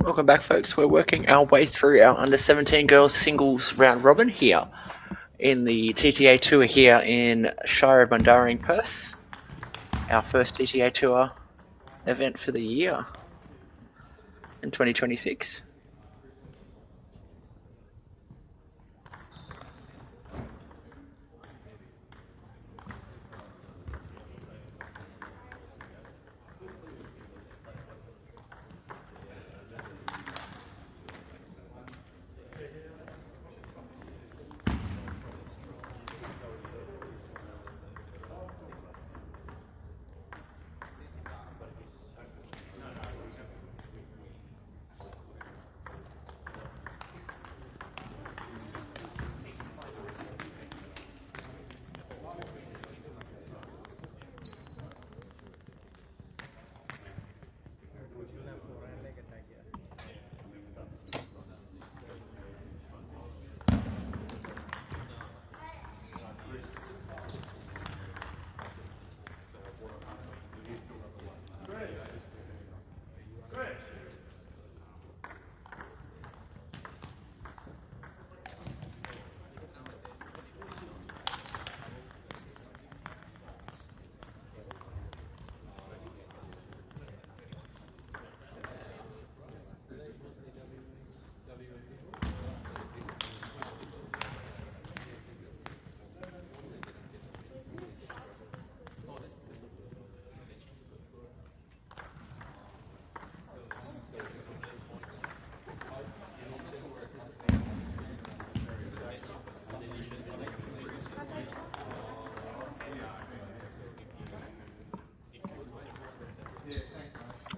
Speaker 4: Welcome back, folks. We're working our way through our under-17 girls singles round robin here in the TTA Tour here in Shire of Mundaring, Perth. Our first TTA Tour event for the year in 2026.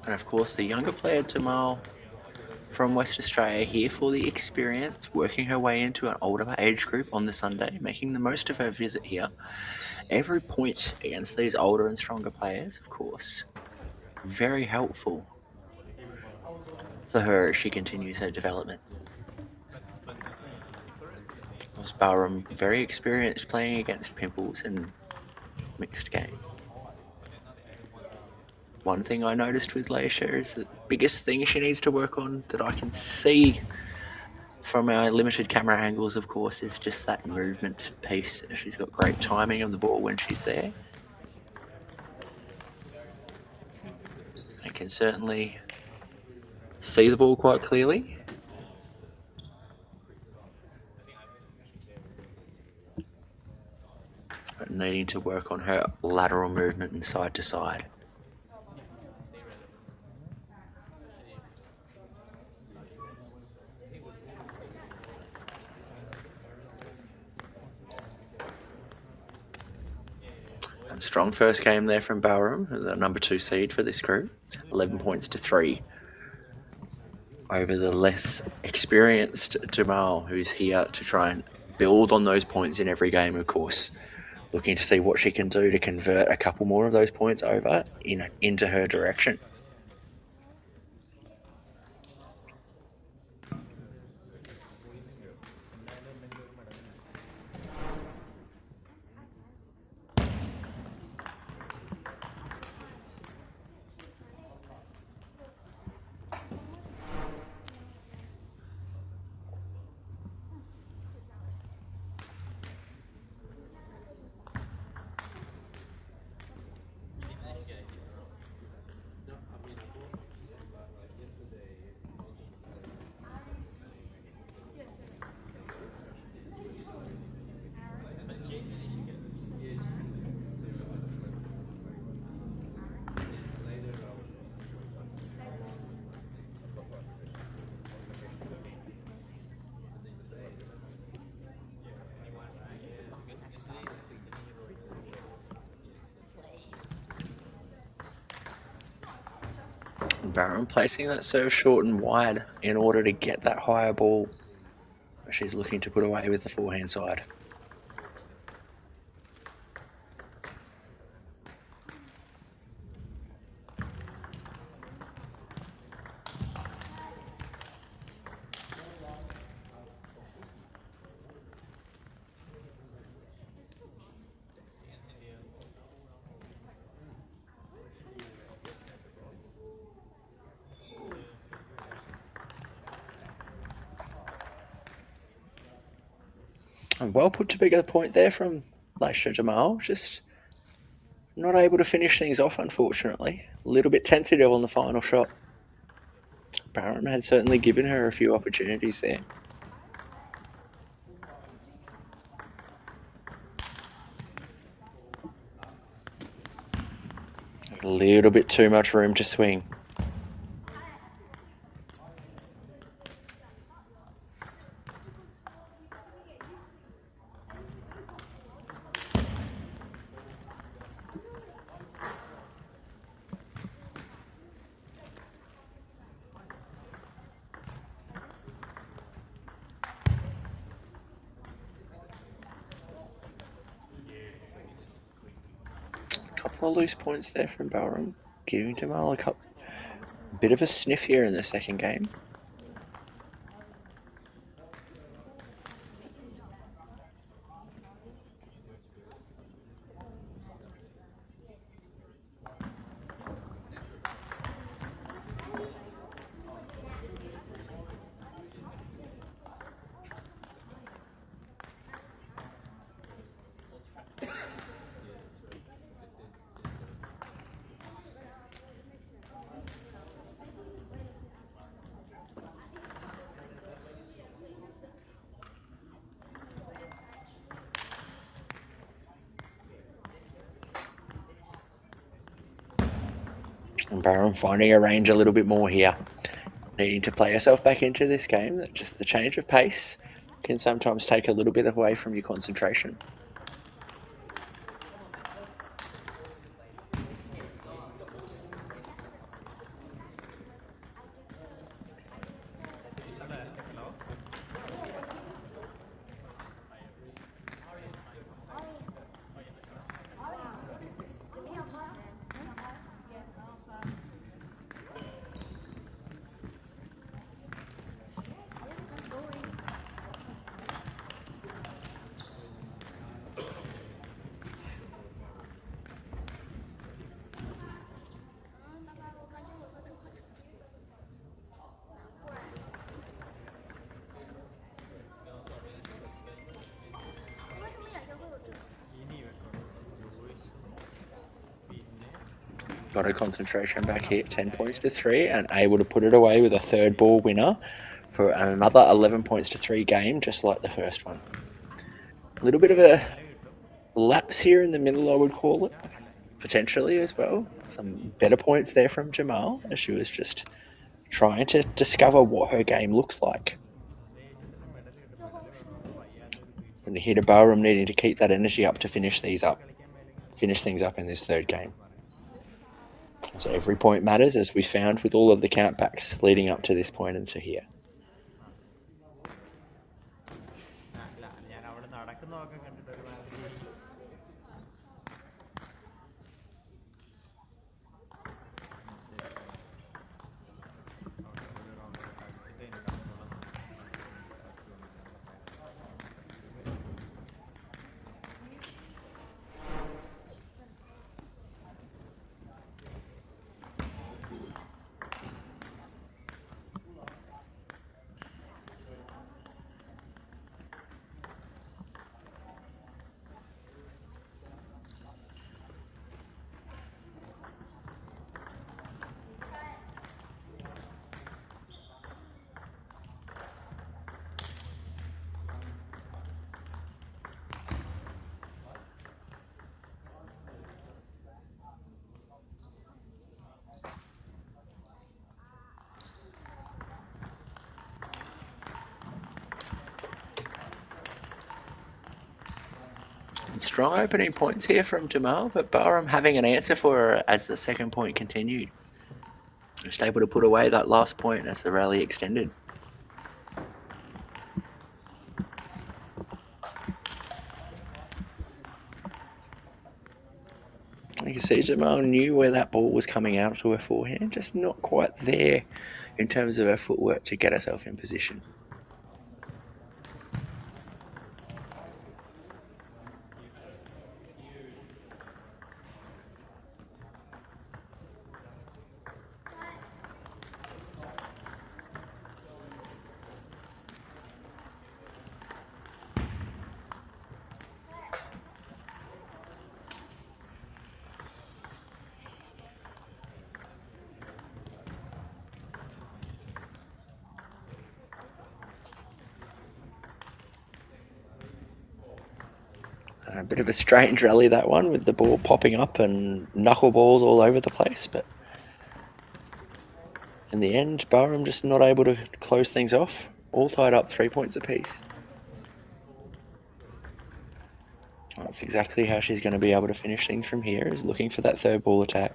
Speaker 4: And of course, the younger player, Jamal, from West Australia, here for the experience, working her way into an older age group on the Sunday, making the most of her visit here. Every point against these older and stronger players, of course, very helpful for her as she continues her development. Was Barum very experienced playing against Pimples in mixed game. One thing I noticed with Leisha is the biggest thing she needs to work on that I can see from our limited camera angles, of course, is just that movement piece. She's got great timing of the ball when she's there. I can certainly see the ball quite clearly. But needing to work on her lateral movement and side to side. And strong first game there from Barum, the number 2 seed for this group. 11 points to 3 over the less experienced Jamal, who's here to try and build on those points in every game, of course. Looking to see what she can do to convert a couple more of those points over into her direction. Barum placing that serve short and wide in order to get that higher ball she's looking to put away with the forehand side. And well put together point there from Laisha Jamal. Just not able to finish things off, unfortunately. A little bit tentative on the final shot. Barum had certainly given her a few opportunities there. A little bit too much room to swing. Couple of loose points there from Barum, giving Jamal a bit of a sniff here in the second game. And Barum finding a range a little bit more here. Needing to play yourself back into this game. That just the change of pace can sometimes take a little bit away from your concentration. Got her concentration back here, 10 points to 3, and able to put it away with a third ball winner for another 11 points to 3 game, just like the first one. A little bit of a lapse here in the middle, I would call it, potentially as well. Some better points there from Jamal, as she was just trying to discover what her game looks like. And here to Barum needing to keep that energy up to finish things up in this third game. So every point matters, as we found with all of the countbacks leading up to this point and to here. Strong opening points here from Jamal, but Barum having an answer for her as the second point continued. Just able to put away that last point as the rally extended. You can see Jamal knew where that ball was coming out to her forehand, just not quite there in terms of her footwork to get herself in position. A bit of a strange rally, that one, with the ball popping up and knuckleballs all over the place, but in the end, Barum just not able to close things off. All tied up 3 points apiece. That's exactly how she's going to be able to finish things from here, is looking for that third ball attack.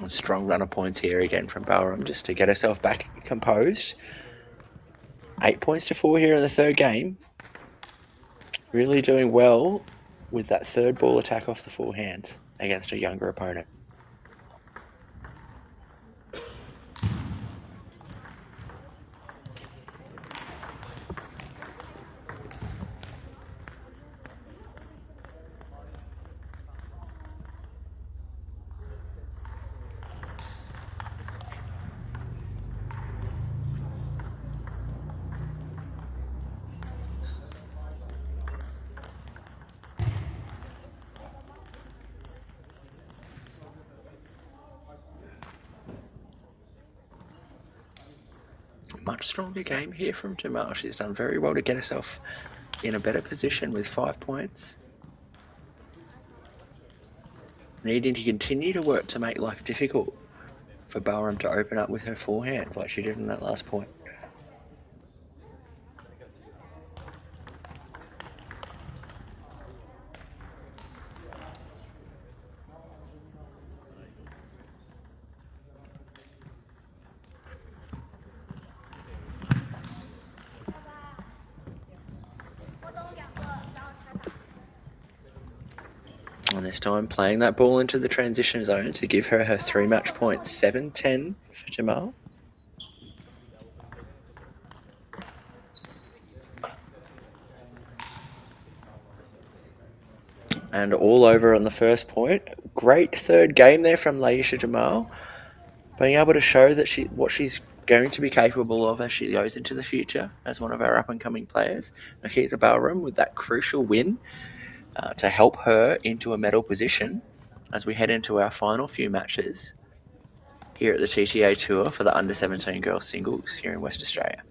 Speaker 4: A strong run of points here again from Barum, just to get herself back composed. 8 points to 4 here in the third game. Really doing well with that third ball attack off the forehand against a younger opponent. Much stronger game here from Jamal. She's done very well to get herself in a better position with 5 points. Needing to continue to work to make life difficult for Barum to open up with her forehand like she did in that last point. And this time playing that ball into the transition zone to give her 3 match points. 7-10 for Jamal. And all over on the first point. Great third game there from Laisha Jamal. Being able to show that what she's going to be capable of as she goes into the future as one of our up-and-coming players. Nikita Barum with that crucial win to help her into a medal position as we head into our final few matches here at the TTA Tour for the under-17 girls singles here in West Australia.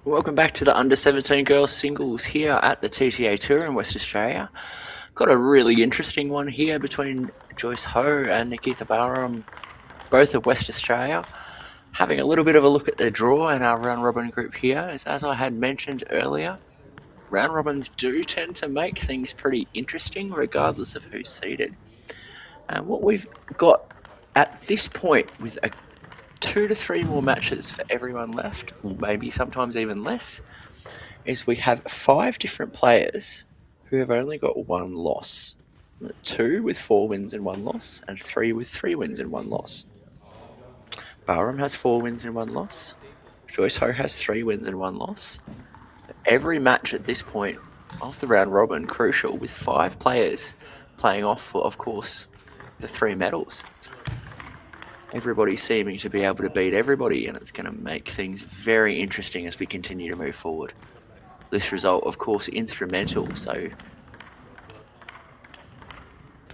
Speaker 4: Welcome back to the under 17 girls singles here at the TTA Tour in West Australia. Got a really interesting one here between Joyce Ho and Nikita Barum, both of West Australia. Having a little bit of a look at the draw and our round robin group here is, as I had mentioned earlier, round robins do tend to make things pretty interesting regardless of who's seeded. And what we've got at this point, with 2 to 3 more matches for everyone left, or maybe sometimes even less, is we have 5 different players who have only got 1 loss. 2 with 4 wins and 1 loss, and 3 with 3 wins and 1 loss. Barum has 4 wins and 1 loss. Joyce Ho has 3 wins and 1 loss. Every match at this point of the round robin crucial, with 5 players playing off for, of course, the 3 medals. Everybody's seeming to be able to beat everybody, and it's going to make things very interesting as we continue to move forward. This result, of course, instrumental, so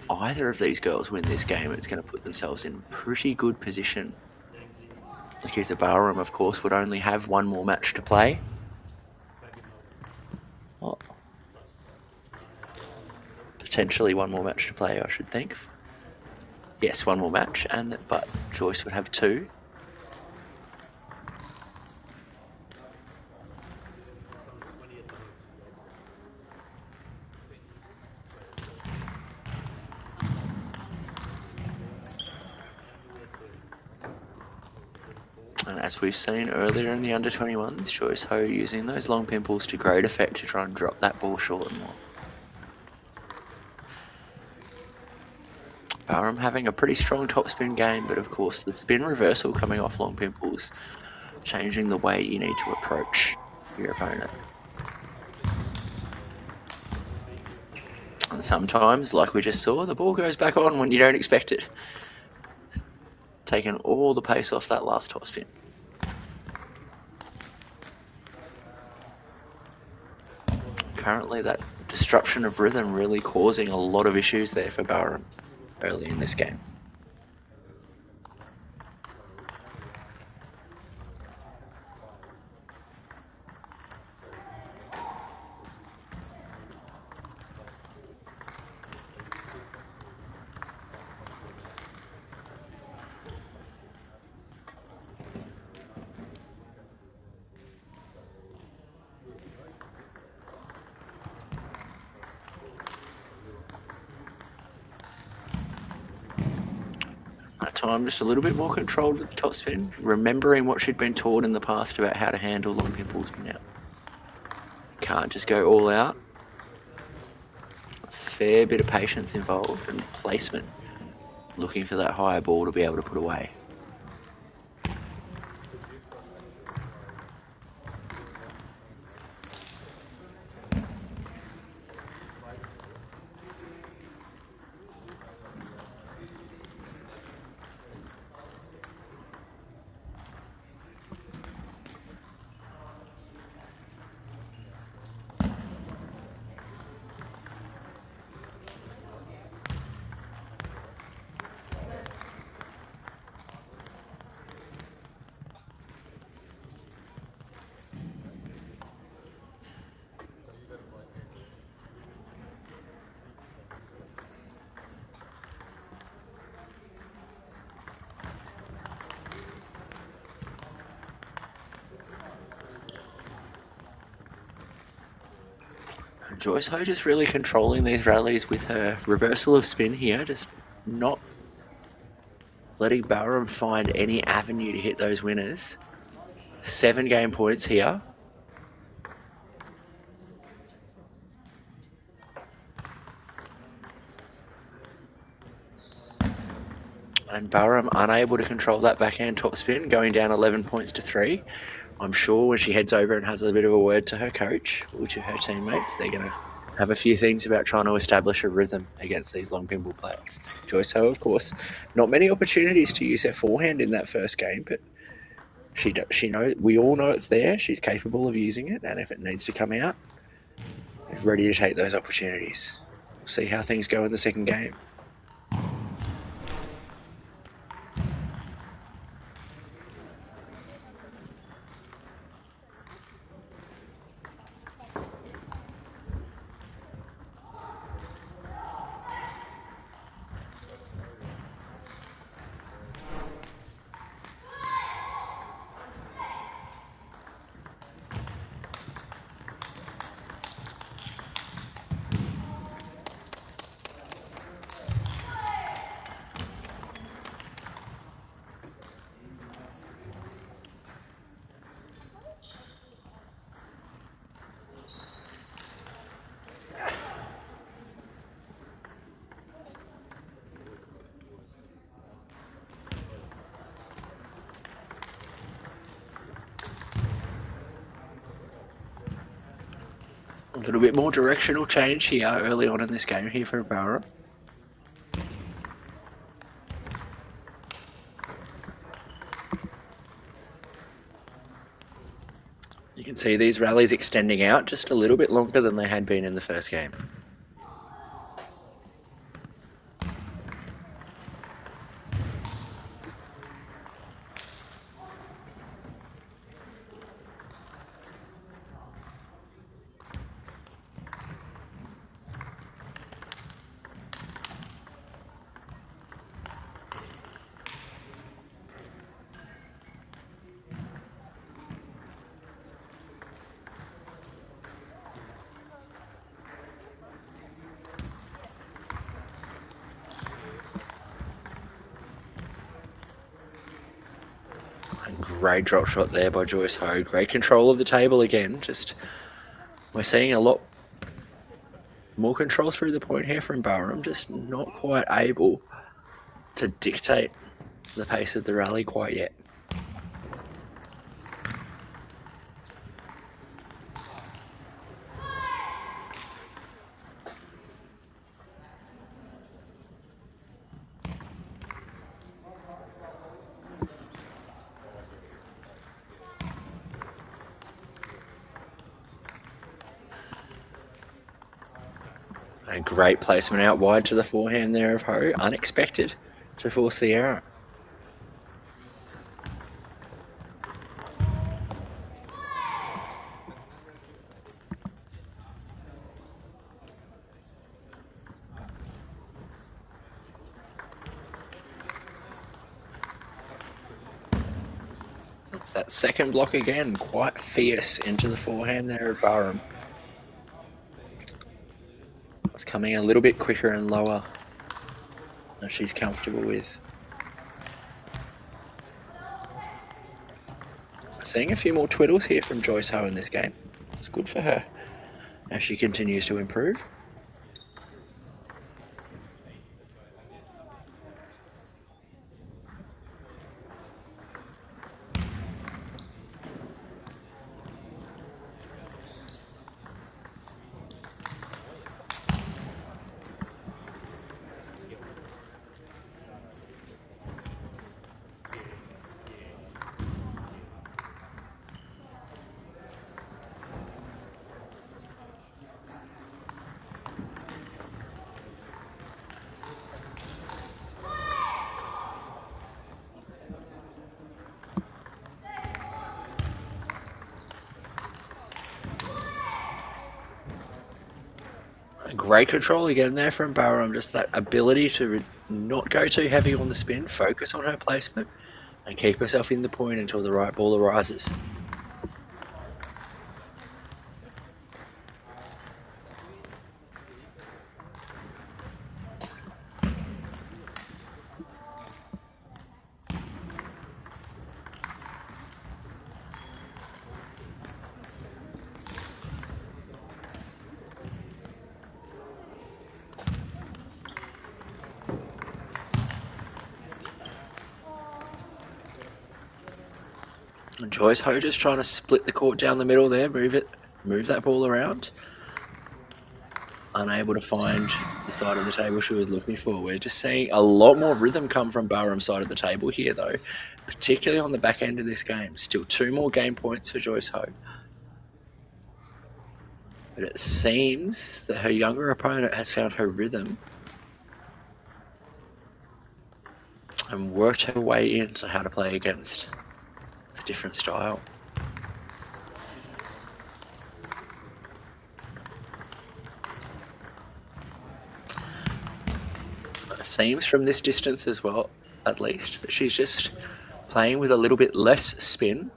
Speaker 4: either of these girls win this game, it's going to put themselves in pretty good position. Nikita Barum, of course, would only have 1 more match to play. Oh. Potentially 1 more match to play, I should think. Yes, 1 more match, but Joyce would have 2. And as we've seen earlier in the under-21s, Joyce Ho using those long pimples to great effect to try and drop that ball short and more. Barum having a pretty strong topspin game, but of course the spin reversal coming off long pimples, changing the way you need to approach your opponent. And sometimes, like we just saw, the ball goes back on when you don't expect it. Taking all the pace off that last topspin. Currently that disruption of rhythm really causing a lot of issues there for Barum early in this game. That time just a little bit more controlled with the topspin, remembering what she'd been taught in the past about how to handle long pimples now. Can't just go all out. A fair bit of patience involved and placement, looking for that higher ball to be able to put away. Joyce Ho just really controlling these rallies with her reversal of spin here, just not letting Barum find any avenue to hit those winners. 7 game points here. And Barum unable to control that backhand topspin, going down 11 points to 3. I'm sure when she heads over and has a bit of a word to her coach or to her teammates, they're going to have a few things about trying to establish a rhythm against these long pimple players. Joyce Ho, of course, not many opportunities to use her forehand in that first game, but she knows, we all know it's there. She's capable of using it, and if it needs to come out, she's ready to take those opportunities. We'll see how things go in the second game. little bit more directional change here early on in this game here for Barum. You can see these rallies extending out just a little bit longer than they had been in the first game. Great drop shot there by Joyce Ho. Great control of the table again. Just we're seeing a lot more control through the point here from Barum. Just not quite able to dictate the pace of the rally quite yet. A great placement out wide to the forehand there of Ho. Unexpected to force the error. That's that second block again. Quite fierce into the forehand there of Barum. It's coming a little bit quicker and lower than she's comfortable with. Seeing a few more twiddles here from Joyce Ho in this game. It's good for her as she continues to improve. Great control again there from Barum. Just that ability to not go too heavy on the spin, focus on her placement, and keep herself in the point until the right ball arises. Joyce Ho just trying to split the court down the middle there, move that ball around. Unable to find the side of the table she was looking for. We're just seeing a lot more rhythm come from Barum's side of the table here though, particularly on the back end of this game. Still 2 more game points for Joyce Ho. But it seems that her younger opponent has found her rhythm and worked her way into how to play against a different style. It seems from this distance as well, at least, that she's just playing with a little bit less spin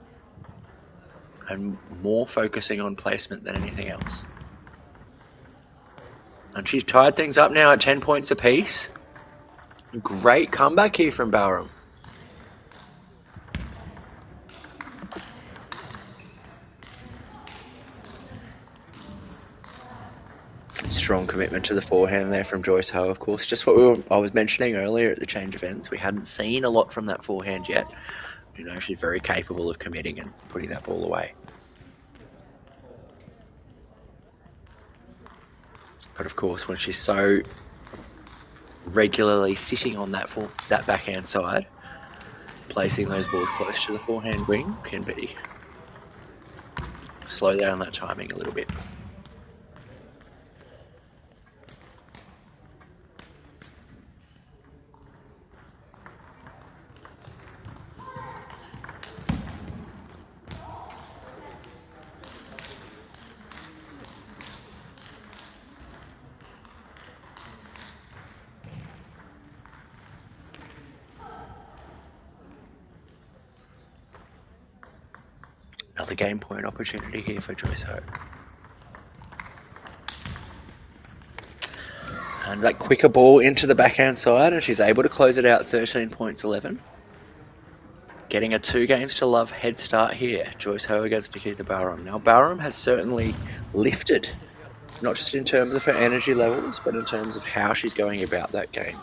Speaker 4: and more focusing on placement than anything else. And she's tied things up now at 10 points apiece. Great comeback here from Barum. Strong commitment to the forehand there from Joyce Ho, of course. Just what I was mentioning earlier at the change events. We hadn't seen a lot from that forehand yet. You know, she's very capable of committing and putting that ball away. But of course, when she's so regularly sitting on that backhand side, placing those balls close to the forehand wing can be slow down that timing a little bit. Another game point opportunity here for Joyce Ho. And that quicker ball into the backhand side, and she's able to close it out 13 points 11. Getting a 2 games to love head start here. Joyce Ho against Nikita Barum. Now, Barum has certainly lifted, not just in terms of her energy levels, but in terms of how she's going about that game,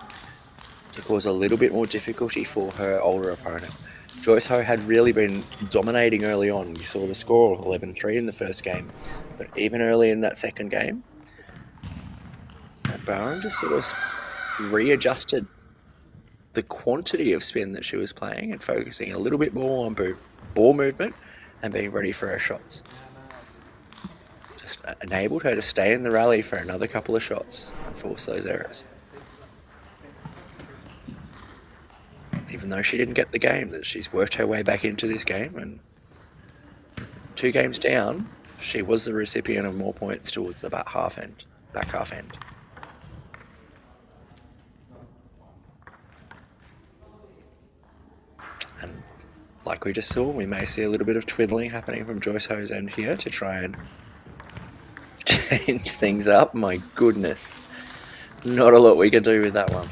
Speaker 4: to cause a little bit more difficulty for her older opponent. Joyce Ho had really been dominating early on. You saw the score, 11-3 in the first game. But even early in that second game, Barum just sort of readjusted the quantity of spin that she was playing and focusing a little bit more on ball movement and being ready for her shots. Just enabled her to stay in the rally for another couple of shots and force those errors. Even though she didn't get the game, that she's worked her way back into this game, and 2 games down, she was the recipient of more points towards the back half end. And like we just saw, we may see a little bit of twiddling happening from Joyce Ho's end here to try and change things up. My goodness, not a lot we can do with that one.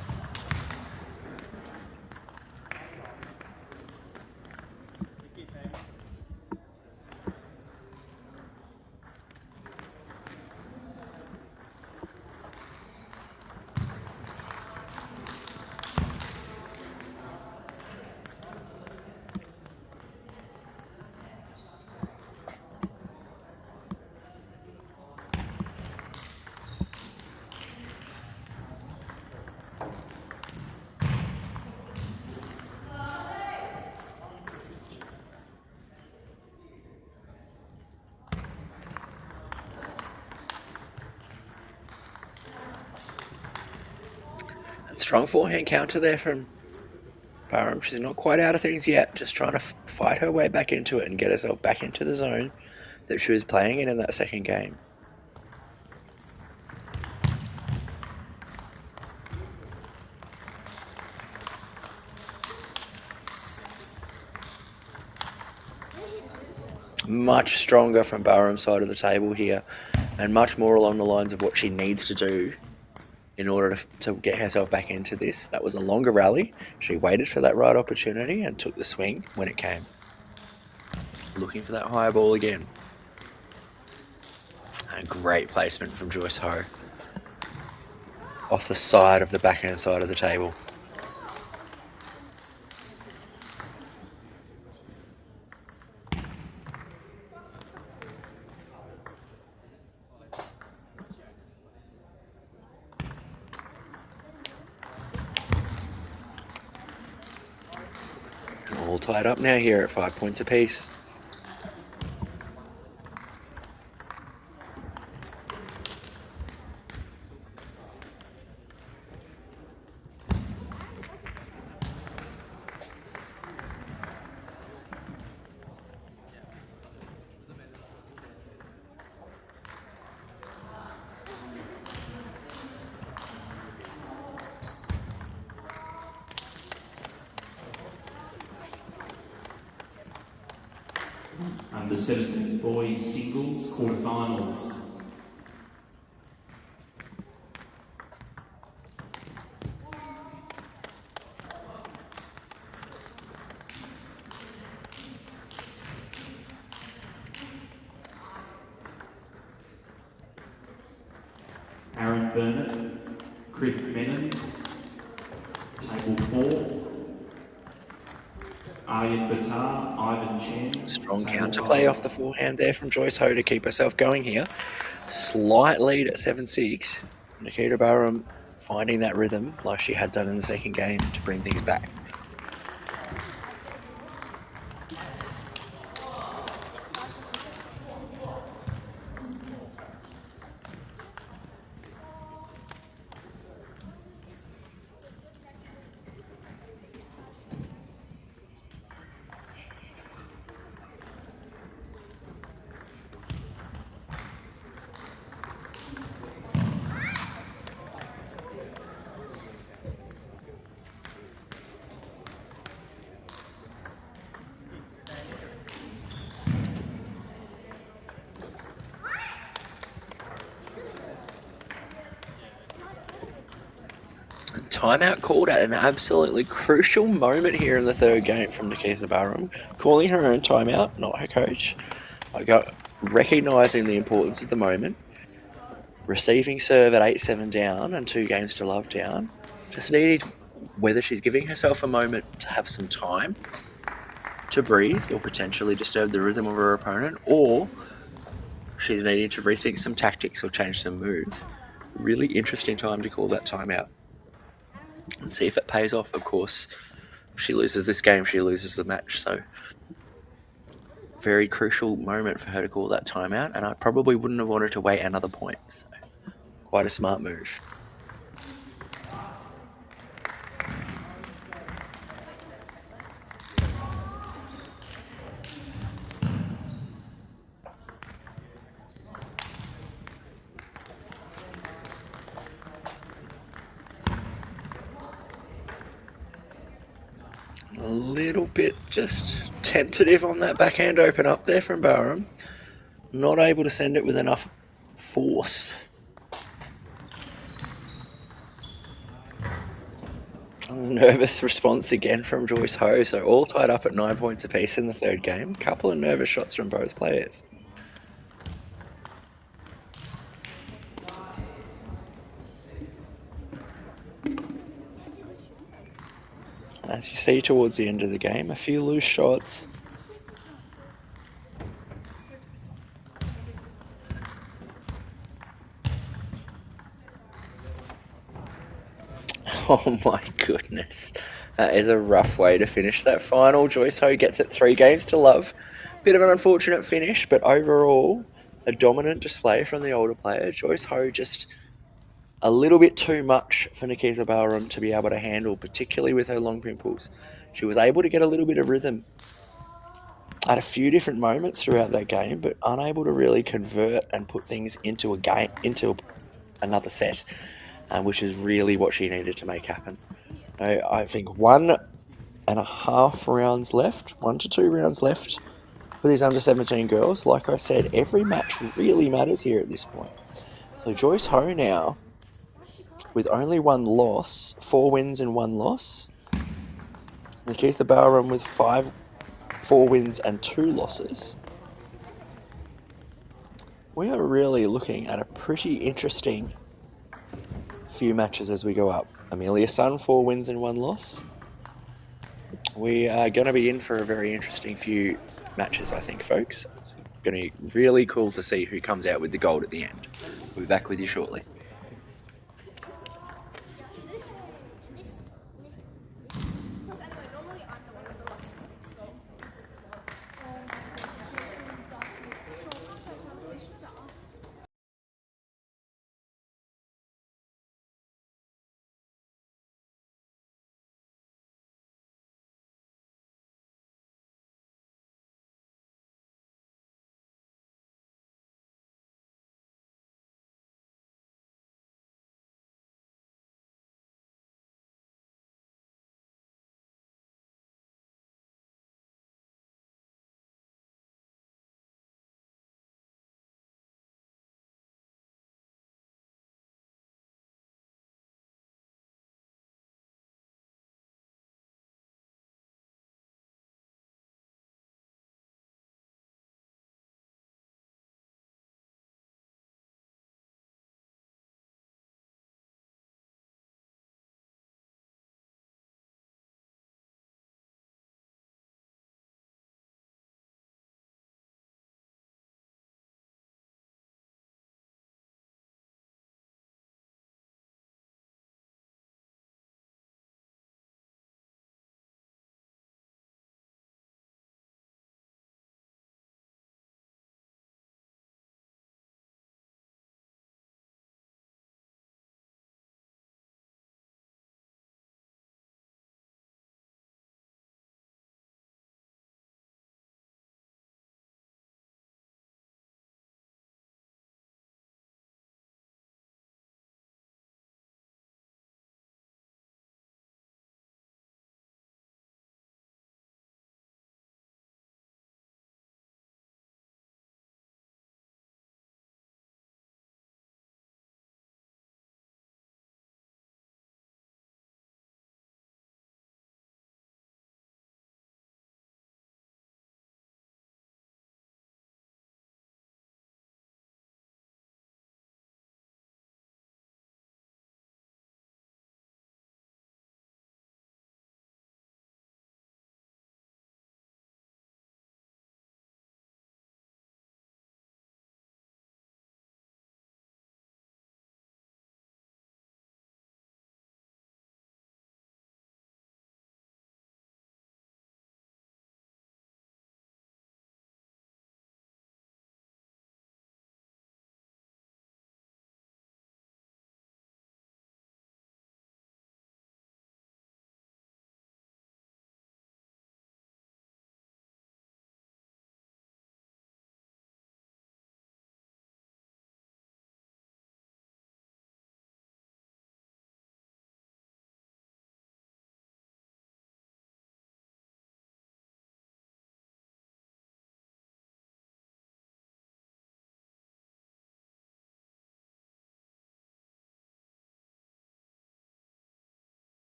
Speaker 4: Strong forehand counter there from Barum. She's not quite out of things yet, just trying to fight her way back into it and get herself back into the zone that she was playing in that second game. Much stronger from Barum's side of the table here, and much more along the lines of what she needs to do in order to get herself back into this. That was a longer rally. She waited for that right opportunity and took the swing when it came. Looking for that higher ball again. A great placement from Joyce Ho. Off the side of the backhand side of the table. All tied up now here at 5 points apiece.
Speaker 5: Under 17 boys singles quarterfinals. Aaron Burnett, Chris Menon, table 4. Aryan Batar, Ivan Chen.
Speaker 4: Strong
Speaker 5: table
Speaker 4: counterplay
Speaker 5: five.
Speaker 4: off the forehand there from Joyce Ho to keep herself going here. Slight lead at 7-6. Nikita Barum finding that rhythm like she had done in the second game to bring things back. Timeout called at an absolutely crucial moment here in the third game from Nikita Barum, calling her own timeout, not her coach. Recognising the importance of the moment, receiving serve at 8-7 down and 2 games to love down. Just needed whether she's giving herself a moment to have some time to breathe or potentially disturb the rhythm of her opponent, or she's needing to rethink some tactics or change some moves. Really interesting time to call that timeout. And see if it pays off. Of course, she loses this game, she loses the match. So very crucial moment for her to call that timeout, and I probably wouldn't have wanted to wait another point. So quite a smart move. A little bit just tentative on that backhand open up there from Barum. Not able to send it with enough force. Nervous response again from Joyce Ho, so all tied up at 9 points apiece in the third game. Couple of nervous shots from both players. As you see towards the end of the game, a few loose shots. Oh my goodness. That is a rough way to finish that final. Joyce Ho gets it 3 games to love. Bit of an unfortunate finish, but overall, a dominant display from the older player. Joyce Ho just a little bit too much for Nikita Barum to be able to handle, particularly with her long pimples. She was able to get a little bit of rhythm at a few different moments throughout that game, but unable to really convert and put things into a game, into another set, which is really what she needed to make happen. I think 1.5 rounds left, 1 to 2 rounds left for these under 17 girls. Like I said, every match really matters here at this point. So Joyce Ho now, with only 1 loss, 4 wins and 1 loss. Nikita Barum with 4 wins and 2 losses. We are really looking at a pretty interesting few matches as we go up. Amelia Sun, 4 wins and 1 loss. We are going to be in for a very interesting few matches, I think, folks. It's going to be really cool to see who comes out with the gold at the end. We'll be back with you shortly.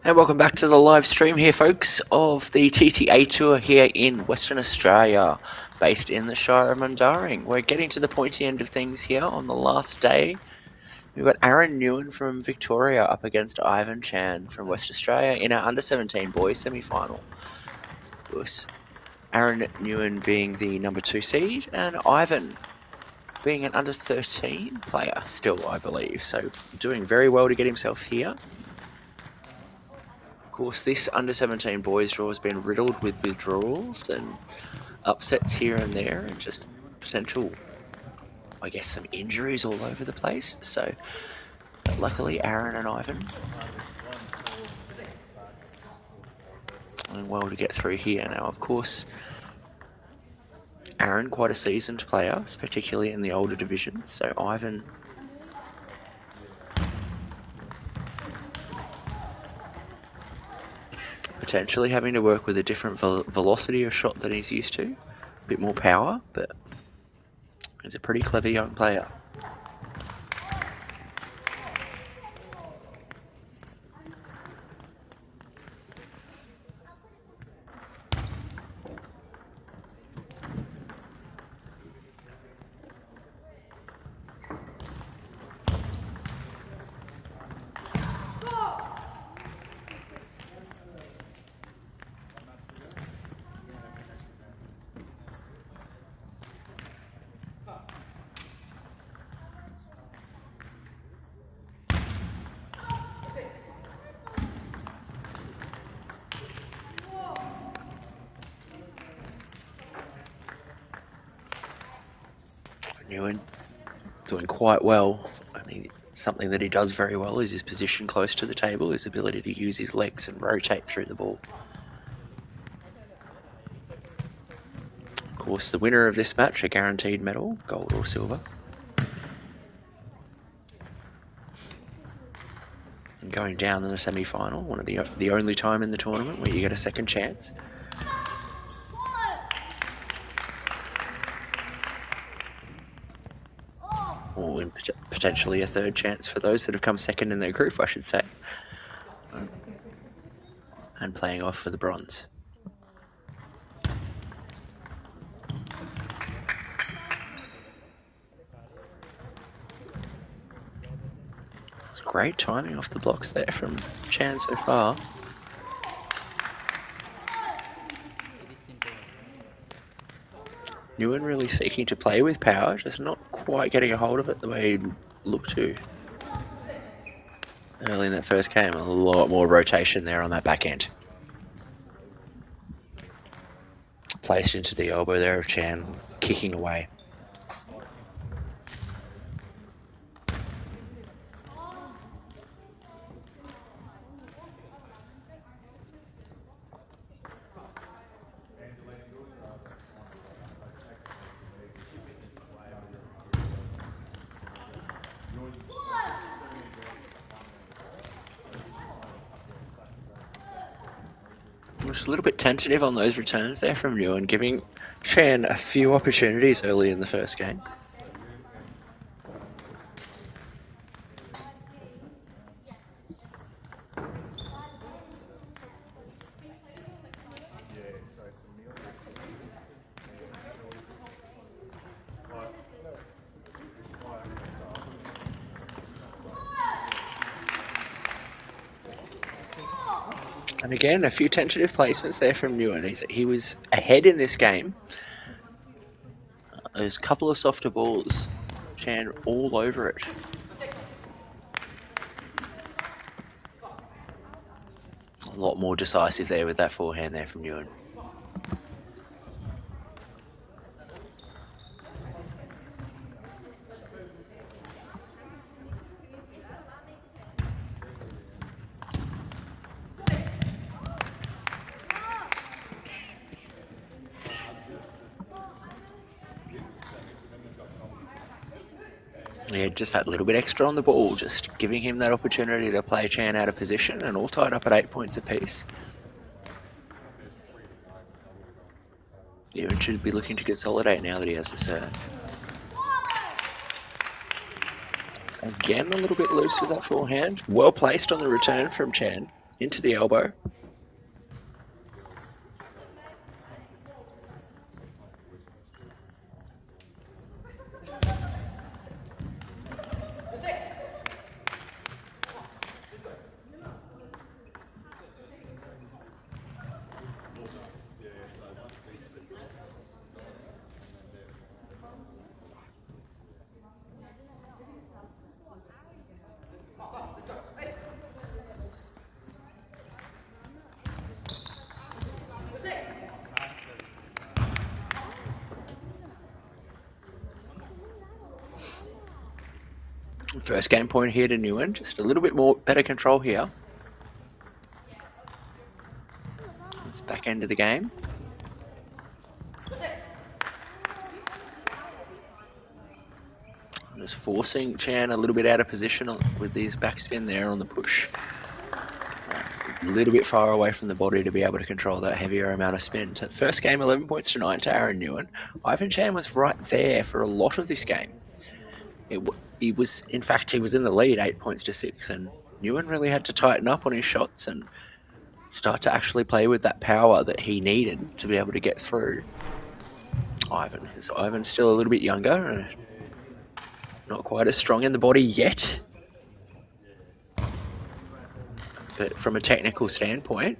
Speaker 4: And welcome back to the live stream here, folks, of the TTA Tour here in Western Australia, based in the Shire of Mundaring. We're getting to the pointy end of things here on the last day. We've got Aaron Newan from Victoria up against Ivan Chan from West Australia in our under-17 boys semi-final. Of course, Aaron Newan being the number 2 seed, and Ivan being an under-13 player still, I believe. So doing very well to get himself here. Of course, this under-17 boys draw has been riddled with withdrawals and upsets here and there, and just potential, I guess, some injuries all over the place. So, but luckily, Aaron and Ivan doing well to get through here. Now, of course, Aaron, quite a seasoned player, particularly in the older divisions. So Ivan potentially having to work with a different velocity of shot than he's used to. A bit more power, but he's a pretty clever young player. Newan doing quite well. I mean, something that he does very well is his position close to the table, his ability to use his legs and rotate through the ball. Of course, the winner of this match, a guaranteed medal, gold or silver. And going down in the semi-final, one of the only time in the tournament where you get a second chance. Or in potentially a third chance for those that have come second in their group, I should say. And playing off for the bronze. It's great timing off the blocks there from Chan so far. Newan really seeking to play with power, just not quite getting a hold of it the way he looked to early in that first game. A lot more rotation there on that back end. Placed into the elbow there of Chan, kicking away. Just a little bit tentative on those returns there from Newan, giving Chan a few opportunities early in the first game. And again, a few tentative placements there from Newan. He was ahead in this game. There's a couple of softer balls. Chan all over it. A lot more decisive there with that forehand there from Newan. Yeah, just that little bit extra on the ball, just giving him that opportunity to play Chan out of position, and all tied up at 8 points apiece. Newan should be looking to consolidate now that he has the serve. Again, a little bit loose with that forehand. Well placed on the return from Chan. into the elbow. First game point here to Newan. Just a little bit more better control here. It's back end of the game. Just forcing Chan a little bit out of position with his backspin there on the push. A little bit far away from the body to be able to control that heavier amount of spin. So first game, 11 points to 9 to Aaron Newan. Ivan Chan was right there for a lot of this game. He was in the lead 8 points to 6, and Newan really had to tighten up on his shots and start to actually play with that power that he needed to be able to get through Ivan. So Ivan's still a little bit younger and not quite as strong in the body yet. But from a technical standpoint,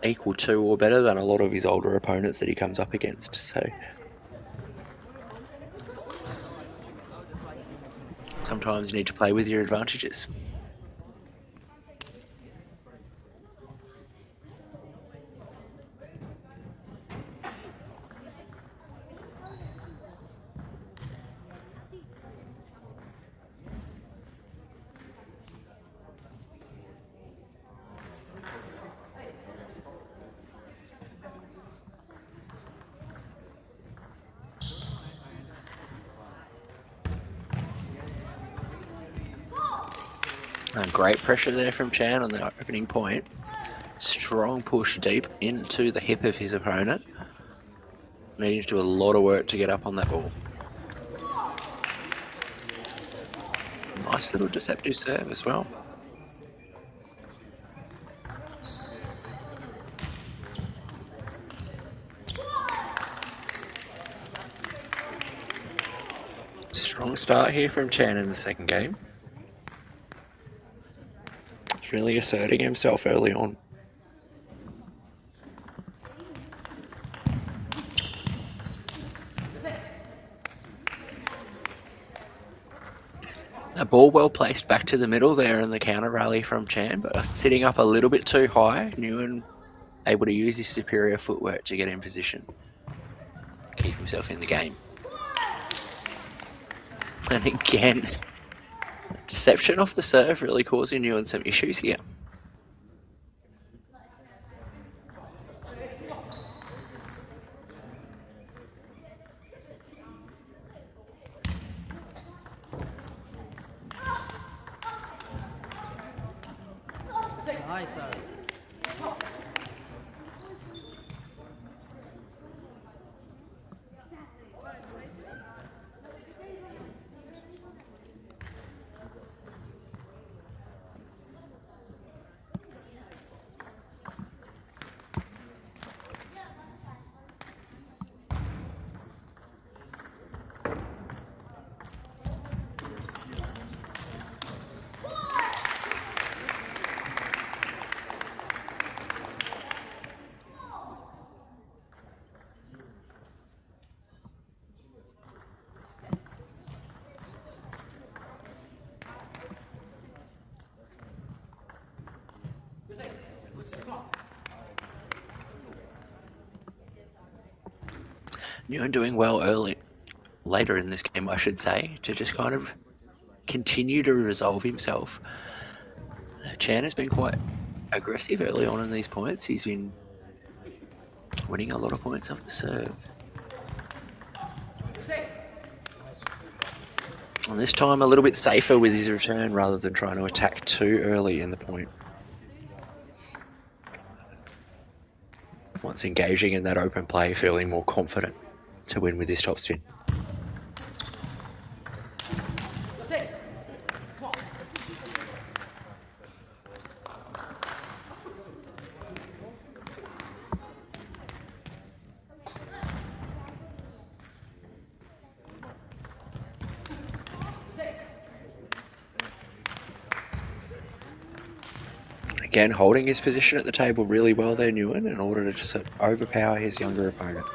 Speaker 4: equal to or better than a lot of his older opponents that he comes up against. So sometimes you need to play with your advantages. Great pressure there from Chan on the opening point. Strong push deep into the hip of his opponent. Needing to do a lot of work to get up on that ball. Nice little deceptive serve as well. Strong start here from Chan in the second game. He's really asserting himself early on. A ball well placed back to the middle there in the counter rally from Chan, but sitting up a little bit too high. Newan able to use his superior footwork to get in position, keep himself in the game. And again, deception off the serve really causing Newan some issues here.
Speaker 6: Nice, sir.
Speaker 4: Newan doing well later in this game, I should say, to just kind of continue to resolve himself. Chan has been quite aggressive early on in these points. He's been winning a lot of points off the serve. And this time a little bit safer with his return rather than trying to attack too early in the point. Once engaging in that open play, feeling more confident to win with his topspin. Again, holding his position at the table really well there, Newan, in order to just overpower his younger opponent.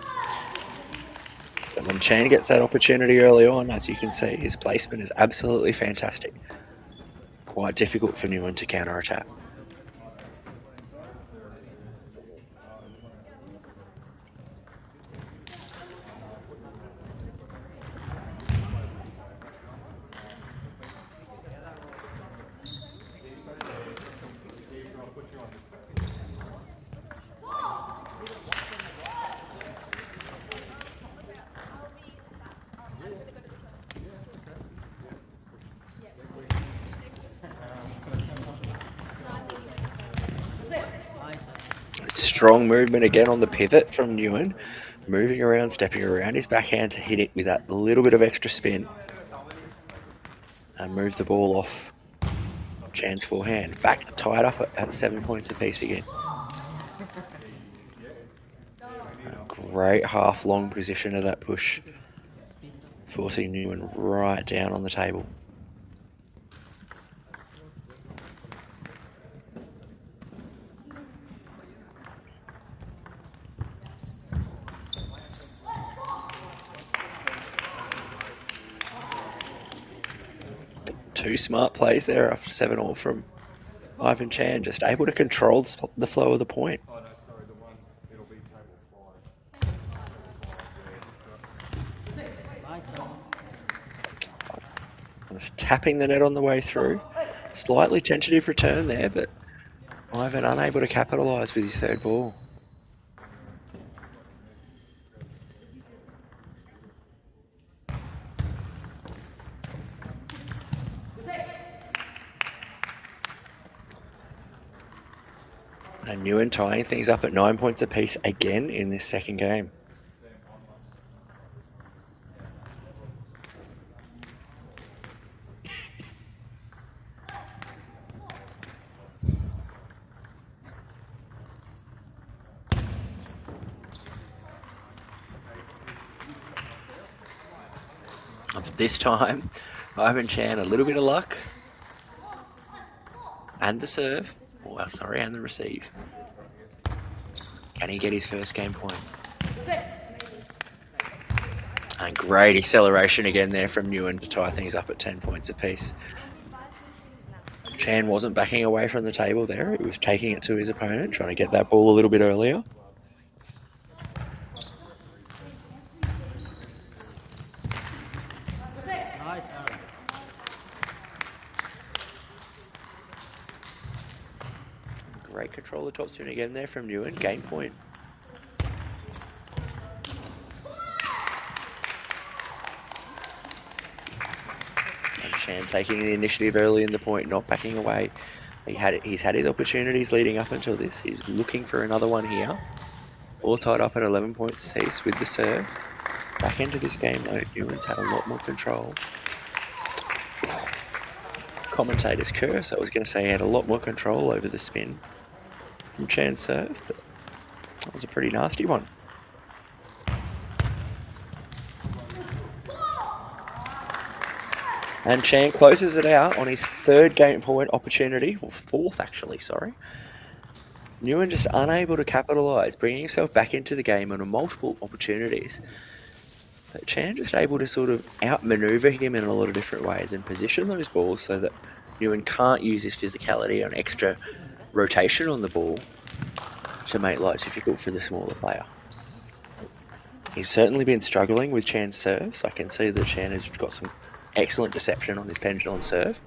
Speaker 4: But when Chan gets that opportunity early on, as you can see, his placement is absolutely fantastic. Quite difficult for Newan to counter-attack. Strong movement again on the pivot from Newan. Moving around, stepping around his backhand to hit it with that little bit of extra spin. And move the ball off Chan's forehand. Back tied up at 7 points apiece again. A great half-long position of that push. Forcing Newan right down on the table. Two smart plays there after 7-all from Ivan Chan, just able to control the flow of the point.
Speaker 2: Oh, no, sorry, the one, it'll be table 5.
Speaker 4: Just tapping the net on the way through. Slightly tentative return there, but Ivan unable to capitalise with his third ball. And Newan tying things up at 9 points apiece again in this second game. But this time, Ivan Chan, a little bit of luck. And the serve. Oh, sorry, and the receive. Can he get his first game point? And great acceleration again there from Newan to tie things up at 10 points apiece. Chan wasn't backing away from the table there. He was taking it to his opponent, trying to get that ball a little bit earlier.
Speaker 6: Nice, Aaron.
Speaker 4: Great control of topspin again there from Newan. Game point. And Chan taking the initiative early in the point, not backing away. He's had his opportunities leading up until this. He's looking for another one here. All tied up at 11 points apiece with the serve. Back into this game though, Newan's had a lot more control. Commentator's curse. I was going to say he had a lot more control over the spin from Chan's serve, but that was a pretty nasty one. And Chan closes it out on his third game point opportunity, or fourth actually, sorry. Newan just unable to capitalise, bringing himself back into the game on multiple opportunities. But Chan just able to sort of outmaneuver him in a lot of different ways and position those balls so that Newan can't use his physicality on extra rotation on the ball to make life difficult for the smaller player. He's certainly been struggling with Chan's serves. I can see that Chan has got some excellent deception on his pendulum serve.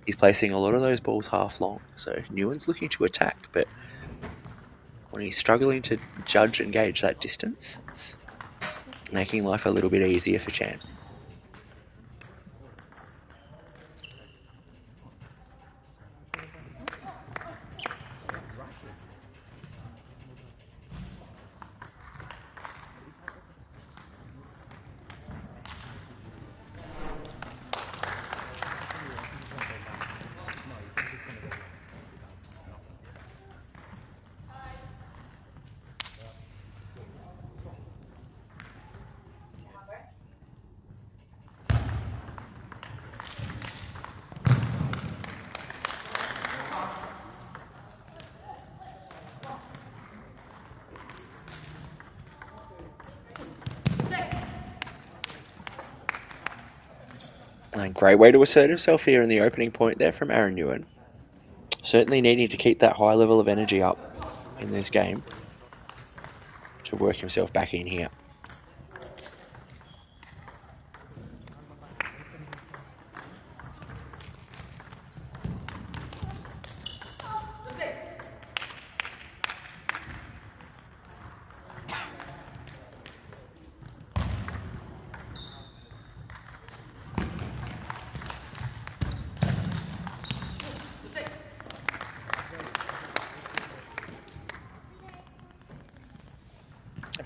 Speaker 4: He's placing a lot of those balls half long. So Newan's looking to attack, but when he's struggling to judge and gauge that distance, it's making life a little bit easier for Chan. And great way to assert himself here in the opening point there from Aaron Newan. Certainly needing to keep that high level of energy up in this game to work himself back in here.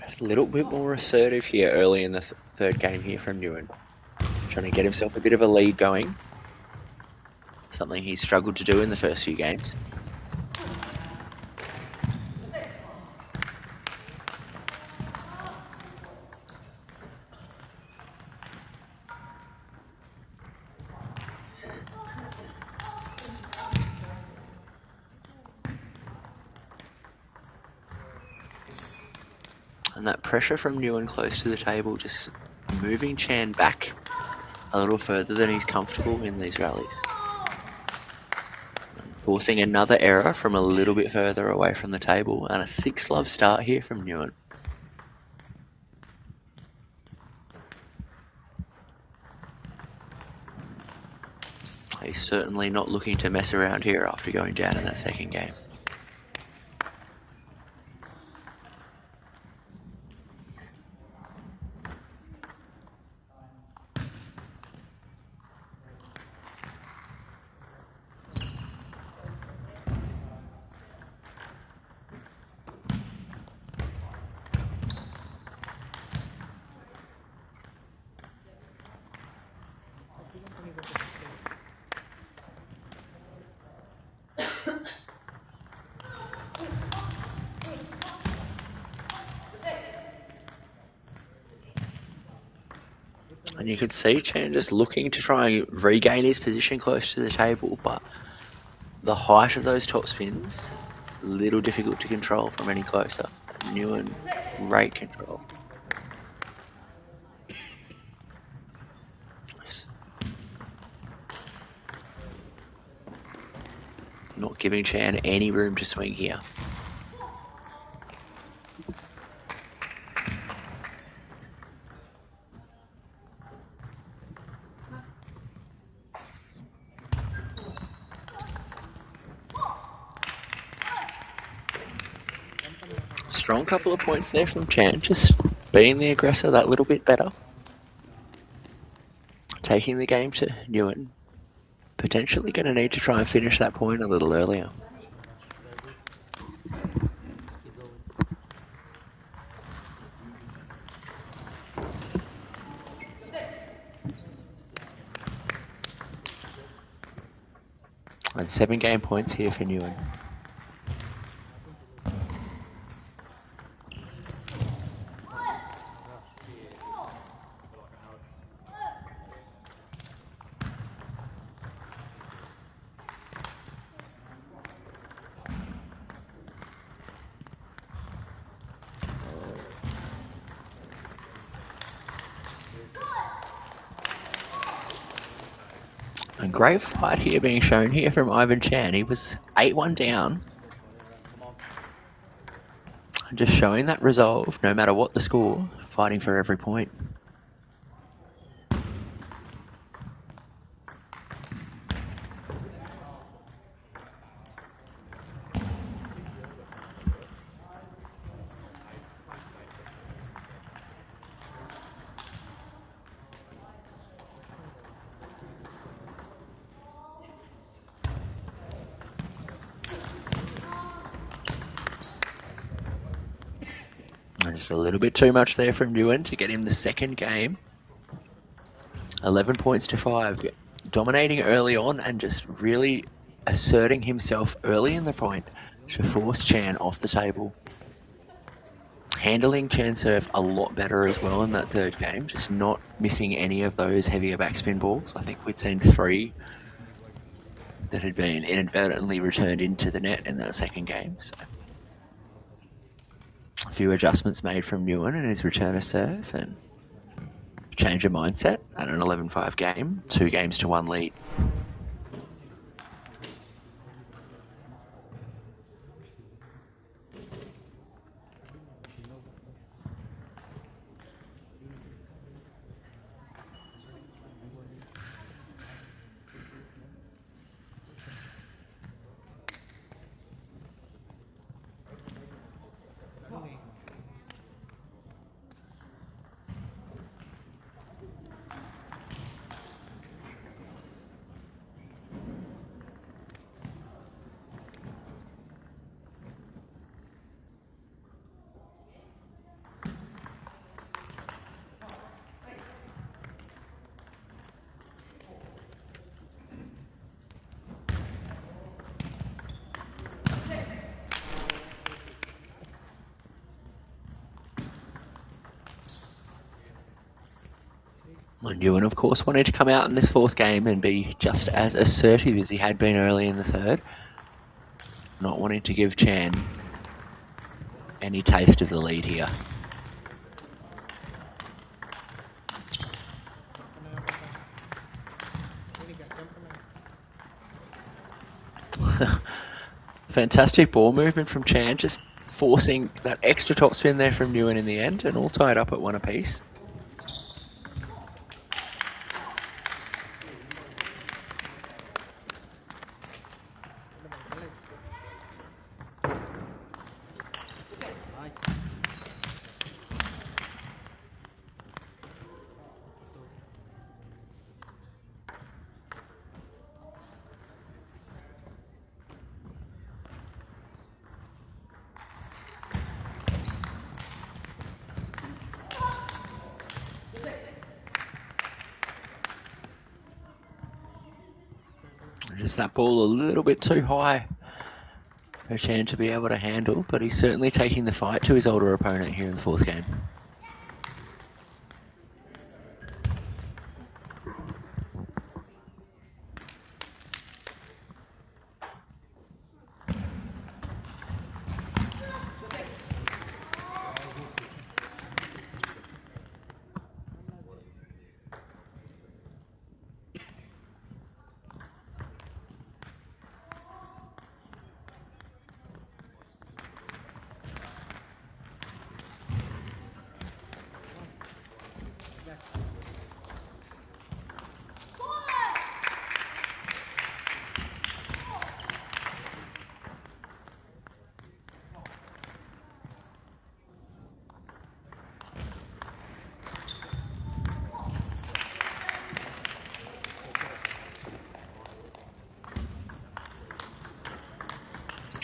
Speaker 4: Just a little bit more assertive here early in the third game here from Newan. Trying to get himself a bit of a lead going. Something he's struggled to do in the first few games. And that pressure from Newan close to the table, just moving Chan back a little further than he's comfortable in these rallies. Forcing another error from a little bit further away from the table, and a 6-love start here from Newan. He's certainly not looking to mess around here after going down in that second game. And you could see Chan just looking to try and regain his position close to the table, but the height of those top spins, a little difficult to control from any closer. Newan, great control. Nice. Not giving Chan any room to swing here. Strong couple of points there from Chan, just being the aggressor that little bit better. Taking the game to Newan. Potentially going to need to try and finish that point a little earlier. And 7 game points here for Newan. A great fight here being shown here from Ivan Chan. He was 8-1 down. Just showing that resolve, no matter what the score, fighting for every point. Just a little bit too much there from Newan to get him the second game. 11 points to 5. Dominating early on and just really asserting himself early in the point to force Chan off the table. Handling Chan's serve a lot better as well in that third game. Just not missing any of those heavier backspin balls. I think we'd seen 3 that had been inadvertently returned into the net in that second game. So a few adjustments made from Newan in his return of serve and change of mindset at an 11-5 game, 2 games to 1 lead. Newan, of course, wanted to come out in this 4th game and be just as assertive as he had been early in the 3rd. Not wanting to give Chan any taste of the lead here. Fantastic ball movement from Chan, just forcing that extra top spin there from Newan in the end, and all tied up at 1 apiece. Just that ball a little bit too high for Chan to be able to handle, but he's certainly taking the fight to his older opponent here in the 4th game.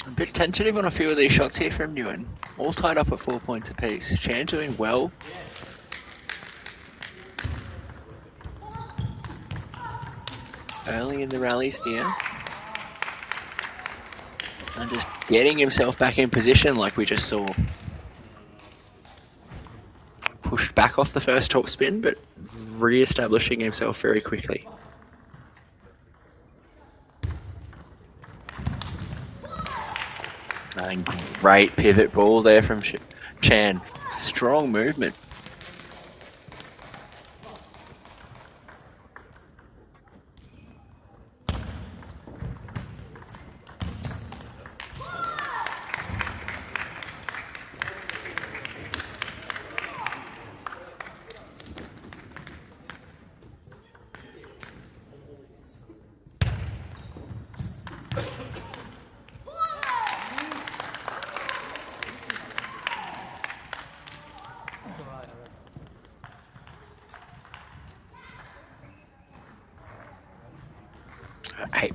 Speaker 4: A bit tentative on a few of these shots here from Newan. All tied up at 4 points apiece. Chan doing well. Early in the rallies here. And just getting himself back in position like we just saw. Pushed back off the first top spin, but re-establishing himself very quickly. And great pivot ball there from Chan. Strong movement.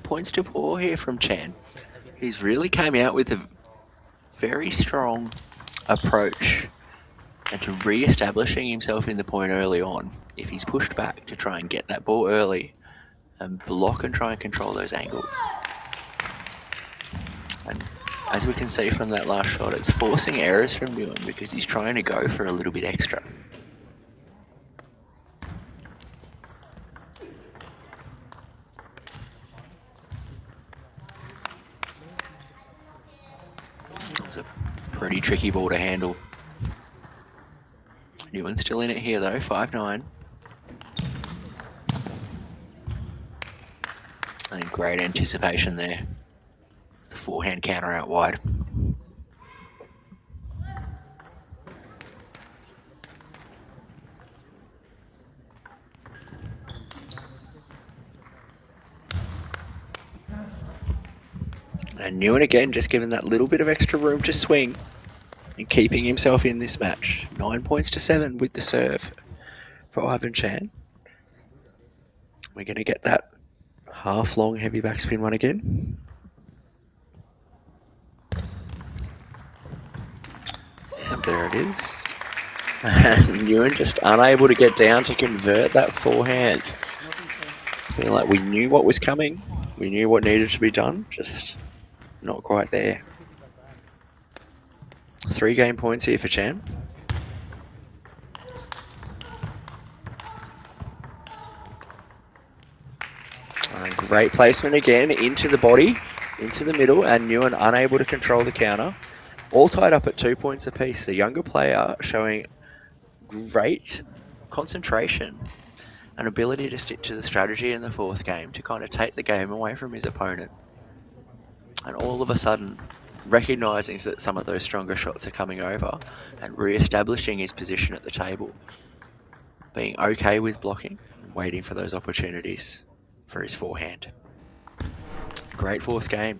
Speaker 4: Points to pour here from Chan. He's really came out with a very strong approach and to re-establishing himself in the point early on. If he's pushed back to try and get that ball early and block and try and control those angles. And as we can see from that last shot, it's forcing errors from Newan because he's trying to go for a little bit extra. Pretty tricky ball to handle. Newan's still in it here though, 5-9. And great anticipation there. The forehand counter out wide. And Newan again just given that little bit of extra room to swing and keeping himself in this match. 9 points to 7 with the serve for Ivan Chan. We're going to get that half long heavy backspin one again. And there it is. And Newan just unable to get down to convert that forehand. I feel like we knew what was coming. We knew what needed to be done. Just not quite there. 3 game points here for Chan. Great placement again into the body, into the middle, and Newan unable to control the counter. All tied up at 2 points apiece. The younger player showing great concentration and ability to stick to the strategy in the 4th game to kind of take the game away from his opponent. And all of a sudden, recognising that some of those stronger shots are coming over and re-establishing his position at the table. Being okay with blocking, waiting for those opportunities for his forehand. Great 4th game.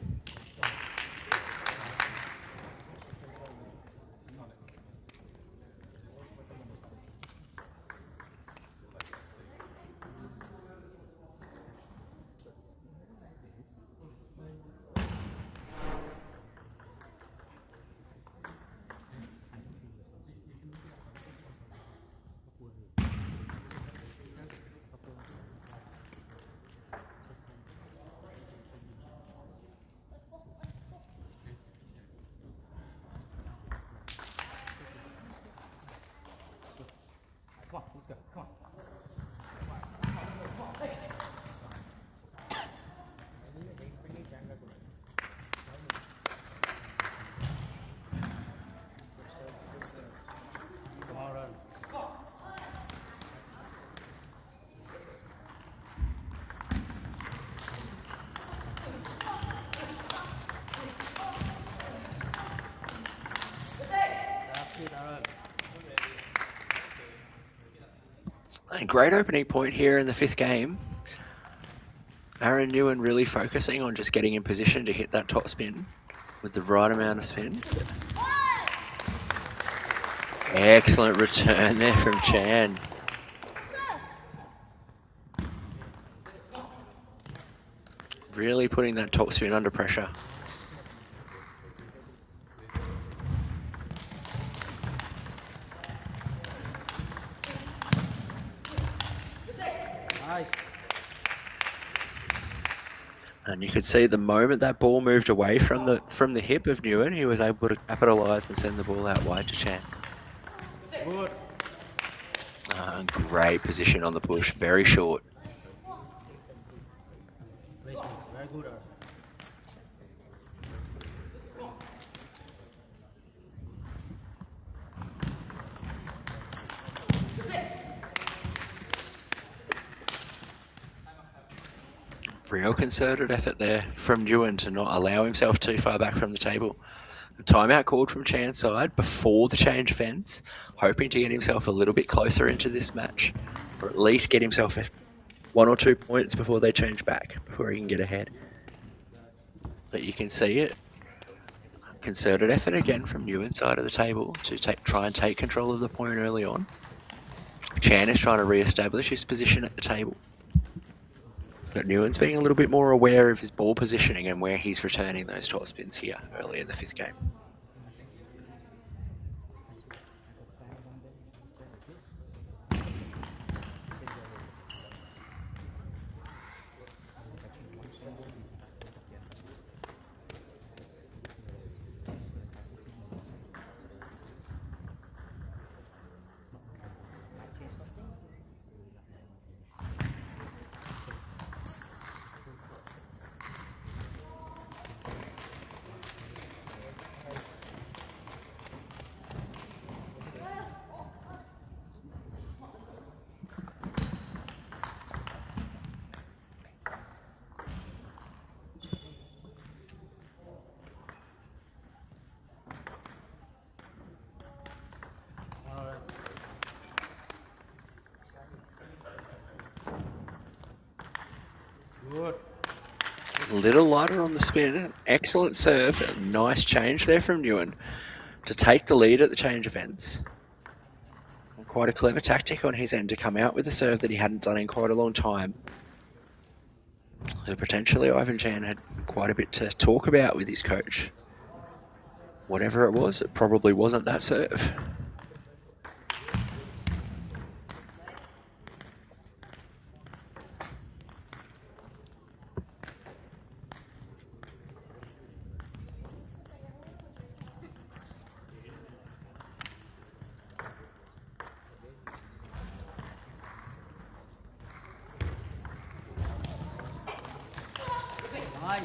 Speaker 4: A great opening point here in the 5th game. Aaron Newan really focusing on just getting in position to hit that top spin with the right amount of spin. Excellent return there from Chan. Really putting that top spin under pressure.
Speaker 6: Nice.
Speaker 4: And you could see the moment that ball moved away from the hip of Newan, he was able to capitalise and send the ball out wide to Chan.
Speaker 6: Good.
Speaker 4: Great position on the push, very short.
Speaker 6: Placement, very good.
Speaker 4: Real concerted effort there from Newan to not allow himself too far back from the table. A timeout called from Chan's side before the change of ends, hoping to get himself a little bit closer into this match, or at least get himself 1 or 2 points before they change back, before he can get ahead. But you can see it. Concerted effort again from Newan's side of the table to try and take control of the point early on. Chan is trying to re-establish his position at the table. But Newan's being a little bit more aware of his ball positioning and where he's returning those top spins here early in the 5th game.
Speaker 6: Good.
Speaker 4: A little lighter on the spin. Excellent serve. A nice change there from Newan to take the lead at the change of ends. Quite a clever tactic on his end to come out with a serve that he hadn't done in quite a long time. So potentially Ivan Chan had quite a bit to talk about with his coach. Whatever it was, it probably wasn't that serve.
Speaker 6: Nice.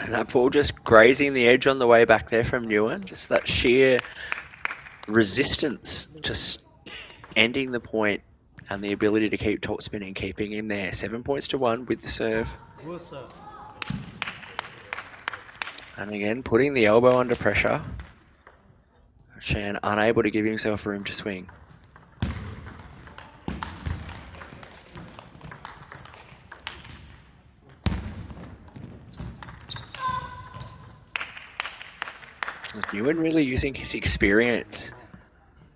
Speaker 4: And that ball just grazing the edge on the way back there from Newan. Just that sheer resistance to ending the point and the ability to keep top spinning, keeping him there. 7 points to 1 with the serve.
Speaker 6: Good serve.
Speaker 4: And again, putting the elbow under pressure. Chan unable to give himself room to swing. Newan really using his experience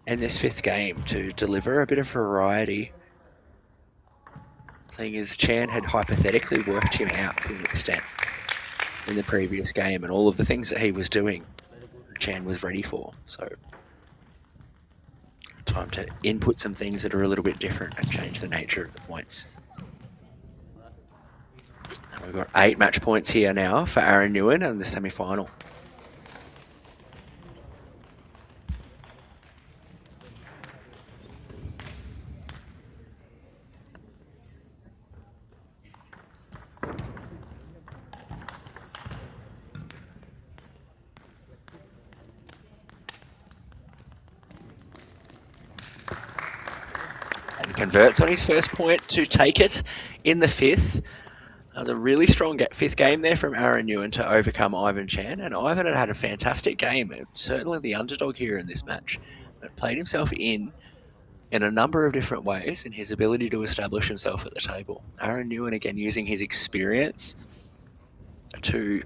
Speaker 4: in this fifth game to deliver a bit of variety. Seeing as Chan had hypothetically worked him out to an extent in the previous game, and all of the things that he was doing, Chan was ready for. So time to input some things that are a little bit different and change the nature of the points. And we've got 8 match points here now for Aaron Newan in the semi-final. And converts on his first point to take it in the fifth. That was a really strong fifth game there from Aaron Newan to overcome Ivan Chan. And Ivan had a fantastic game, certainly the underdog here in this match. But played himself in a number of different ways in his ability to establish himself at the table. Aaron Newan again using his experience to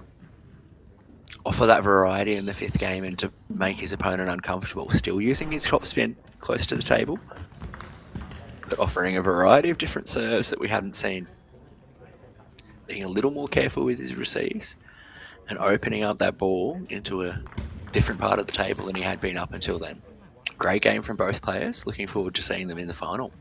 Speaker 4: offer that variety in the fifth game and to make his opponent uncomfortable. Still using his top spin close to the table, but offering a variety of different serves that we hadn't seen. Being a little more careful with his receives and opening up that ball into a different part of the table than he had been up until then. Great game from both players. Looking forward to seeing them in the final.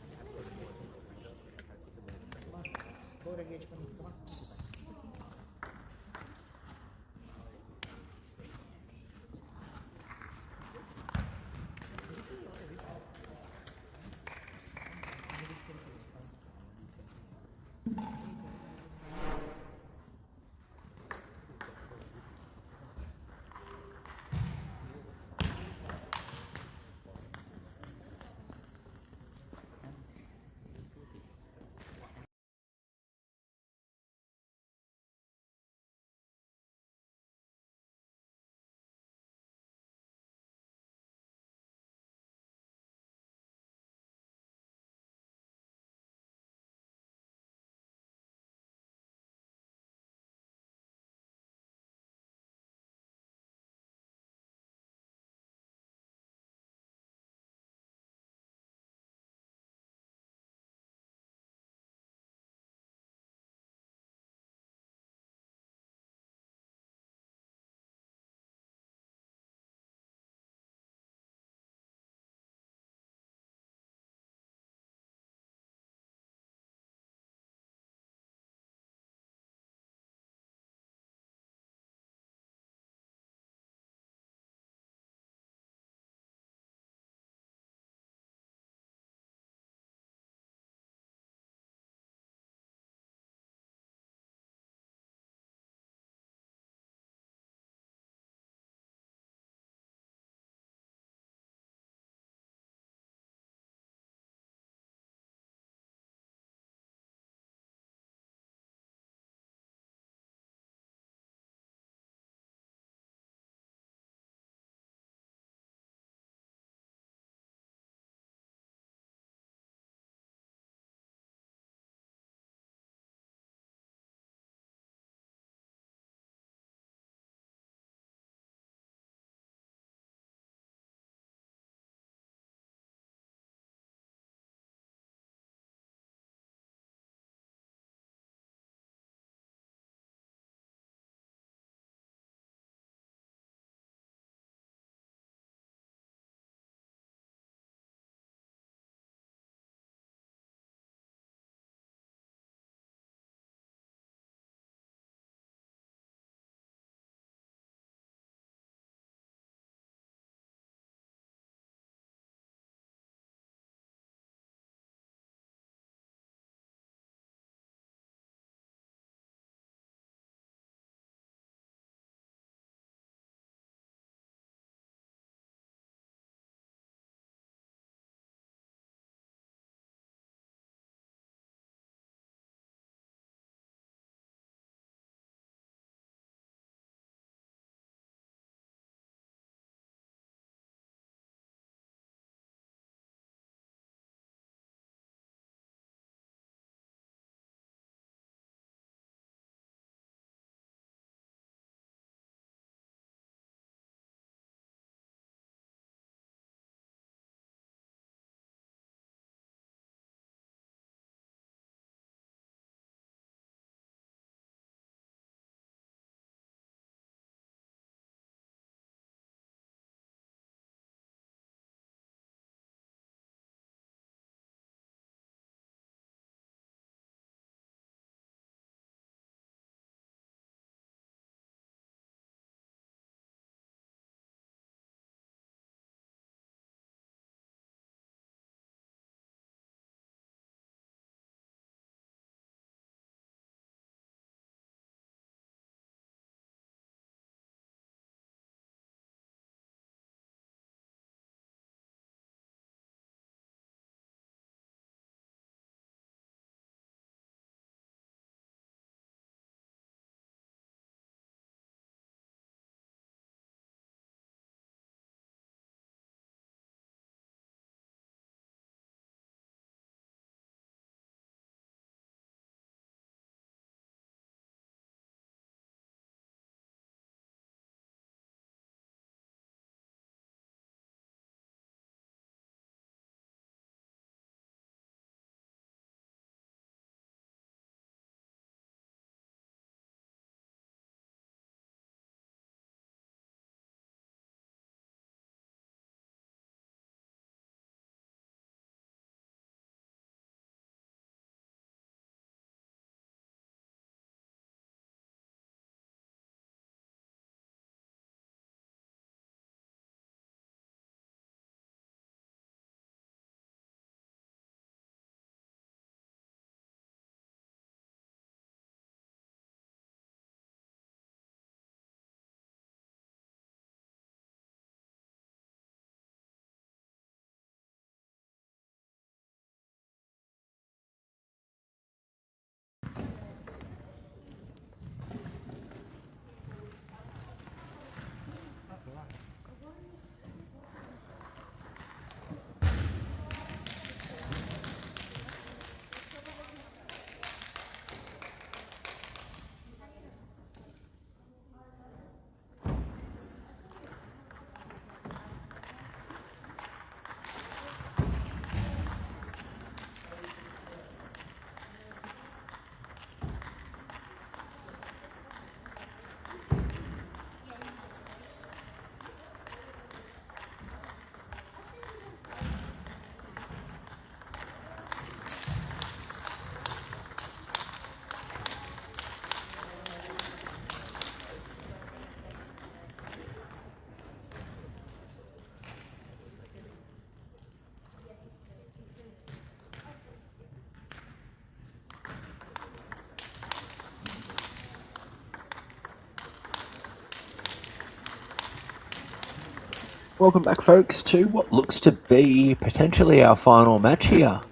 Speaker 4: Welcome back, folks, to what looks to be potentially our final match here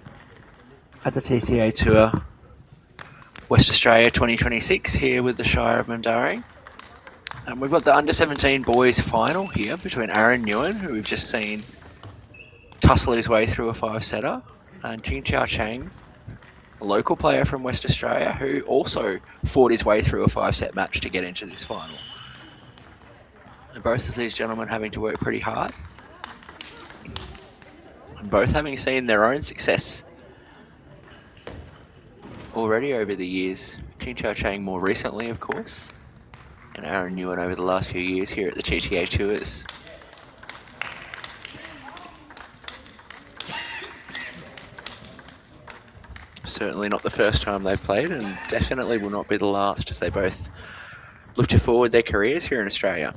Speaker 4: at the TTA Tour West Australia 2026 here with the Shire of Mandarin. And we've got the under-17 boys final here between Aaron Newan, who we've just seen tussle his way through a 5-setter, and Chang, a local player from West Australia who also fought his way through a 5-set match to get into this final. And both of these gentlemen having to work pretty hard, and both having seen their own success already over the years. Chang more recently, of course, and Aaron Newan over the last few years here at the TTA Tours. Certainly not the first time they've played, and definitely will not be the last as they both look to forward their careers here in Australia.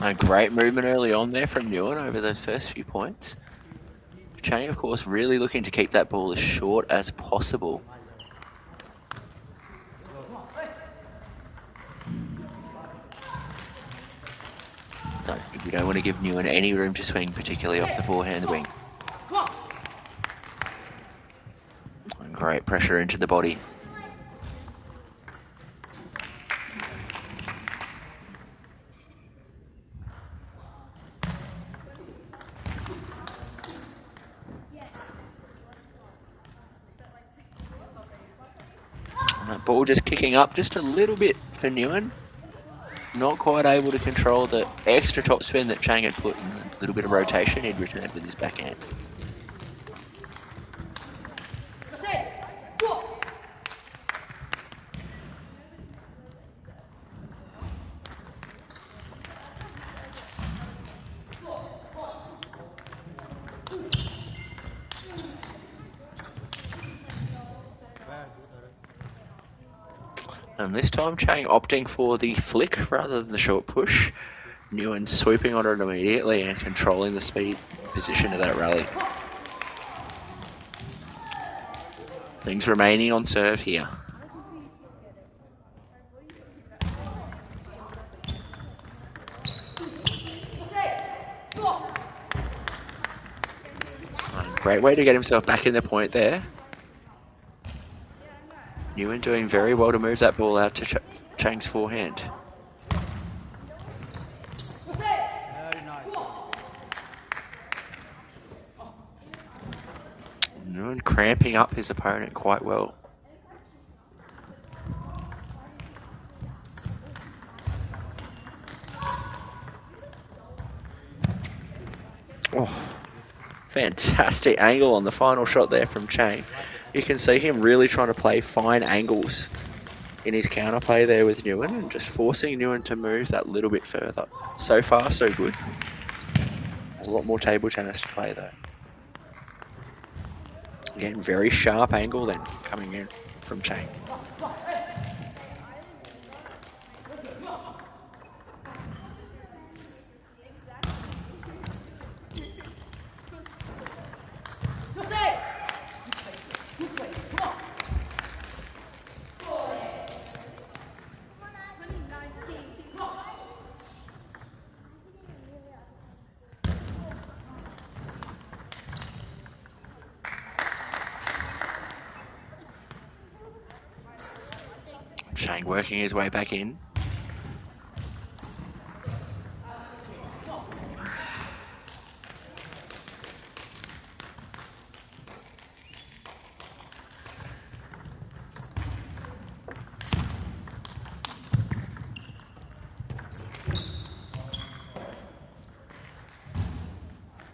Speaker 4: A great movement early on there from Newan over those first few points. Chung, of course, really looking to keep that ball as short as possible. So we don't want to give Newan any room to swing, particularly off the forehand wing. And great pressure into the body. That ball just kicking up just a little bit for Newan. Not quite able to control the extra topspin that Chung had put in. A little bit of rotation he'd returned with his backhand. And this time Chung opting for the flick rather than the short push. Newan swooping on it immediately and controlling the speed position of that rally. Things remaining on serve here. Great way to get himself back in the point there. Newan doing very well to move that ball out to Chang's forehand. Newan cramping up his opponent quite well. Oh, fantastic angle on the final shot there from Chang. You can see him really trying to play fine angles in his counterplay there with Newan and just forcing Newan to move that little bit further. So far, so good. A lot more table tennis to play though. Again, very sharp angle then coming in from Chang. Chang working his way back in.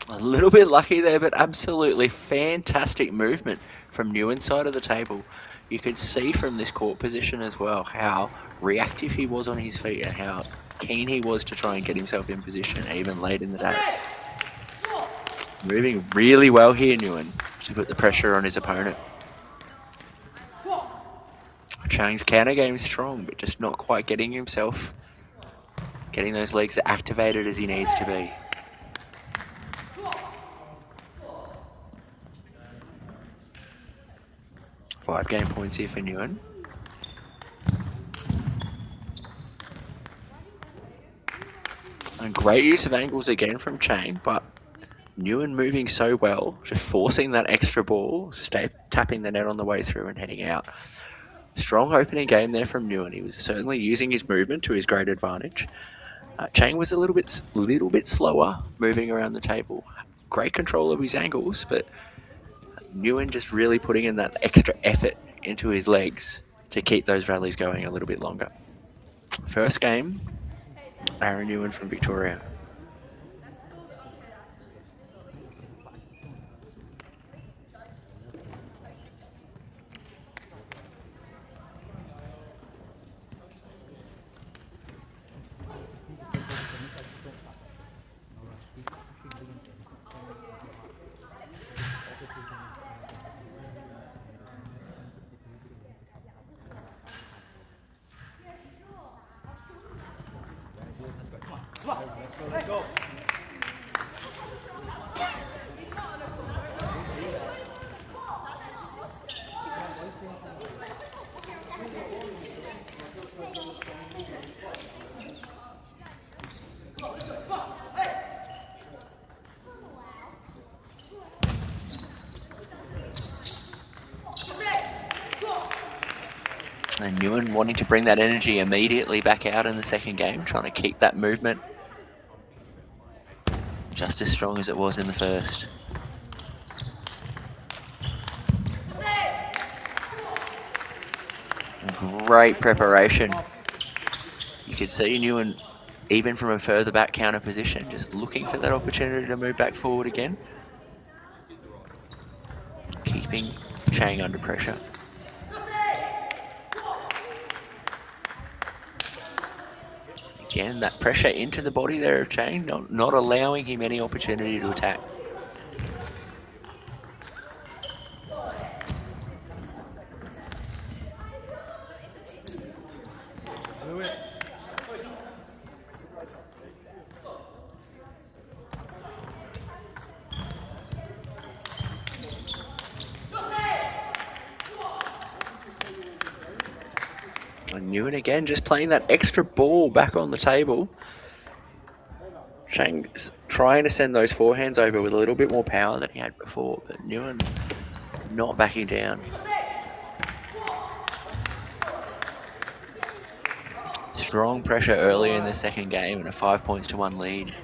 Speaker 4: A little bit lucky there, but absolutely fantastic movement from Newan's side of the table. You could see from this court position as well how reactive he was on his feet and how keen he was to try and get himself in position even late in the day. Moving really well here, Newan, to put the pressure on his opponent. Chang's counter game is strong, but just not quite getting those legs activated as he needs to be. 5 game points here for Newan. And great use of angles again from Chang, but Newan moving so well, just forcing that extra ball, tapping the net on the way through and heading out. Strong opening game there from Newan. He was certainly using his movement to his great advantage. Chang was a little bit slower moving around the table. Great control of his angles, but Newan just really putting in that extra effort into his legs to keep those rallies going a little bit longer. First game, Aaron Newan from Victoria.
Speaker 6: Let's go.
Speaker 4: And Newan wanting to bring that energy immediately back out in the second game, trying to keep that movement just as strong as it was in the first. Great preparation. You could see Newan, even from a further back counter position, just looking for that opportunity to move back forward again. Keeping Chang under pressure. Again, that pressure into the body there of Chang, not allowing him any opportunity to attack. And Newan again just playing that extra ball back on the table. Chang's trying to send those forehands over with a little bit more power than he had before, but Newan not backing down. Strong pressure earlier in the second game and a 5 points to 1 lead.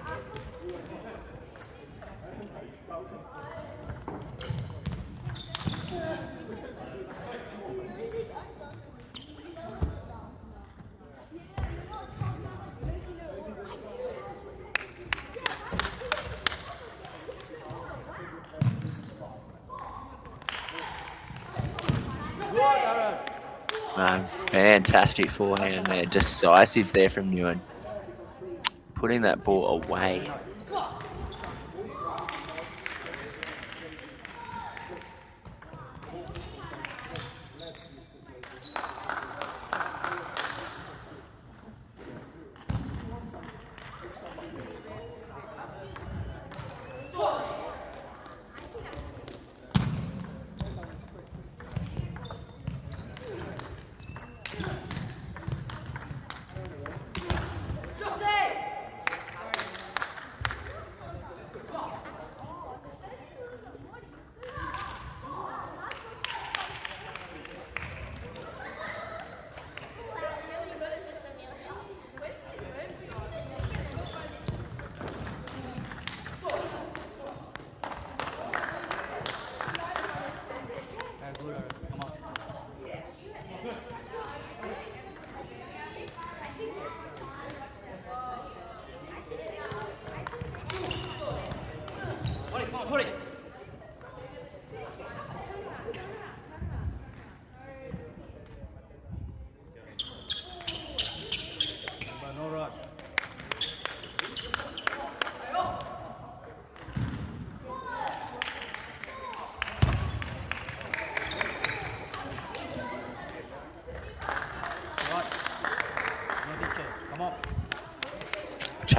Speaker 4: Fantastic forehand there, decisive there from Newan. Putting that ball away.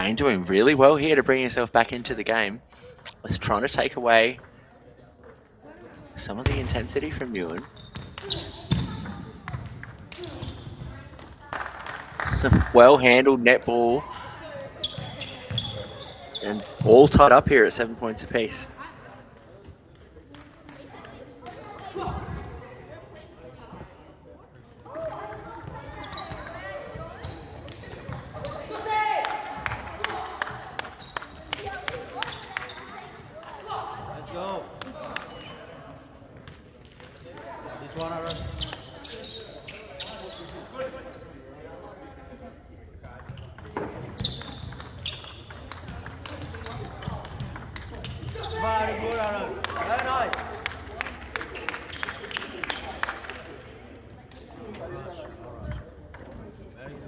Speaker 4: Chang doing really well here to bring himself back into the game. Was trying to take away some of the intensity from Newan. Well handled netball. And all tied up here at 7 points apiece.
Speaker 6: Let's go. This one, Aaron. Very good, Aaron. Very nice. Very good.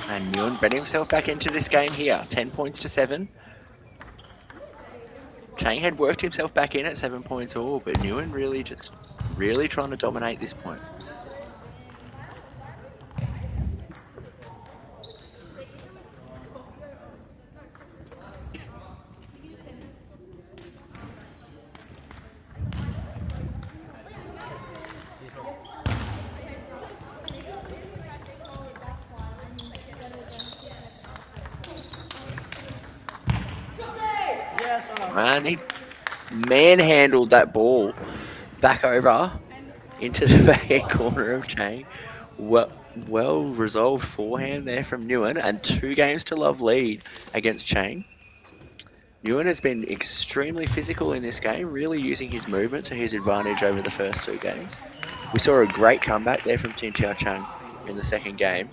Speaker 4: And Newan bringing himself back into this game here. 10 points to 7. Chang had worked himself back in at 7 points all, but Newan really trying to dominate this point. And he manhandled that ball back over into the backhand corner of Chang. Well resolved forehand there from Newan, and 2 games to love lead against Chang. Newan has been extremely physical in this game, really using his movement to his advantage over the first 2 games. We saw a great comeback there from Chung in the second game,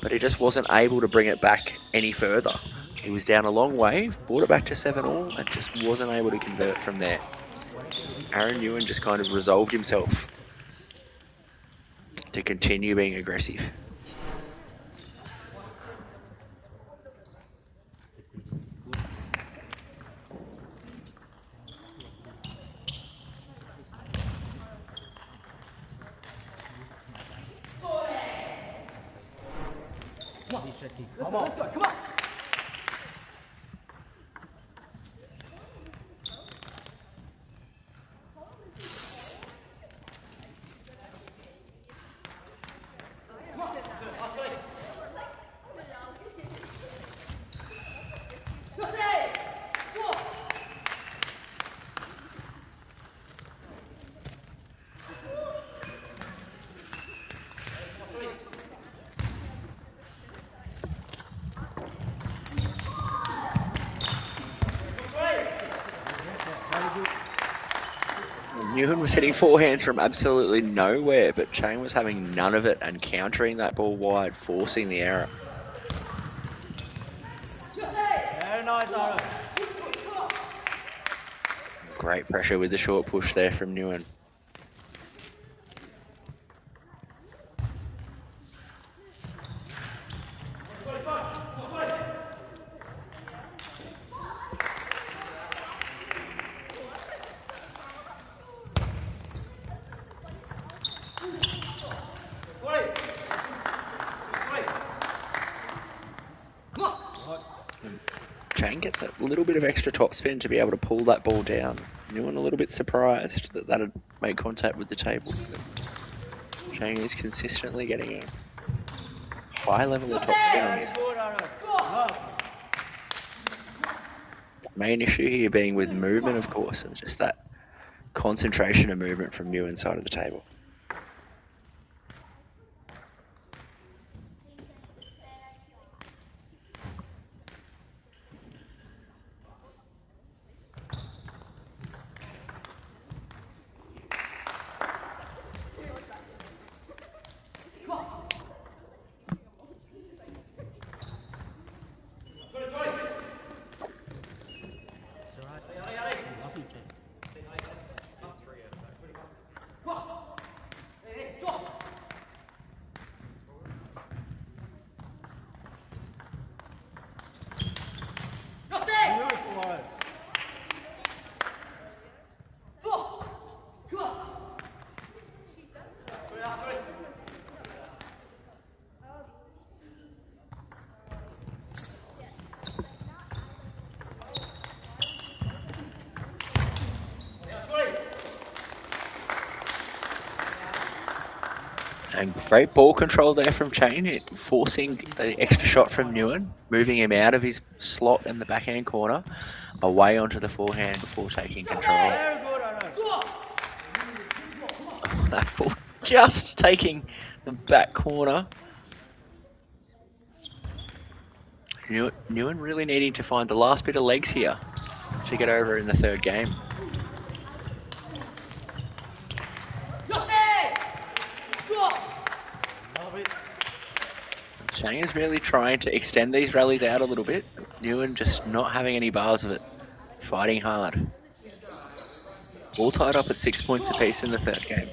Speaker 4: but he just wasn't able to bring it back any further. He was down a long way, brought it back to 7-all, and just wasn't able to convert from there. Aaron Newan just kind of resolved himself to continue being aggressive.
Speaker 6: Come on.
Speaker 4: Newan was hitting forehands from absolutely nowhere, but Chang was having none of it and countering that ball wide, forcing the error.
Speaker 6: Very nice, Aaron.
Speaker 4: Great pressure with the short push there from Newan. Chang gets a little bit of extra topspin to be able to pull that ball down. Newan a little bit surprised that that had made contact with the table. Chang is consistently getting a high level of topspin on this. Main issue here being with movement, of course, and just that concentration of movement from Newan's side of the table. And great ball control there from Chain, forcing the extra shot from Newan, moving him out of his slot in the backhand corner, away onto the forehand before taking control.
Speaker 6: Very good, Aaron.
Speaker 4: Oh, that ball just taking the back corner. Newan really needing to find the last bit of legs here to get over in the third game. Chang is really trying to extend these rallies out a little bit. Newan just not having any bars of it. Fighting hard. All tied up at 6 points apiece in the third game.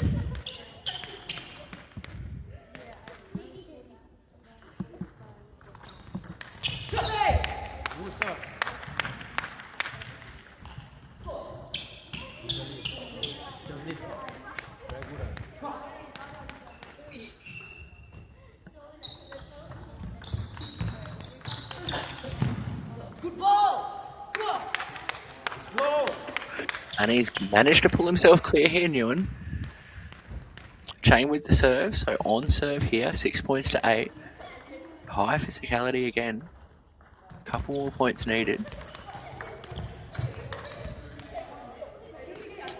Speaker 4: And he's managed to pull himself clear here, Newan. Chain with the serve, so on serve here, 6 points to 8. High physicality again. A couple more points needed.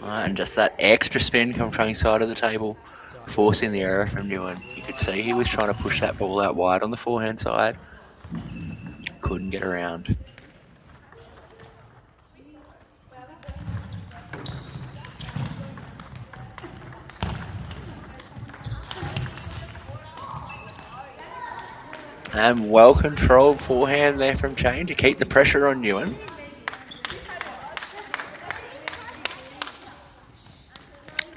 Speaker 4: And just that extra spin from Chung's side of the table, forcing the error from Newan. You could see he was trying to push that ball out wide on the forehand side. Couldn't get around. And well-controlled forehand there from Chain to keep the pressure on Newan.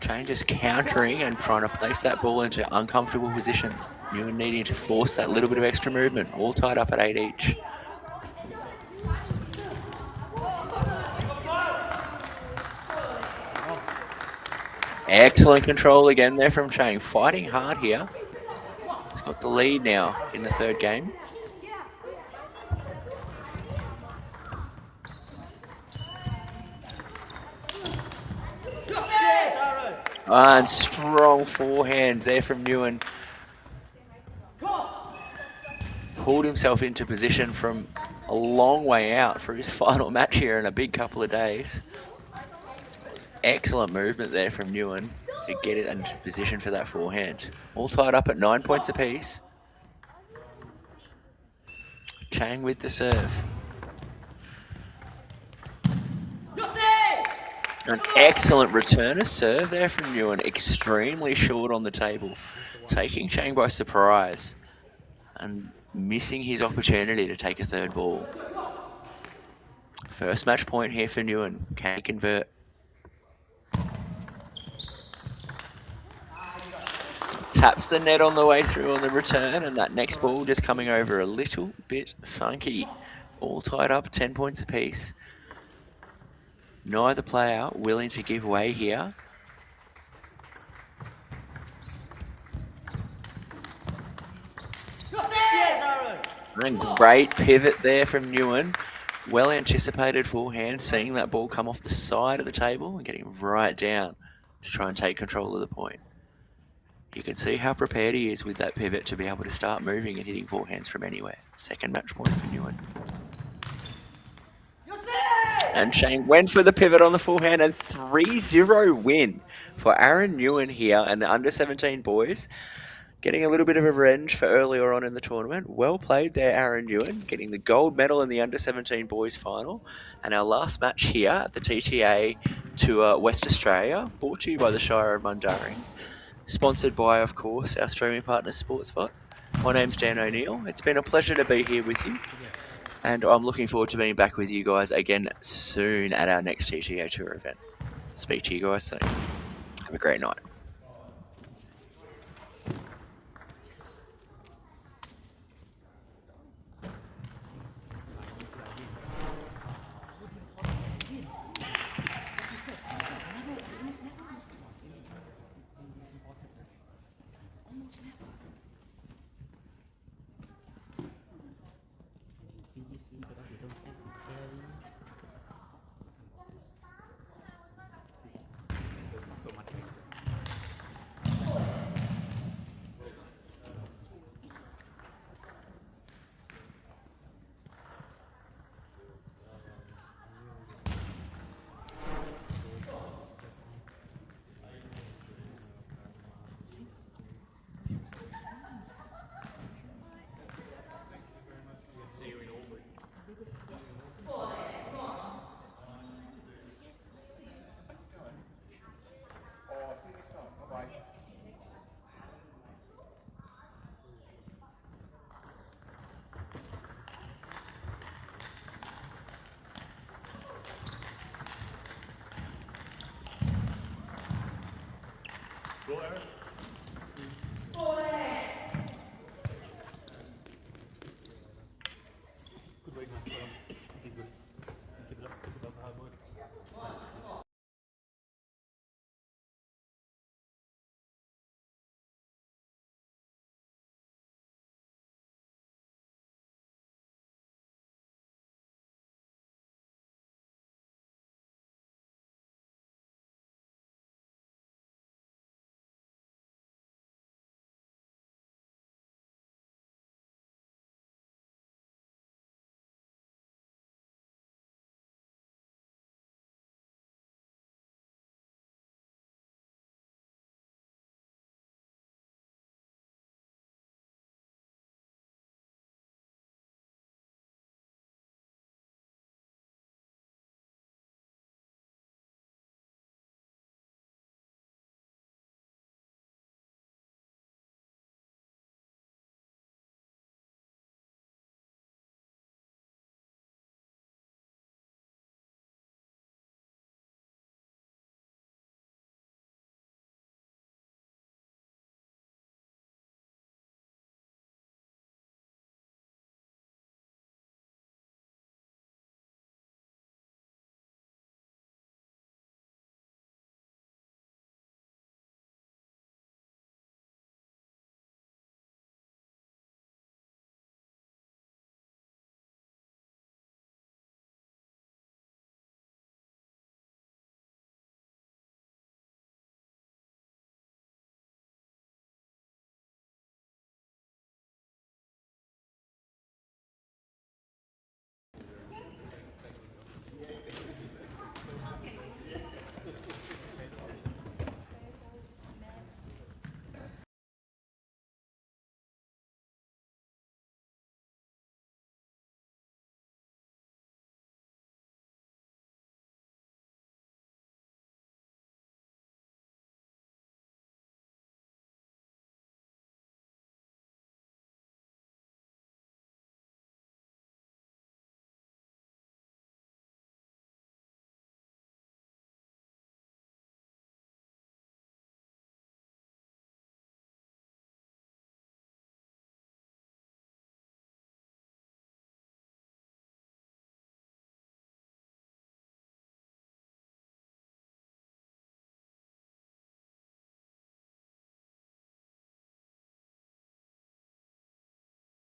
Speaker 4: Chain just countering and trying to place that ball into uncomfortable positions. Newan needing to force that little bit of extra movement, all tied up at 8 each. Excellent control again there from Chain, fighting hard here. He's got the lead now in the third game. And strong forehand there from Newan. Pulled himself into position from a long way out for his final match here in a big couple of days. Excellent movement there from Newan to get it into position for that forehand. All tied up at 9 points apiece. Chang with the serve. An excellent returner serve there from Newan, extremely short on the table, taking Chang by surprise and missing his opportunity to take a third ball. First match point here for Newan, can he convert? Taps the net on the way through on the return, and that next ball just coming over a little bit funky. All tied up, 10 points apiece. Neither player willing to give way here. And great pivot there from Newan. Well anticipated forehand, seeing that ball come off the side of the table and getting right down to try and take control of the point. You can see how prepared he is with that pivot to be able to start moving and hitting forehands from anywhere. Second match point for Newan. And Shane went for the pivot on the forehand, and 3-0 win for Aaron Newan here and the under-17 boys. Getting a little bit of a revenge for earlier on in the tournament. Well played there, Aaron Newan, getting the gold medal in the under-17 boys final. And our last match here at the TTA Tour West Australia, brought to you by the Shire of Mundaring. Sponsored by, of course, our streaming partner Sportsbot. My name's Dan O'Neill. It's been a pleasure to be here with you. And I'm looking forward to being back with you guys again soon at our next TTA Tour event. Speak to you guys soon. Have a great night.